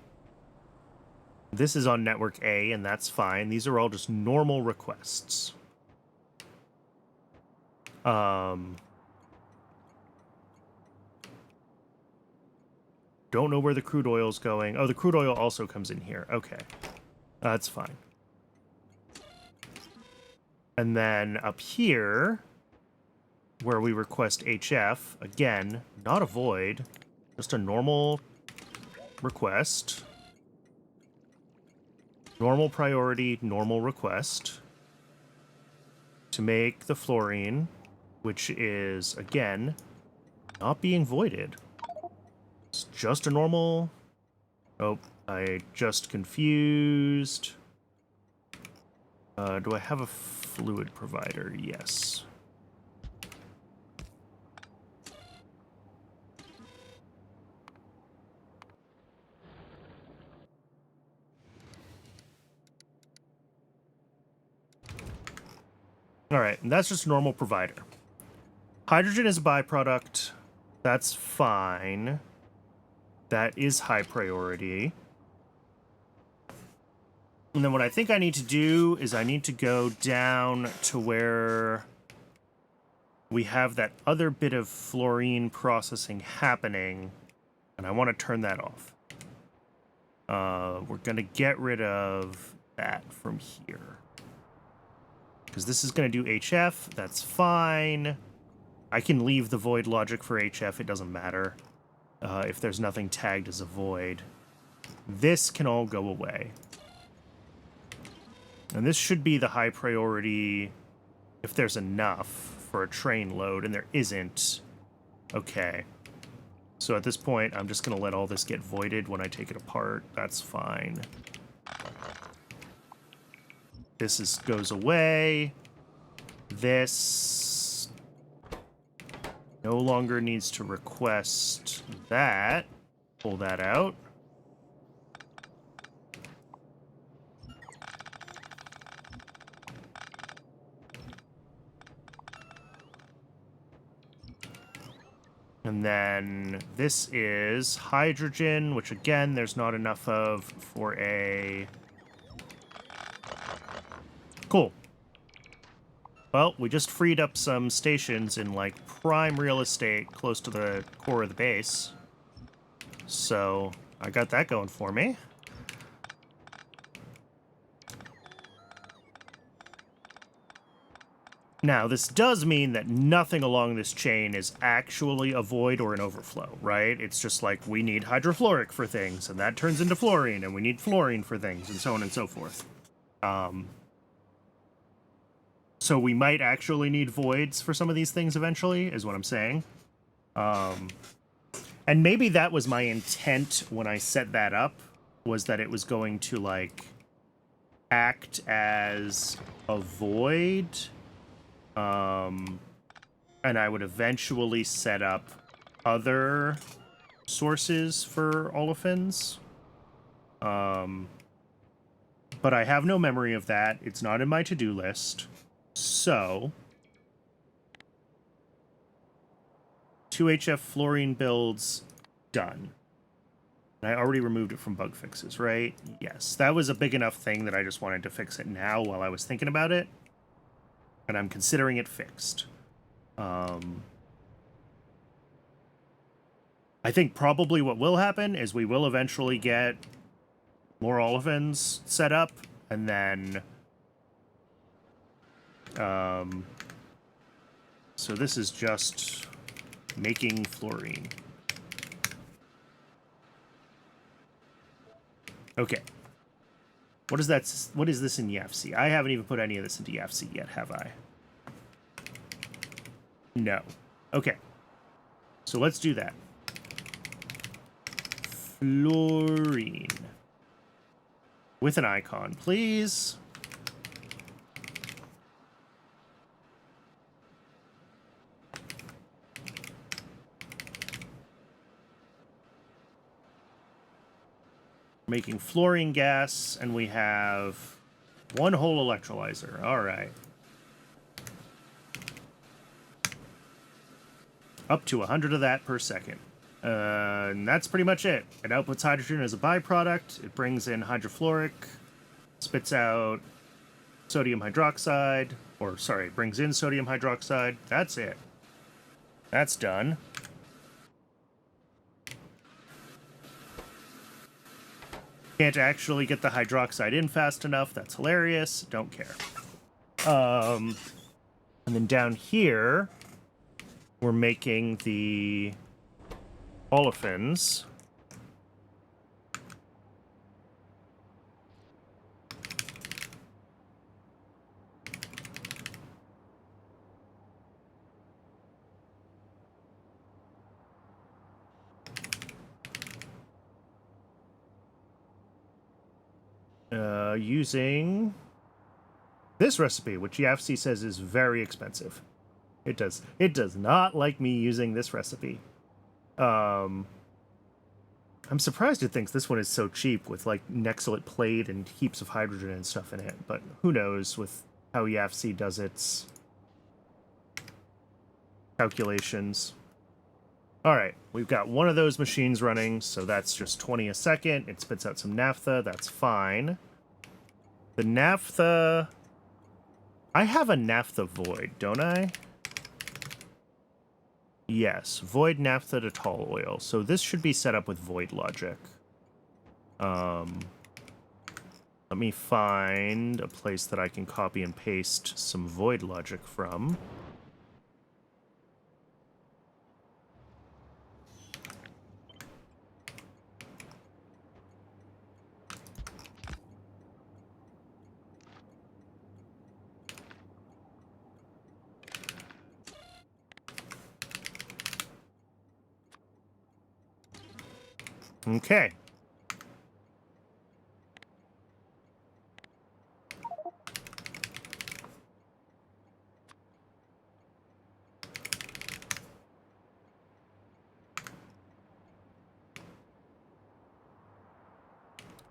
This is on network A, and that's fine. These are all just normal requests. Don't know where the crude oil's going. Oh, the crude oil also comes in here. Okay. That's fine. And then up here, where we request HF, again, not a void, just a normal request. Normal priority, normal request to make the fluorine, which is, again, not being voided. It's just a normal... Oh, I just confused. Do I have a fluid provider? Yes. All right, and that's just a normal provider. Hydrogen is a byproduct. That's fine. That is high priority. And then what I think I need to do is I need to go down to where we have that other bit of fluorine processing happening, and I want to turn that off. We're going to get rid of that from here. Because this is going to do HF, that's fine. I can leave the void logic for HF, it doesn't matter. If there's nothing tagged as a void. This can all go away. And this should be the high priority if there's enough for a train load, and there isn't. Okay. So at this point, I'm just going to let all this get voided when I take it apart. That's fine. This goes away. This no longer needs to request that. Pull that out. And then this is hydrogen, which again, there's not enough of for a... Cool. Well, we just freed up some stations in, like, prime real estate close to the core of the base. so I got that going for me. Now, this does mean that nothing along this chain is actually a void or an overflow, right? It's just like we need hydrofluoric for things, and that turns into fluorine, and we need fluorine for things, and so on and so forth. So we might actually need voids for some of these things eventually, is what I'm saying. And maybe that was my intent when I set that up, was that it was going to, like, act as a void. And I would eventually set up other sources for olefins. But I have no memory of that. It's not in my to-do list. So 2HF fluorine builds done. And I already removed it from bug fixes, right? Yes, that was a big enough thing that I just wanted to fix it now while I was thinking about it. And I'm considering it fixed. I think probably what will happen is we will eventually get more olefins set up, and then so this is just making fluorine. Okay. What is that? What is this in YAFC? I haven't even put any of this into YAFC yet, have I? No. Okay. So let's do that. Fluorine. With an icon, please. Making fluorine gas, and we have one whole electrolyzer. All right. Up to 100 of that per second. And that's pretty much it. It outputs hydrogen as a byproduct. It brings in hydrofluoric, spits out sodium hydroxide, or sorry, it brings in sodium hydroxide. That's it. That's done. Can't actually get the hydroxide in fast enough. That's hilarious. Don't care. And then down here, we're making the olefins. Using this recipe, which YAFC says is very expensive. It does not like me using this recipe. I'm surprised it thinks this one is so cheap with like Nexilate plate and heaps of hydrogen and stuff in it, but who knows with how YAFC does its calculations. All right, we've got one of those machines running, so that's just 20 a second. It spits out some naphtha, that's fine. The naphtha... I have a naphtha void, don't I? Yes, void naphtha to tall oil. So this should be set up with void logic. Let me find a place that I can copy and paste some void logic from. Okay.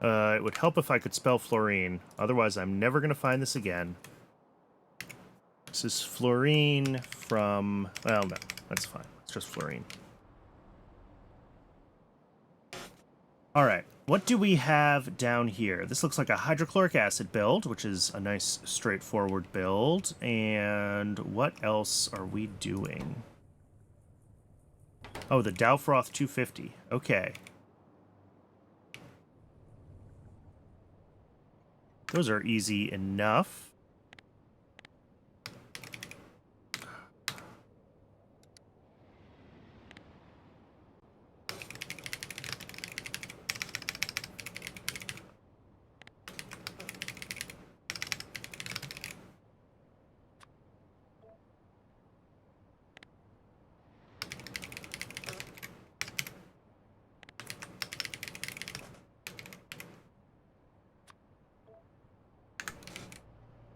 It would help if I could spell fluorine. Otherwise, I'm never going to find this again. This is fluorine from... Well, no. That's fine. It's just fluorine. All right. What do we have down here? This looks like a hydrochloric acid build, which is a nice, straightforward build. And what else are we doing? Oh, the Dowfroth 250. Okay. Those are easy enough.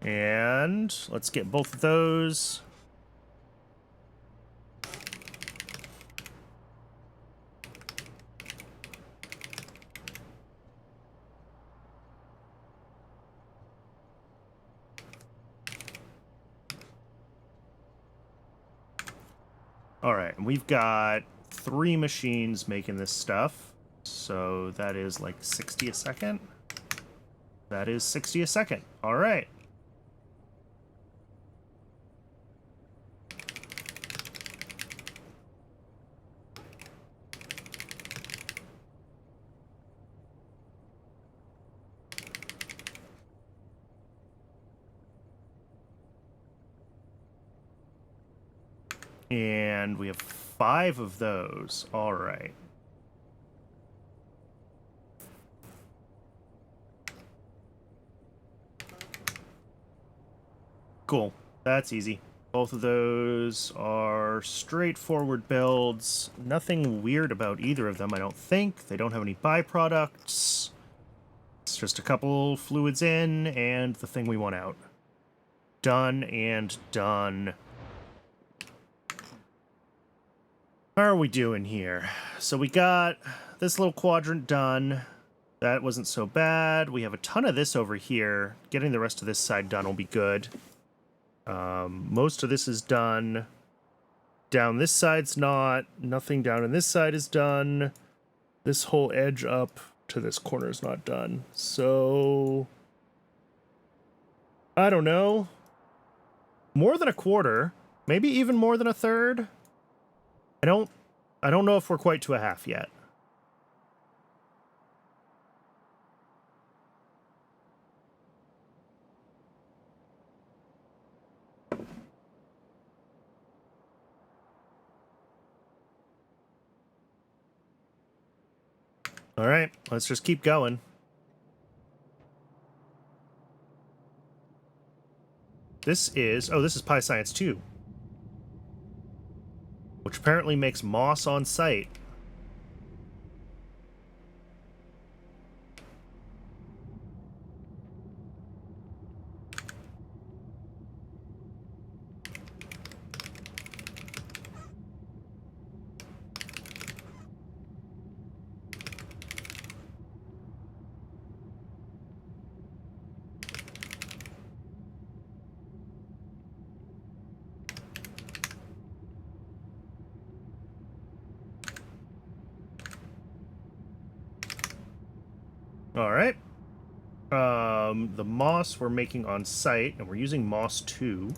And let's get both of those. All right, and we've got 3 machines making this stuff. So that is like 60 a second. That is 60 a second. All right. And we have 5 of those. All right. Cool. That's easy. Both of those are straightforward builds. Nothing weird about either of them, I don't think. They don't have any byproducts. It's just a couple fluids in and the thing we want out. Done and done. How are we doing here? So we got this little quadrant done. That wasn't so bad. We have a ton of this over here. Getting the rest of this side done will be good. Most of this is done. Down this side's not. Nothing down in this side is done. This whole edge up to this corner is not done. So I don't know. More than a quarter. Maybe even more than a third. I don't know if we're quite to a half yet. All right, let's just keep going. This is Pi Science 2. Which apparently makes moss on site. All right. The moss we're making on site, and we're using moss 2.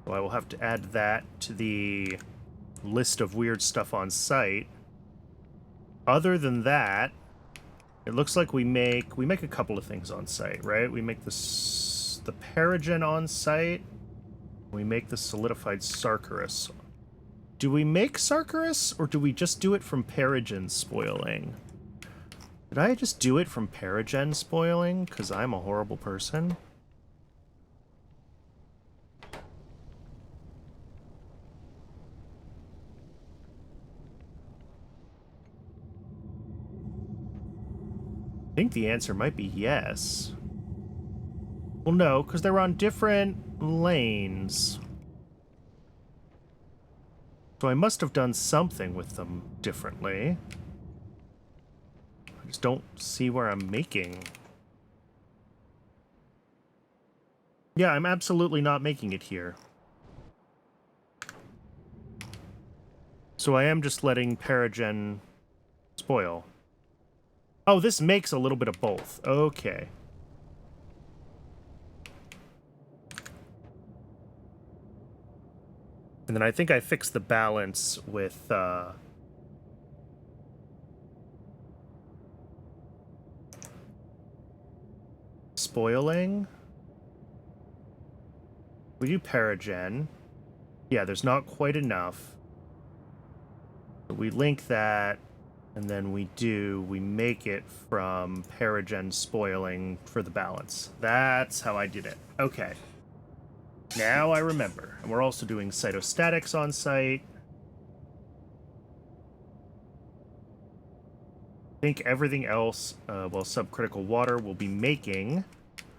So I will have to add that to the list of weird stuff on site. Other than that, it looks like we make a couple of things on site, right? We make the Paragen on site. We make the solidified Sarcarus. Do we make Sarcarus, or do we just do it from Paragen spoiling? Did I just do it from Paragen spoiling? Because I'm a horrible person. I think the answer might be yes. Well, no, because they're on different lanes. So I must have done something with them differently. I just don't see where I'm making. Yeah, I'm absolutely not making it here. So I am just letting Paragen spoil. Oh, this makes a little bit of both. Okay. And then I think I fixed the balance with, Spoiling. We do Paragen. Yeah, there's not quite enough. So we link that, and then we make it from Paragen spoiling for the balance. That's how I did it. Okay. Now I remember. And we're also doing cytostatics on site. I think everything else, subcritical water will be making.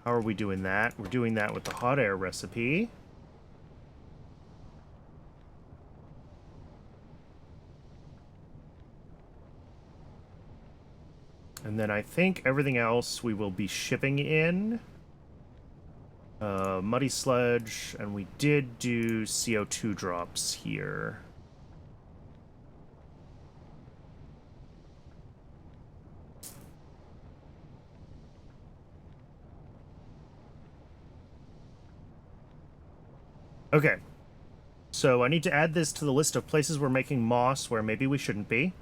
How are we doing that? We're doing that with the hot air recipe. And then I think everything else we will be shipping in. Muddy sludge, and we did do CO2 drops here. Okay. So I need to add this to the list of places we're making moss where maybe we shouldn't be.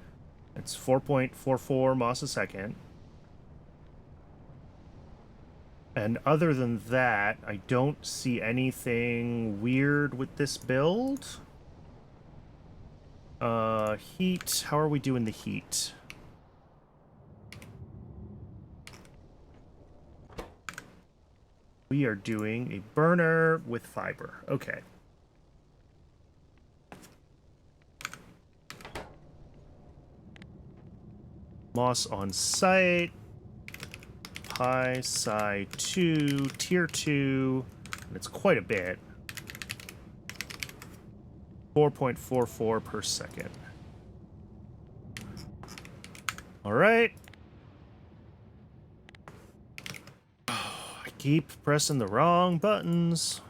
It's 4.44 moss a second. And other than that, I don't see anything weird with this build. Heat. How are we doing the heat? We are doing a burner with fiber. Okay. Moss on site. Pi Psi 2, tier 2. And it's quite a bit. 4.44 per second. All right. I keep pressing the wrong buttons.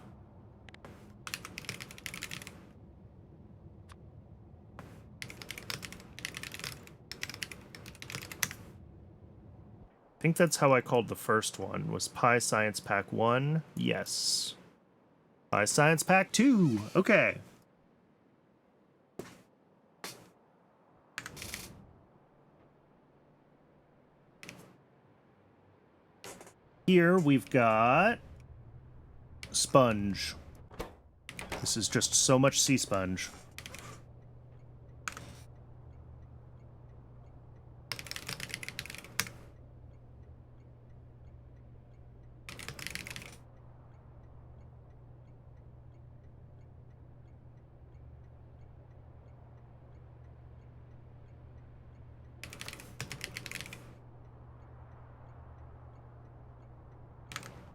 I think that's how I called the first one, was Pi Science Pack 1. Yes. Pi Science Pack 2. Okay. Here we've got sponge. This is just so much sea sponge.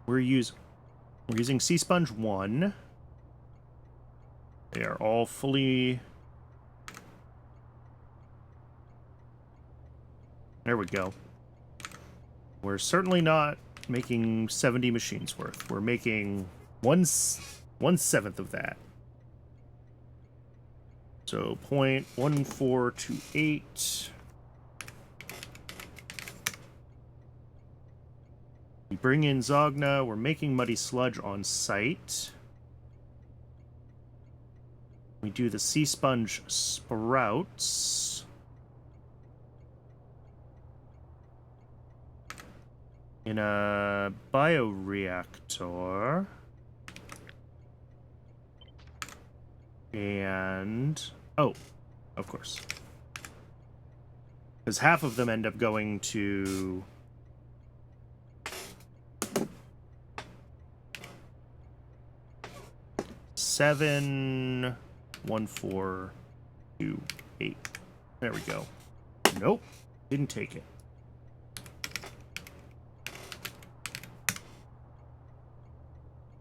We're using Sea Sponge 1. They are all fully... There we go. We're certainly not making 70 machines worth. We're making 1/7 of that. So 0.1428. We bring in Zogna. We're making muddy sludge on site. We do the sea sponge sprouts. In a bioreactor. And... oh, of course. Because half of them end up going to... 7, 1, 4, 2, 8. There we go. Nope, didn't take it.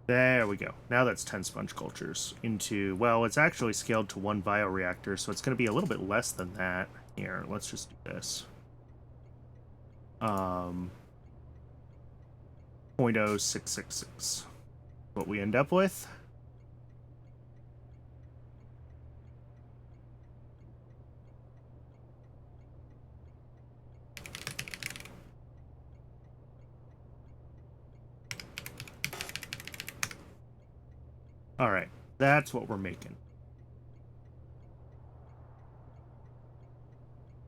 There we go. Now that's 10 sponge cultures into, well, it's actually scaled to 1 bioreactor, so it's going to be a little bit less than that. Here, let's just do this. 0.0666. What we end up with. All right, that's what we're making.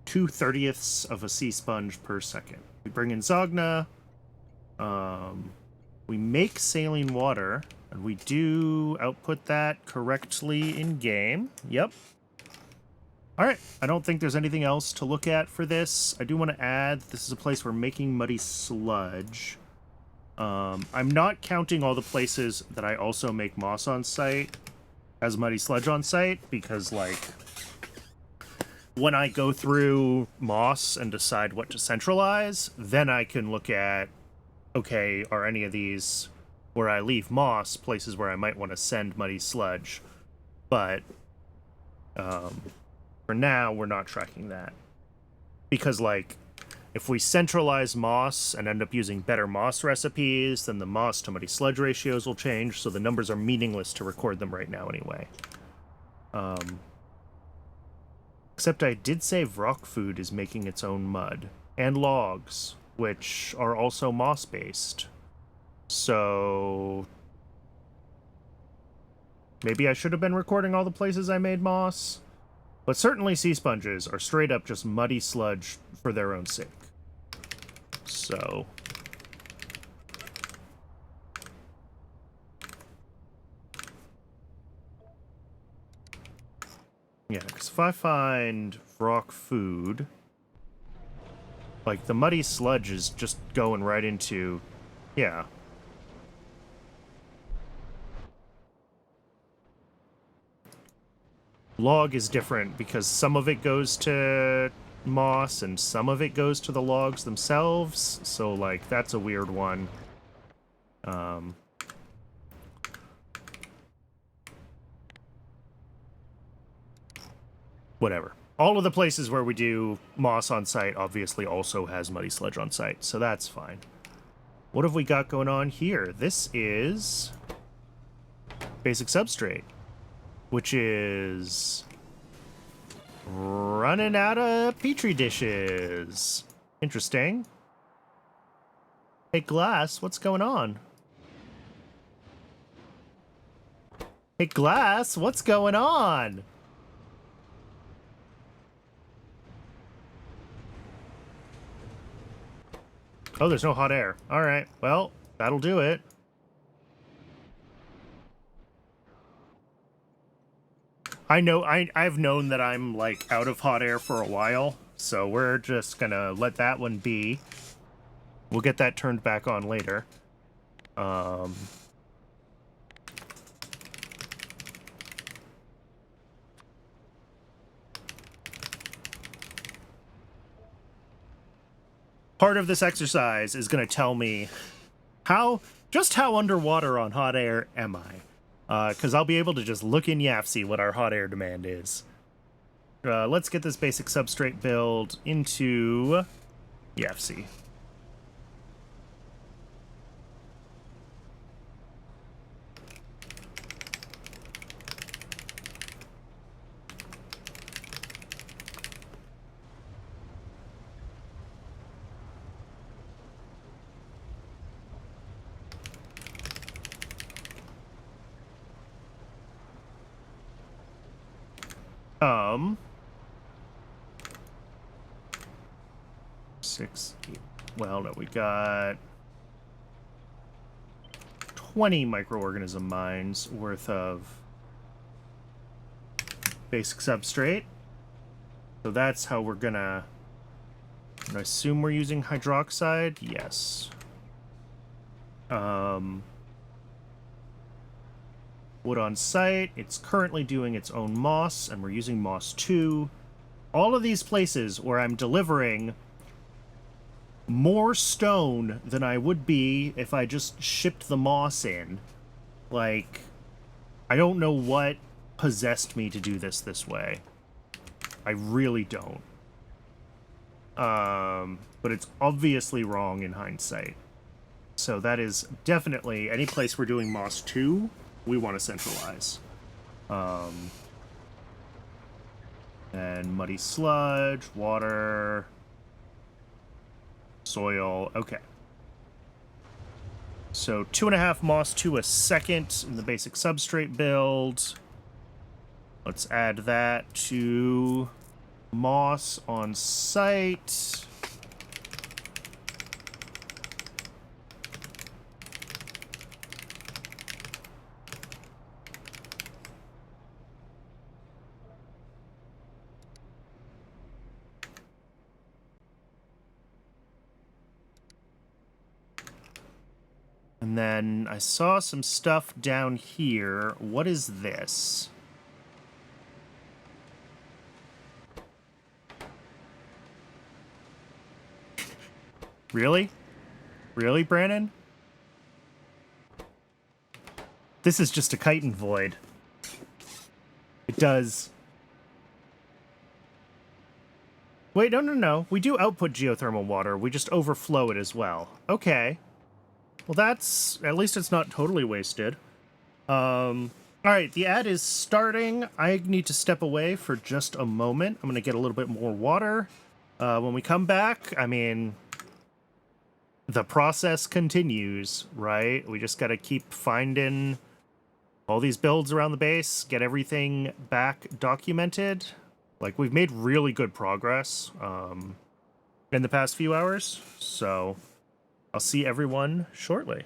2/30ths of a sea sponge per second. We bring in Zogna. We make saline water, and we do output that correctly in game. Yep. All right, I don't think there's anything else to look at for this. I do want to add, this is a place we're making muddy sludge. I'm not counting all the places that I also make moss on site as muddy sludge on site, because, like, when I go through moss and decide what to centralize, then I can look at, okay, are any of these where I leave moss places where I might want to send muddy sludge? But, for now, we're not tracking that. Because, like, if we centralize moss and end up using better moss recipes, then the moss to muddy sludge ratios will change, so the numbers are meaningless to record them right now anyway. Except I did save rock food is making its own mud. And logs, which are also moss-based. So maybe I should have been recording all the places I made moss. But certainly sea sponges are straight up just muddy sludge for their own sake. So yeah, because if I find rock food, like, the muddy sludge is just going right into, yeah. Log is different because some of it goes to moss and some of it goes to the logs themselves, so, like, that's a weird one. Whatever. All of the places where we do moss on site obviously also has muddy sludge on site, so that's fine. What have we got going on here? This is basic substrate, which is running out of petri dishes. Interesting. Hey, Glass, what's going on? Hey, Glass, what's going on? Oh, there's no hot air. All right, well, that'll do it. I know, I've known that I'm, like, out of hot air for a while, so we're just gonna let that one be. We'll get that turned back on later. Part of this exercise is going to tell me just how underwater on hot air am I? Because I'll be able to just look in YAFC what our hot air demand is. Let's get this basic substrate build into YAFC. Six, eight. Well, no, we got 20 microorganism mines worth of basic substrate. So that's how we're gonna... I assume we're using hydroxide? Yes. Wood on site. It's currently doing its own moss, and we're using moss 2. All of these places where I'm delivering more stone than I would be if I just shipped the moss in. Like, I don't know what possessed me to do this way. I really don't. But it's obviously wrong in hindsight. So that is definitely any place we're doing moss 2, we want to centralize. And muddy sludge, water, soil. Okay. So 2.5 moss to a second in the basic substrate build. Let's add that to moss on site. And then I saw some stuff down here. What is this? Really? Really, Brandon? This is just a chitin void. It does. Wait, no. We do output geothermal water. We just overflow it as well. Okay. Well, that's... At least it's not totally wasted. Alright, the ad is starting. I need to step away for just a moment. I'm going to get a little bit more water. When we come back, I mean... The process continues, right? We just got to keep finding all these builds around the base, get everything back documented. Like, we've made really good progress in the past few hours, so I'll see everyone shortly.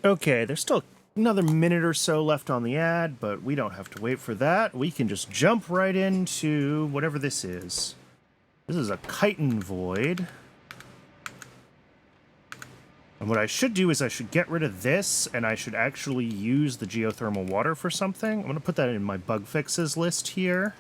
Okay, there's still another minute or so left on the ad, but we don't have to wait for that. We can just jump right into whatever this is. This is a chitin void. And what I should do is I should get rid of this, and I should actually use the geothermal water for something. I'm going to put that in my bug fixes list here.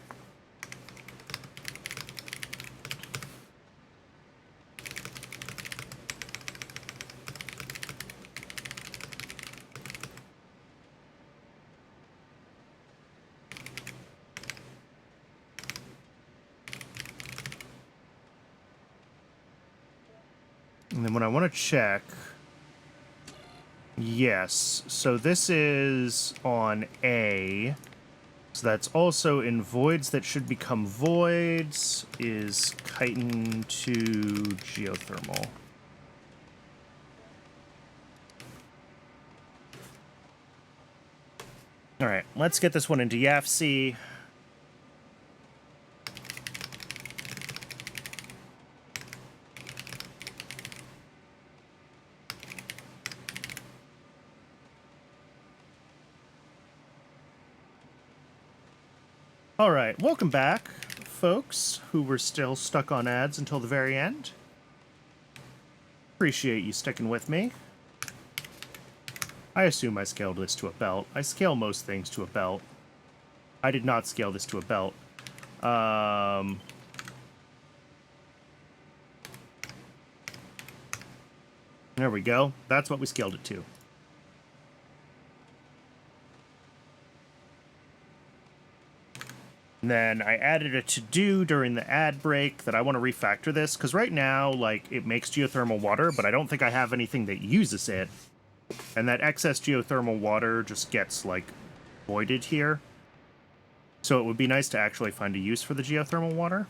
And then when I want to check... Yes, so this is on A. So that's also in voids that should become voids, is chitin to geothermal. Alright, let's get this one into YAFC. All right, welcome back, folks who were still stuck on ads until the very end. Appreciate you sticking with me. I assume I scaled this to a belt. I scale most things to a belt. I did not scale this to a belt. There we go. That's what we scaled it to. And then I added a to-do during the ad break that I want to refactor this, because right now, like, it makes geothermal water, but I don't think I have anything that uses it. And that excess geothermal water just gets, like, voided here. So it would be nice to actually find a use for the geothermal water.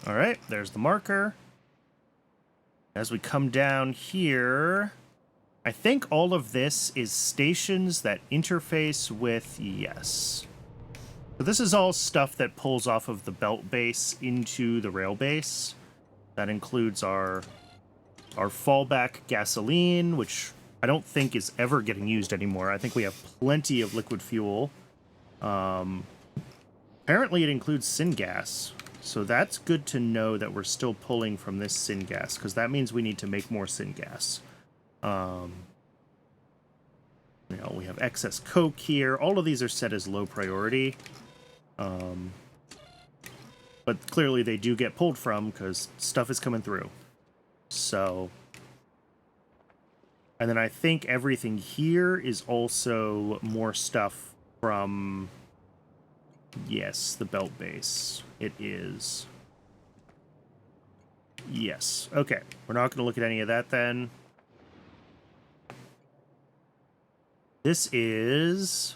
All right, there's the marker. As we come down here, I think all of this is stations that interface with, yes. So this is all stuff that pulls off of the belt base into the rail base. That includes our fallback gasoline, which I don't think is ever getting used anymore. I think we have plenty of liquid fuel. Apparently it includes syngas. So that's good to know that we're still pulling from this syngas, because that means we need to make more syngas. You know, we have excess coke here. All of these are set as low priority. But clearly they do get pulled from because stuff is coming through. So, and then I think everything here is also more stuff from, yes, the belt base. It is. Yes. Okay. We're not going to look at any of that then. This is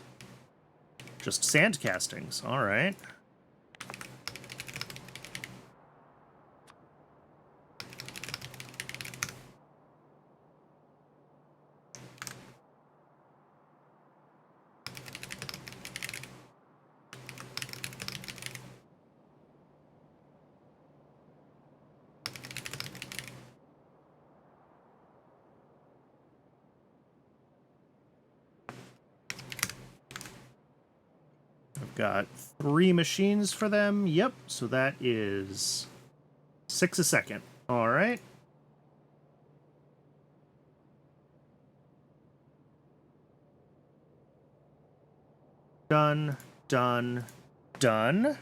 just sand castings. All right. Got 3 machines for them. Yep, so that is 6 a second. All right. Done, done, done.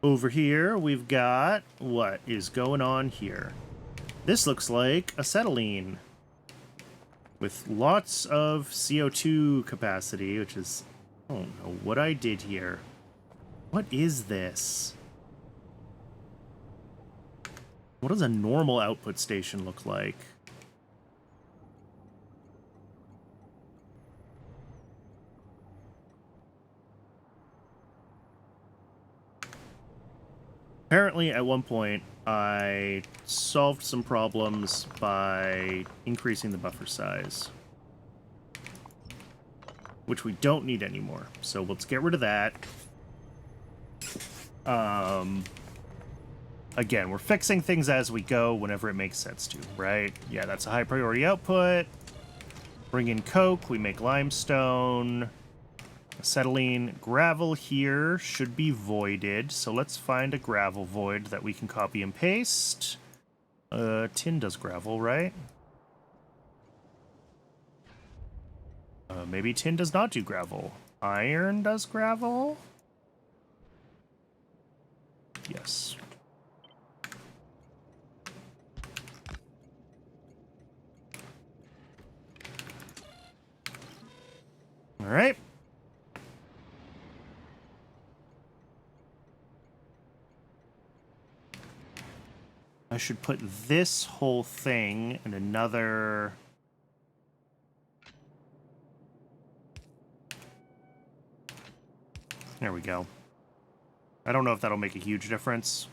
Over here, we've got, what is going on here? This looks like acetylene with lots of CO2 capacity, which is, I don't know what I did here. What is this? What does a normal output station look like? Apparently, at one point, I solved some problems by increasing the buffer size, which we don't need anymore. So let's get rid of that. Again, we're fixing things as we go whenever it makes sense to, right? Yeah, that's a high priority output. Bring in coke, we make limestone. Acetylene. Gravel here should be voided, so let's find a gravel void that we can copy and paste. Tin does gravel, right? Maybe tin does not do gravel. Iron does gravel? Yes. All right. I should put this whole thing in another... There we go. I don't know if that'll make a huge difference.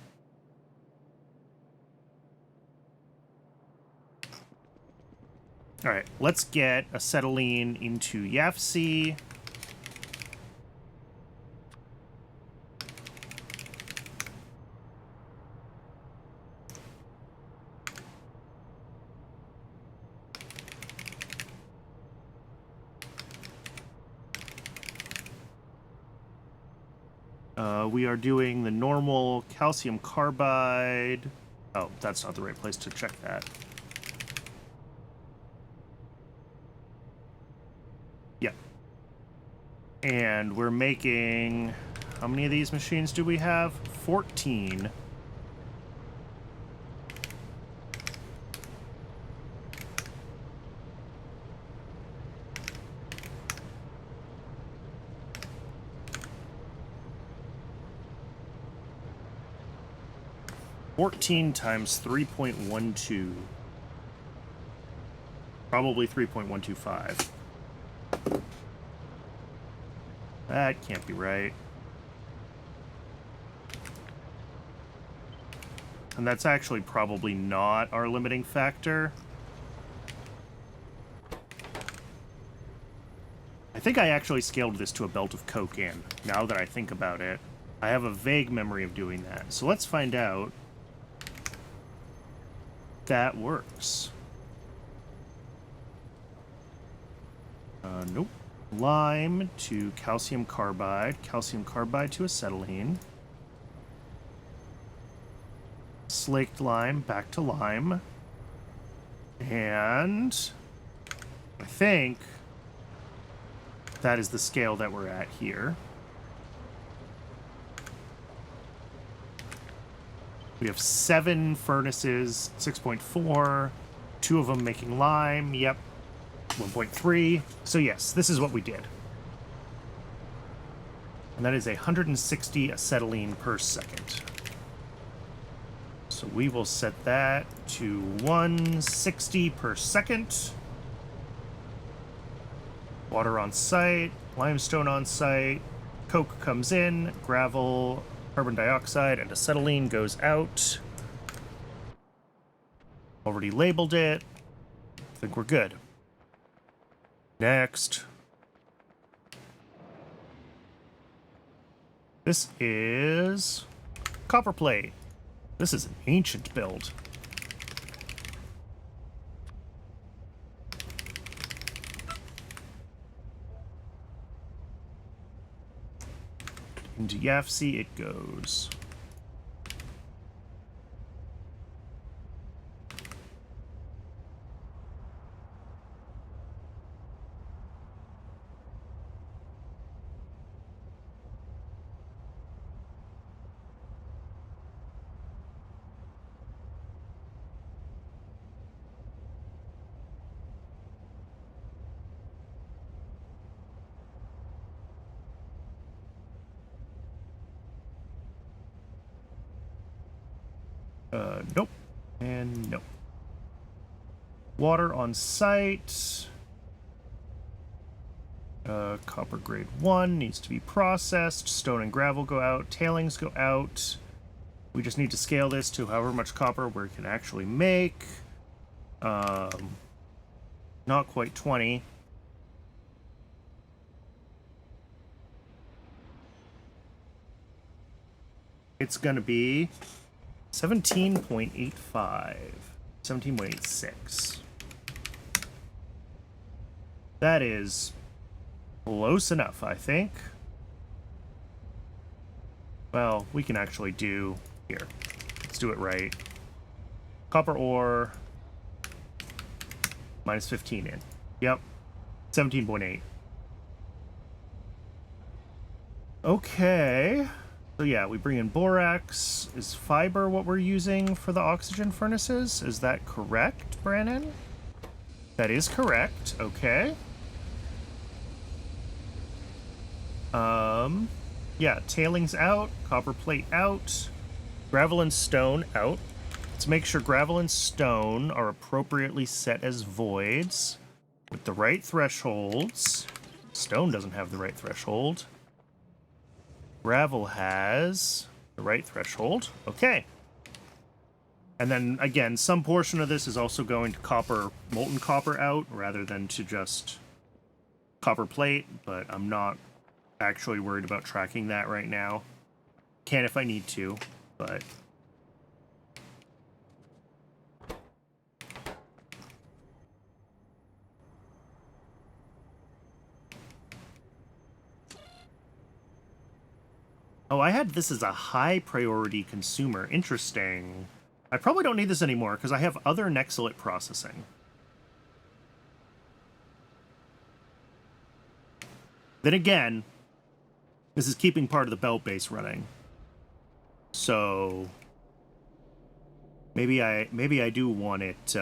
All right, let's get acetylene into YAFC. We are doing the normal calcium carbide. Oh, that's not the right place to check that. And we're making... How many of these machines do we have? 14. Times 3.12. Probably 3.125. That can't be right. And that's actually probably not our limiting factor. I think I actually scaled this to a belt of coke in, now that I think about it. I have a vague memory of doing that. So let's find out if that works. Nope. Lime to calcium carbide to acetylene. Slaked lime back to lime. And I think that is the scale that we're at here. We have 7 furnaces, 6.4, 2 of them making lime, yep, 1.3. So yes, this is what we did. And that is 160 acetylene per second. So we will set that to 160 per second. Water on site, limestone on site, coke comes in, gravel, carbon dioxide, and acetylene goes out. Already labeled it. I think we're good. Next. This is copper plate. This is an ancient build. Into YAFC it goes. Nope. And nope. Water on site. Copper grade 1 needs to be processed. Stone and gravel go out. Tailings go out. We just need to scale this to however much copper we can actually make. Not quite 20. It's going to be 17.85. 17.86. That is close enough, I think. Well, we can actually do... Here, let's do it right. Copper ore. Minus 15 in. Yep. 17.8. Okay. So yeah, we bring in borax. Is fiber what we're using for the oxygen furnaces? Is that correct, Brandon? That is correct. Okay. Yeah, tailings out, copper plate out, gravel and stone out. Let's make sure gravel and stone are appropriately set as voids with the right thresholds. Stone doesn't have the right threshold. Gravel has the right threshold. Okay. And then, again, some portion of this is also going to copper, molten copper out, rather than to just copper plate, but I'm not actually worried about tracking that right now. Can if I need to, but... Oh, I had this as a high priority consumer. Interesting. I probably don't need this anymore because I have other Nexilate processing. Then again, This is keeping part of the belt base running. So maybe I do want it.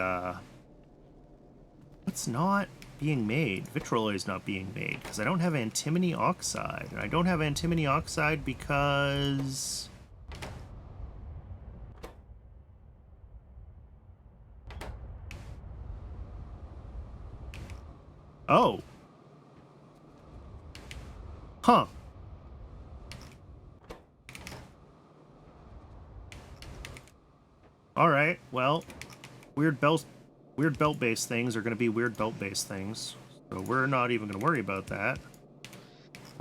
What's not being made? Vitriol is not being made because I don't have antimony oxide, and I don't have antimony oxide because oh, huh. All right. Well, weird belt-based things are going to be weird belt-based things. So we're not even going to worry about that.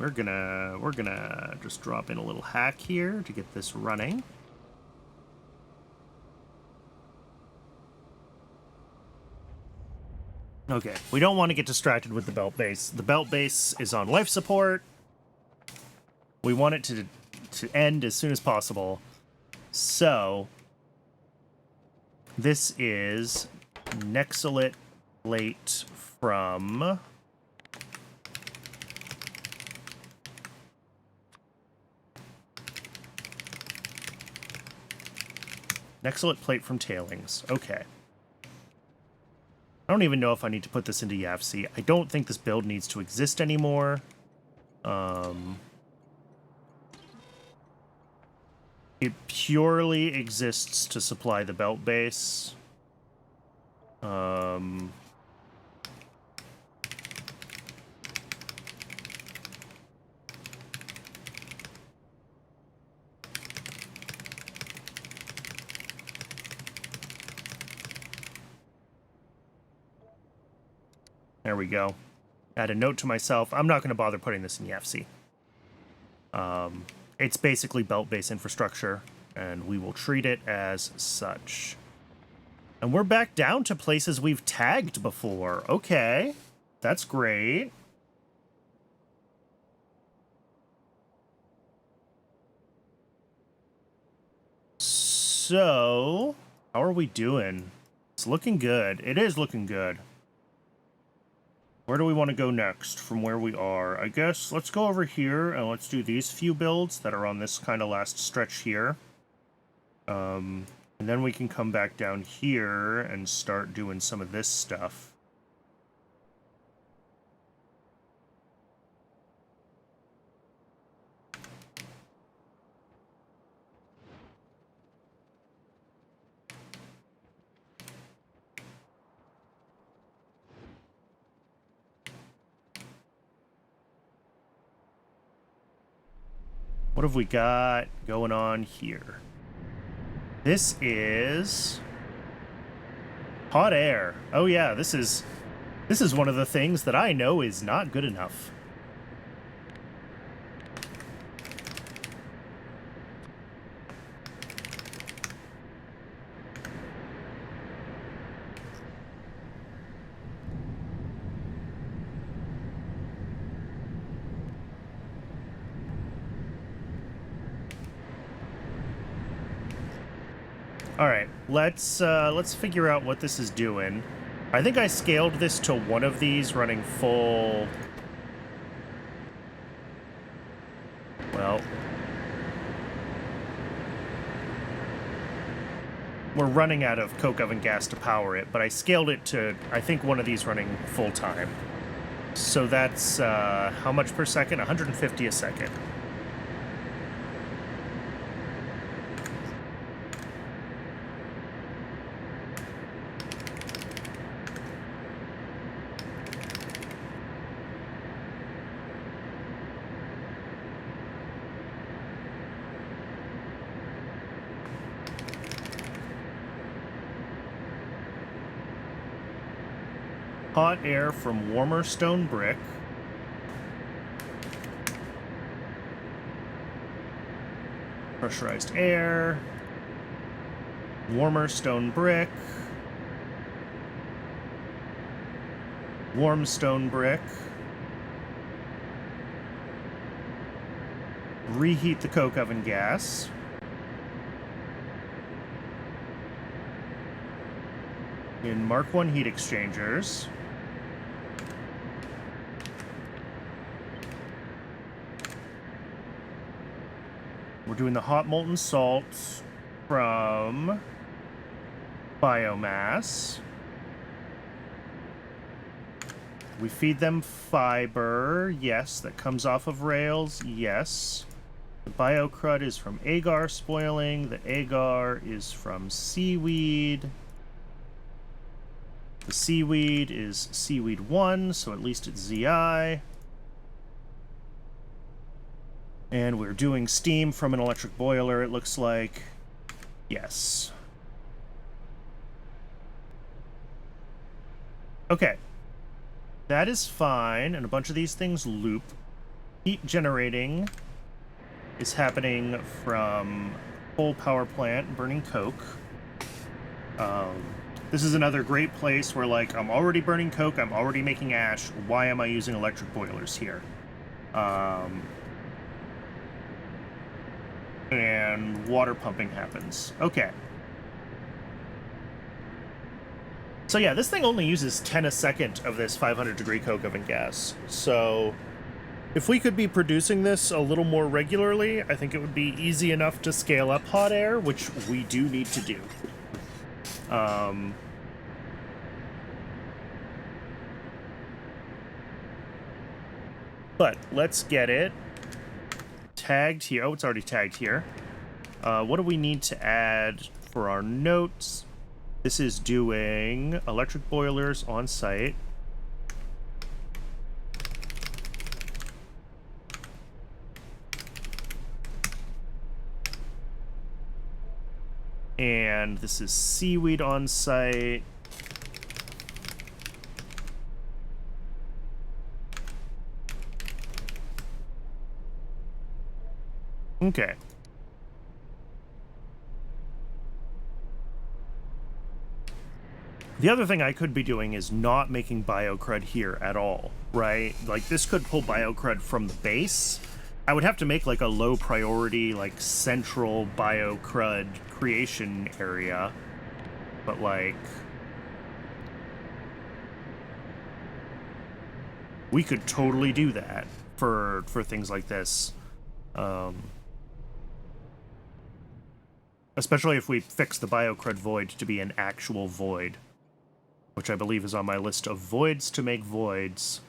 We're gonna just drop in a little hack here to get this running. Okay, we don't want to get distracted with the belt base. The belt base is on life support. We want it to end as soon as possible. So this is Nexolite plate from Nexolite plate from tailings. Okay. I don't even know if I need to put this into YAFC. I don't think this build needs to exist anymore. It purely exists to supply the belt base. There we go. Add a note to myself. I'm not going to bother putting this in YAFC. It's basically belt-based infrastructure, and we will treat it as such. And we're back down to places we've tagged before. Okay, that's great. So, how are we doing? It's looking good. It is looking good. Where do we want to go next from where we are? I guess let's go over here and let's do these few builds that are on this kind of last stretch here. And then we can come back down here and start doing some of this stuff. What have we got going on here? This is hot air. Oh yeah, this is one of the things that I know is not good enough. All right, let's figure out what this is doing. I think I scaled this to one of these running full. Well, we're running out of coke oven gas to power it, but I scaled it to, I think, one of these running full time. So that's how much per second? 150 a second. Hot air from warmer stone brick. Pressurized air. Warmer stone brick. Warm stone brick. Reheat the coke oven gas. In Mark 1 heat exchangers. We're doing the hot molten salt from biomass. We feed them fiber. Yes, that comes off of rails. Yes. The biocrud is from agar spoiling. The agar is from seaweed. The seaweed is seaweed 1, so at least it's ZI. And we're doing steam from an electric boiler, it looks like. Yes. Okay. That is fine, and a bunch of these things loop. Heat generating is happening from coal power plant burning coke. This is another great place where, like, I'm already burning coke, I'm already making ash. Why am I using electric boilers here? And water pumping happens. Okay. So yeah, this thing only uses 10 a second of this 500-degree coke oven gas. So if we could be producing this a little more regularly, I think it would be easy enough to scale up hot air, which we do need to do. But let's get it tagged here. Oh, it's already tagged here. What do we need to add for our notes? This is doing electric boilers on site. And this is seaweed on site. Okay. The other thing I could be doing is not making biocrud here at all, right? Like, this could pull biocrud from the base. I would have to make, like, a low priority, like, central biocrud creation area. But, like, we could totally do that for things like this. Especially if we fix the biocrud void to be an actual void, which I believe is on my list of voids to make voids.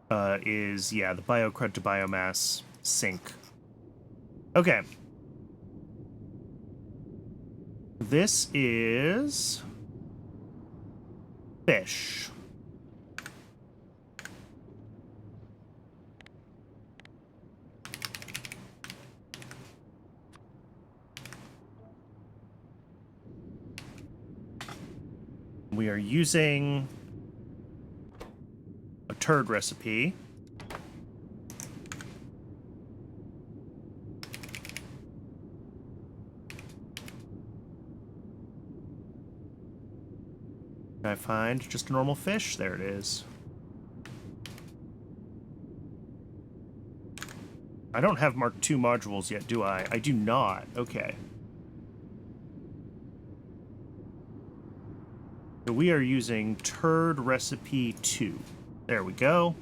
Yeah, the biocrud to biomass sink. Okay. This is fish. We are using a turd recipe. Can I find just a normal fish? There it is. I don't have Mark II modules yet, do I? I do not. Okay. So we are using turd recipe 2. There we go.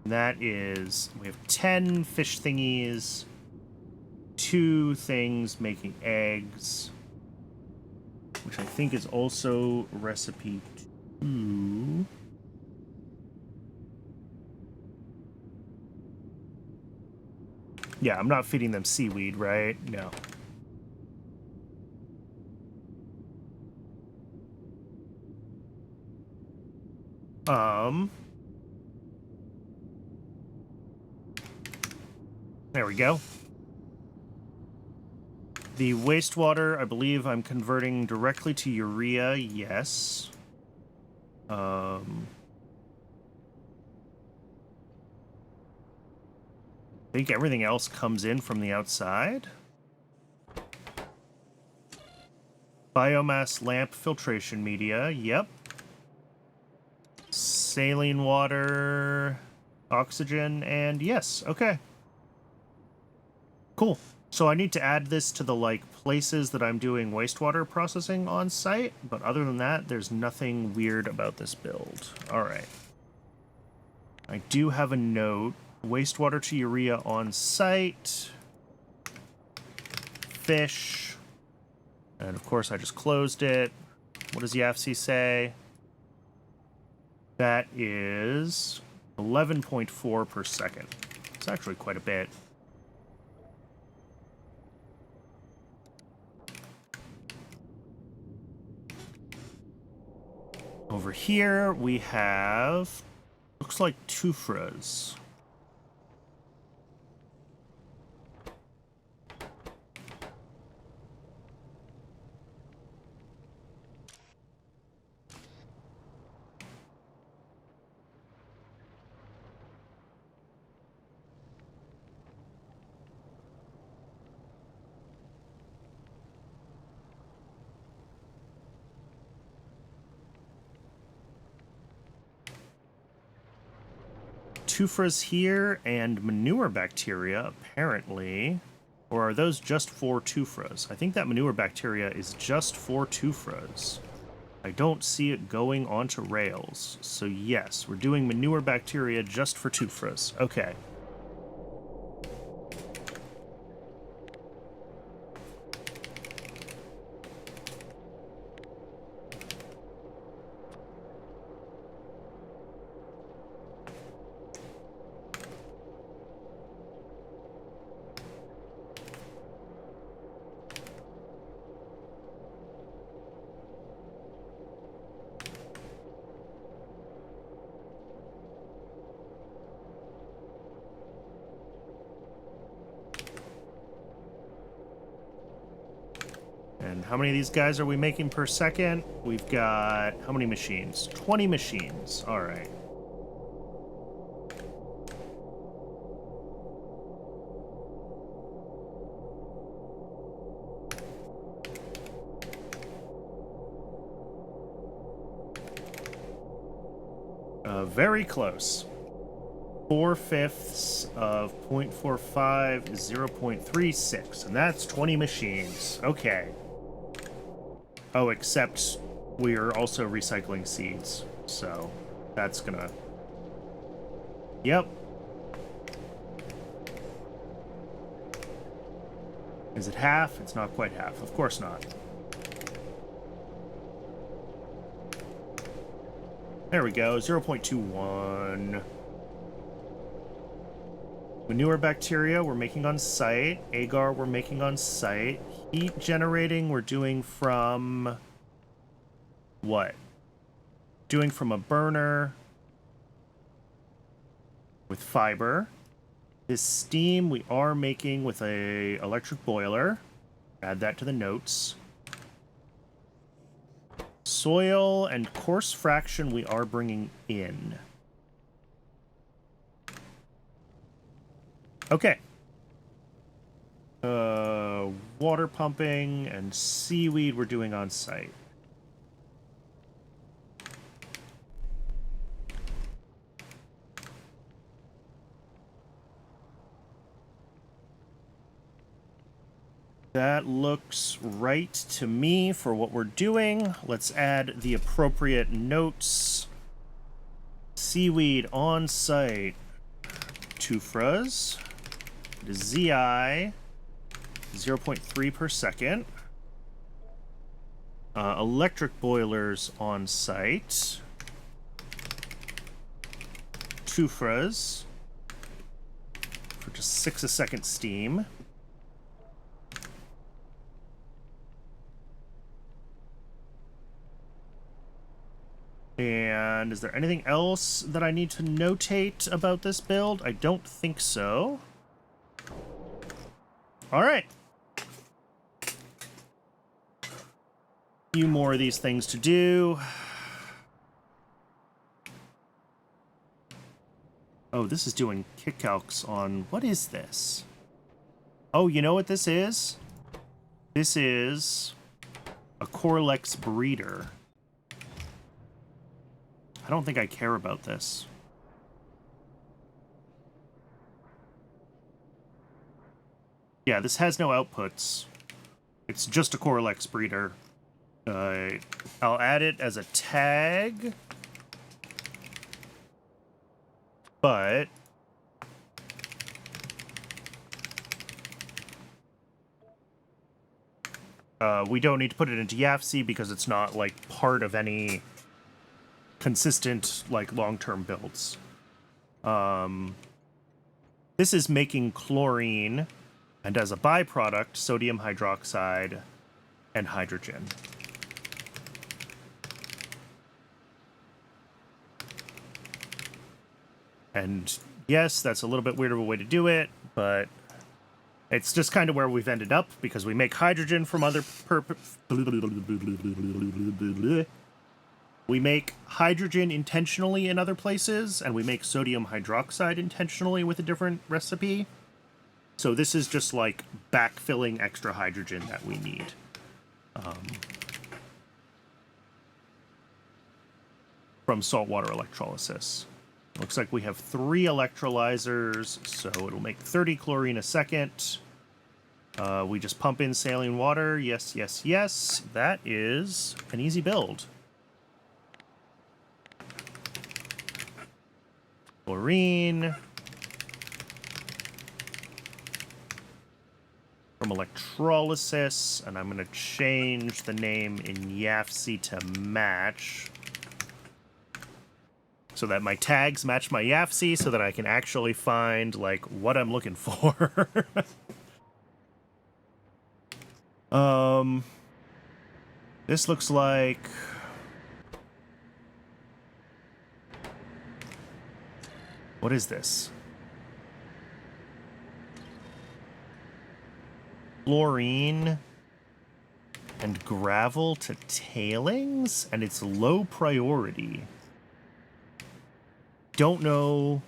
That is, we have 10 fish thingies, 2 things making eggs, which I think is also recipe 2. Yeah, I'm not feeding them seaweed, right? No. There we go. The wastewater, I believe I'm converting directly to urea, yes. I think everything else comes in from the outside. Biomass lamp filtration media, yep. Saline water, oxygen, and yes, okay. Cool. So I need to add this to the, like, places that I'm doing wastewater processing on site, but other than that, there's nothing weird about this build. All right. I do have a note. Wastewater to urea on site. Fish. And of course I just closed it. What does YAFC say? That is 11.4 per second. It's actually quite a bit. Over here we have, looks like tufras. Tufras here and manure bacteria, apparently. Or are those just for tufras? I think that manure bacteria is just for tufras. I don't see it going onto rails. So yes, we're doing manure bacteria just for tufras. Okay. And how many of these guys are we making per second? We've got, how many machines? 20 machines. All right. Very close. 4/5 of 0.45 is 0.36, and that's 20 machines. Okay. Oh, except we are also recycling seeds, so that's gonna... Yep. Is it half? It's not quite half. Of course not. There we go, 0.21. Manure bacteria we're making on site. Agar we're making on site. Heat generating we're doing from... what? Doing from a burner with fiber. This steam we are making with a electric boiler. Add that to the notes. Soil and coarse fraction we are bringing in. Okay. Water pumping and seaweed we're doing on site. That looks right to me for what we're doing. Let's add the appropriate notes. Seaweed on site. Tufras. It is ZI 0.3 per second. Electric boilers on site. Tufras for just 6 a second steam. And is there anything else that I need to notate about this build? I don't think so. All right. A few more of these things to do. Oh, this is doing kick calcs on... what is this? Oh, you know what this is? This is a Corlex breeder. I don't think I care about this. Yeah, this has no outputs. It's just a Coralex breeder. I'll add it as a tag. But we don't need to put it into YAFC because it's not, like, part of any consistent, like, long-term builds. This is making chlorine, and as a byproduct, sodium hydroxide and hydrogen. And yes, that's a little bit weird of a way to do it, but it's just kind of where we've ended up because we make hydrogen from other We make hydrogen intentionally in other places, and we make sodium hydroxide intentionally with a different recipe. So this is just like backfilling extra hydrogen that we need. From saltwater electrolysis. Looks like we have 3 electrolyzers, so it'll make 30 chlorine a second. We just pump in saline water. Yes, yes, yes. That is an easy build. Chlorine. From electrolysis, and I'm going to change the name in YAFC to match. So that my tags match my YAFC so that I can actually find, like, what I'm looking for. This looks like... What is this? Chlorine and gravel to tailings, and it's low priority. Don't know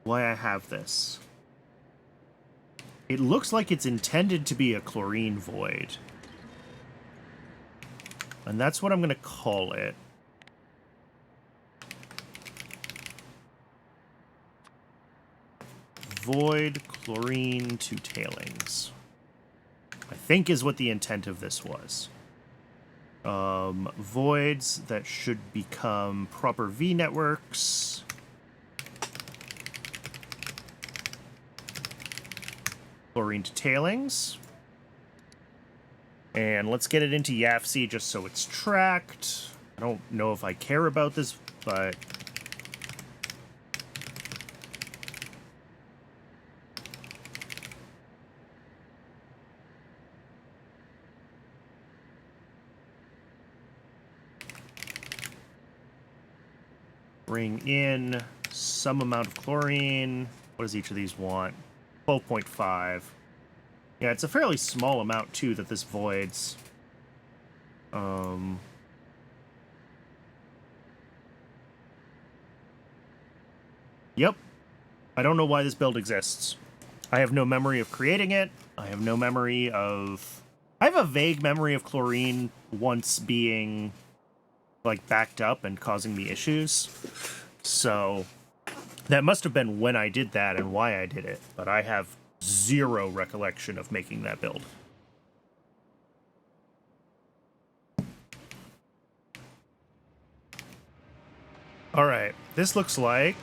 why I have this. It looks like it's intended to be a chlorine void. And that's what I'm going to call it. Void chlorine to tailings. I think is what the intent of this was. Voids that should become proper V networks. Chlorine to tailings. And let's get it into YAFC just so it's tracked. I don't know if I care about this, but... Bring in some amount of chlorine. What does each of these want? 12.5. Yeah, it's a fairly small amount, too, that this voids. Yep. I don't know why this build exists. I have no memory of creating it. I have no memory of... I have a vague memory of chlorine once being... like backed up and causing me issues. So that must have been when I did that and why I did it, but I have zero recollection of making that build. All right, this looks like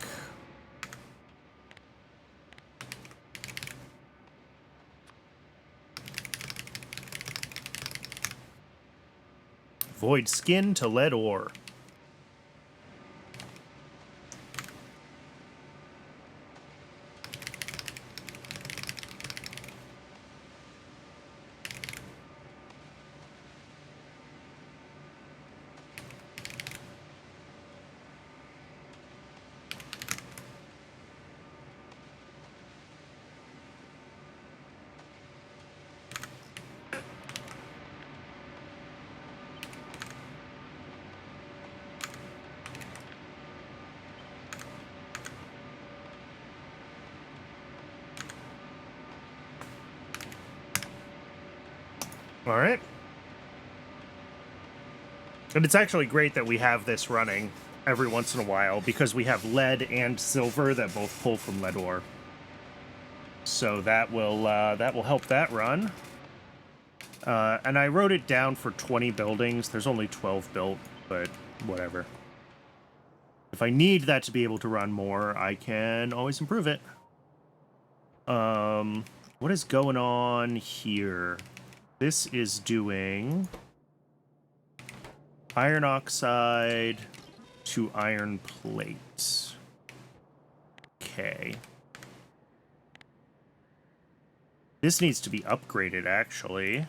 void skin to lead ore. All right. And it's actually great that we have this running every once in a while because we have lead and silver that both pull from lead ore. So that will help that run. And I wrote it down for 20 buildings. There's only 12 built, but whatever. If I need that to be able to run more, I can always improve it. What is going on here? This is doing iron oxide to iron plate. Okay. This needs to be upgraded, actually.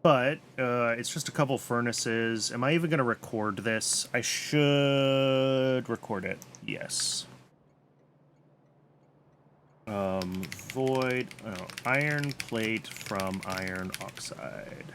But it's just a couple furnaces. Am I even going to record this? I should record it. Yes. Void iron plate from iron oxide.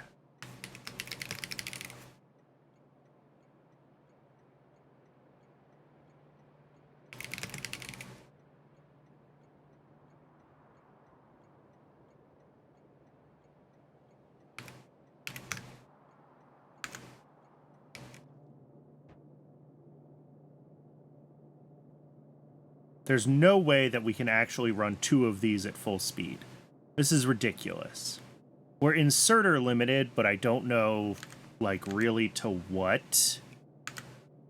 There's no way that we can actually run 2 of these at full speed. This is ridiculous. We're inserter limited, but I don't know, like, really to what.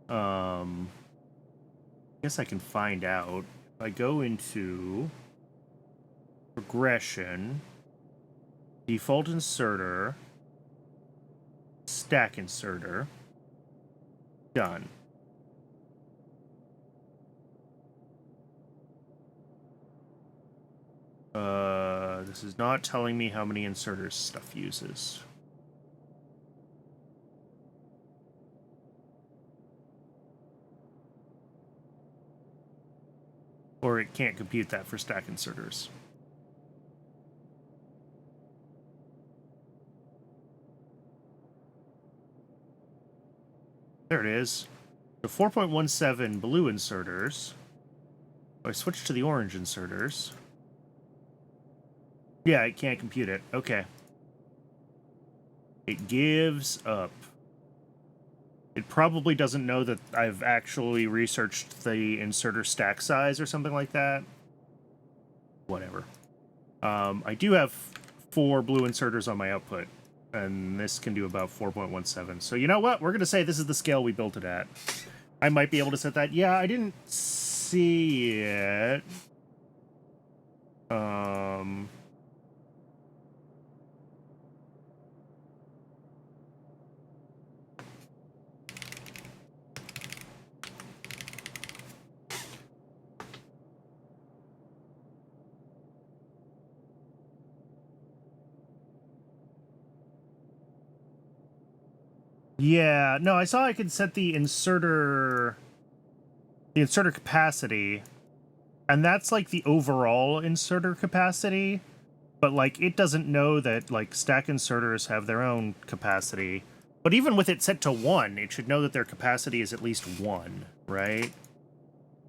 I guess I can find out. If I go into progression, default inserter, stack inserter, done. This is not telling me how many inserters stuff uses. Or it can't compute that for stack inserters. There it is. The 4.17 blue inserters. I switch to the orange inserters. Yeah, it can't compute it. Okay. It gives up. It probably doesn't know that I've actually researched the inserter stack size or something like that. Whatever. I do have 4 blue inserters on my output, and this can do about 4.17. So you know what? We're going to say this is the scale we built it at. I might be able to set that. Yeah, I didn't see it. Yeah, no, I saw I could set the inserter capacity, and that's like the overall inserter capacity, but like it doesn't know that like stack inserters have their own capacity. But even with it set to 1, it should know that their capacity is at least 1, right?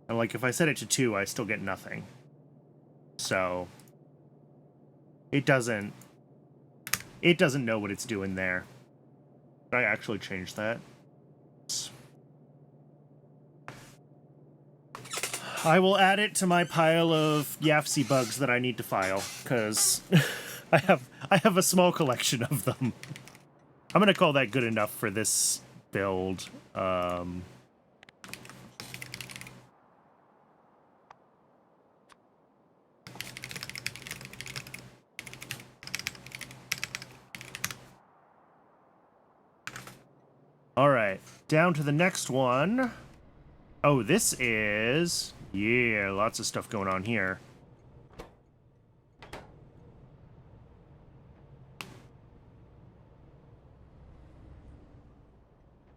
And like if I set it to 2, I still get nothing. So it doesn't know what it's doing there. Did I actually change that? I will add it to my pile of YAFC bugs that I need to file, because I have a small collection of them. I'm gonna call that good enough for this build. All right, down to the next one. Oh, this is... Yeah, lots of stuff going on here.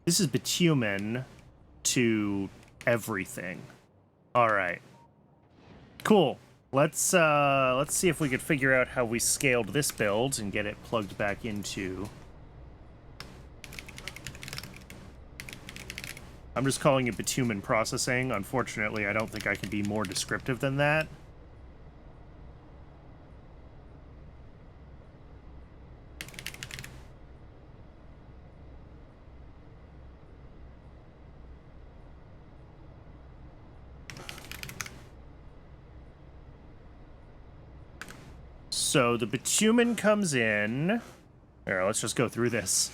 This is bitumen to everything. All right. Cool. Let's see if we could figure out how we scaled this build and get it plugged back into... I'm just calling it bitumen processing. Unfortunately, I don't think I can be more descriptive than that. So the bitumen comes in. Here, let's just go through this.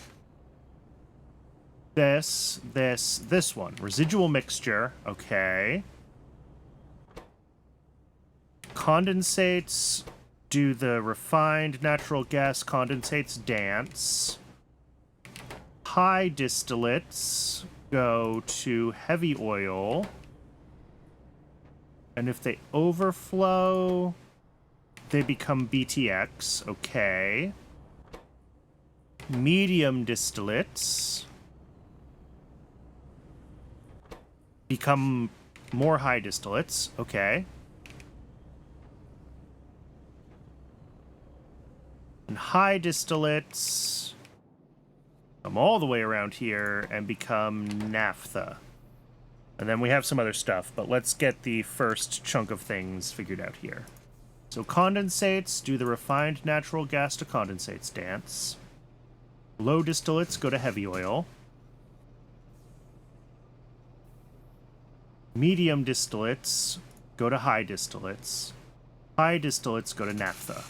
This one. Residual mixture. Okay. Condensates do the refined natural gas condensates dance. High distillates go to heavy oil. And if they overflow, they become BTX. Okay. Medium distillates become more high distillates. Okay. And high distillates come all the way around here and become naphtha. And then we have some other stuff, but let's get the first chunk of things figured out here. So condensates do the refined natural gas to condensates dance. Low distillates go to heavy oil. Medium distillates go to high distillates. High distillates go to naphtha.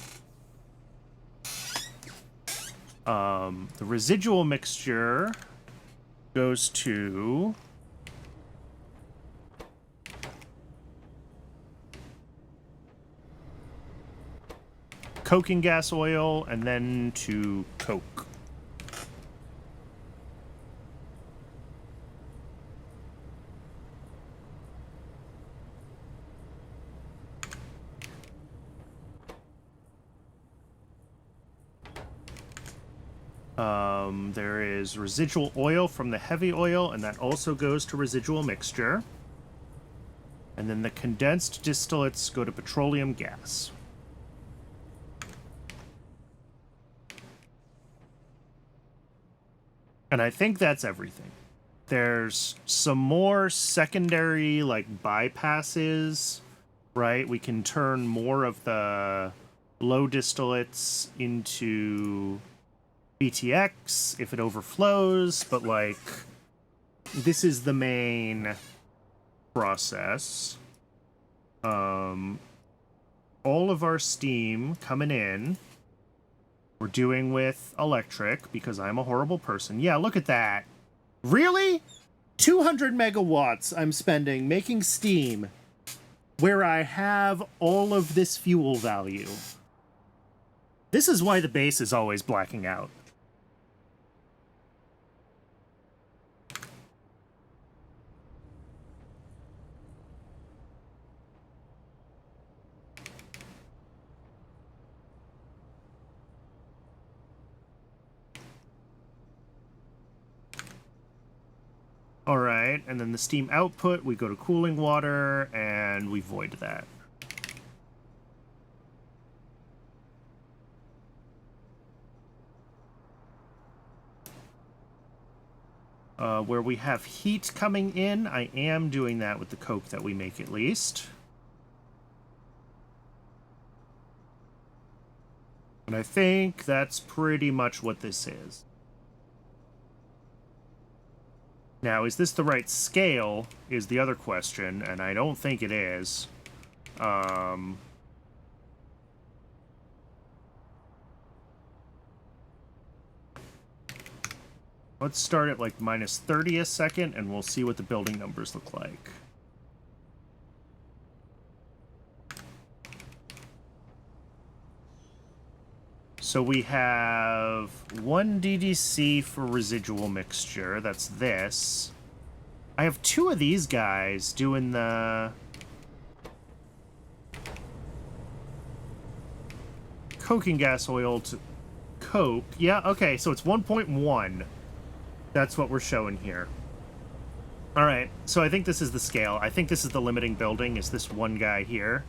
The residual mixture goes to coking gas oil and then to coke. There is residual oil from the heavy oil, and that also goes to residual mixture. And then the condensed distillates go to petroleum gas. And I think that's everything. There's some more secondary, like, bypasses, right? We can turn more of the low distillates into BTX if it overflows, but, like, this is the main process. All of our steam coming in, we're doing with electric, because I'm a horrible person. Yeah, look at that. Really? 200 megawatts I'm spending making steam, where I have all of this fuel value. This is why the base is always blacking out. All right, and then the steam output, we go to cooling water, and we void that. Where we have heat coming in, I am doing that with the coke that we make at least. And I think that's pretty much what this is. Now, is this the right scale, is the other question, and I don't think it is. Let's start at, like, minus 30 a second, and we'll see what the building numbers look like. So we have 1 DDC for residual mixture. That's this. I have 2 of these guys doing the coking gas oil to coke. Yeah, okay, so it's 1.1. That's what we're showing here. All right, so I think this is the scale. I think this is the limiting building, is this one guy here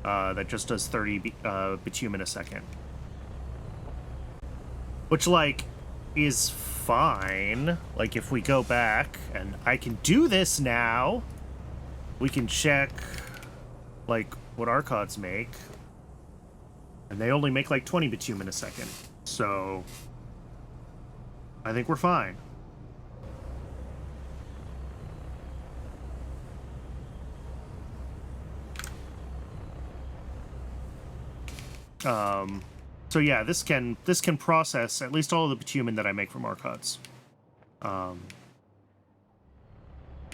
that just does 30 bitumen a second. Which, like, is fine. Like, if we go back, and I can do this now, we can check, like, what Archods make. And they only make, like, 20 bitumen a second. So, I think we're fine. So yeah, this can process at least all of the bitumen that I make from Archods. The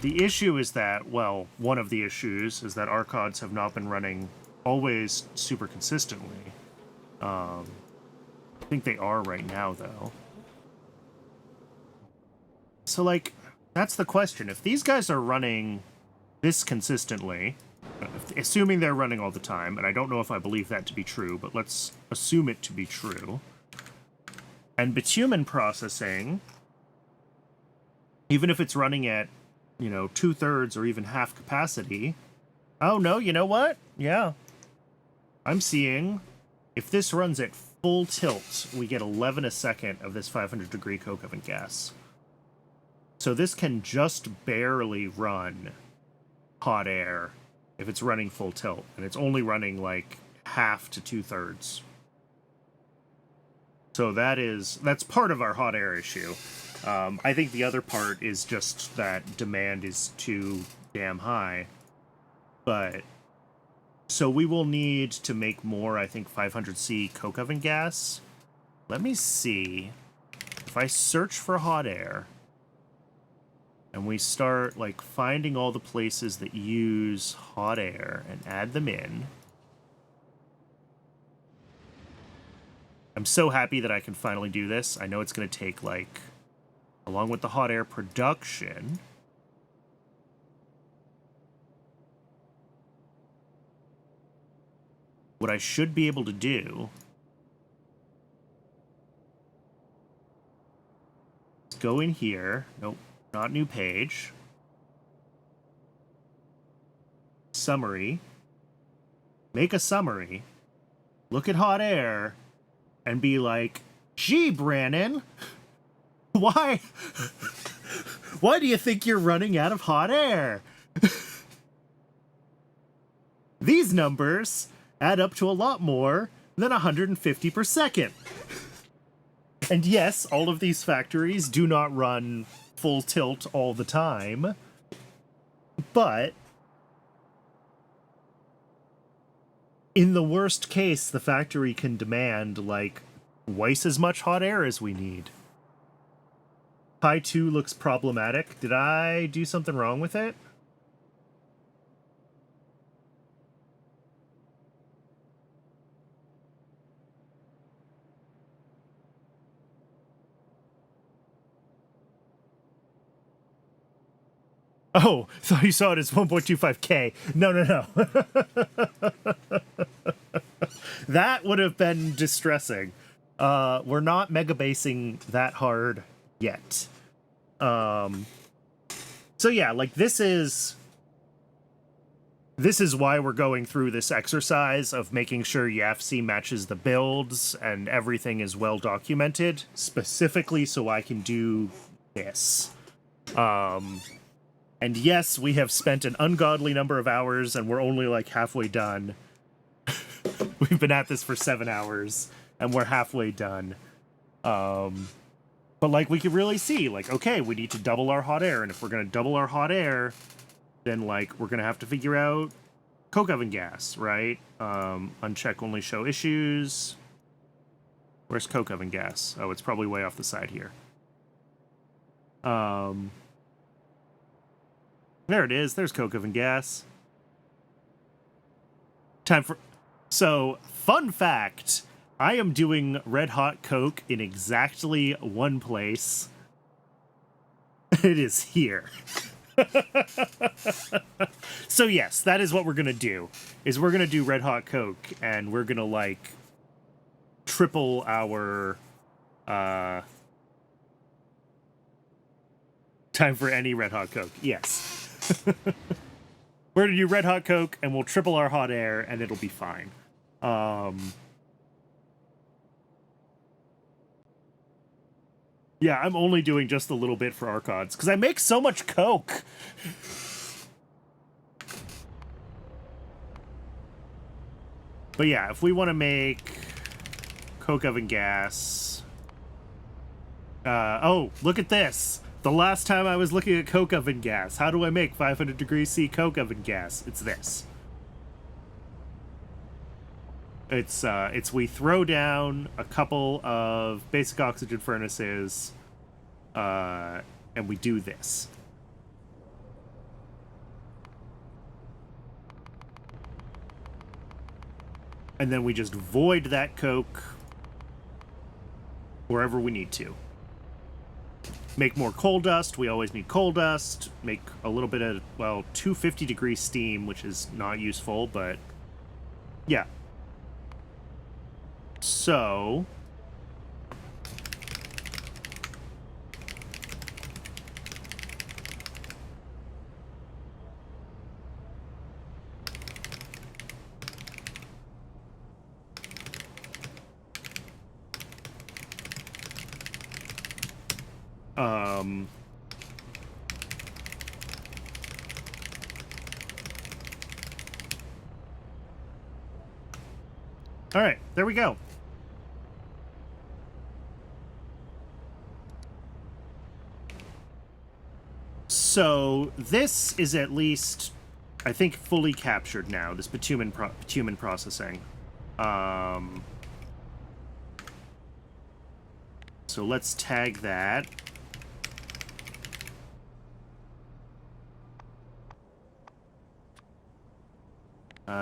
issue is that, well, one of the issues is that Archods have not been running always super consistently. I think they are right now, though. So, like, that's the question. If these guys are running this consistently, assuming they're running all the time, and I don't know if I believe that to be true, but let's assume it to be true. And bitumen processing, even if it's running at, you know, 2/3 or even half capacity. Oh, no, you know what? Yeah. I'm seeing, if this runs at full tilt, we get 11 a second of this 500-degree coke oven gas. So this can just barely run hot air if it's running full tilt, and it's only running like half to 2/3. So that's part of our hot air issue. I think the other part is just that demand is too damn high. But so we will need to make more, I think, 500C coke oven gas. Let me see if I search for hot air. And we start, like, finding all the places that use hot air and add them in. I'm so happy that I can finally do this. I know it's going to take, like, along with the hot air production. What I should be able to do is go in here. Nope. Not new page. Summary. Make a summary. Look at hot air. And be like, gee, Brannon, why do you think you're running out of hot air? These numbers add up to a lot more than 150 per second. And yes, all of these factories do not run full tilt all the time, but in the worst case, the factory can demand like twice as much hot air as we need. Pi 2 looks problematic. Did I do something wrong with it? Oh, thought you saw it as 1.25K. No. That would have been distressing. We're not mega basing that hard yet. So yeah, like this is why we're going through this exercise of making sure YAFC matches the builds and everything is well documented, specifically so I can do this. And yes, we have spent an ungodly number of hours, and we're only, like, halfway done. We've been at this for 7 hours, and we're halfway done. But, like, we can really see, like, okay, we need to double our hot air, and if we're going to double our hot air, then, like, we're going to have to figure out coke oven gas, right? Uncheck only show issues. Where's coke oven gas? Oh, it's probably way off the side here. There it is. There's coke oven gas. Time for... So, fun fact. I am doing red hot coke in exactly one place. It is here. So yes, that is what we're going to do. Is we're going to do red hot coke, and we're going to, like, triple our... time for any red hot coke. Yes. We're gonna do red hot coke, and we'll triple our hot air, and it'll be fine. Yeah, I'm only doing just a little bit for Archons, because I make so much coke. But yeah, if we want to make coke oven gas... oh, look at this! The last time I was looking at coke oven gas. How do I make 500 degrees C coke oven gas? It's this. It's we throw down a couple of basic oxygen furnaces, and we do this. And then we just void that coke wherever we need to. Make more coal dust. We always need coal dust. Make a little bit of, well, 250 degree steam, which is not useful, but yeah. So... all right, there we go. So this is at least, I think, fully captured now, this bitumen processing. So let's tag that.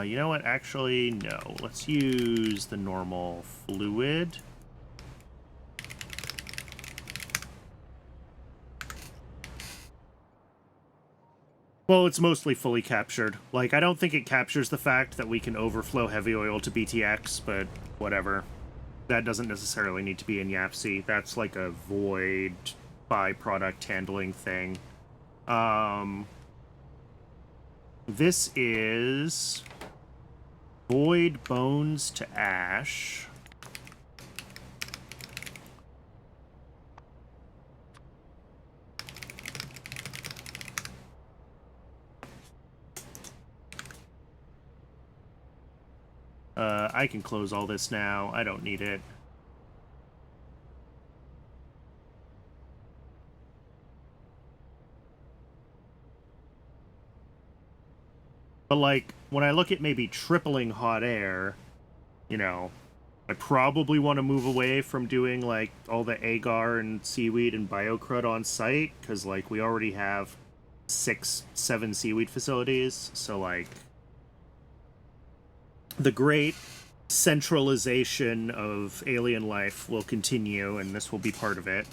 You know what? Actually, no. Let's use the normal fluid. Well, it's mostly fully captured. Like, I don't think it captures the fact that we can overflow heavy oil to BTX, but whatever. That doesn't necessarily need to be in YAPC. That's like a void byproduct handling thing. This is void bones to ash. I can close all this now. I don't need it. But, like, when I look at maybe tripling hot air, you know, I probably want to move away from doing, like, all the agar and seaweed and biocrud on site, because, like, we already have 6-7 seaweed facilities, so, like, the great centralization of alien life will continue, and this will be part of it.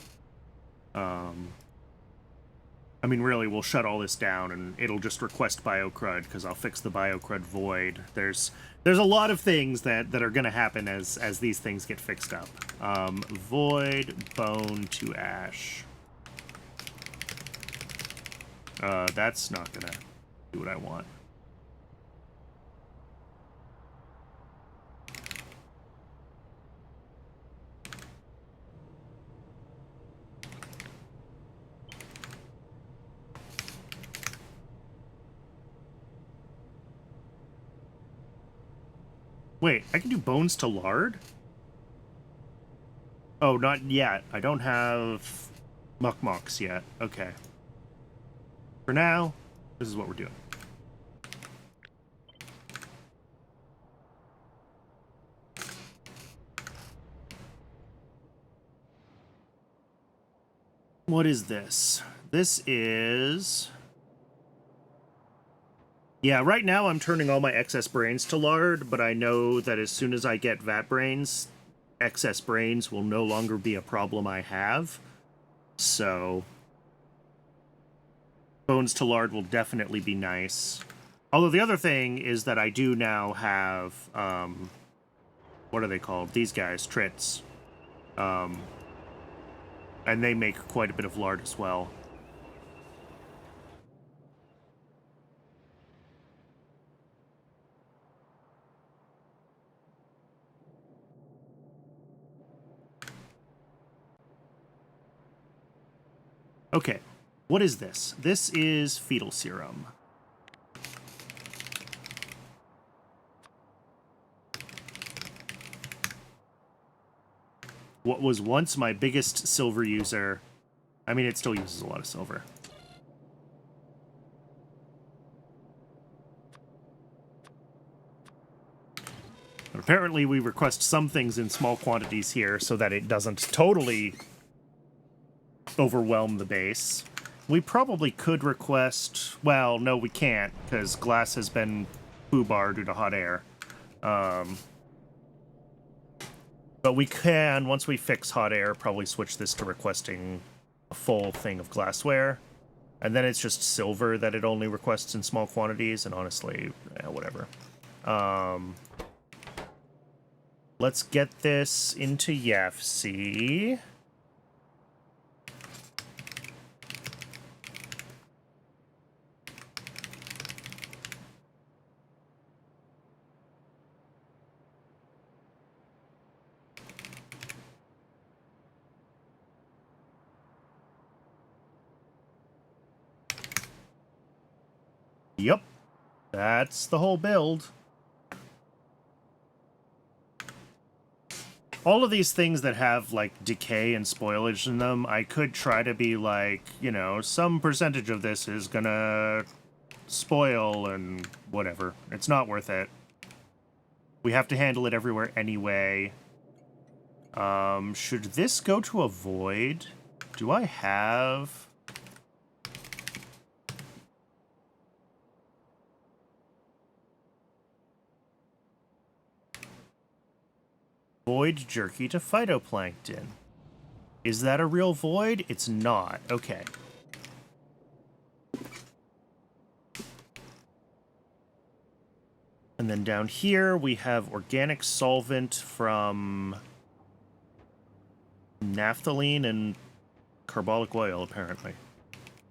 I mean, really, we'll shut all this down, and it'll just request biocrud, because I'll fix the biocrud void. There's a lot of things that are going to happen as these things get fixed up. Void bone to ash. That's not going to do what I want. Wait, I can do bones to lard? Oh, not yet. I don't have muckmocks yet. Okay. For now, this is what we're doing. What is this? This is... Yeah, right now I'm turning all my excess brains to lard, but I know that as soon as I get vat brains, excess brains will no longer be a problem I have. So... bones to lard will definitely be nice. Although the other thing is that I do now have, what are they called? These guys, trits. And they make quite a bit of lard as well. Okay, what is this? This is fetal serum. What was once my biggest silver user. I mean, it still uses a lot of silver. But apparently we request some things in small quantities here so that it doesn't totally overwhelm the base. We probably could request... Well, no, we can't, because glass has been foobar due to hot air. But we can, once we fix hot air, probably switch this to requesting a full thing of glassware. And then it's just silver that it only requests in small quantities, and honestly, whatever. Let's get this into YAFC. Yep, that's the whole build. All of these things that have, like, decay and spoilage in them, I could try to be like, you know, some percentage of this is gonna spoil and whatever. It's not worth it. We have to handle it everywhere anyway. Should this go to a void? Do I have... Void jerky to phytoplankton. Is that a real void? It's not. Okay. And then down here we have organic solvent from naphthalene and carbolic oil, apparently.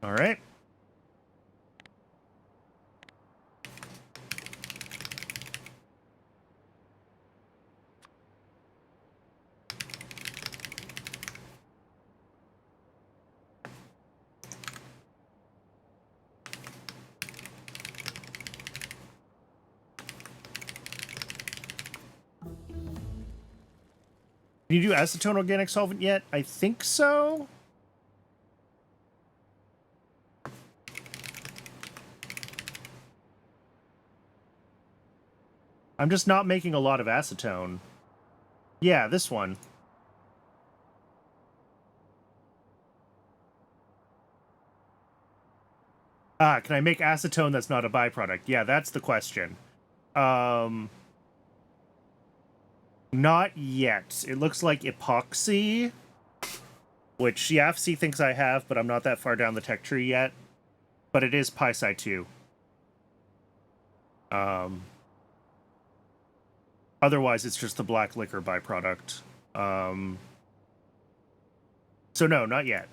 All right. Can you do acetone organic solvent yet? I think so. I'm just not making a lot of acetone. Yeah, this one. Ah, can I make acetone that's not a byproduct? Yeah, that's the question. Not yet. It looks like epoxy, which YAFC thinks I have, but I'm not that far down the tech tree yet. But it is Pi-Sci 2. Otherwise, it's just the black liquor byproduct. So no, not yet,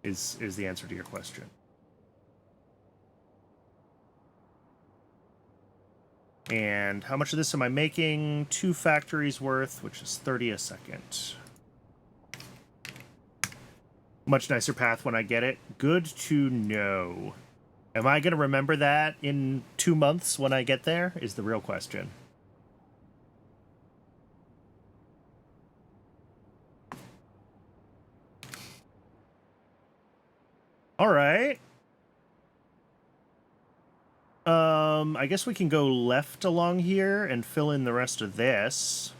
is the answer to your question. And how much of this am I making? 2 factories worth, which is 30 a second. Much nicer path when I get it. Good to know. Am I going to remember that in 2 months when I get there? Is the real question. All right. I guess we can go left along here and fill in the rest of this.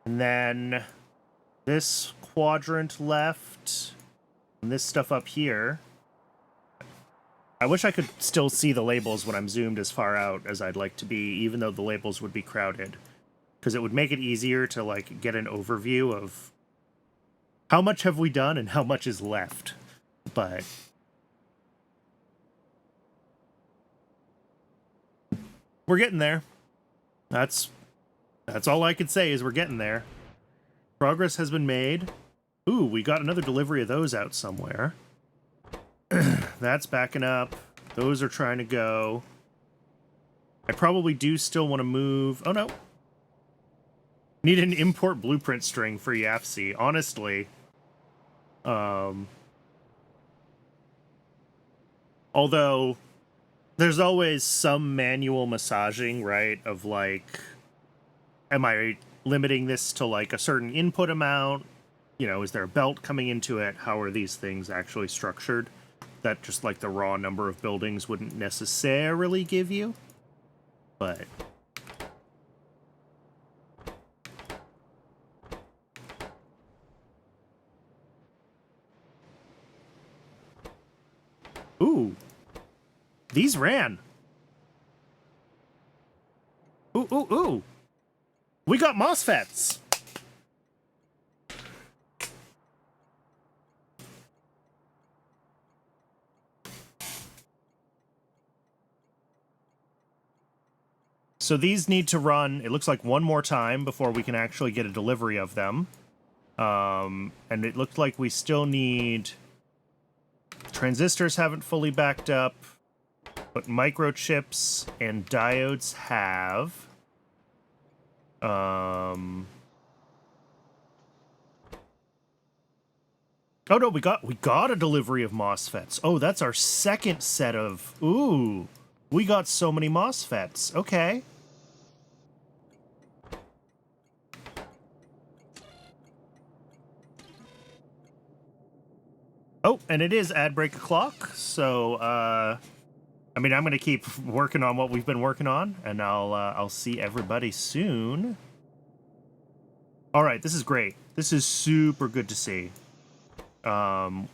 And then this quadrant left. And this stuff up here. I wish I could still see the labels when I'm zoomed as far out as I'd like to be, even though the labels would be crowded. Because it would make it easier to, like, get an overview of how much have we done and how much is left. But we're getting there. That's all I could say is we're getting there. Progress has been made. Ooh, we got another delivery of those out somewhere. That's backing up. Those are trying to go. I probably do still want to move. Oh, no. Need an import blueprint string for YAFC. Honestly, Although there's always some manual massaging, right? Of like, am I limiting this to like a certain input amount? You know, is there a belt coming into it? How are these things actually structured? That just like the raw number of buildings wouldn't necessarily give you. But ooh, these ran. Ooh, ooh, ooh. We got MOSFETs. So these need to run, it looks like one more time before we can actually get a delivery of them. And it looked like we still need... Transistors haven't fully backed up, but microchips and diodes have. Oh no, we got a delivery of MOSFETs. Oh, that's our second set of... Ooh, we got so many MOSFETs. Okay. Oh, and it is ad break o'clock, so I mean, I'm gonna keep working on what we've been working on, and I'll see everybody soon. All right, this is great. This is super good to see. Electrolytic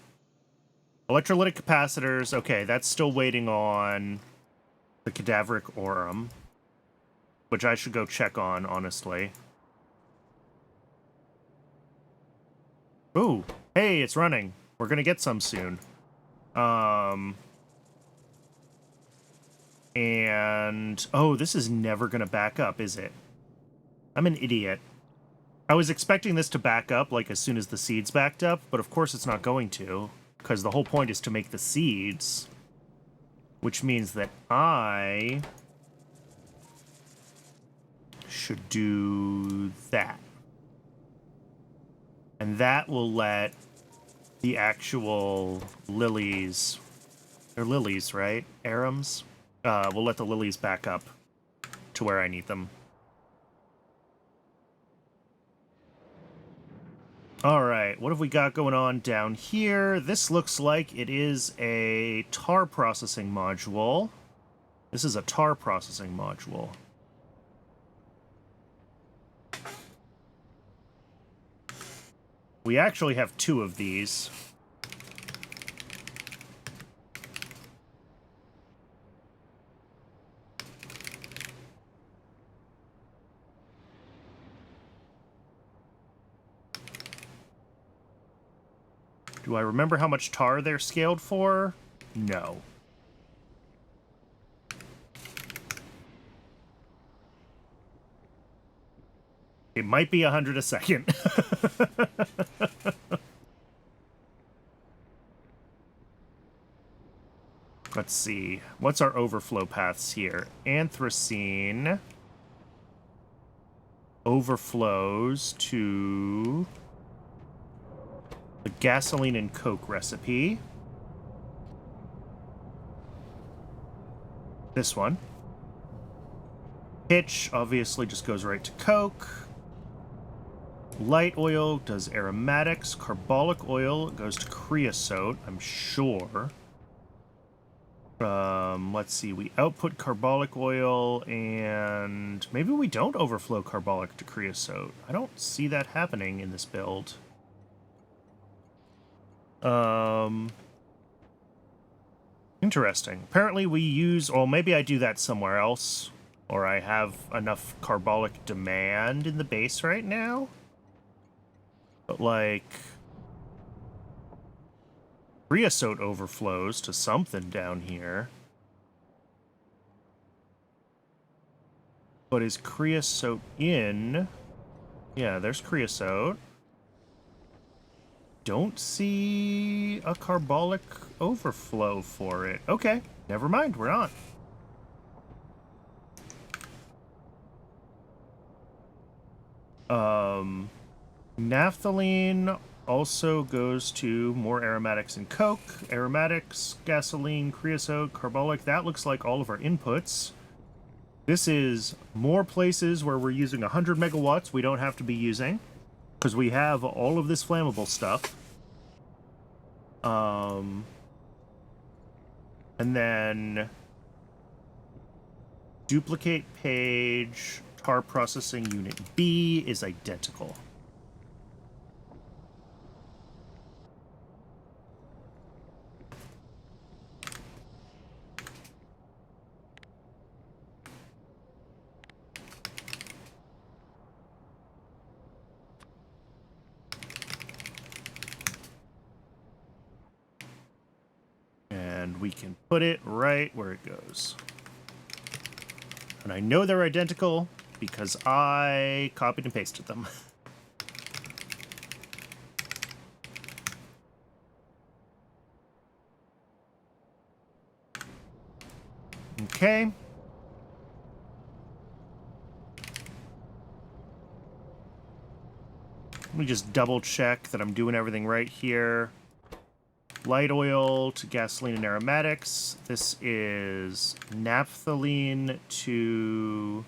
capacitors. Okay, that's still waiting on the cadaveric aurum, which I should go check on, honestly. Ooh, hey, it's running. We're gonna get some soon. And... Oh, this is never gonna back up, is it? I'm an idiot. I was expecting this to back up, like, as soon as the seeds backed up, but of course it's not going to, because the whole point is to make the seeds, which means that I should do that. And that will let the actual lilies... They're lilies, right? Arums? We'll let the lilies back up to where I need them. Alright, what have we got going on down here? This looks like it is a tar processing module. This is a tar processing module. We actually have two of these. Do I remember how much tar they're scaled for? No. It might be 100 a second. Let's see. What's our overflow paths here? Anthracene overflows to the gasoline and coke recipe. This one. Pitch obviously just goes right to coke. Light oil does aromatics. Carbolic oil goes to creosote, I'm sure. Let's see. We output carbolic oil, and maybe we don't overflow carbolic to creosote. I don't see that happening in this build. Interesting. Apparently we use... Well, maybe I do that somewhere else, or I have enough carbolic demand in the base right now. But, like... creosote overflows to something down here. But is creosote in? Yeah, there's creosote. Don't see a carbolic overflow for it. Okay, never mind, we're not. Naphthalene also goes to more aromatics and coke, aromatics, gasoline, creosote, carbolic. That looks like all of our inputs. This is more places where we're using 100 megawatts we don't have to be using, because we have all of this flammable stuff. And then duplicate page, tar processing unit B is identical. And we can put it right where it goes. And I know they're identical because I copied and pasted them. Okay. Let me just double check that I'm doing everything right here. Light oil to gasoline and aromatics. This is naphthalene to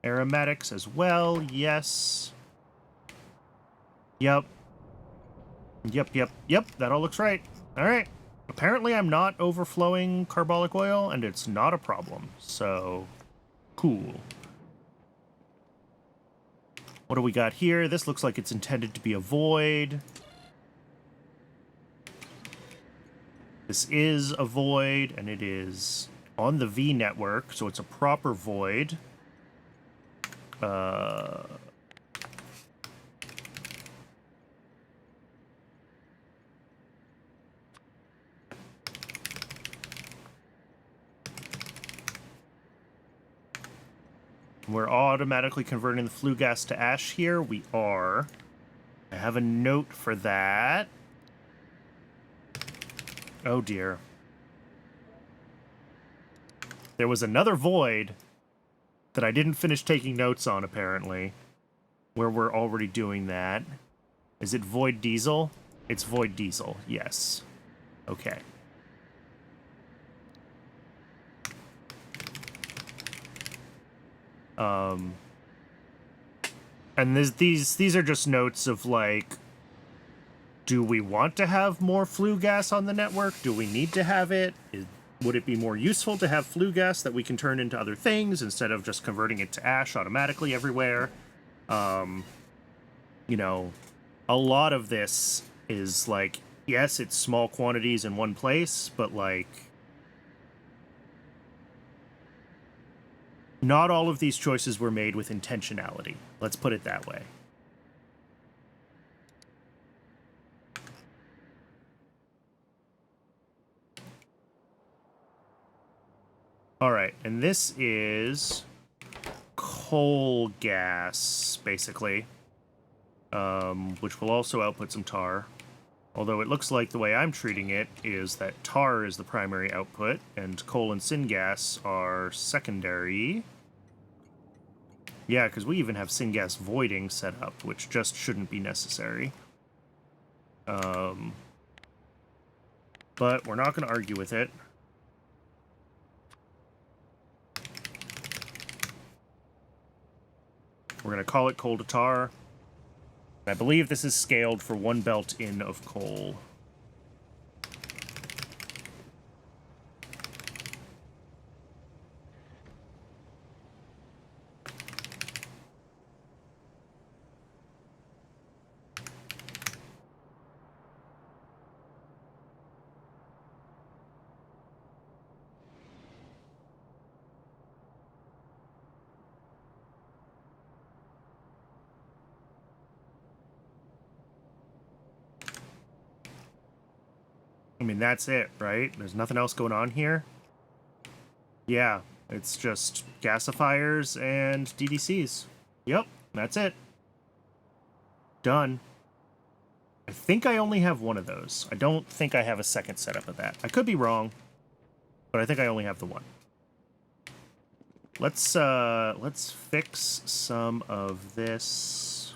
aromatics as well. Yes. Yep. Yep. That all looks right. All right. Apparently I'm not overflowing carbolic oil, and it's not a problem. So, cool. What do we got here? This looks like it's intended to be a void. This is a void, and it is on the V network, so it's a proper void. We're automatically converting the flue gas to ash here. We are. I have a note for that. Oh dear. There was another void that I didn't finish taking notes on, apparently, where we're already doing that. Is it void diesel? It's void diesel, yes. Okay. And these are just notes of, like, do we want to have more flue gas on the network? Do we need to have it? Would it be more useful to have flue gas that we can turn into other things instead of just converting it to ash automatically everywhere? You know, a lot of this is, like, yes, it's small quantities in one place, but, like, not all of these choices were made with intentionality. Let's put it that way. All right, and this is coal gas, basically, which will also output some tar. Although it looks like the way I'm treating it is that tar is the primary output, and coal and syngas are secondary. Yeah, because we even have syngas voiding set up, which just shouldn't be necessary. But we're not going to argue with it. We're going to call it coal to tar. I believe this is scaled for 1 belt in of coal. I mean, that's it, right? There's nothing else going on here. Yeah, it's just gasifiers and DDCs. Yep, that's it. Done. I think I only have one of those. I don't think I have a second setup of that. I could be wrong, but I think I only have the one. Let's fix some of this.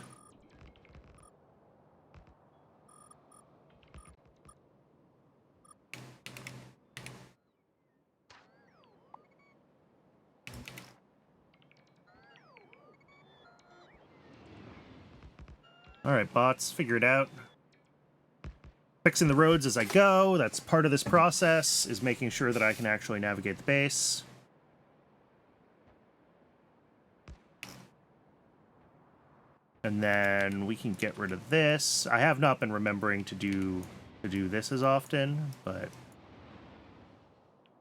All right, bots, figure it out. Fixing the roads as I go. That's part of this process, is making sure that I can actually navigate the base. And then we can get rid of this. I have not been remembering to do this as often, but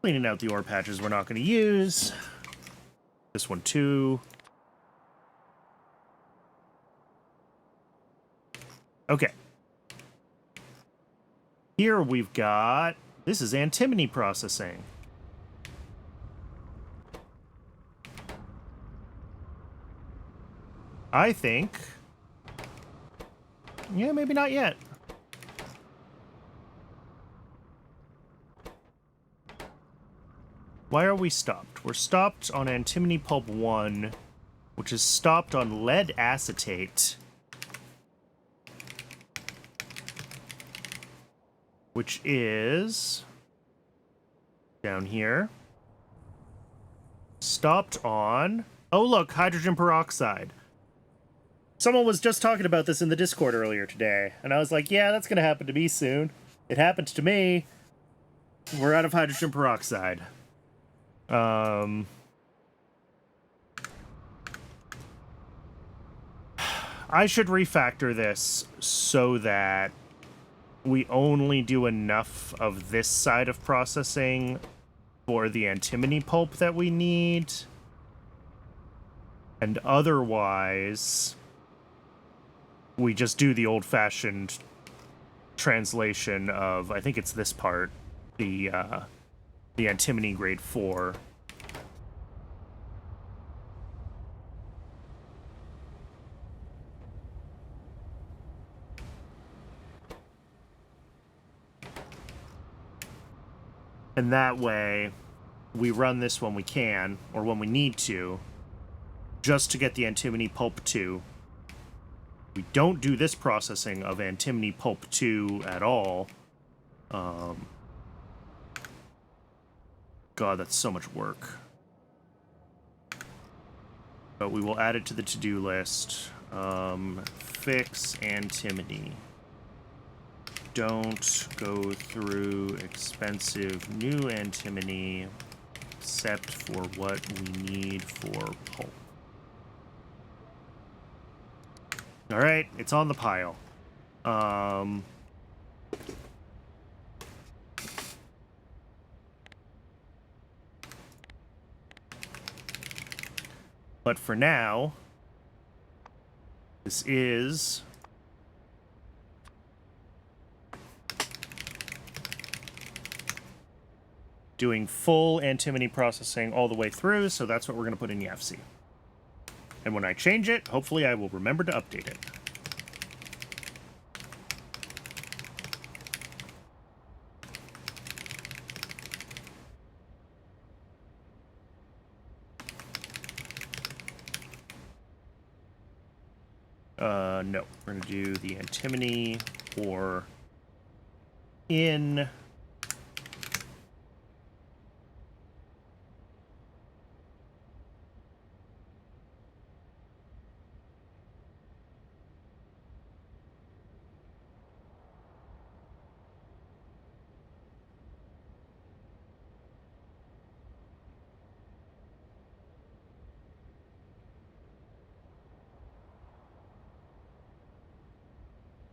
cleaning out the ore patches we're not going to use. This one too. Okay. Here we've got... This is antimony processing. I think... Yeah, maybe not yet. Why are we stopped? We're stopped on antimony pulp 1, which is stopped on lead acetate, which is down here. Stopped on... Oh, look, hydrogen peroxide. Someone was just talking about this in the Discord earlier today, and I was like, yeah, that's going to happen to me soon. It happened to me. We're out of hydrogen peroxide. I should refactor this so that we only do enough of this side of processing for the antimony pulp that we need. And otherwise, we just do the old-fashioned translation of, I think it's this part, the antimony grade 4. And that way, we run this when we can, or when we need to, just to get the antimony pulp 2. We don't do this processing of antimony pulp 2 at all. God, that's so much work. But we will add it to the to-do list. Fix antimony. Don't go through expensive new antimony except for what we need for pulp. Alright, it's on the pile. But for now, this is... doing full antimony processing all the way through, so that's what we're going to put in YAFC. And when I change it, hopefully I will remember to update it. No. We're going to do the antimony or in...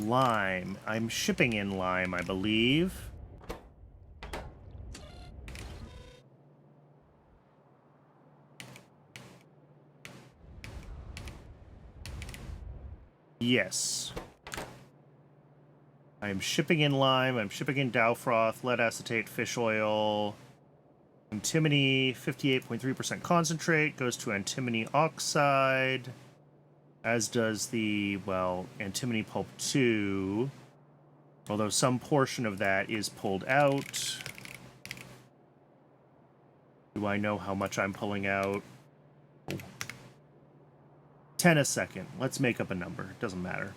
lime. I'm shipping in lime, I believe. Yes. I'm shipping in lime, I'm shipping in dow froth, lead acetate, fish oil, antimony, 58.3% concentrate, goes to antimony oxide, as does the, well, antimony pulp 2, although some portion of that is pulled out. Do I know how much I'm pulling out? 10 a second. Let's make up a number. It doesn't matter.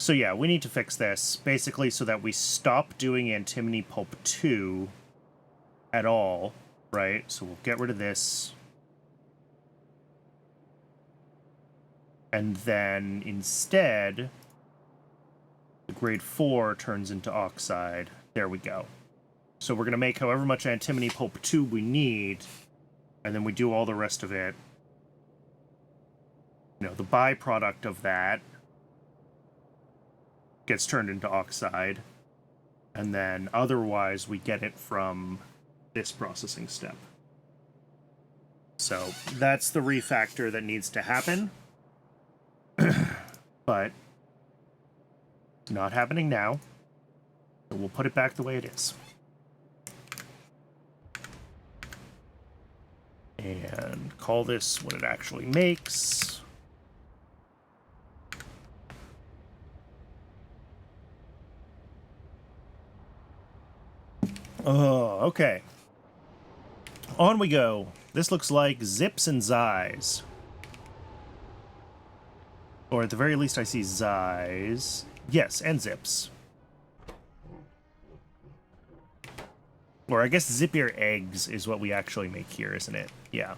So yeah, we need to fix this, basically so that we stop doing antimony pulp 2 at all, right? So we'll get rid of this. And then instead, the grade 4 turns into oxide. There we go. So we're going to make however much antimony pulp 2 we need, and then we do all the rest of it. You know, the byproduct of that gets turned into oxide, and then otherwise we get it from this processing step. So that's the refactor that needs to happen. But it's not happening now. So we'll put it back the way it is. And call this what it actually makes. Oh, okay. On we go. This looks like zips and zis. Or at the very least I see zis. Yes, and zips. Or I guess zippier eggs is what we actually make here, isn't it? Yeah.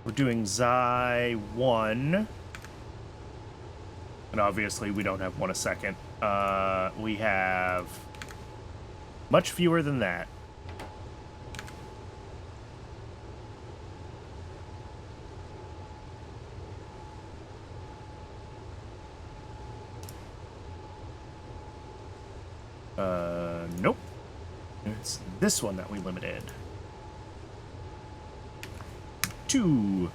We're doing Xi 1. And obviously we don't have 1 a second. We have much fewer than that. Nope. It's this one that we limited. 2.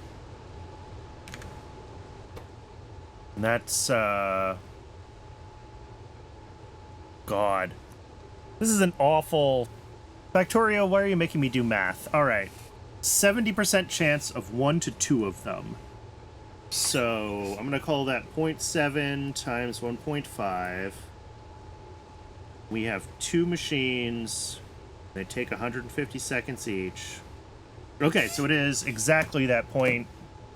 And that's, God. This is an awful... Factorio, why are you making me do math? Alright. 70% chance of 1 to 2 of them. So, I'm gonna call that 0.7 times 1.5. We have 2 machines. They take 150 seconds each. Okay, so it is exactly that point,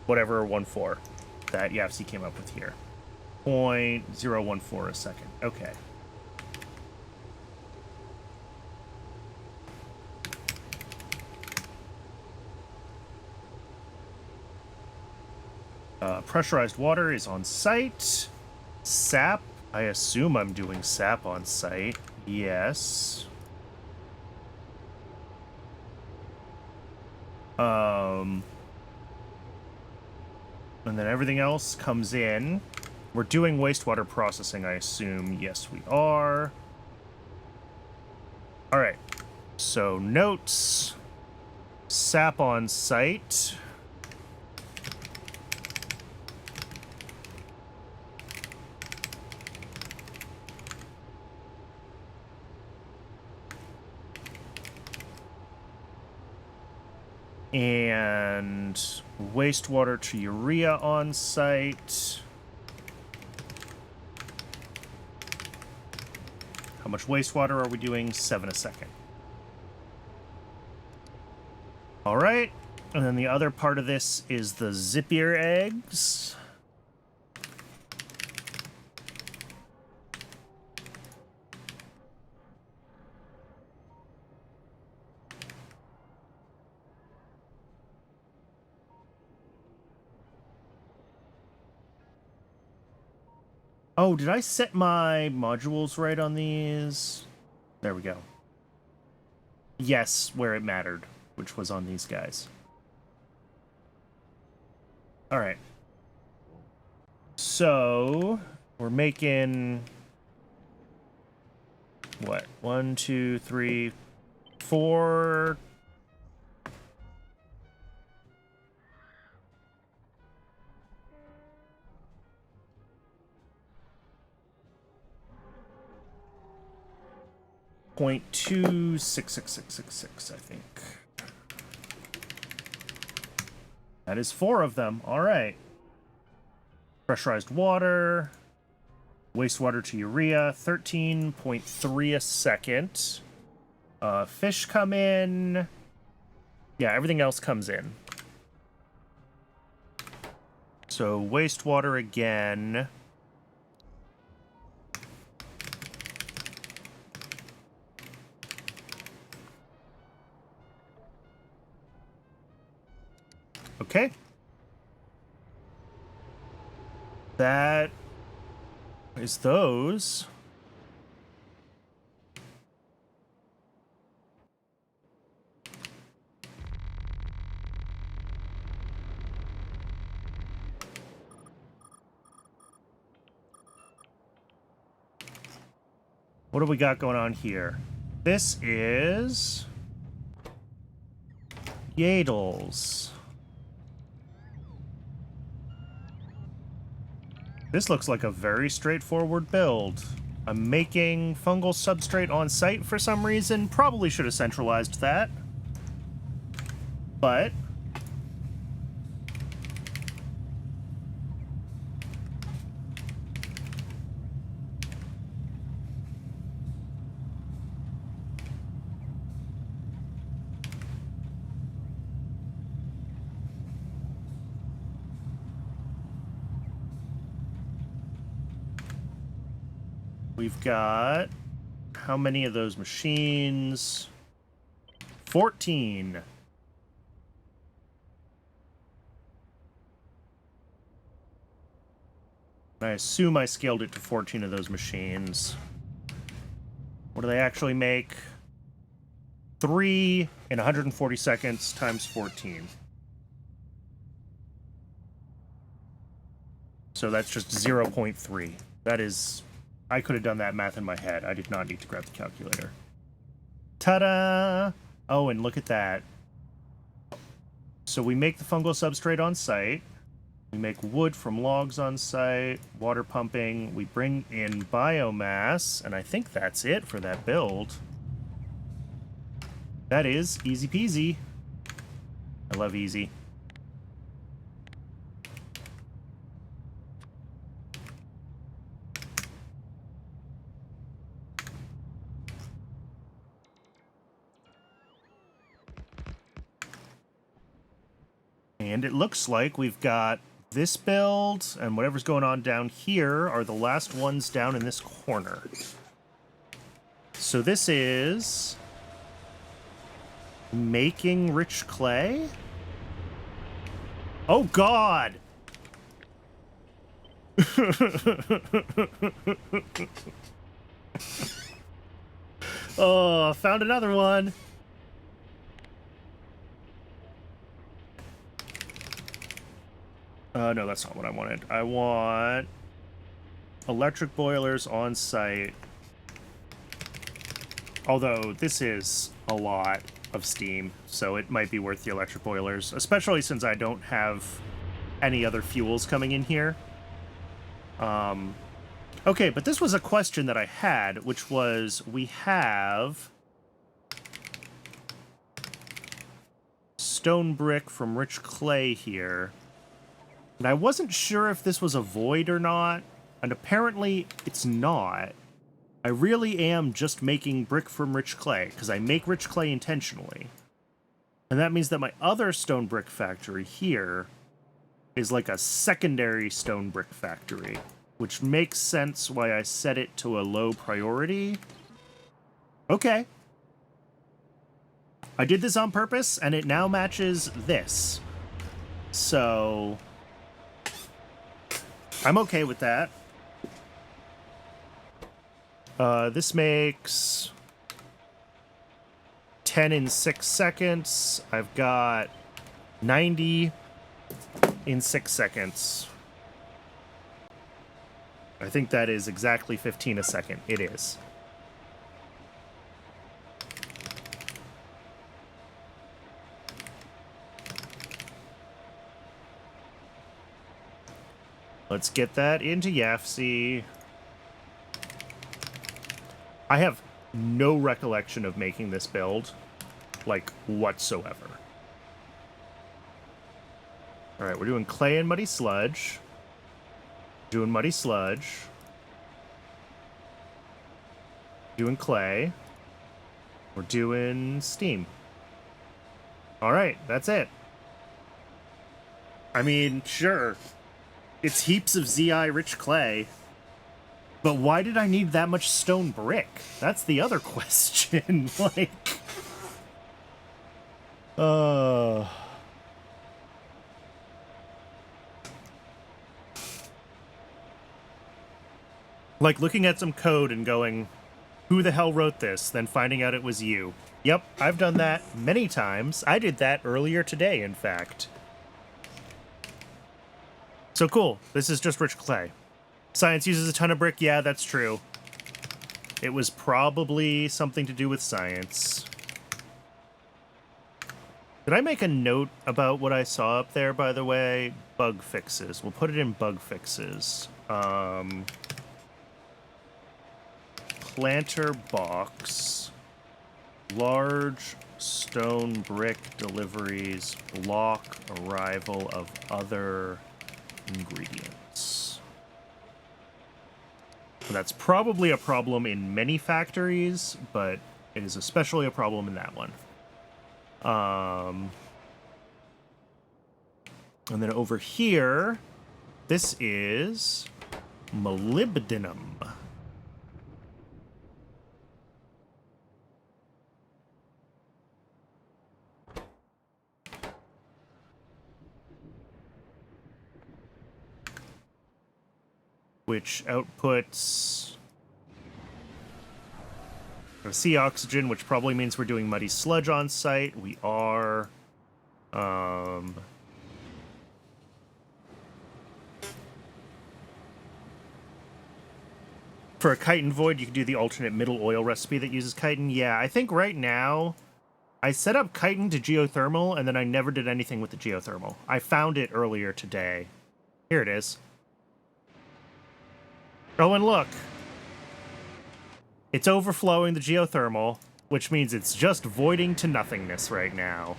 whatever, 14 that Yapsy came up with here. 0.014 a second. Okay. Pressurized water is on site. Sap. I assume I'm doing sap on site. Yes. And then everything else comes in. We're doing wastewater processing, I assume. Yes, we are. All right. So notes. Sap on site. And wastewater to urea on site. How much wastewater are we doing? 7 a second. All right. And then the other part of this is the zippier eggs. Oh, did I set my modules right on these? There we go. Yes, where it mattered, which was on these guys. All right. So, we're making... what? 1, 2, 3, for... .26666, I think. That is 4 of them. All right. Pressurized water. Wastewater to urea. 13.3 a second. Fish come in. Yeah, everything else comes in. So wastewater again. Okay. That is those. What do we got going on here? This is Yadles. This looks like a very straightforward build. I'm making fungal substrate on site for some reason. Probably should have centralized that. But we've got how many of those machines? 14. I assume I scaled it to 14 of those machines. What do they actually make? 3 in 140 seconds times 14. So that's just 0.3. That is... I could have done that math in my head. I did not need to grab the calculator. Ta-da! Oh, and look at that. So we make the fungal substrate on site. We make wood from logs on site, water pumping. We bring in biomass, and I think that's it for that build. That is easy peasy. I love easy. And it looks like we've got this build, and whatever's going on down here are the last ones down in this corner. So this is... making rich clay? Oh, God! Oh, found another one! No, that's not what I wanted. I want electric boilers on site. Although this is a lot of steam, so it might be worth the electric boilers, especially since I don't have any other fuels coming in here. Okay, but this was a question that I had, which was, we have stone brick from rich clay here. And I wasn't sure if this was a void or not, and apparently it's not. I really am just making brick from rich clay, because I make rich clay intentionally. And that means that my other stone brick factory here is like a secondary stone brick factory, which makes sense why I set it to a low priority. Okay. I did this on purpose, and it now matches this. So... I'm okay with that. This makes 10 in 6 seconds. I've got 90 in 6 seconds. I think that is exactly 15 a second. It is. Let's get that into Yafsi. I have no recollection of making this build, like, whatsoever. All right, we're doing clay and muddy sludge. Doing muddy sludge. Doing clay. We're doing steam. All right, that's it. I mean, sure. It's heaps of ZI-rich clay. But why did I need that much stone brick? That's the other question. Like... Like, looking at some code and going, who the hell wrote this? Then finding out it was you. Yep, I've done that many times. I did that earlier today, in fact. So cool. This is just rich clay. Science uses a ton of brick. Yeah, that's true. It was probably something to do with science. Did I make a note about what I saw up there, by the way? Bug fixes. We'll put it in bug fixes. Planter box. Large stone brick deliveries block arrival of other ingredients. That's probably a problem in many factories, but it is especially a problem in that one. And then over here, this is molybdenum. Which outputs sea oxygen, which probably means we're doing muddy sludge on site. We are. For a chitin void, you can do the alternate middle oil recipe that uses chitin. Yeah, I think right now I set up chitin to geothermal, and then I never did anything with the geothermal. I found it earlier today. Here it is. Oh, and look. It's overflowing the geothermal, which means it's just voiding to nothingness right now.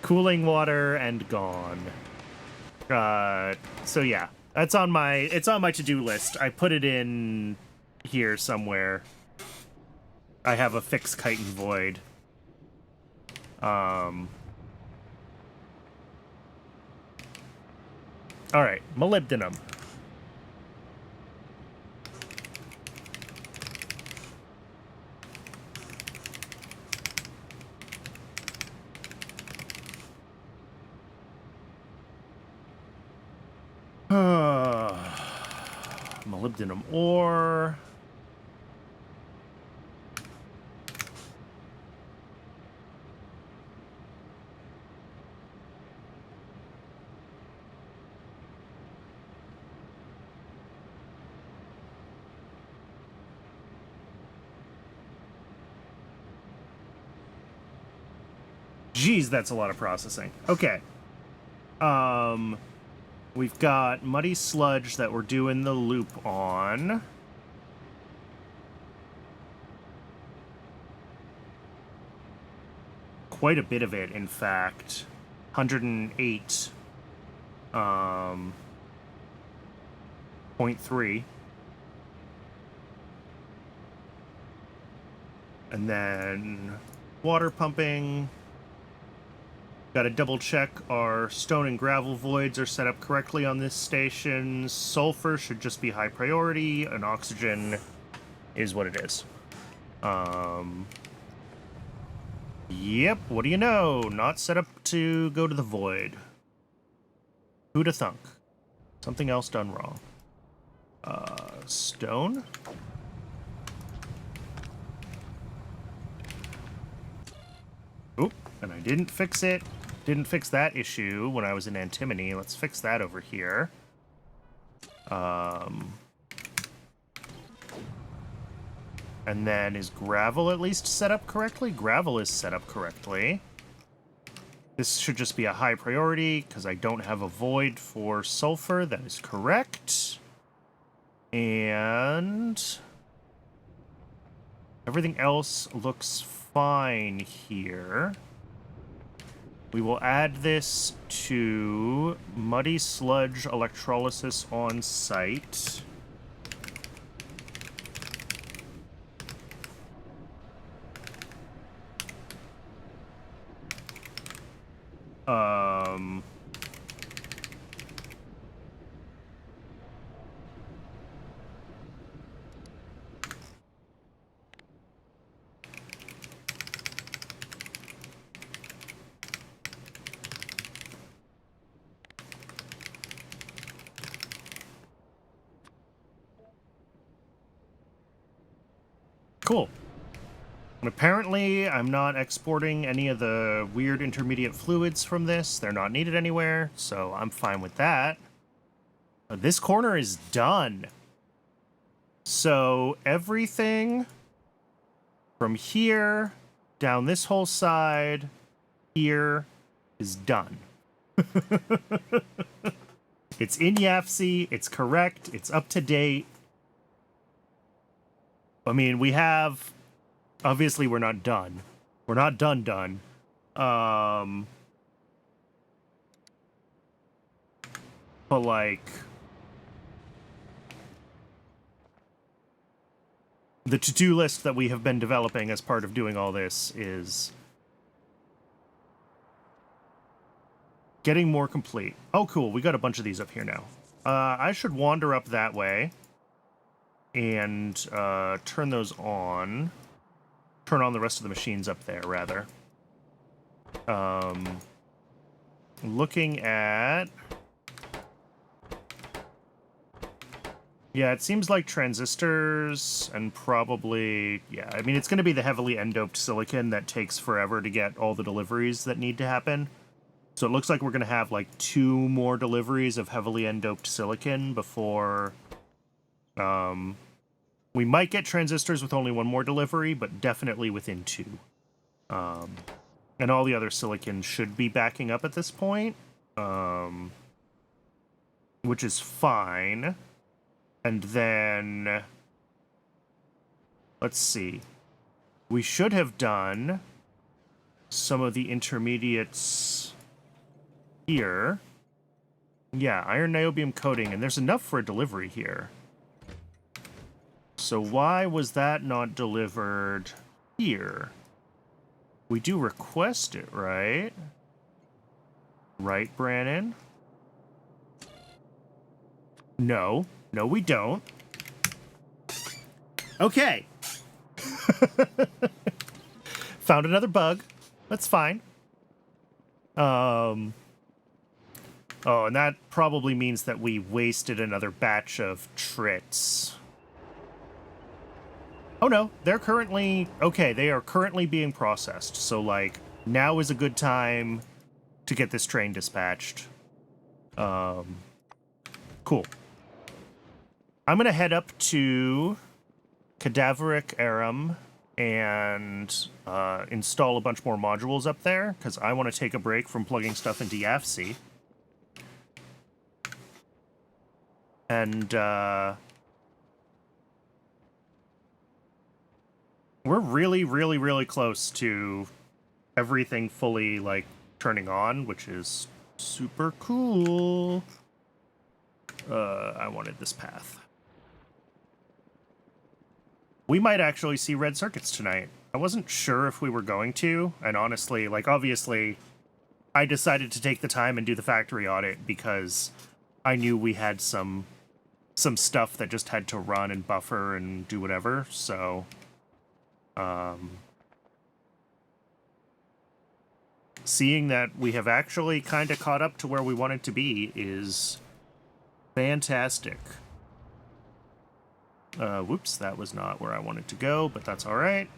Cooling water and gone. So yeah, it's on my to-do list. I put it in here somewhere. I have a fixed chitin void. All right, molybdenum. Molybdenum ore. Jeez, that's a lot of processing. Okay. We've got muddy sludge that we're doing the loop on. Quite a bit of it, in fact. 108. 0.3. And then water pumping. Got to double check our stone and gravel voids are set up correctly on this station. Sulfur should just be high priority, and oxygen is what it is. Yep, what do you know? Not set up to go to the void. Who'da thunk? Something else done wrong. Stone? Oop, and I didn't fix it. Didn't fix that issue when I was in antimony. Let's fix that over here. And then is gravel at least set up correctly? Gravel is set up correctly. This should just be a high priority because I don't have a void for sulfur. That is correct. And everything else looks fine here. We will add this to muddy sludge electrolysis on site. Cool. And apparently, I'm not exporting any of the weird intermediate fluids from this. They're not needed anywhere, so I'm fine with that. This corner is done. So everything from here down this whole side here is done. It's in YAFC, it's correct, it's up to date. I mean, we have... Obviously, we're not done. We're not done. But, like... The to-do list that we have been developing as part of doing all this is... getting more complete. Oh, cool. We got a bunch of these up here now. I should wander up that way and turn those on. Turn on the rest of the machines up there, rather. Looking at... Yeah, it seems like transistors and probably... Yeah, I mean, it's going to be the heavily end-doped silicon that takes forever to get all the deliveries that need to happen. So it looks like we're going to have, like, 2 more deliveries of heavily end-doped silicon before... we might get transistors with only 1 more delivery, but definitely within 2. And all the other silicon should be backing up at this point, which is fine. And then... Let's see. We should have done some of the intermediates... here. Yeah, iron niobium coating, and there's enough for a delivery here. So why was that not delivered here? We do request it, right? Right, Brannon? No. No, we don't. Okay. Found another bug. That's fine. Oh, and that probably means that we wasted another batch of trits. Oh no, they're currently... Okay, they are currently being processed. So, like, now is a good time to get this train dispatched. Cool. I'm gonna head up to Cadaveric Arum and install a bunch more modules up there, because I want to take a break from plugging stuff into YAFC. And, we're really, really, really close to everything fully, like, turning on, which is super cool. I wanted this path. We might actually see red circuits tonight. I wasn't sure if we were going to, and honestly, like, obviously, I decided to take the time and do the factory audit because I knew we had some stuff that just had to run and buffer and do whatever, so... seeing that we have actually kind of caught up to where we wanted to be is fantastic. Whoops, that was not where I wanted to go, but that's all right.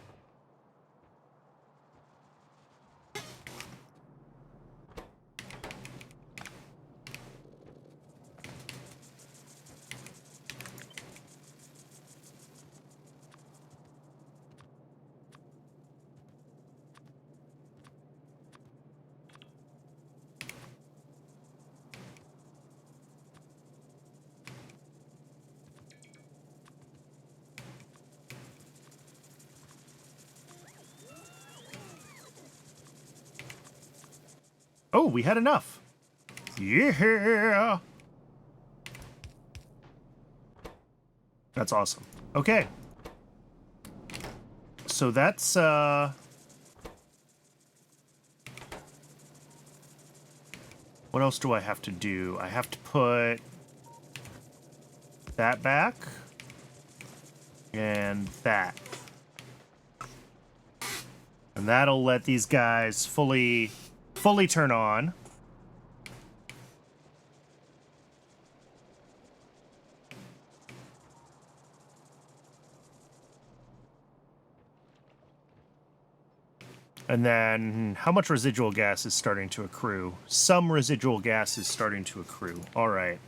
Oh, we had enough. Yeah. That's awesome. Okay. So that's, what else do I have to do? I have to put that back. And that. And that'll let these guys fully turn on. And then, how much residual gas is starting to accrue? Some residual gas is starting to accrue. All right.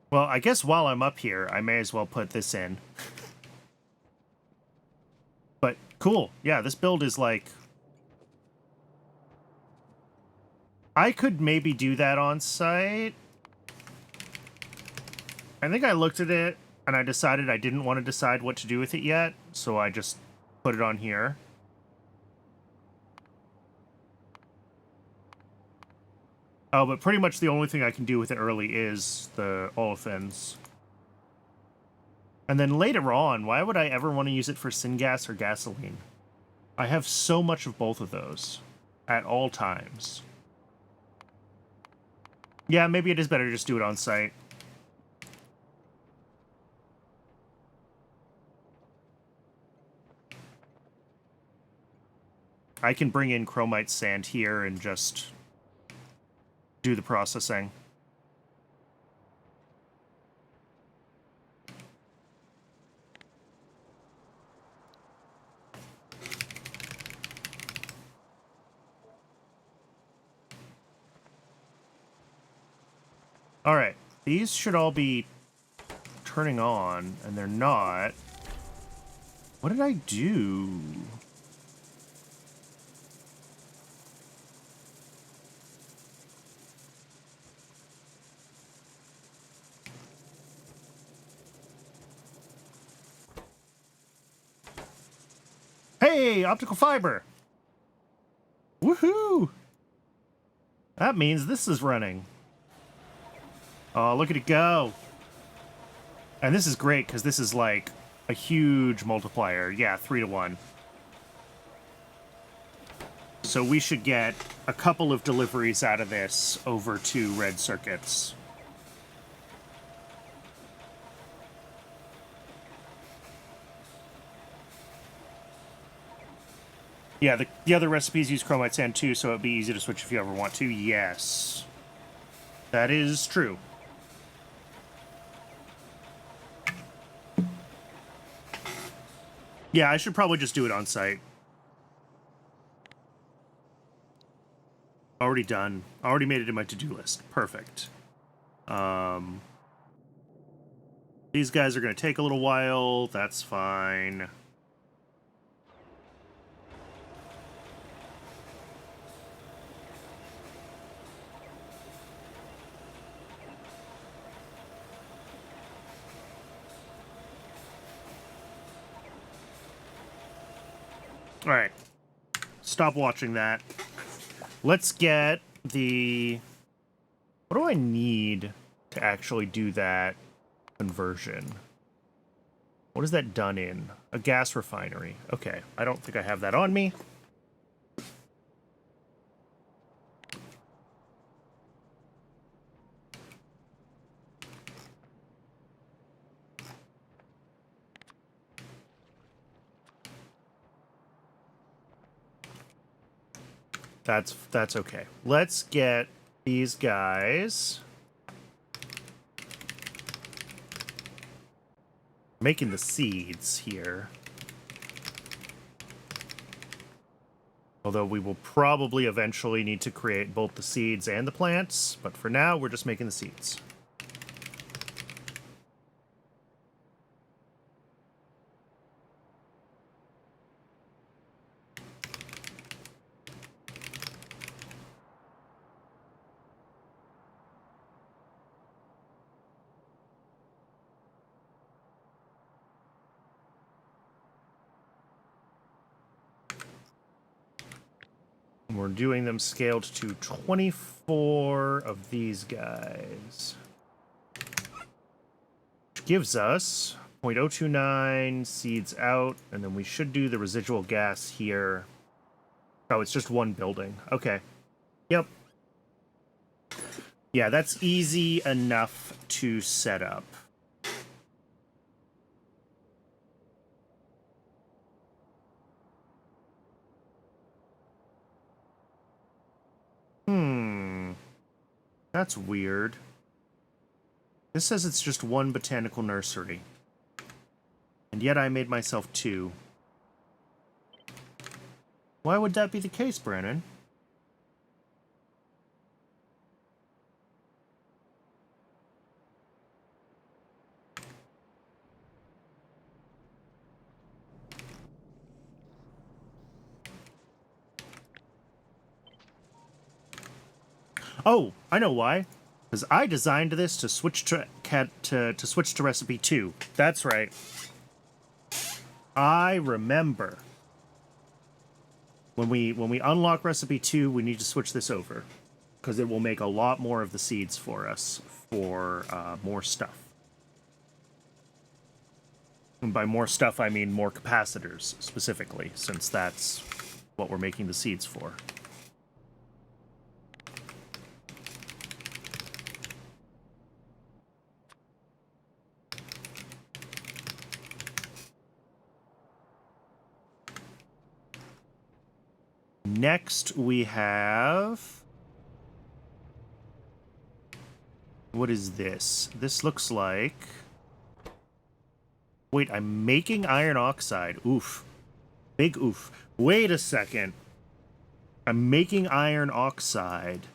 Well, I guess while I'm up here, I may as well put this in. But cool. Yeah, this build is like... I could maybe do that on site. I think I looked at it, and I decided I didn't want to decide what to do with it yet, so I just put it on here. Oh, but pretty much the only thing I can do with it early is the olefins. And then later on, why would I ever want to use it for syngas or gasoline? I have so much of both of those at all times. Yeah, maybe it is better to just do it on site. I can bring in chromite sand here and just do the processing. All right, these should all be turning on, and they're not. What did I do? Hey, optical fiber! Woohoo! That means this is running. Oh, look at it go. And this is great, because this is like a huge multiplier. Yeah, 3 to 1. So we should get a couple of deliveries out of this over to red circuits. Yeah, the other recipes use chromite sand too, so it'd be easy to switch if you ever want to. Yes. That is true. Yeah, I should probably just do it on site. Already done. Already made it in my to-do list. Perfect. These guys are going to take a little while. That's fine. All right. Stop watching that. Let's get the... What do I need to actually do that conversion? What is that done in? A gas refinery. Okay, I don't think I have that on me. That's okay. Let's get these guys making the seeds here. Although we will probably eventually need to create both the seeds and the plants, but for now we're just making the seeds. We're doing them scaled to 24 of these guys. Which gives us 0.029 seeds out, and then we should do the residual gas here. Oh, it's just one building. Okay. Yep. Yeah, that's easy enough to set up. That's weird. This says it's just one botanical nursery. And yet I made myself 2. Why would that be the case, Brandon? Oh, I know why. Because I designed this to switch to switch to recipe 2. That's right. I remember. When we unlock recipe 2, we need to switch this over. Because it will make a lot more of the seeds for us for more stuff. And by more stuff, I mean more capacitors, specifically, since that's what we're making the seeds for. Next, we have... What is this? This looks like... Wait, I'm making iron oxide. Oof. Big oof. Wait a second. I'm making iron oxide.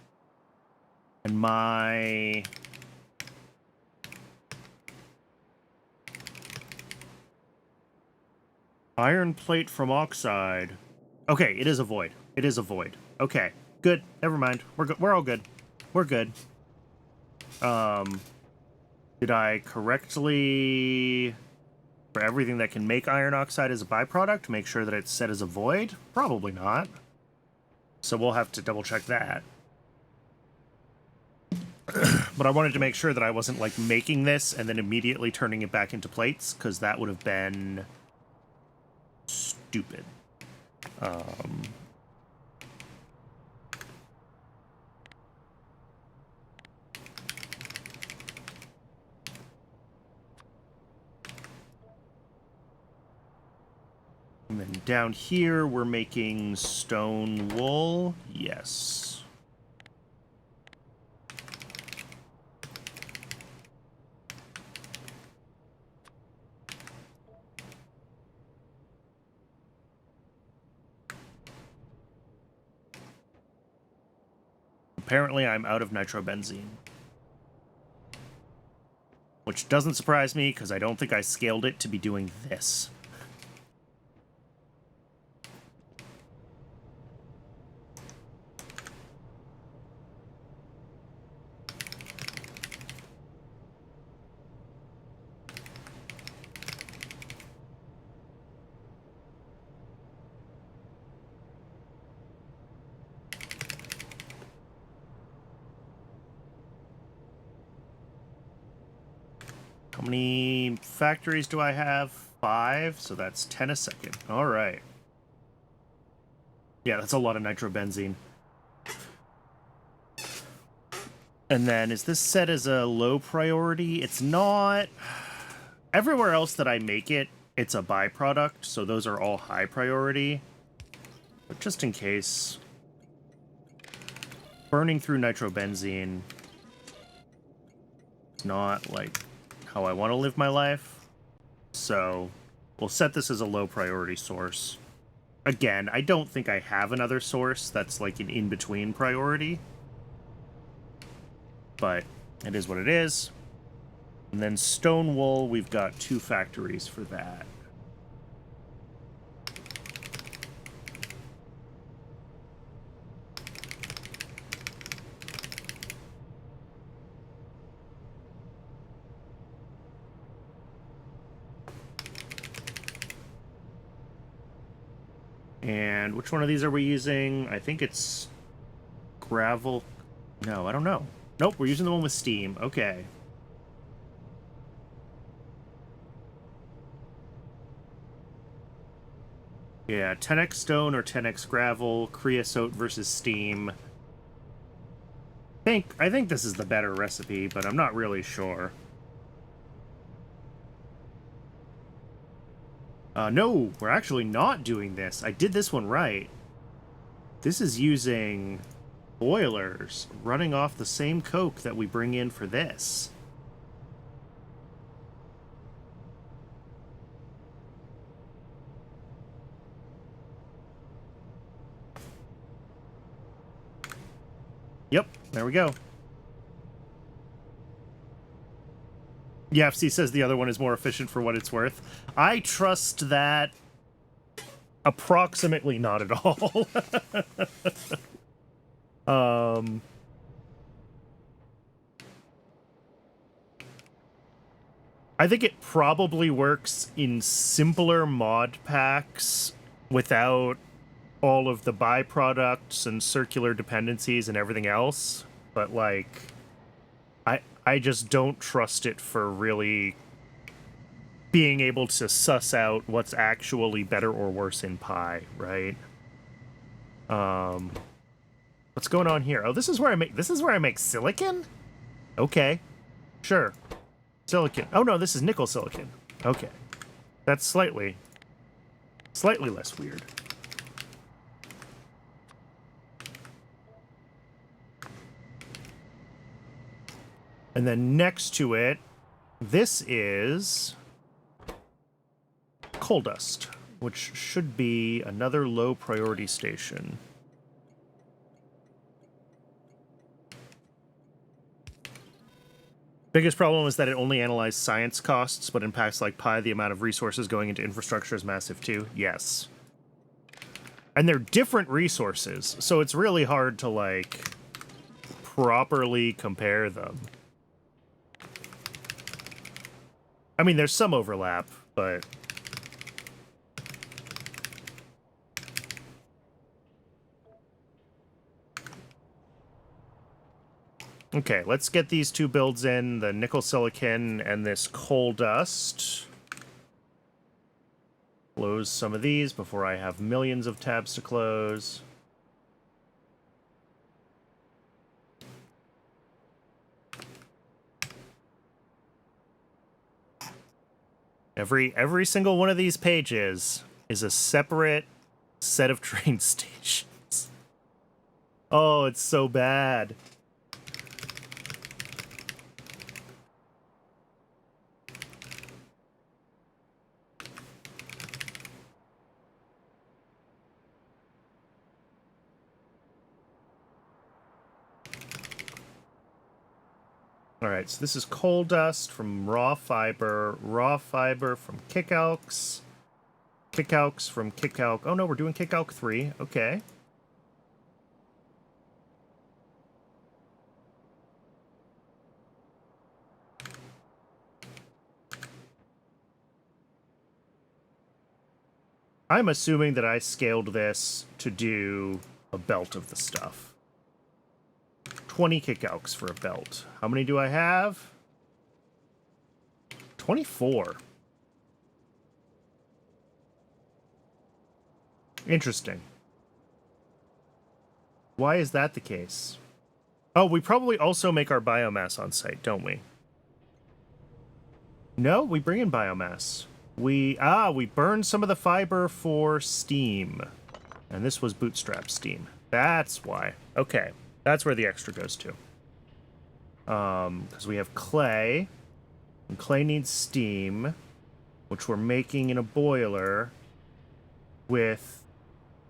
And my... Iron plate from oxide. Okay, it is a void. It is a void. Okay, good. Never mind. We're all good. We're good. Did I correctly, for everything that can make iron oxide as a byproduct, make sure that it's set as a void? Probably not. So we'll have to double check that. But I wanted to make sure that I wasn't, like, making this and then immediately turning it back into plates, because that would have been stupid. And then down here, we're making stone wool. Yes. Apparently, I'm out of nitrobenzene. Which doesn't surprise me, because I don't think I scaled it to be doing this. How many factories do I have? 5, so that's 10 a second. All right. Yeah, that's a lot of nitrobenzene. And then, is this set as a low priority? It's not. Everywhere else that I make it, it's a byproduct, so those are all high priority. But just in case, burning through nitrobenzene is not, like, how I want to live my life. So we'll set this as a low priority source. Again, I don't think I have another source that's like an in-between priority. But it is what it is. And then stone wool, we've got 2 factories for that. And And which one of these are we using? I think it's gravel. No, I don't know. Nope, we're using the one with steam. Okay. Yeah, 10x stone or 10x gravel, creosote versus steam. I think this is the better recipe, but I'm not really sure. No, we're actually not doing this. I did this one right. This is using boilers running off the same coke that we bring in for this. Yep, there we go. YFC says the other one is more efficient for what it's worth. I trust that approximately not at all. I think it probably works in simpler mod packs without all of the byproducts and circular dependencies and everything else, but like I just don't trust it for really being able to suss out what's actually better or worse in Pi, right? What's going on here? Oh, this is where I make silicon? Okay. Sure. Silicon. Oh no, this is nickel silicon. Okay. That's slightly less weird. And then next to it, this is coal dust, which should be another low priority station. Biggest problem is that it only analyzes science costs, but in packs like Pi, the amount of resources going into infrastructure is massive too. Yes. And they're different resources, so it's really hard to, like, properly compare them. I mean, there's some overlap, but... Okay, let's get these two builds in, the nickel silicon and this coal dust. Close some of these before I have millions of tabs to close. Every single one of these pages is a separate set of train stations. Oh, it's so bad. Alright, so this is coal dust from raw fiber from kickalks from kickalk. Oh no, we're doing kickalk 3. Okay. I'm assuming that I scaled this to do a belt of the stuff. 20 kickalks for a belt. How many do I have? 24. Interesting. Why is that the case? Oh, we probably also make our biomass on site, don't we? No, we bring in biomass. We burn some of the fiber for steam. And this was bootstrap steam. That's why. Okay. That's where the extra goes to. Because we have clay. And clay needs steam, which we're making in a boiler with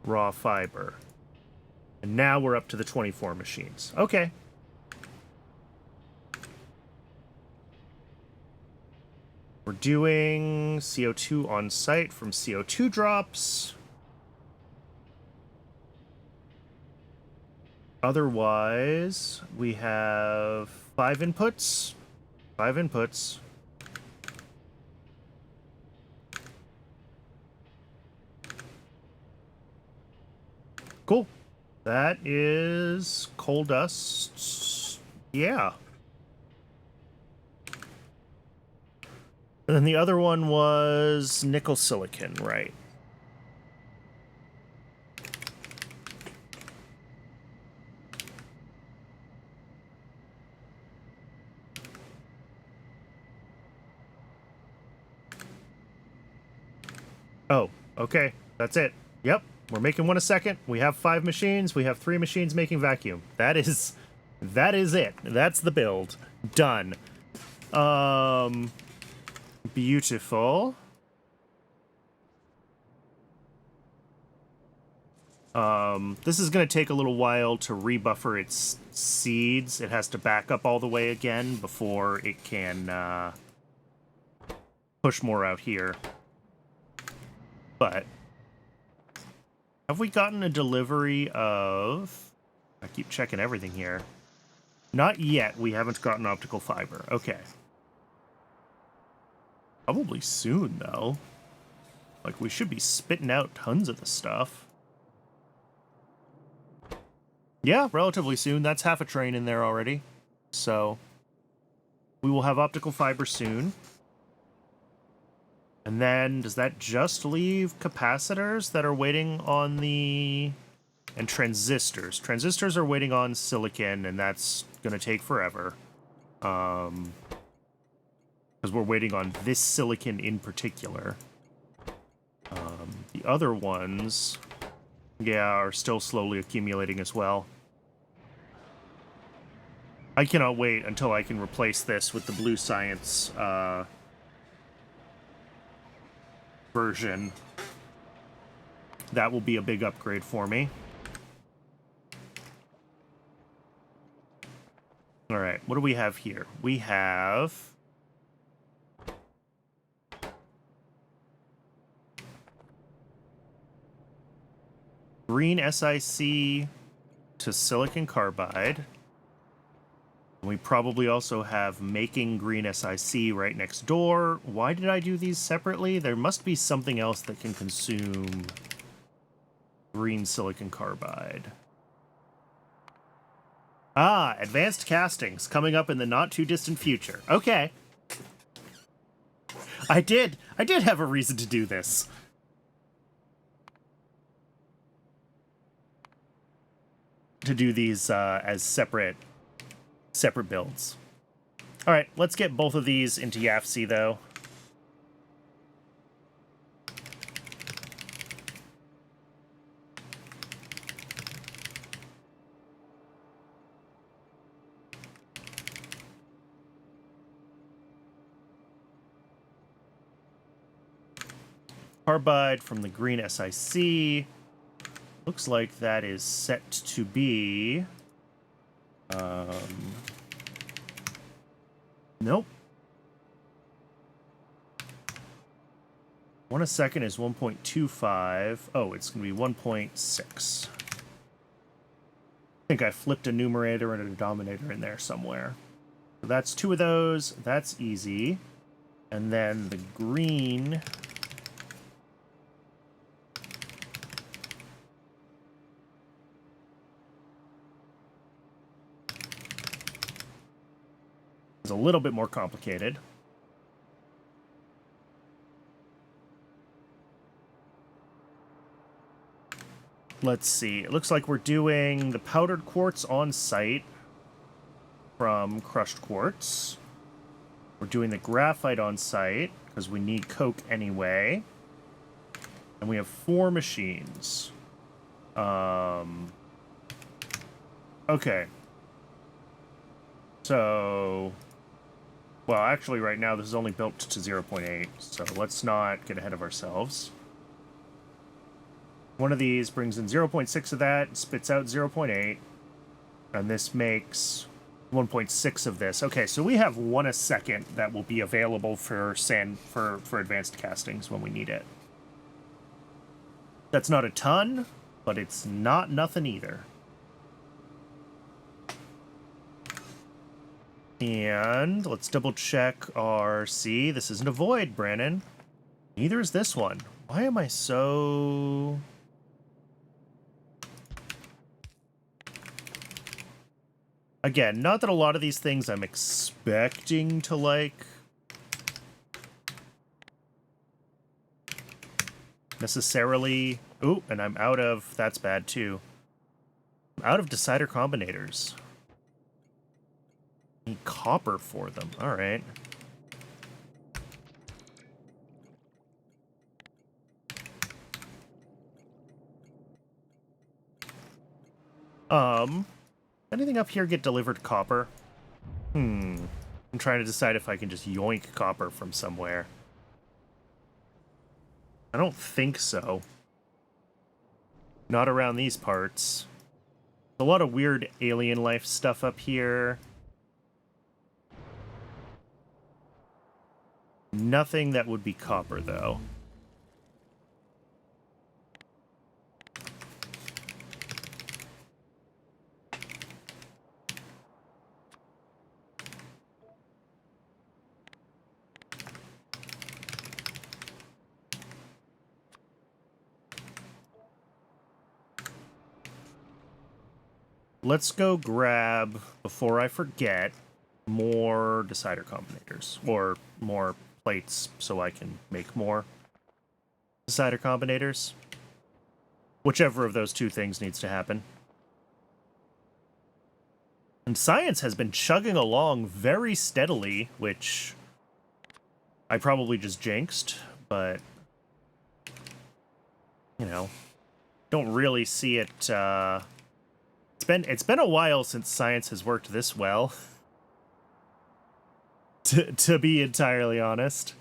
raw fiber. And now we're up to the 24 machines. Okay. We're doing CO2 on site from CO2 drops. Otherwise, we have 5 inputs. 5 inputs. Cool. That is coal dust. Yeah. And then the other one was nickel silicon, right? Oh, okay. That's it. Yep. We're making one a second. We have 5 machines. We have 3 machines making vacuum. That is it. That's the build. Done. Beautiful. This is going to take a little while to rebuffer its seeds. It has to back up all the way again before it can push more out here. But have we gotten a delivery of... I keep checking everything here. Not yet. We haven't gotten optical fiber. Okay. Probably soon, though. Like, we should be spitting out tons of the stuff. Yeah, relatively soon. That's half a train in there already. So, we will have optical fiber soon. And then, does that just leave capacitors that are waiting on the... And transistors. Transistors are waiting on silicon, and that's going to take forever. Because we're waiting on this silicon in particular. The other ones, yeah, are still slowly accumulating as well. I cannot wait until I can replace this with the Blue Science version. That will be a big upgrade for me. All right, what do we have here? We have... green SiC to silicon carbide. And we probably also have making green SiC right next door. Why did I do these separately? There must be something else that can consume green silicon carbide. Ah, advanced castings coming up in the not too distant future. Okay. I did have a reason to do this. To do these as separate builds. All right, let's get both of these into YAFC though. Carbide from the green SiC. Looks like that is set to be... Nope. 1 a second is 1.25. Oh, it's going to be 1.6. I think I flipped a numerator and a denominator in there somewhere. So that's 2 of those. That's easy. And then the green... is a little bit more complicated. Let's see. It looks like we're doing the powdered quartz on site from crushed quartz. We're doing the graphite on site because we need coke anyway. And we have 4 machines. Okay. So... well, actually, right now, this is only built to 0.8, so let's not get ahead of ourselves. One of these brings in 0.6 of that, spits out 0.8, and this makes 1.6 of this. Okay, so we have 1 a second that will be available for for advanced castings when we need it. That's not a ton, but it's not nothing either. And let's double check our... see, this isn't a void, Brandon. Neither is this one. Why am I so... Again, not that a lot of these things I'm expecting to, like, necessarily... Ooh, and I'm out of... That's bad, too. I'm out of decider combinators. Need copper for them. All right. Anything up here get delivered copper? I'm trying to decide if I can just yoink copper from somewhere. I don't think so. Not around these parts. A lot of weird alien life stuff up here. Nothing that would be copper, though. Let's go grab, before I forget, more decider combinators. Or more plates so I can make more decider combinators. Whichever of those two things needs to happen. And science has been chugging along very steadily, which I probably just jinxed, but, you know, don't really see it, It's been a while since science has worked this well, to be entirely honest.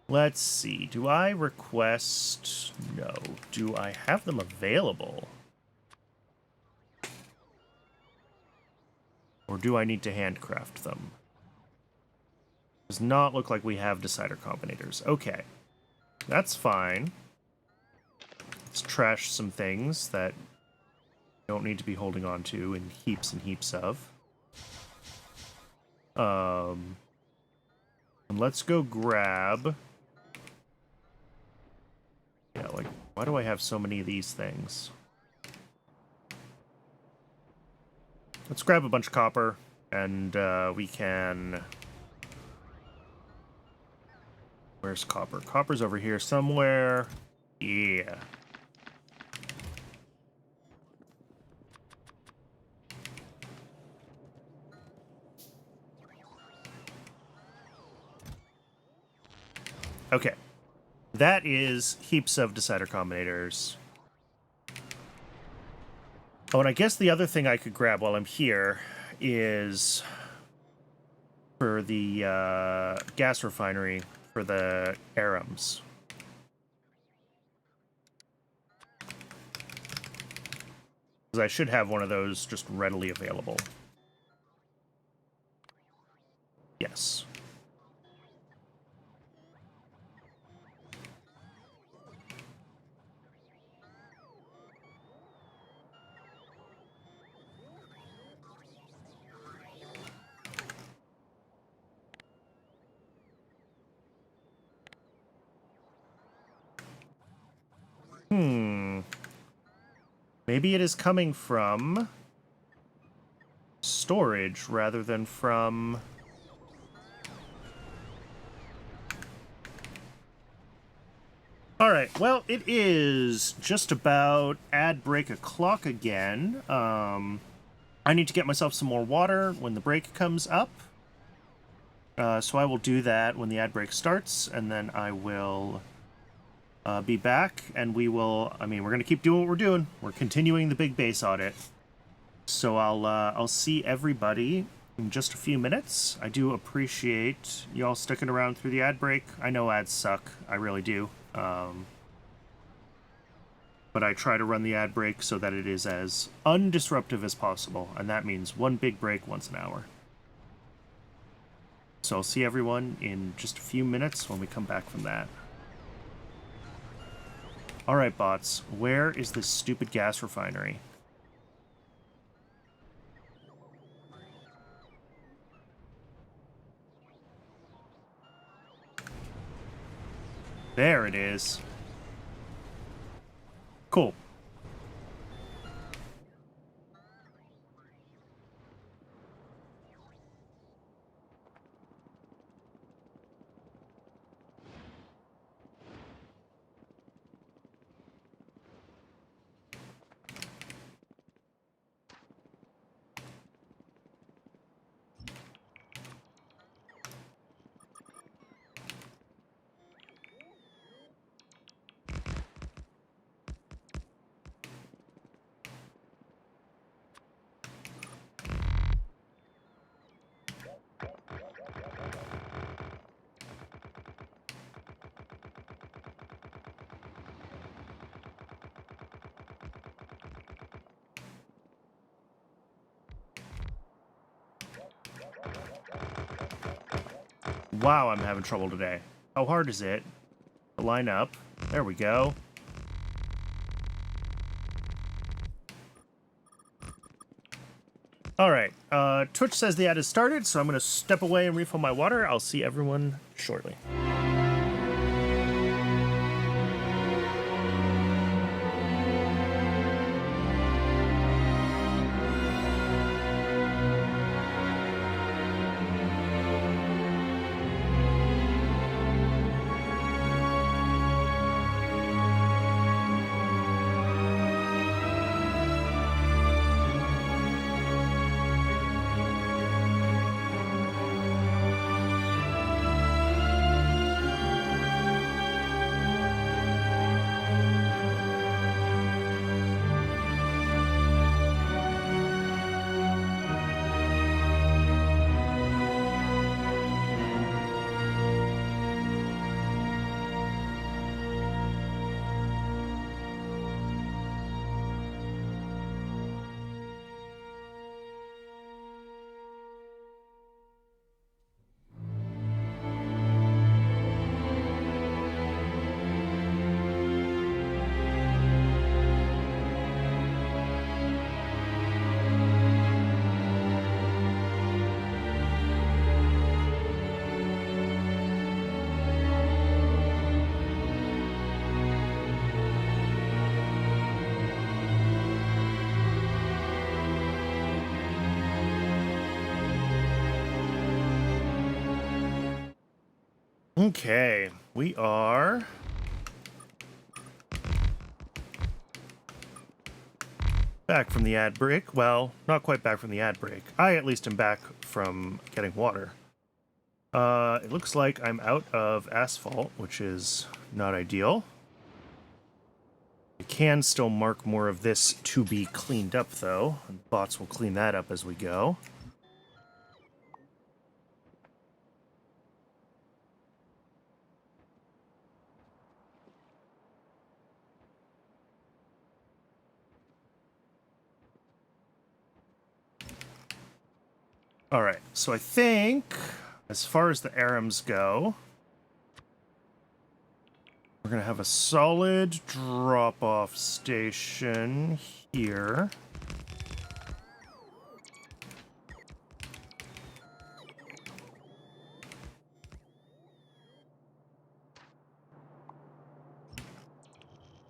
Let's see. Do I request... No. Do I have them available? Or do I need to handcraft them? Does not look like we have decider combinators. Okay. That's fine. Let's trash some things that don't need to be holding on to in heaps and heaps of. And let's go grab... Yeah, like, why do I have so many of these things? Let's grab a bunch of copper, and we can... Where's copper? Copper's over here somewhere. Yeah. Okay. That is heaps of decider combinators. Oh, and I guess the other thing I could grab while I'm here is for the gas refinery for the Arams. Because I should have one of those just readily available. Yes. Maybe it is coming from storage rather than from... Alright, well, it is just about ad break o'clock again. I need to get myself some more water when the break comes up. So I will do that when the ad break starts, and then I will... be back, and we will... I mean, we're going to keep doing what we're doing. We're continuing the big base audit. So I'll see everybody in just a few minutes. I do appreciate y'all sticking around through the ad break. I know ads suck. I really do. But I try to run the ad break so that it is as undisruptive as possible, and that means one big break once an hour. So I'll see everyone in just a few minutes when we come back from that. Alright, bots, where is this stupid gas refinery? There it is. Cool. Wow, I'm having trouble today. How hard is it to line up? There we go. All right. Twitch says the ad has started, so I'm going to step away and refill my water. I'll see everyone shortly. Okay, we are back from the ad break. Well, not quite back from the ad break. I at least am back from getting water. It looks like I'm out of asphalt, which is not ideal. I can still mark more of this to be cleaned up, though. And bots will clean that up as we go. All right, so I think as far as the ARMs go, we're going to have a solid drop-off station here.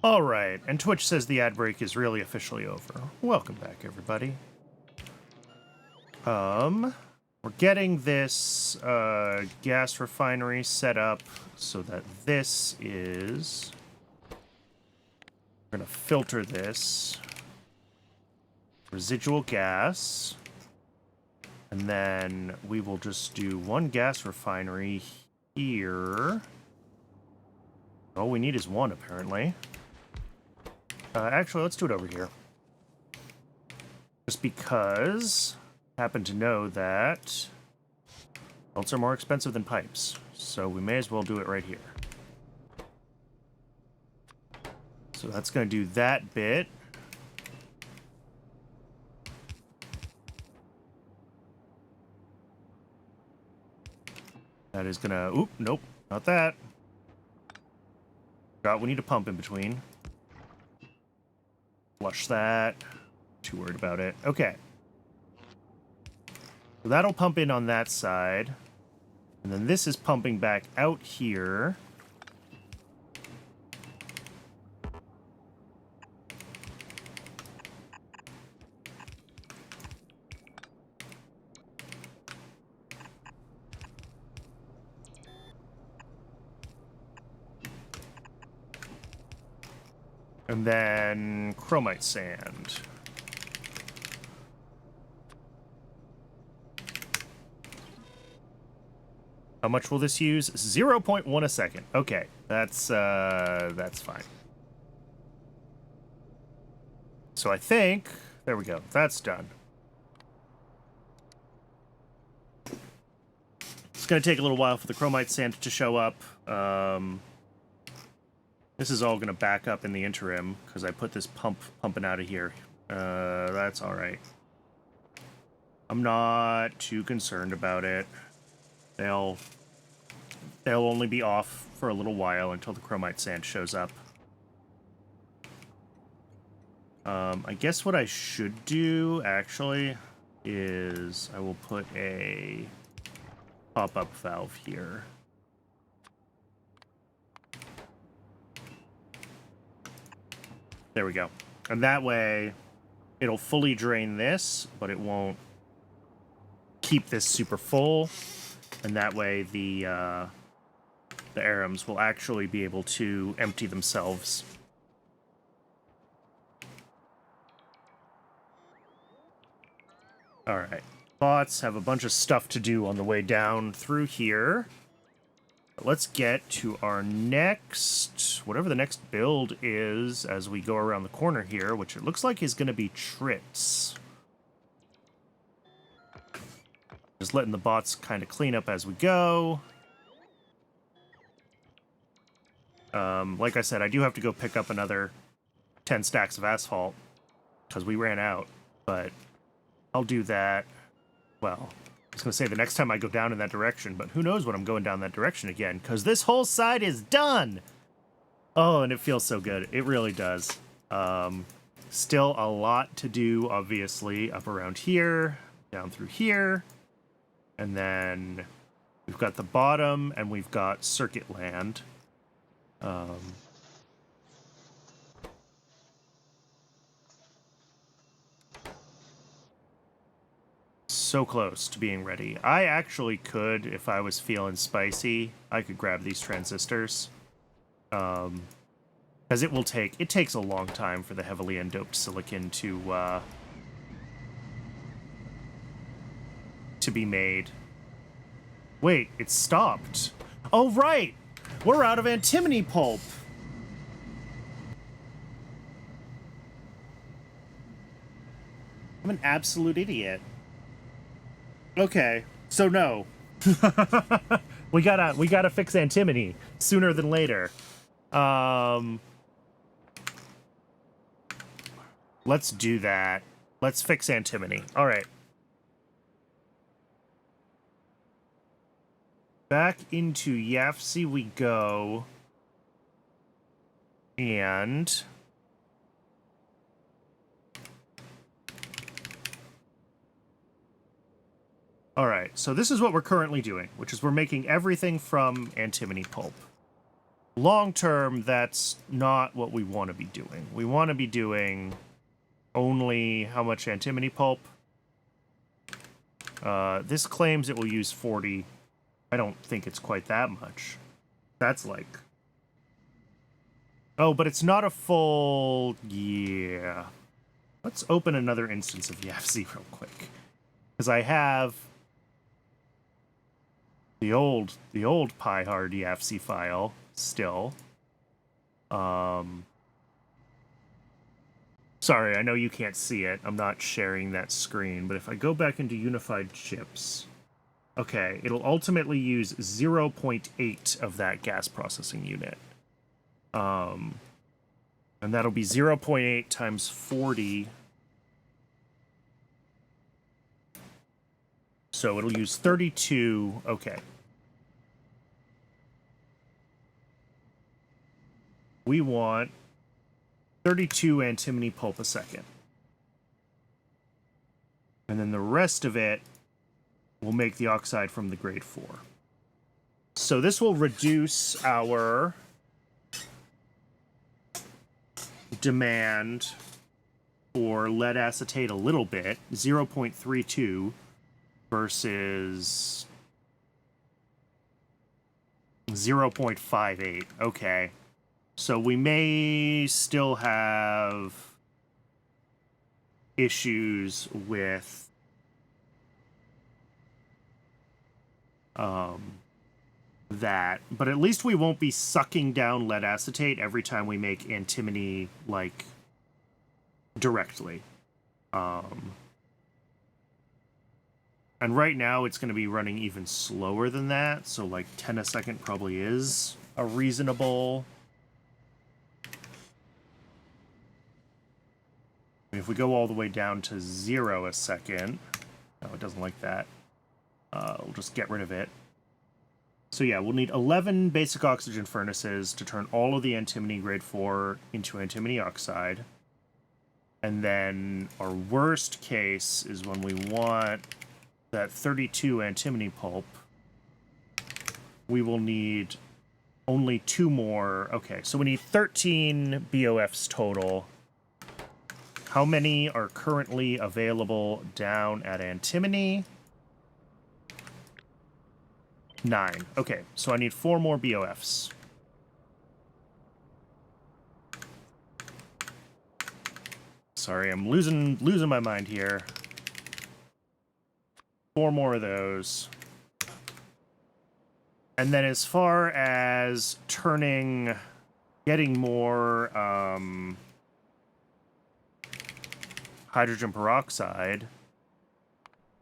All right, and Twitch says the ad break is really officially over. Welcome back, everybody. We're getting this gas refinery set up so that this is... We're going to filter this residual gas, and then we will just do one gas refinery here. All we need is one, apparently. Actually, let's do it over here. Just because I happen to know that belts are more expensive than pipes, so we may as well do it right here. So that's going to do that bit. That is going to... Oop, nope, not that. We need a pump in between. Flush that. Too worried about it. Okay. So that'll pump in on that side. And then this is pumping back out here. And then chromite sand. How much will this use? 0.1 a second. Okay, that's fine. So I think, there we go, that's done. It's gonna take a little while for the chromite sand to show up. This is all gonna back up in the interim, because I put this pumping out of here. That's alright. I'm not too concerned about it. They'll only be off for a little while until the chromite sand shows up. I guess what I should do, actually, is I will put a pop-up valve here. There we go. And that way, it'll fully drain this, but it won't keep this super full. And that way, the arums will actually be able to empty themselves. Alright. Bots have a bunch of stuff to do on the way down through here. Let's get to our next, whatever the next build is as we go around the corner here, which it looks like is going to be trips. Just letting the bots kind of clean up as we go. Like I said, I do have to go pick up another 10 stacks of asphalt because we ran out, but I'll do that. Well, I was going to say the next time I go down in that direction, but who knows when I'm going down that direction again, because this whole side is done! Oh, and it feels so good. It really does. Still a lot to do, obviously, up around here, down through here, and then we've got the bottom, and we've got circuit land. So close to being ready. I actually could, if I was feeling spicy, I could grab these transistors. Because it takes a long time for the heavily endoped silicon to be made. Wait, it stopped. Oh, right! We're out of antimony pulp! I'm an absolute idiot. Okay, so no. we gotta fix antimony sooner than later. Let's do that. Let's fix antimony. All right. Back into YAFC we go. And all right, so this is what we're currently doing, which is we're making everything from antimony pulp. Long term, that's not what we want to be doing. We want to be doing only how much antimony pulp? This claims it will use 40. I don't think it's quite that much. That's like... Oh, but it's not a full... Yeah. Let's open another instance of YAFC real quick. Because I have... The old PyHard YAFC file still. Sorry, I know you can't see it. I'm not sharing that screen, but if I go back into unified chips, okay, it'll ultimately use 0.8 of that gas processing unit. And that'll be 0.8 times 40. So it'll use 32. Okay. We want 32 antimony pulp a second. And then the rest of it will make the oxide from the grade 4. So this will reduce our demand for lead acetate a little bit, 0.32 versus 0.58. Okay. So we may still have issues with that, but at least we won't be sucking down lead acetate every time we make antimony, like, directly. And right now it's going to be running even slower than that, so like 10 a second probably is a reasonable... If we go all the way down to 0 a second... No, it doesn't like that. We'll just get rid of it. So yeah, we'll need 11 basic oxygen furnaces to turn all of the antimony grade 4 into antimony oxide. And then our worst case is when we want that 32 antimony pulp. We will need only 2 more. Okay, so we need 13 BOFs total. How many are currently available down at antimony? 9. Okay, so I need 4 more BOFs. Sorry, I'm losing my mind here. 4 more of those. And then as far as getting more hydrogen peroxide,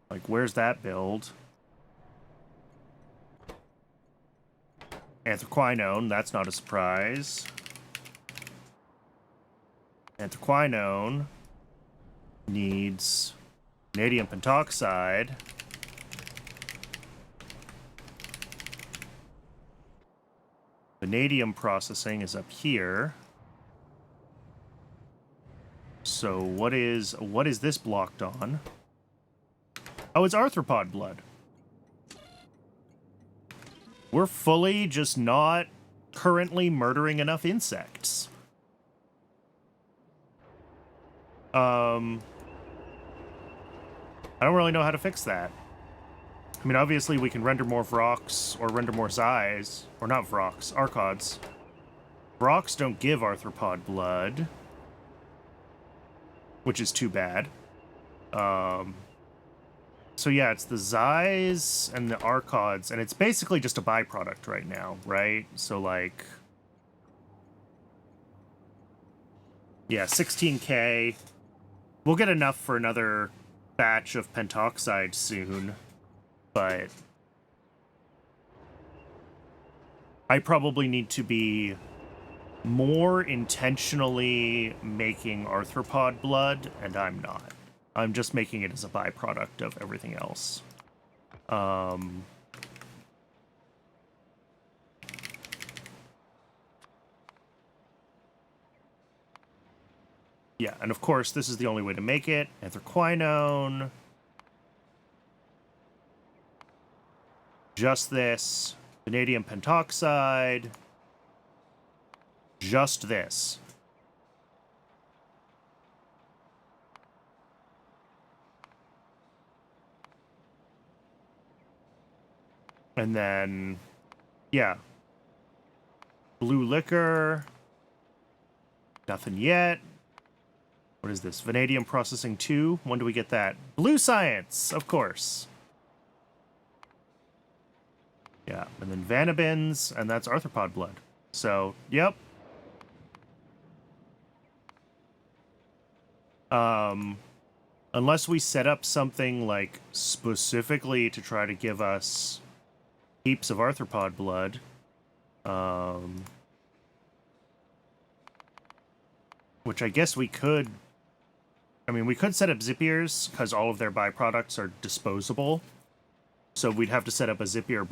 like where's that build? Anthraquinone, that's not a surprise. Anthraquinone needs vanadium pentoxide. Vanadium processing is up here. So what is this blocked on? Oh, it's arthropod blood. We're fully just not currently murdering enough insects. I don't really know how to fix that. I mean, obviously we can render more Vrox or render more Zais. Or not Vrox, Archods. Vrox don't give arthropod blood, which is too bad. So yeah, it's the Zais and the Archods, and it's basically just a byproduct right now, right? So like... Yeah, 16k. We'll get enough for another batch of pentoxide soon, but... I probably need to be more intentionally making arthropod blood, and I'm not. I'm just making it as a byproduct of everything else. Yeah, and of course, this is the only way to make it. Anthraquinone. Just this. Vanadium pentoxide. Just this. And then, yeah. Blue liquor. Nothing yet. What is this? Vanadium processing 2? When do we get that? Blue science, of course. Yeah, and then Vanabins, and that's arthropod blood. So, yep. Unless we set up something, like, specifically to try to give us heaps of arthropod blood. Which I guess we could... I mean, we could set up Zipiers, because all of their byproducts are disposable. So we'd have to set up a Zipier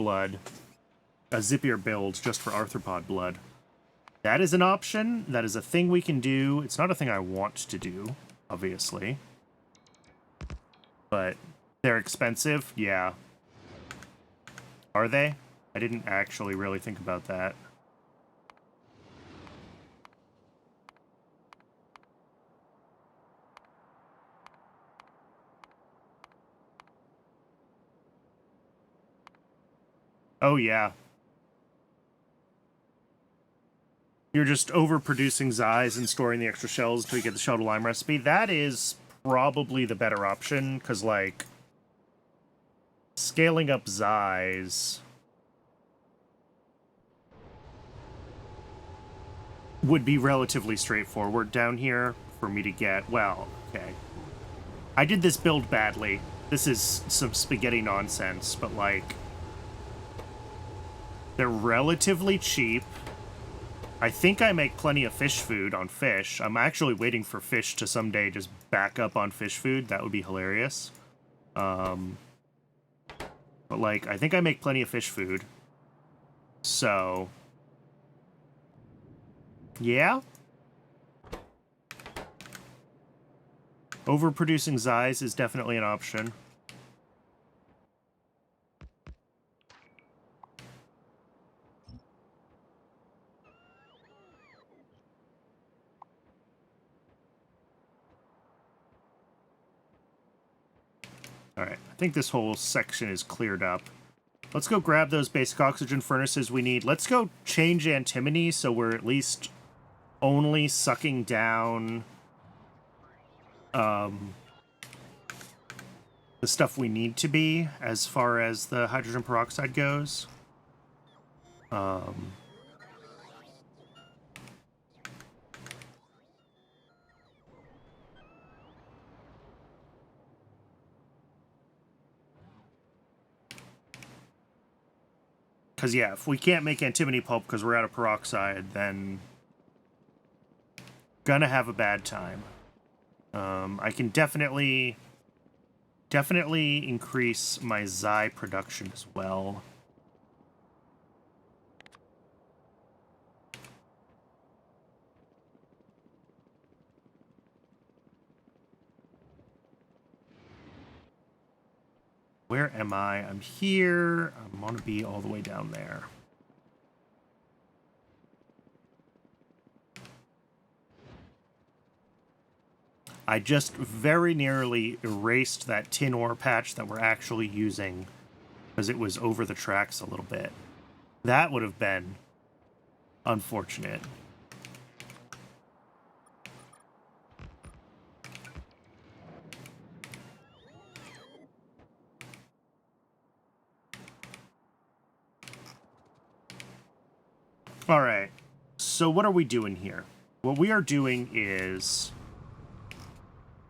build just for arthropod blood. That is an option. That is a thing we can do. It's not a thing I want to do, obviously. But they're expensive? Yeah. Are they? I didn't actually really think about that. Oh, yeah. you're just overproducing Zais and storing the extra shells until you get the shell to lime recipe. That is probably the better option, because, like, scaling up Zais would be relatively straightforward down here for me to get. Well, okay. I did this build badly. This is some spaghetti nonsense, but, like, they're relatively cheap. I think I make plenty of fish food on fish. I'm actually waiting for fish to someday just back up on fish food. That would be hilarious. But, like, I think I make plenty of fish food. So, yeah. Overproducing Zais is definitely an option. Alright, I think this whole section is cleared up. Let's go grab those basic oxygen furnaces we need. Let's go change antimony so we're at least only sucking down the stuff we need to be as far as the hydrogen peroxide goes. Because, yeah, if we can't make antimony pulp because we're out of peroxide, then gonna have a bad time. I can definitely increase my Zai production as well. Where am I? I'm here. I want to be all the way down there. I just very nearly erased that tin ore patch that we're actually using because it was over the tracks a little bit. That would have been unfortunate. All right, so what are we doing here? What we are doing is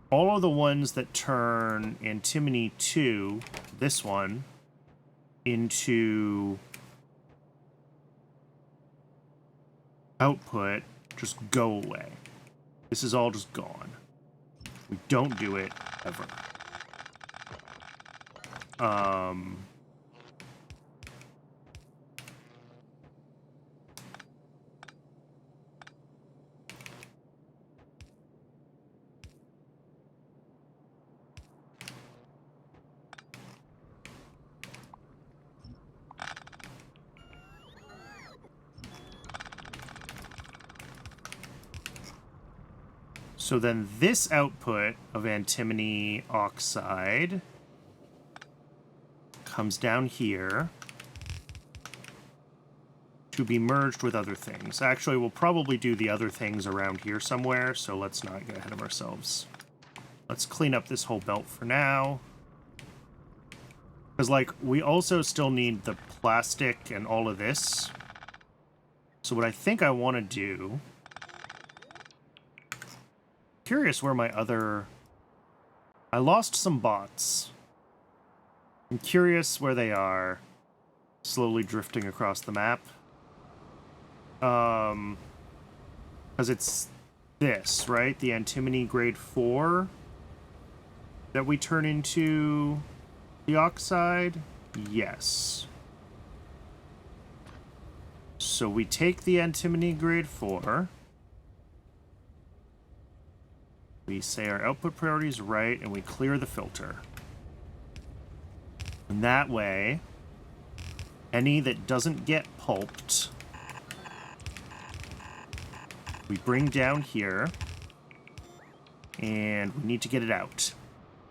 all of the ones that turn antimony 2, this one, into output, just go away. This is all just gone. We don't do it ever. So then this output of antimony oxide comes down here to be merged with other things. Actually, we'll probably do the other things around here somewhere, so let's not get ahead of ourselves. Let's clean up this whole belt for now. Because, like, we also still need the plastic and all of this. So what I think I want to do... Curious where my other... I lost some bots. I'm curious where they are. Slowly drifting across the map. Because it's this, right? The antimony grade 4 that we turn into the oxide? Yes. So we take the antimony grade 4. We say our output priority is right, and we clear the filter. And that way, any that doesn't get pulped, we bring down here, and we need to get it out.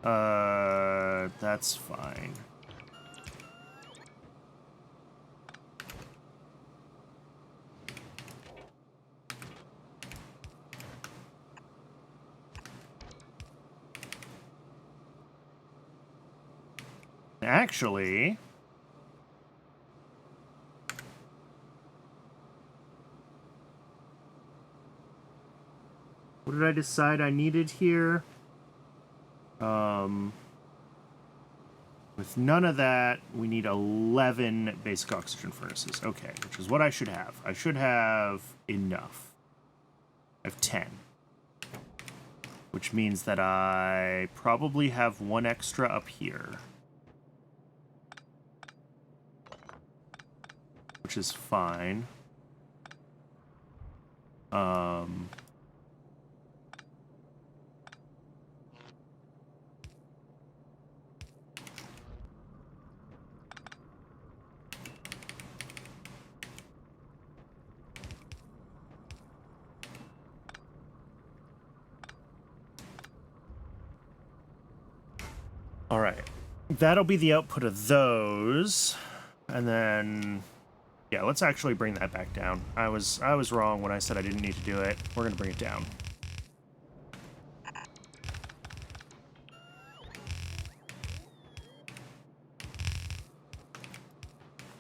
That's fine. Actually, what did I decide I needed here? With none of that, we need 11 basic oxygen furnaces. Okay, which is what I should have. I should have enough. I have 10. Which means that I probably have one extra up here. Which is fine. All right. That'll be the output of those. And then, yeah, let's actually bring that back down. I was wrong when I said I didn't need to do it. We're going to bring it down.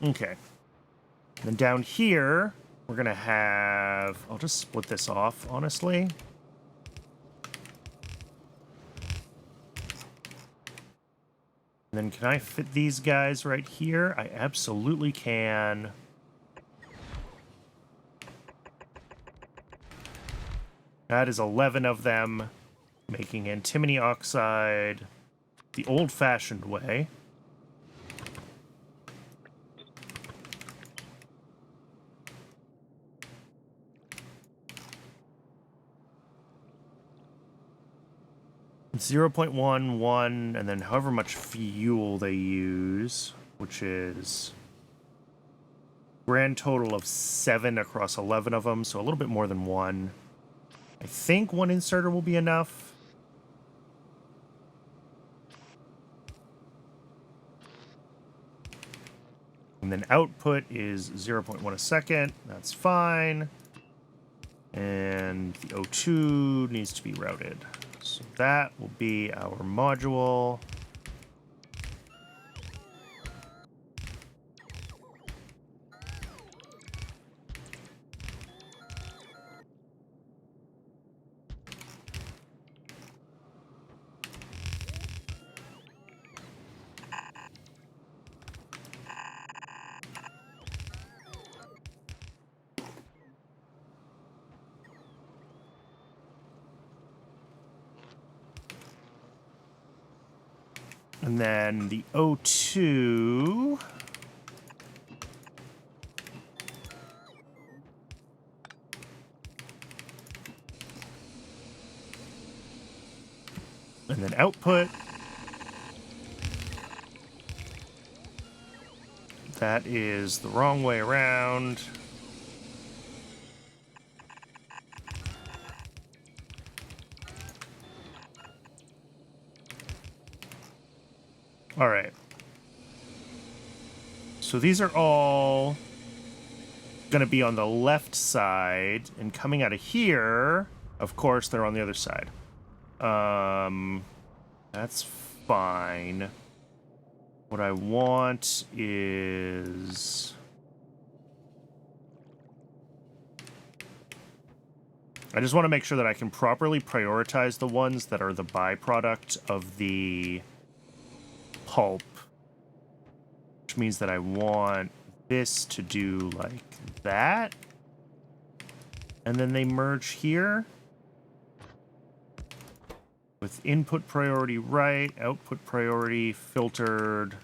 Okay. Then down here, we're going to have... I'll just split this off, honestly. And then can I fit these guys right here? I absolutely can. That is 11 of them, making antimony oxide the old-fashioned way. It's 0.11, and then however much fuel they use, which is grand total of 7 across 11 of them, so a little bit more than 1. I think 1 inserter will be enough. And then output is 0.1 a second. That's fine. And the O2 needs to be routed. So that will be our module. And then the O2... and then output. That is the wrong way around. All right. So these are all going to be on the left side, and coming out of here, of course, they're on the other side. That's fine. What I want is... I just want to make sure that I can properly prioritize the ones that are the byproduct of the pulp. Which means that I want this to do like that. And then they merge here. With input priority right, output priority filtered.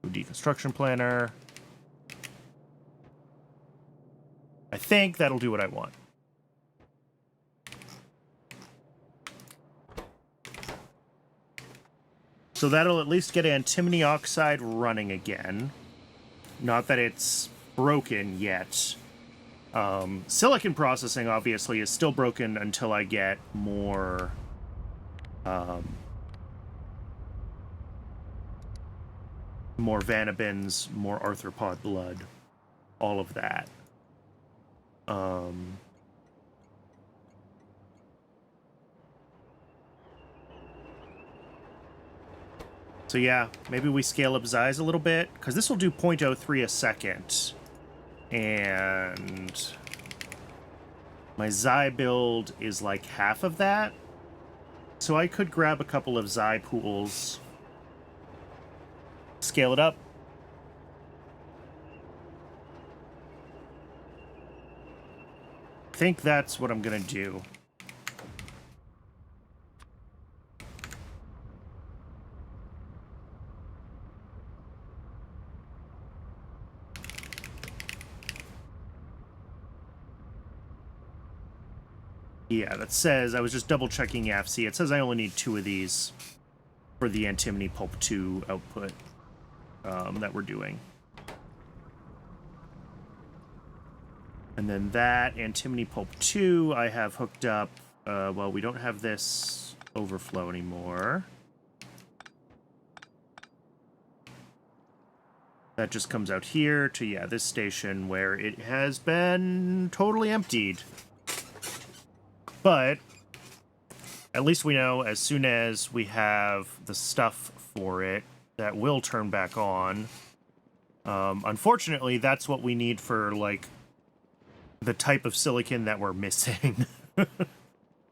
Deconstruction planner. I think that'll do what I want. So that'll at least get antimony oxide running again. Not that it's broken yet. Silicon processing, obviously, is still broken until I get more... more Vanabins, more arthropod blood. All of that. So yeah, maybe we scale up Xyz a little bit, because this will do 0.03 a second. And my Xy build is like half of that. So I could grab a couple of Xy pools, scale it up. I think that's what I'm going to do. Yeah, that says, I was just double checking YAFC. It says I only need 2 of these for the Antimony Pulp 2 output that we're doing. And then that Antimony Pulp 2 I have hooked up. Well, we don't have this overflow anymore. That just comes out here to, yeah, this station where it has been totally emptied. But at least we know as soon as we have the stuff for it, that will turn back on. Unfortunately, that's what we need for, like, the type of silicon that we're missing.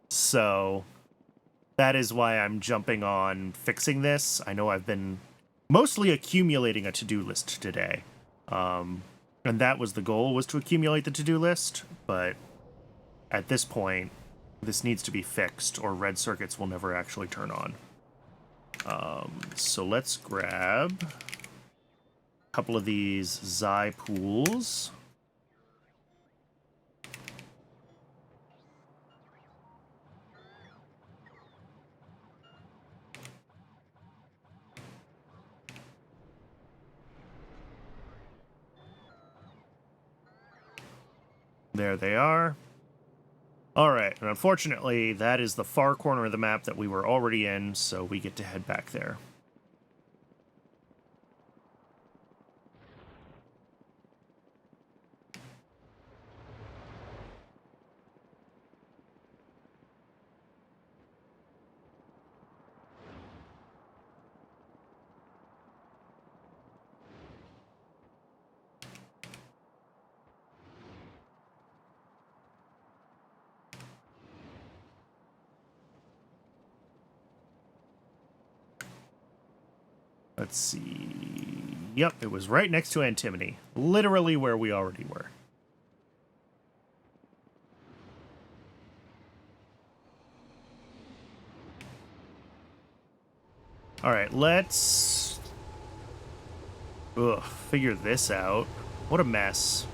So that is why I'm jumping on fixing this. I know I've been mostly accumulating a to-do list today. And that was the goal, was to accumulate the to-do list. But at this point, this needs to be fixed, or red circuits will never actually turn on. So let's grab a couple of these Xy pools. There they are. All right, and unfortunately, that is the far corner of the map that we were already in, so we get to head back there. Let's see. Yep, it was right next to Antimony. Literally where we already were. Alright, let's... figure this out. What a mess.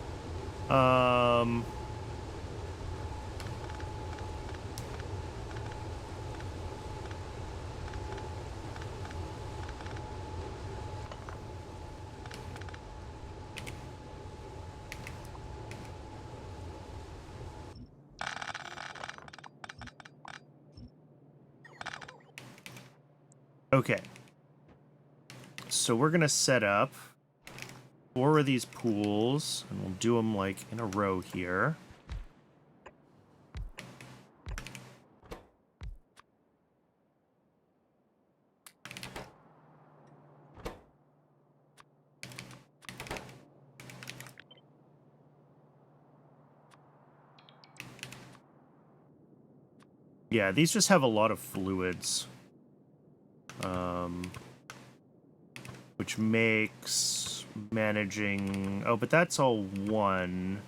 Okay. So we're gonna set up 4 of these pools, and we'll do them, like, in a row here. Yeah, these just have a lot of fluids. Which makes managing... Oh, but that's all one.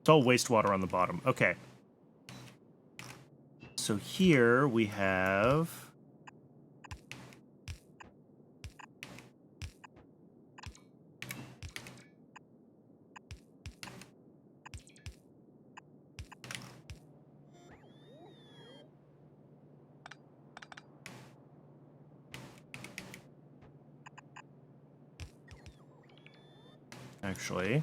It's all wastewater on the bottom. Okay. So here we have... Actually...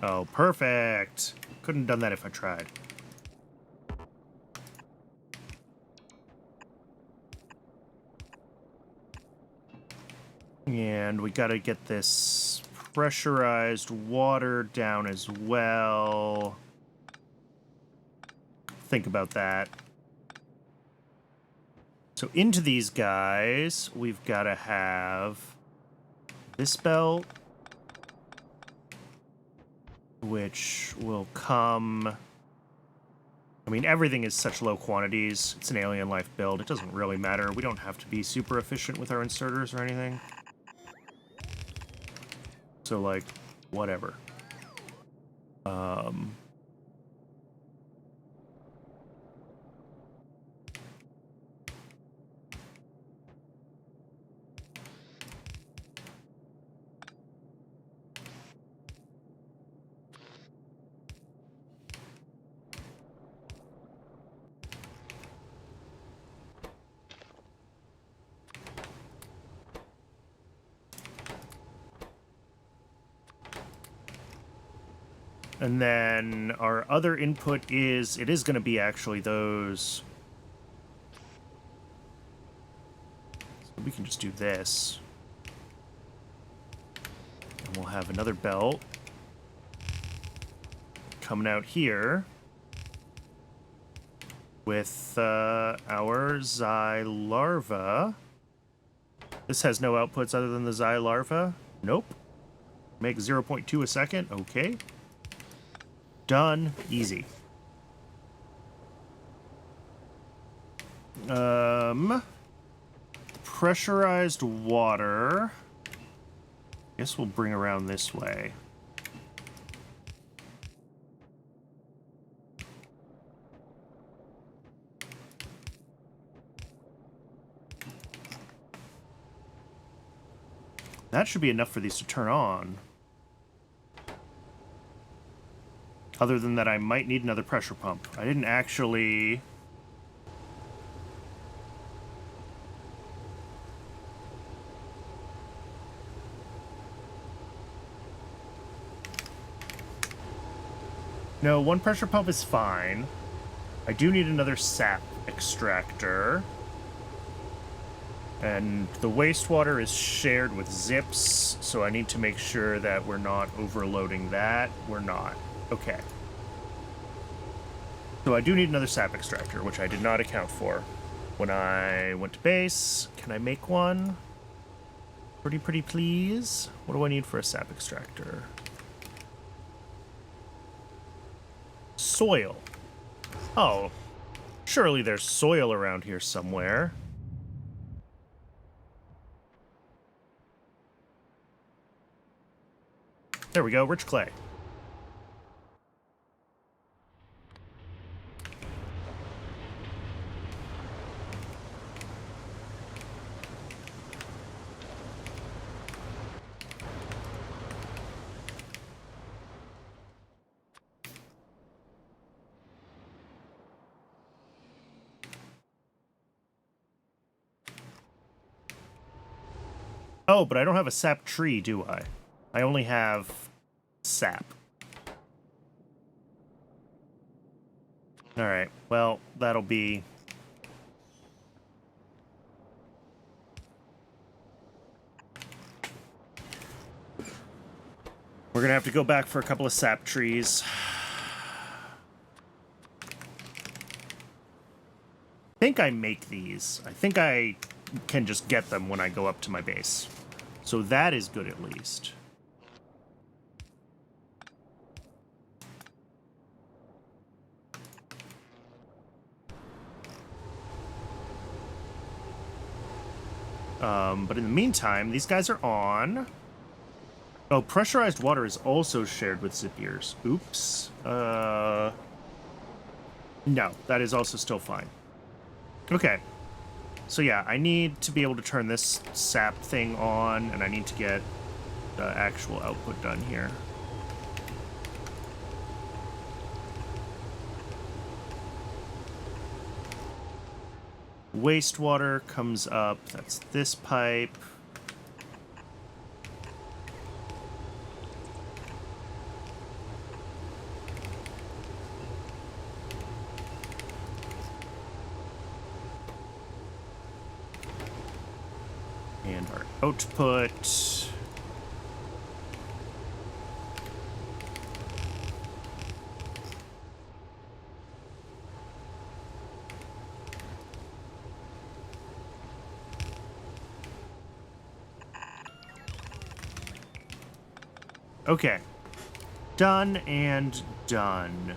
Oh, perfect. Couldn't have done that if I tried. And we got to get this pressurized water down as well. Think about that. So into these guys, we've got to have this belt, which will come... I mean, everything is such low quantities. It's an alien life build. It doesn't really matter. We don't have to be super efficient with our inserters or anything. So, like, whatever. And then our other input is, it is going to be actually those. So we can just do this. And we'll have another belt coming out here with our Xy larva. This has no outputs other than the Xy larva. Nope. Make 0.2 a second. Okay. Done. Easy. Pressurized water. Guess we'll bring around this way. That should be enough for these to turn on. Other than that, I might need another pressure pump. I didn't actually... No, one pressure pump is fine. I do need another sap extractor. And the wastewater is shared with zips, so I need to make sure that we're not overloading that. We're not. Okay. So I do need another sap extractor, which I did not account for when I went to base. Can I make one? Pretty please. What do I need for a sap extractor? Soil. Oh, surely there's soil around here somewhere. There we go, rich clay. Oh, but I don't have a sap tree, do I? I only have sap. Alright, well, that'll be... We're gonna have to go back for a couple of sap trees. I think I make these. I think I can just get them when I go up to my base. So that is good at least. But in the meantime, these guys are on. Oh, pressurized water is also shared with Zipiers. Oops. No, that is also still fine. Okay. So yeah, I need to be able to turn this sap thing on, and I need to get the actual output done here. Wastewater comes up. That's this pipe. And our Output. Okay. Done and done.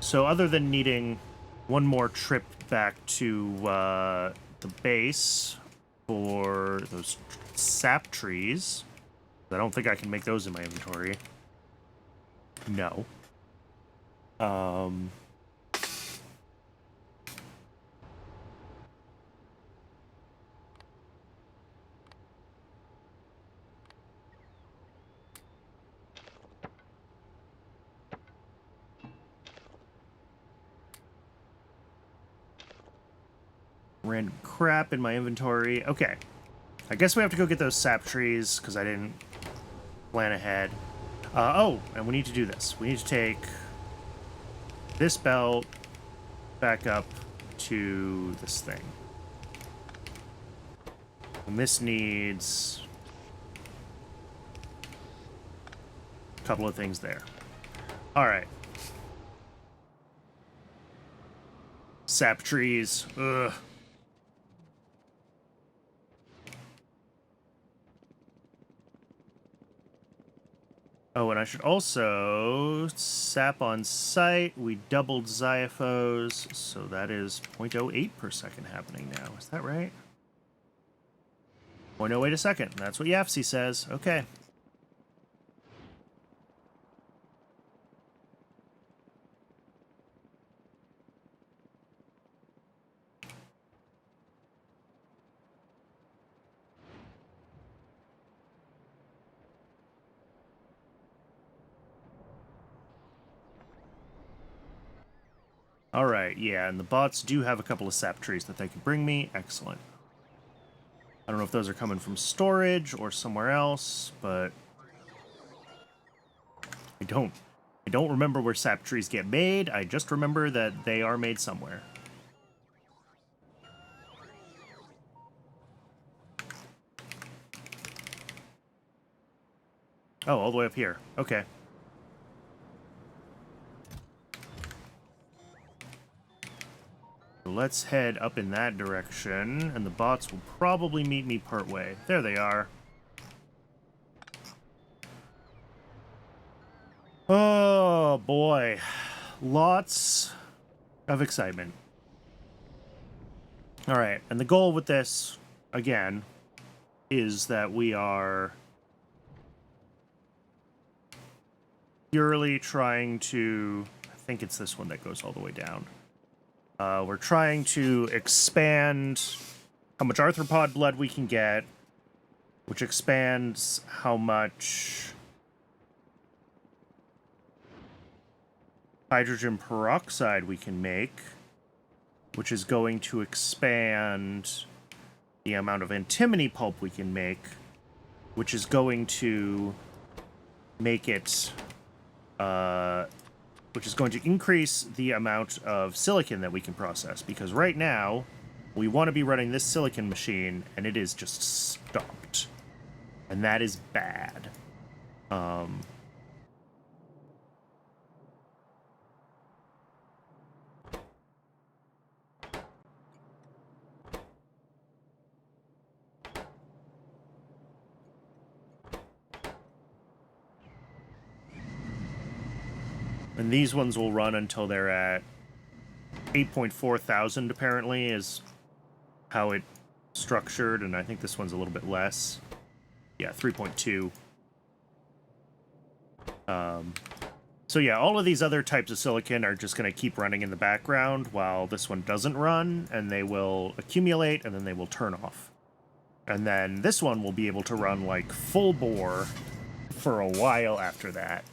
So other than needing one more trip back to the base for those sap trees, I don't think I can make those in my inventory. No. Random crap in my inventory. Okay. I guess we have to go get those sap trees, because I didn't plan ahead. Oh, and we need to do this. We need to take this belt back up to this thing. And this needs a couple of things there. All right. Sap trees. Ugh. Oh, and I should also sap on site. We doubled Xyphos, so that is 0.08 per second happening now. Is that right? 0.08 a second. That's what Yafsy says. Okay. All right, yeah, and the bots do have a couple of sap trees that they can bring me. Excellent. I don't know if those are coming from storage or somewhere else, but I don't remember where sap trees get made. I just remember that they are made somewhere. Oh, all the way up here. Okay. Let's head up in that direction, and the bots will probably meet me partway. There they are. Oh, boy. Lots of excitement. All right, and the goal with this, again, is that we are purely trying to... I think it's this one that goes all the way down. We're trying to expand how much arthropod blood we can get, which expands how much hydrogen peroxide we can make, which is going to expand the amount of antimony pulp we can make, which is going to make it... which is going to increase the amount of silicon that we can process, because right now we want to be running this silicon machine and it is just stopped, and that is bad. And these ones will run until they're at 8.4 thousand, apparently, is how it structured, and I think this one's a little bit less. Yeah, 3.2. So yeah, all of these other types of silicon are just going to keep running in the background while this one doesn't run, and they will accumulate, and then they will turn off. And then this one will be able to run, like, full bore for a while after that.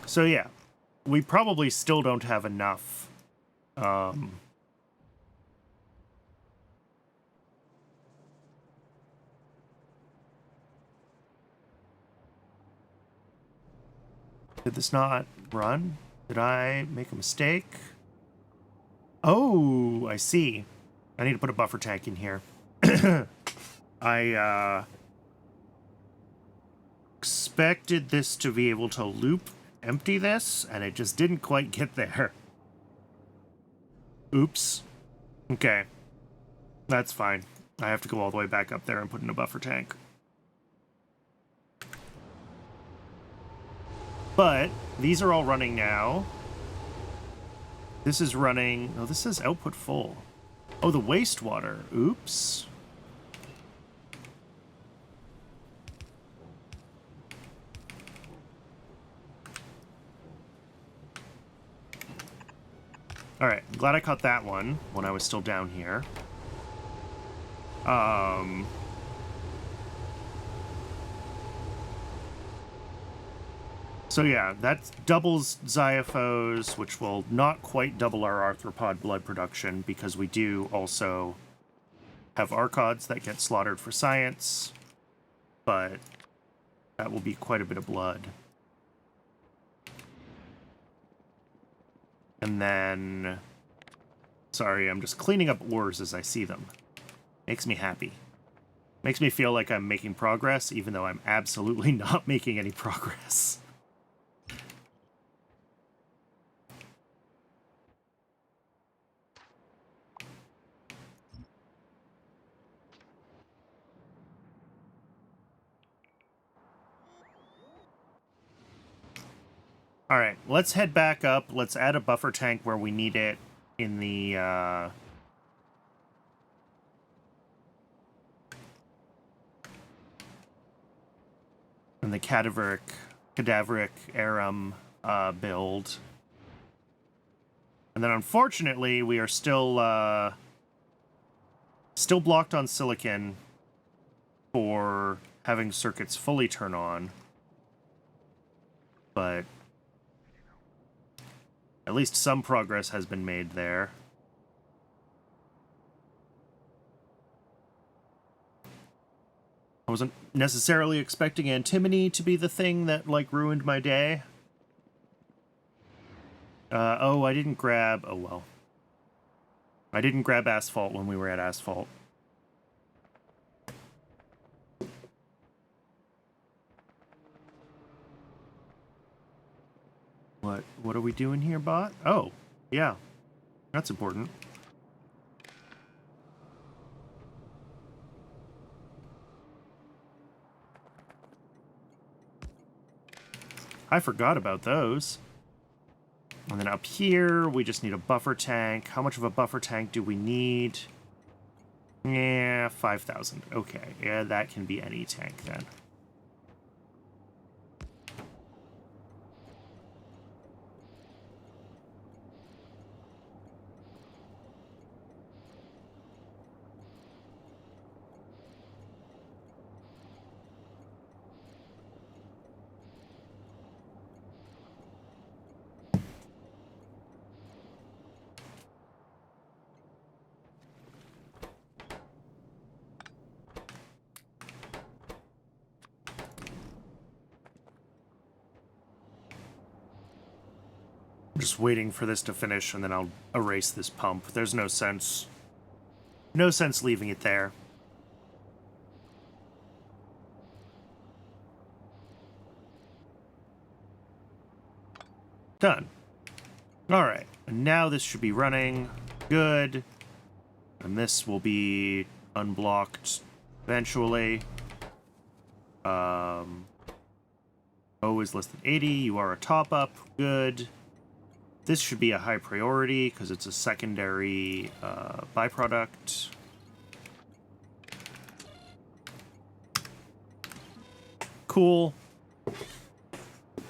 So yeah, we probably still don't have enough. Did this not run? Did I make a mistake? Oh, I see. I need to put a buffer tank in here. I expected this to be able to loop empty this, and it just didn't quite get there. Oops. Okay. That's fine. I have to go all the way back up there and put in a buffer tank. But these are all running now. This is running... Oh, this says output full. Oh, the wastewater. Oops. Alright, I'm glad I caught that one when I was still down here. So yeah, that doubles Xyphos, which will not quite double our arthropod blood production, because we do also have Archods that get slaughtered for science, but that will be quite a bit of blood. And then... Sorry, I'm just cleaning up ores as I see them. Makes me happy. Makes me feel like I'm making progress, even though I'm absolutely not making any progress. Alright, let's head back up. Let's add a buffer tank where we need it in the, cadaveric arum build. And then unfortunately, we are still blocked on silicon for having circuits fully turn on. But at least some progress has been made there. I wasn't necessarily expecting antimony to be the thing that, like, ruined my day. Oh, I didn't grab... Oh, well. I didn't grab asphalt when we were at asphalt. What are we doing here, bot? Oh, yeah. That's important. I forgot about those. And then up here, we just need a buffer tank. How much of a buffer tank do we need? Yeah, 5,000. Okay, yeah, that can be any tank then. I'm just waiting for this to finish, and then I'll erase this pump. There's no sense leaving it there. Done. Alright, and now this should be running. Good. And this will be unblocked eventually. O is less than 80. You are a top-up. Good. This should be a high priority because it's a secondary byproduct. Cool.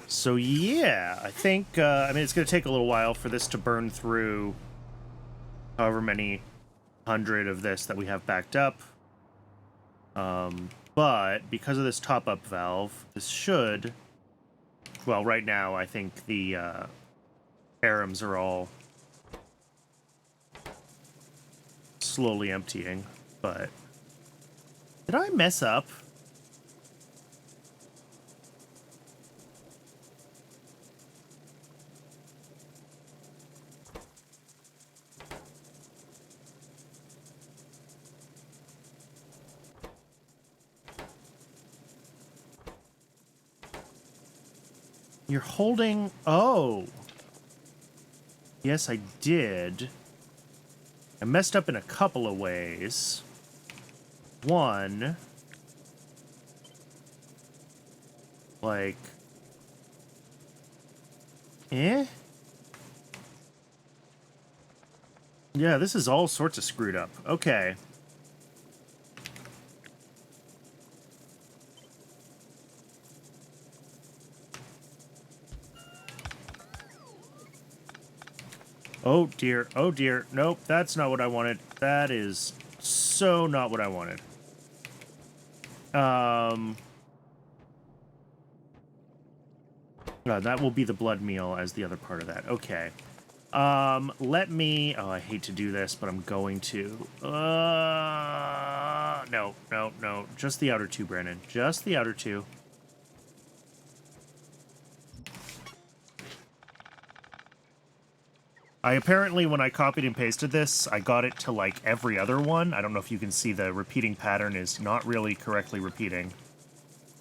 So yeah, I think, I mean, it's going to take a little while for this to burn through however many 100 of this that we have backed up. But because of this top-up valve, this should, well, right now I think the arums are all slowly emptying, but did I mess up? You're holding... Oh. Yes, I did. I messed up in a couple of ways. One... Like... Eh? Yeah, this is all sorts of screwed up. Okay. Oh dear, oh dear. Nope, that's not what I wanted. That is so not what I wanted. That will be the blood meal as the other part of that. Okay. Let me... Oh, I hate to do this, but I'm going to. No. Just the outer two, Brandon. Just the outer two. I apparently, when I copied and pasted this, I got it to, like, every other one. I don't know if you can see the repeating pattern is not really correctly repeating.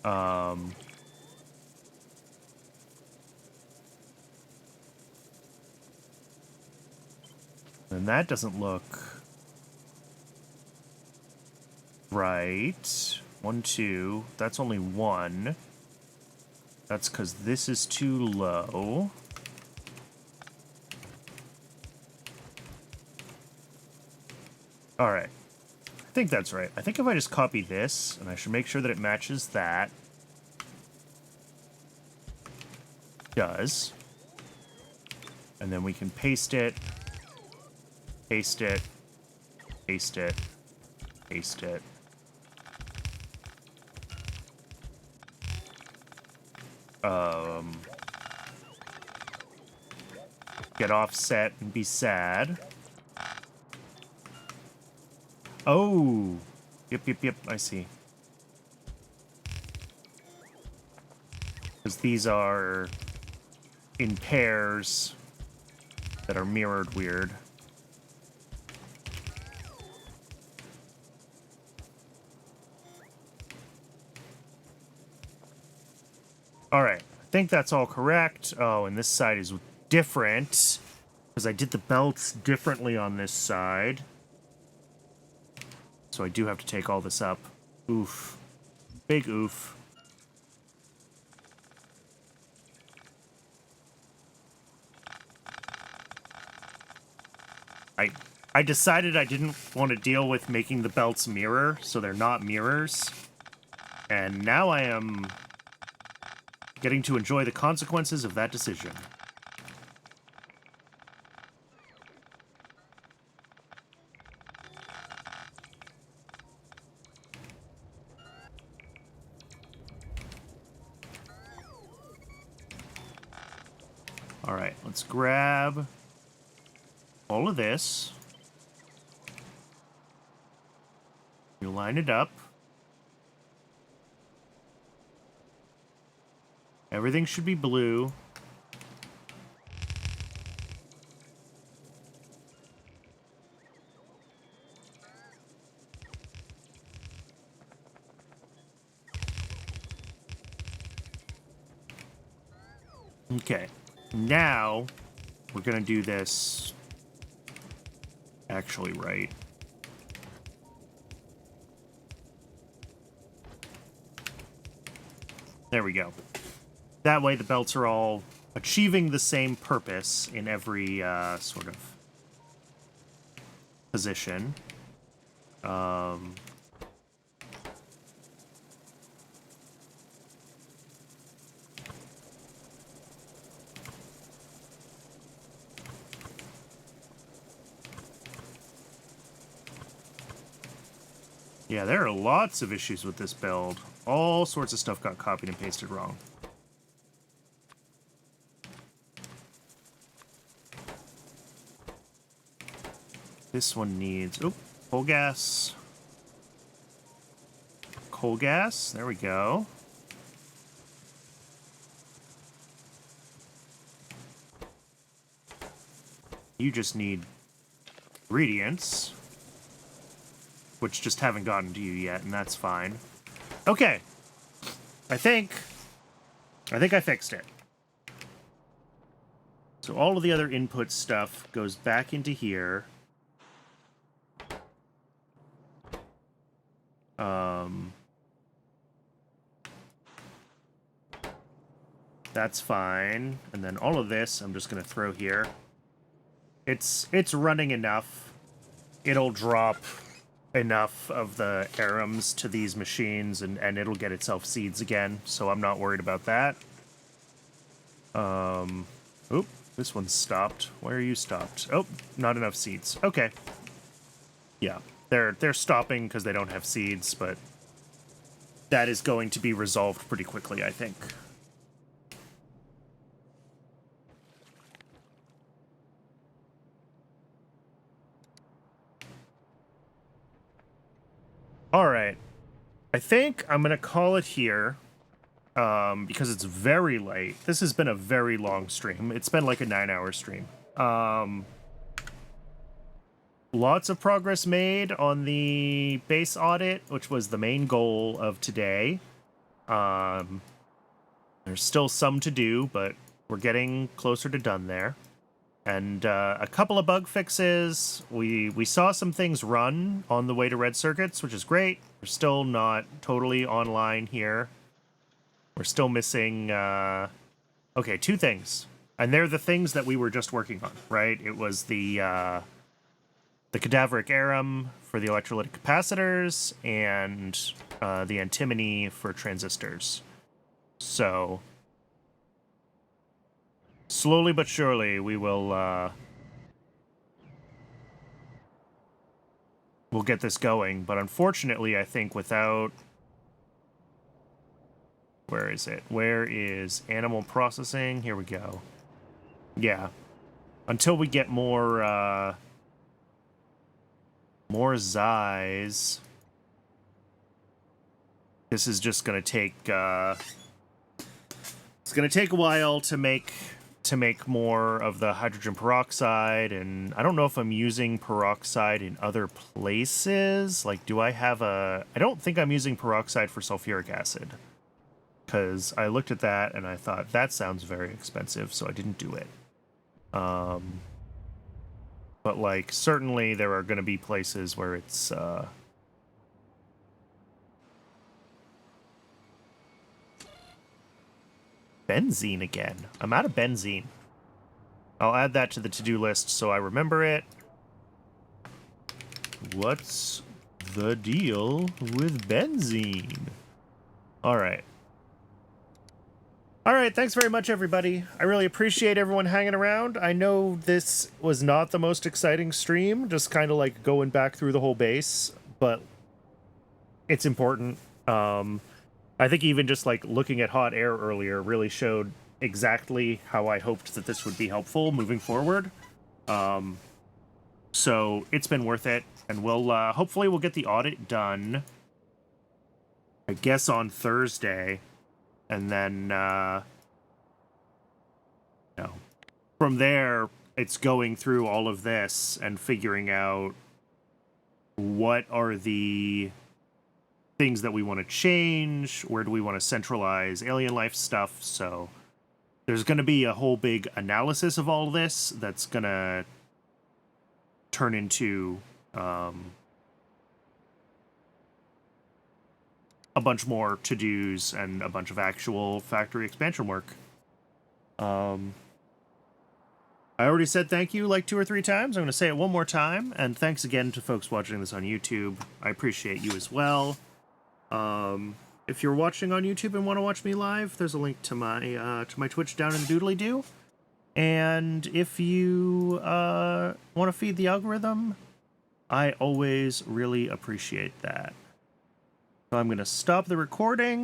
And that doesn't look right. 1, 2. That's only 1. That's because this is too low. All right. I think that's right. I think if I just copy this, and I should make sure that it matches that. Does. And then we can paste it. Paste it. Paste it. Paste it. Get offset and be sad. Oh! Yep, I see. Because these are in pairs that are mirrored weird. Alright, I think that's all correct. Oh, and this side is different. Because I did the belts differently on this side. So I do have to take all this up. Oof. Big oof. I decided I didn't want to deal with making the belts mirror, so they're not mirrors. And now I am getting to enjoy the consequences of that decision. Alright, let's grab all of this. You line it up. Everything should be blue. Okay. Now, we're gonna do this actually right. There we go. That way the belts are all achieving the same purpose in every sort of position. Yeah, there are lots of issues with this build. All sorts of stuff got copied and pasted wrong. This one needs... Oh, coal gas. Coal gas. There we go. You just need ingredients, which just haven't gotten to you yet, and that's fine. Okay. I think I fixed it. So all of the other input stuff goes back into here. That's fine. And then all of this I'm just going to throw here. It's running enough. It'll drop enough of the arums to these machines, and it'll get itself seeds again, so I'm not worried about that. Oop, this one's stopped. Why are you stopped? Oh, not enough seeds. Okay. Yeah, they're stopping because they don't have seeds, but that is going to be resolved pretty quickly, I think. All right. I think I'm going to call it here because it's very late. This has been a very long stream. It's been like a 9-hour stream. Lots of progress made on the base audit, which was the main goal of today. There's still some to do, but we're getting closer to done there. And a couple of bug fixes. We saw some things run on the way to red circuits, which is great. We're still not totally online here. We're still missing... okay, 2 things. And they're the things that we were just working on, right? It was the cadaveric arum for the electrolytic capacitors and the antimony for transistors. So... slowly but surely, we will, we'll get this going. But unfortunately, I think without... where is it? Where is animal processing? Here we go. Yeah. Until we get more Zais, this is just going to take, it's going to take a while to make more of the hydrogen peroxide, and I don't know if I'm using peroxide in other places. Like, do I have a... I don't think I'm using peroxide for sulfuric acid, because I looked at that and I thought, that sounds very expensive, so I didn't do it. But, like, certainly there are going to be places where it's... benzene again. I'm out of benzene. I'll add that to the to-do list so I remember it. What's the deal with benzene? Alright. Alright, thanks very much, everybody. I really appreciate everyone hanging around. I know this was not the most exciting stream, just kind of like going back through the whole base, but it's important. I think even just like looking at hot air earlier really showed exactly how I hoped that this would be helpful moving forward. So it's been worth it, and we'll hopefully we'll get the audit done, I guess, on Thursday, and then from there it's going through all of this and figuring out what are the things that we want to change, where do we want to centralize alien life stuff. So there's going to be a whole big analysis of all this that's going to turn into a bunch more to-dos and a bunch of actual factory expansion work. I already said thank you like 2 or 3 times. I'm going to say it one more time, and thanks again to folks watching this on YouTube. I appreciate you as well. If you're watching on YouTube and want to watch me live, there's a link to my Twitch down in the doodly-doo. And if you want to feed the algorithm, I always really appreciate that. So I'm going to stop the recording.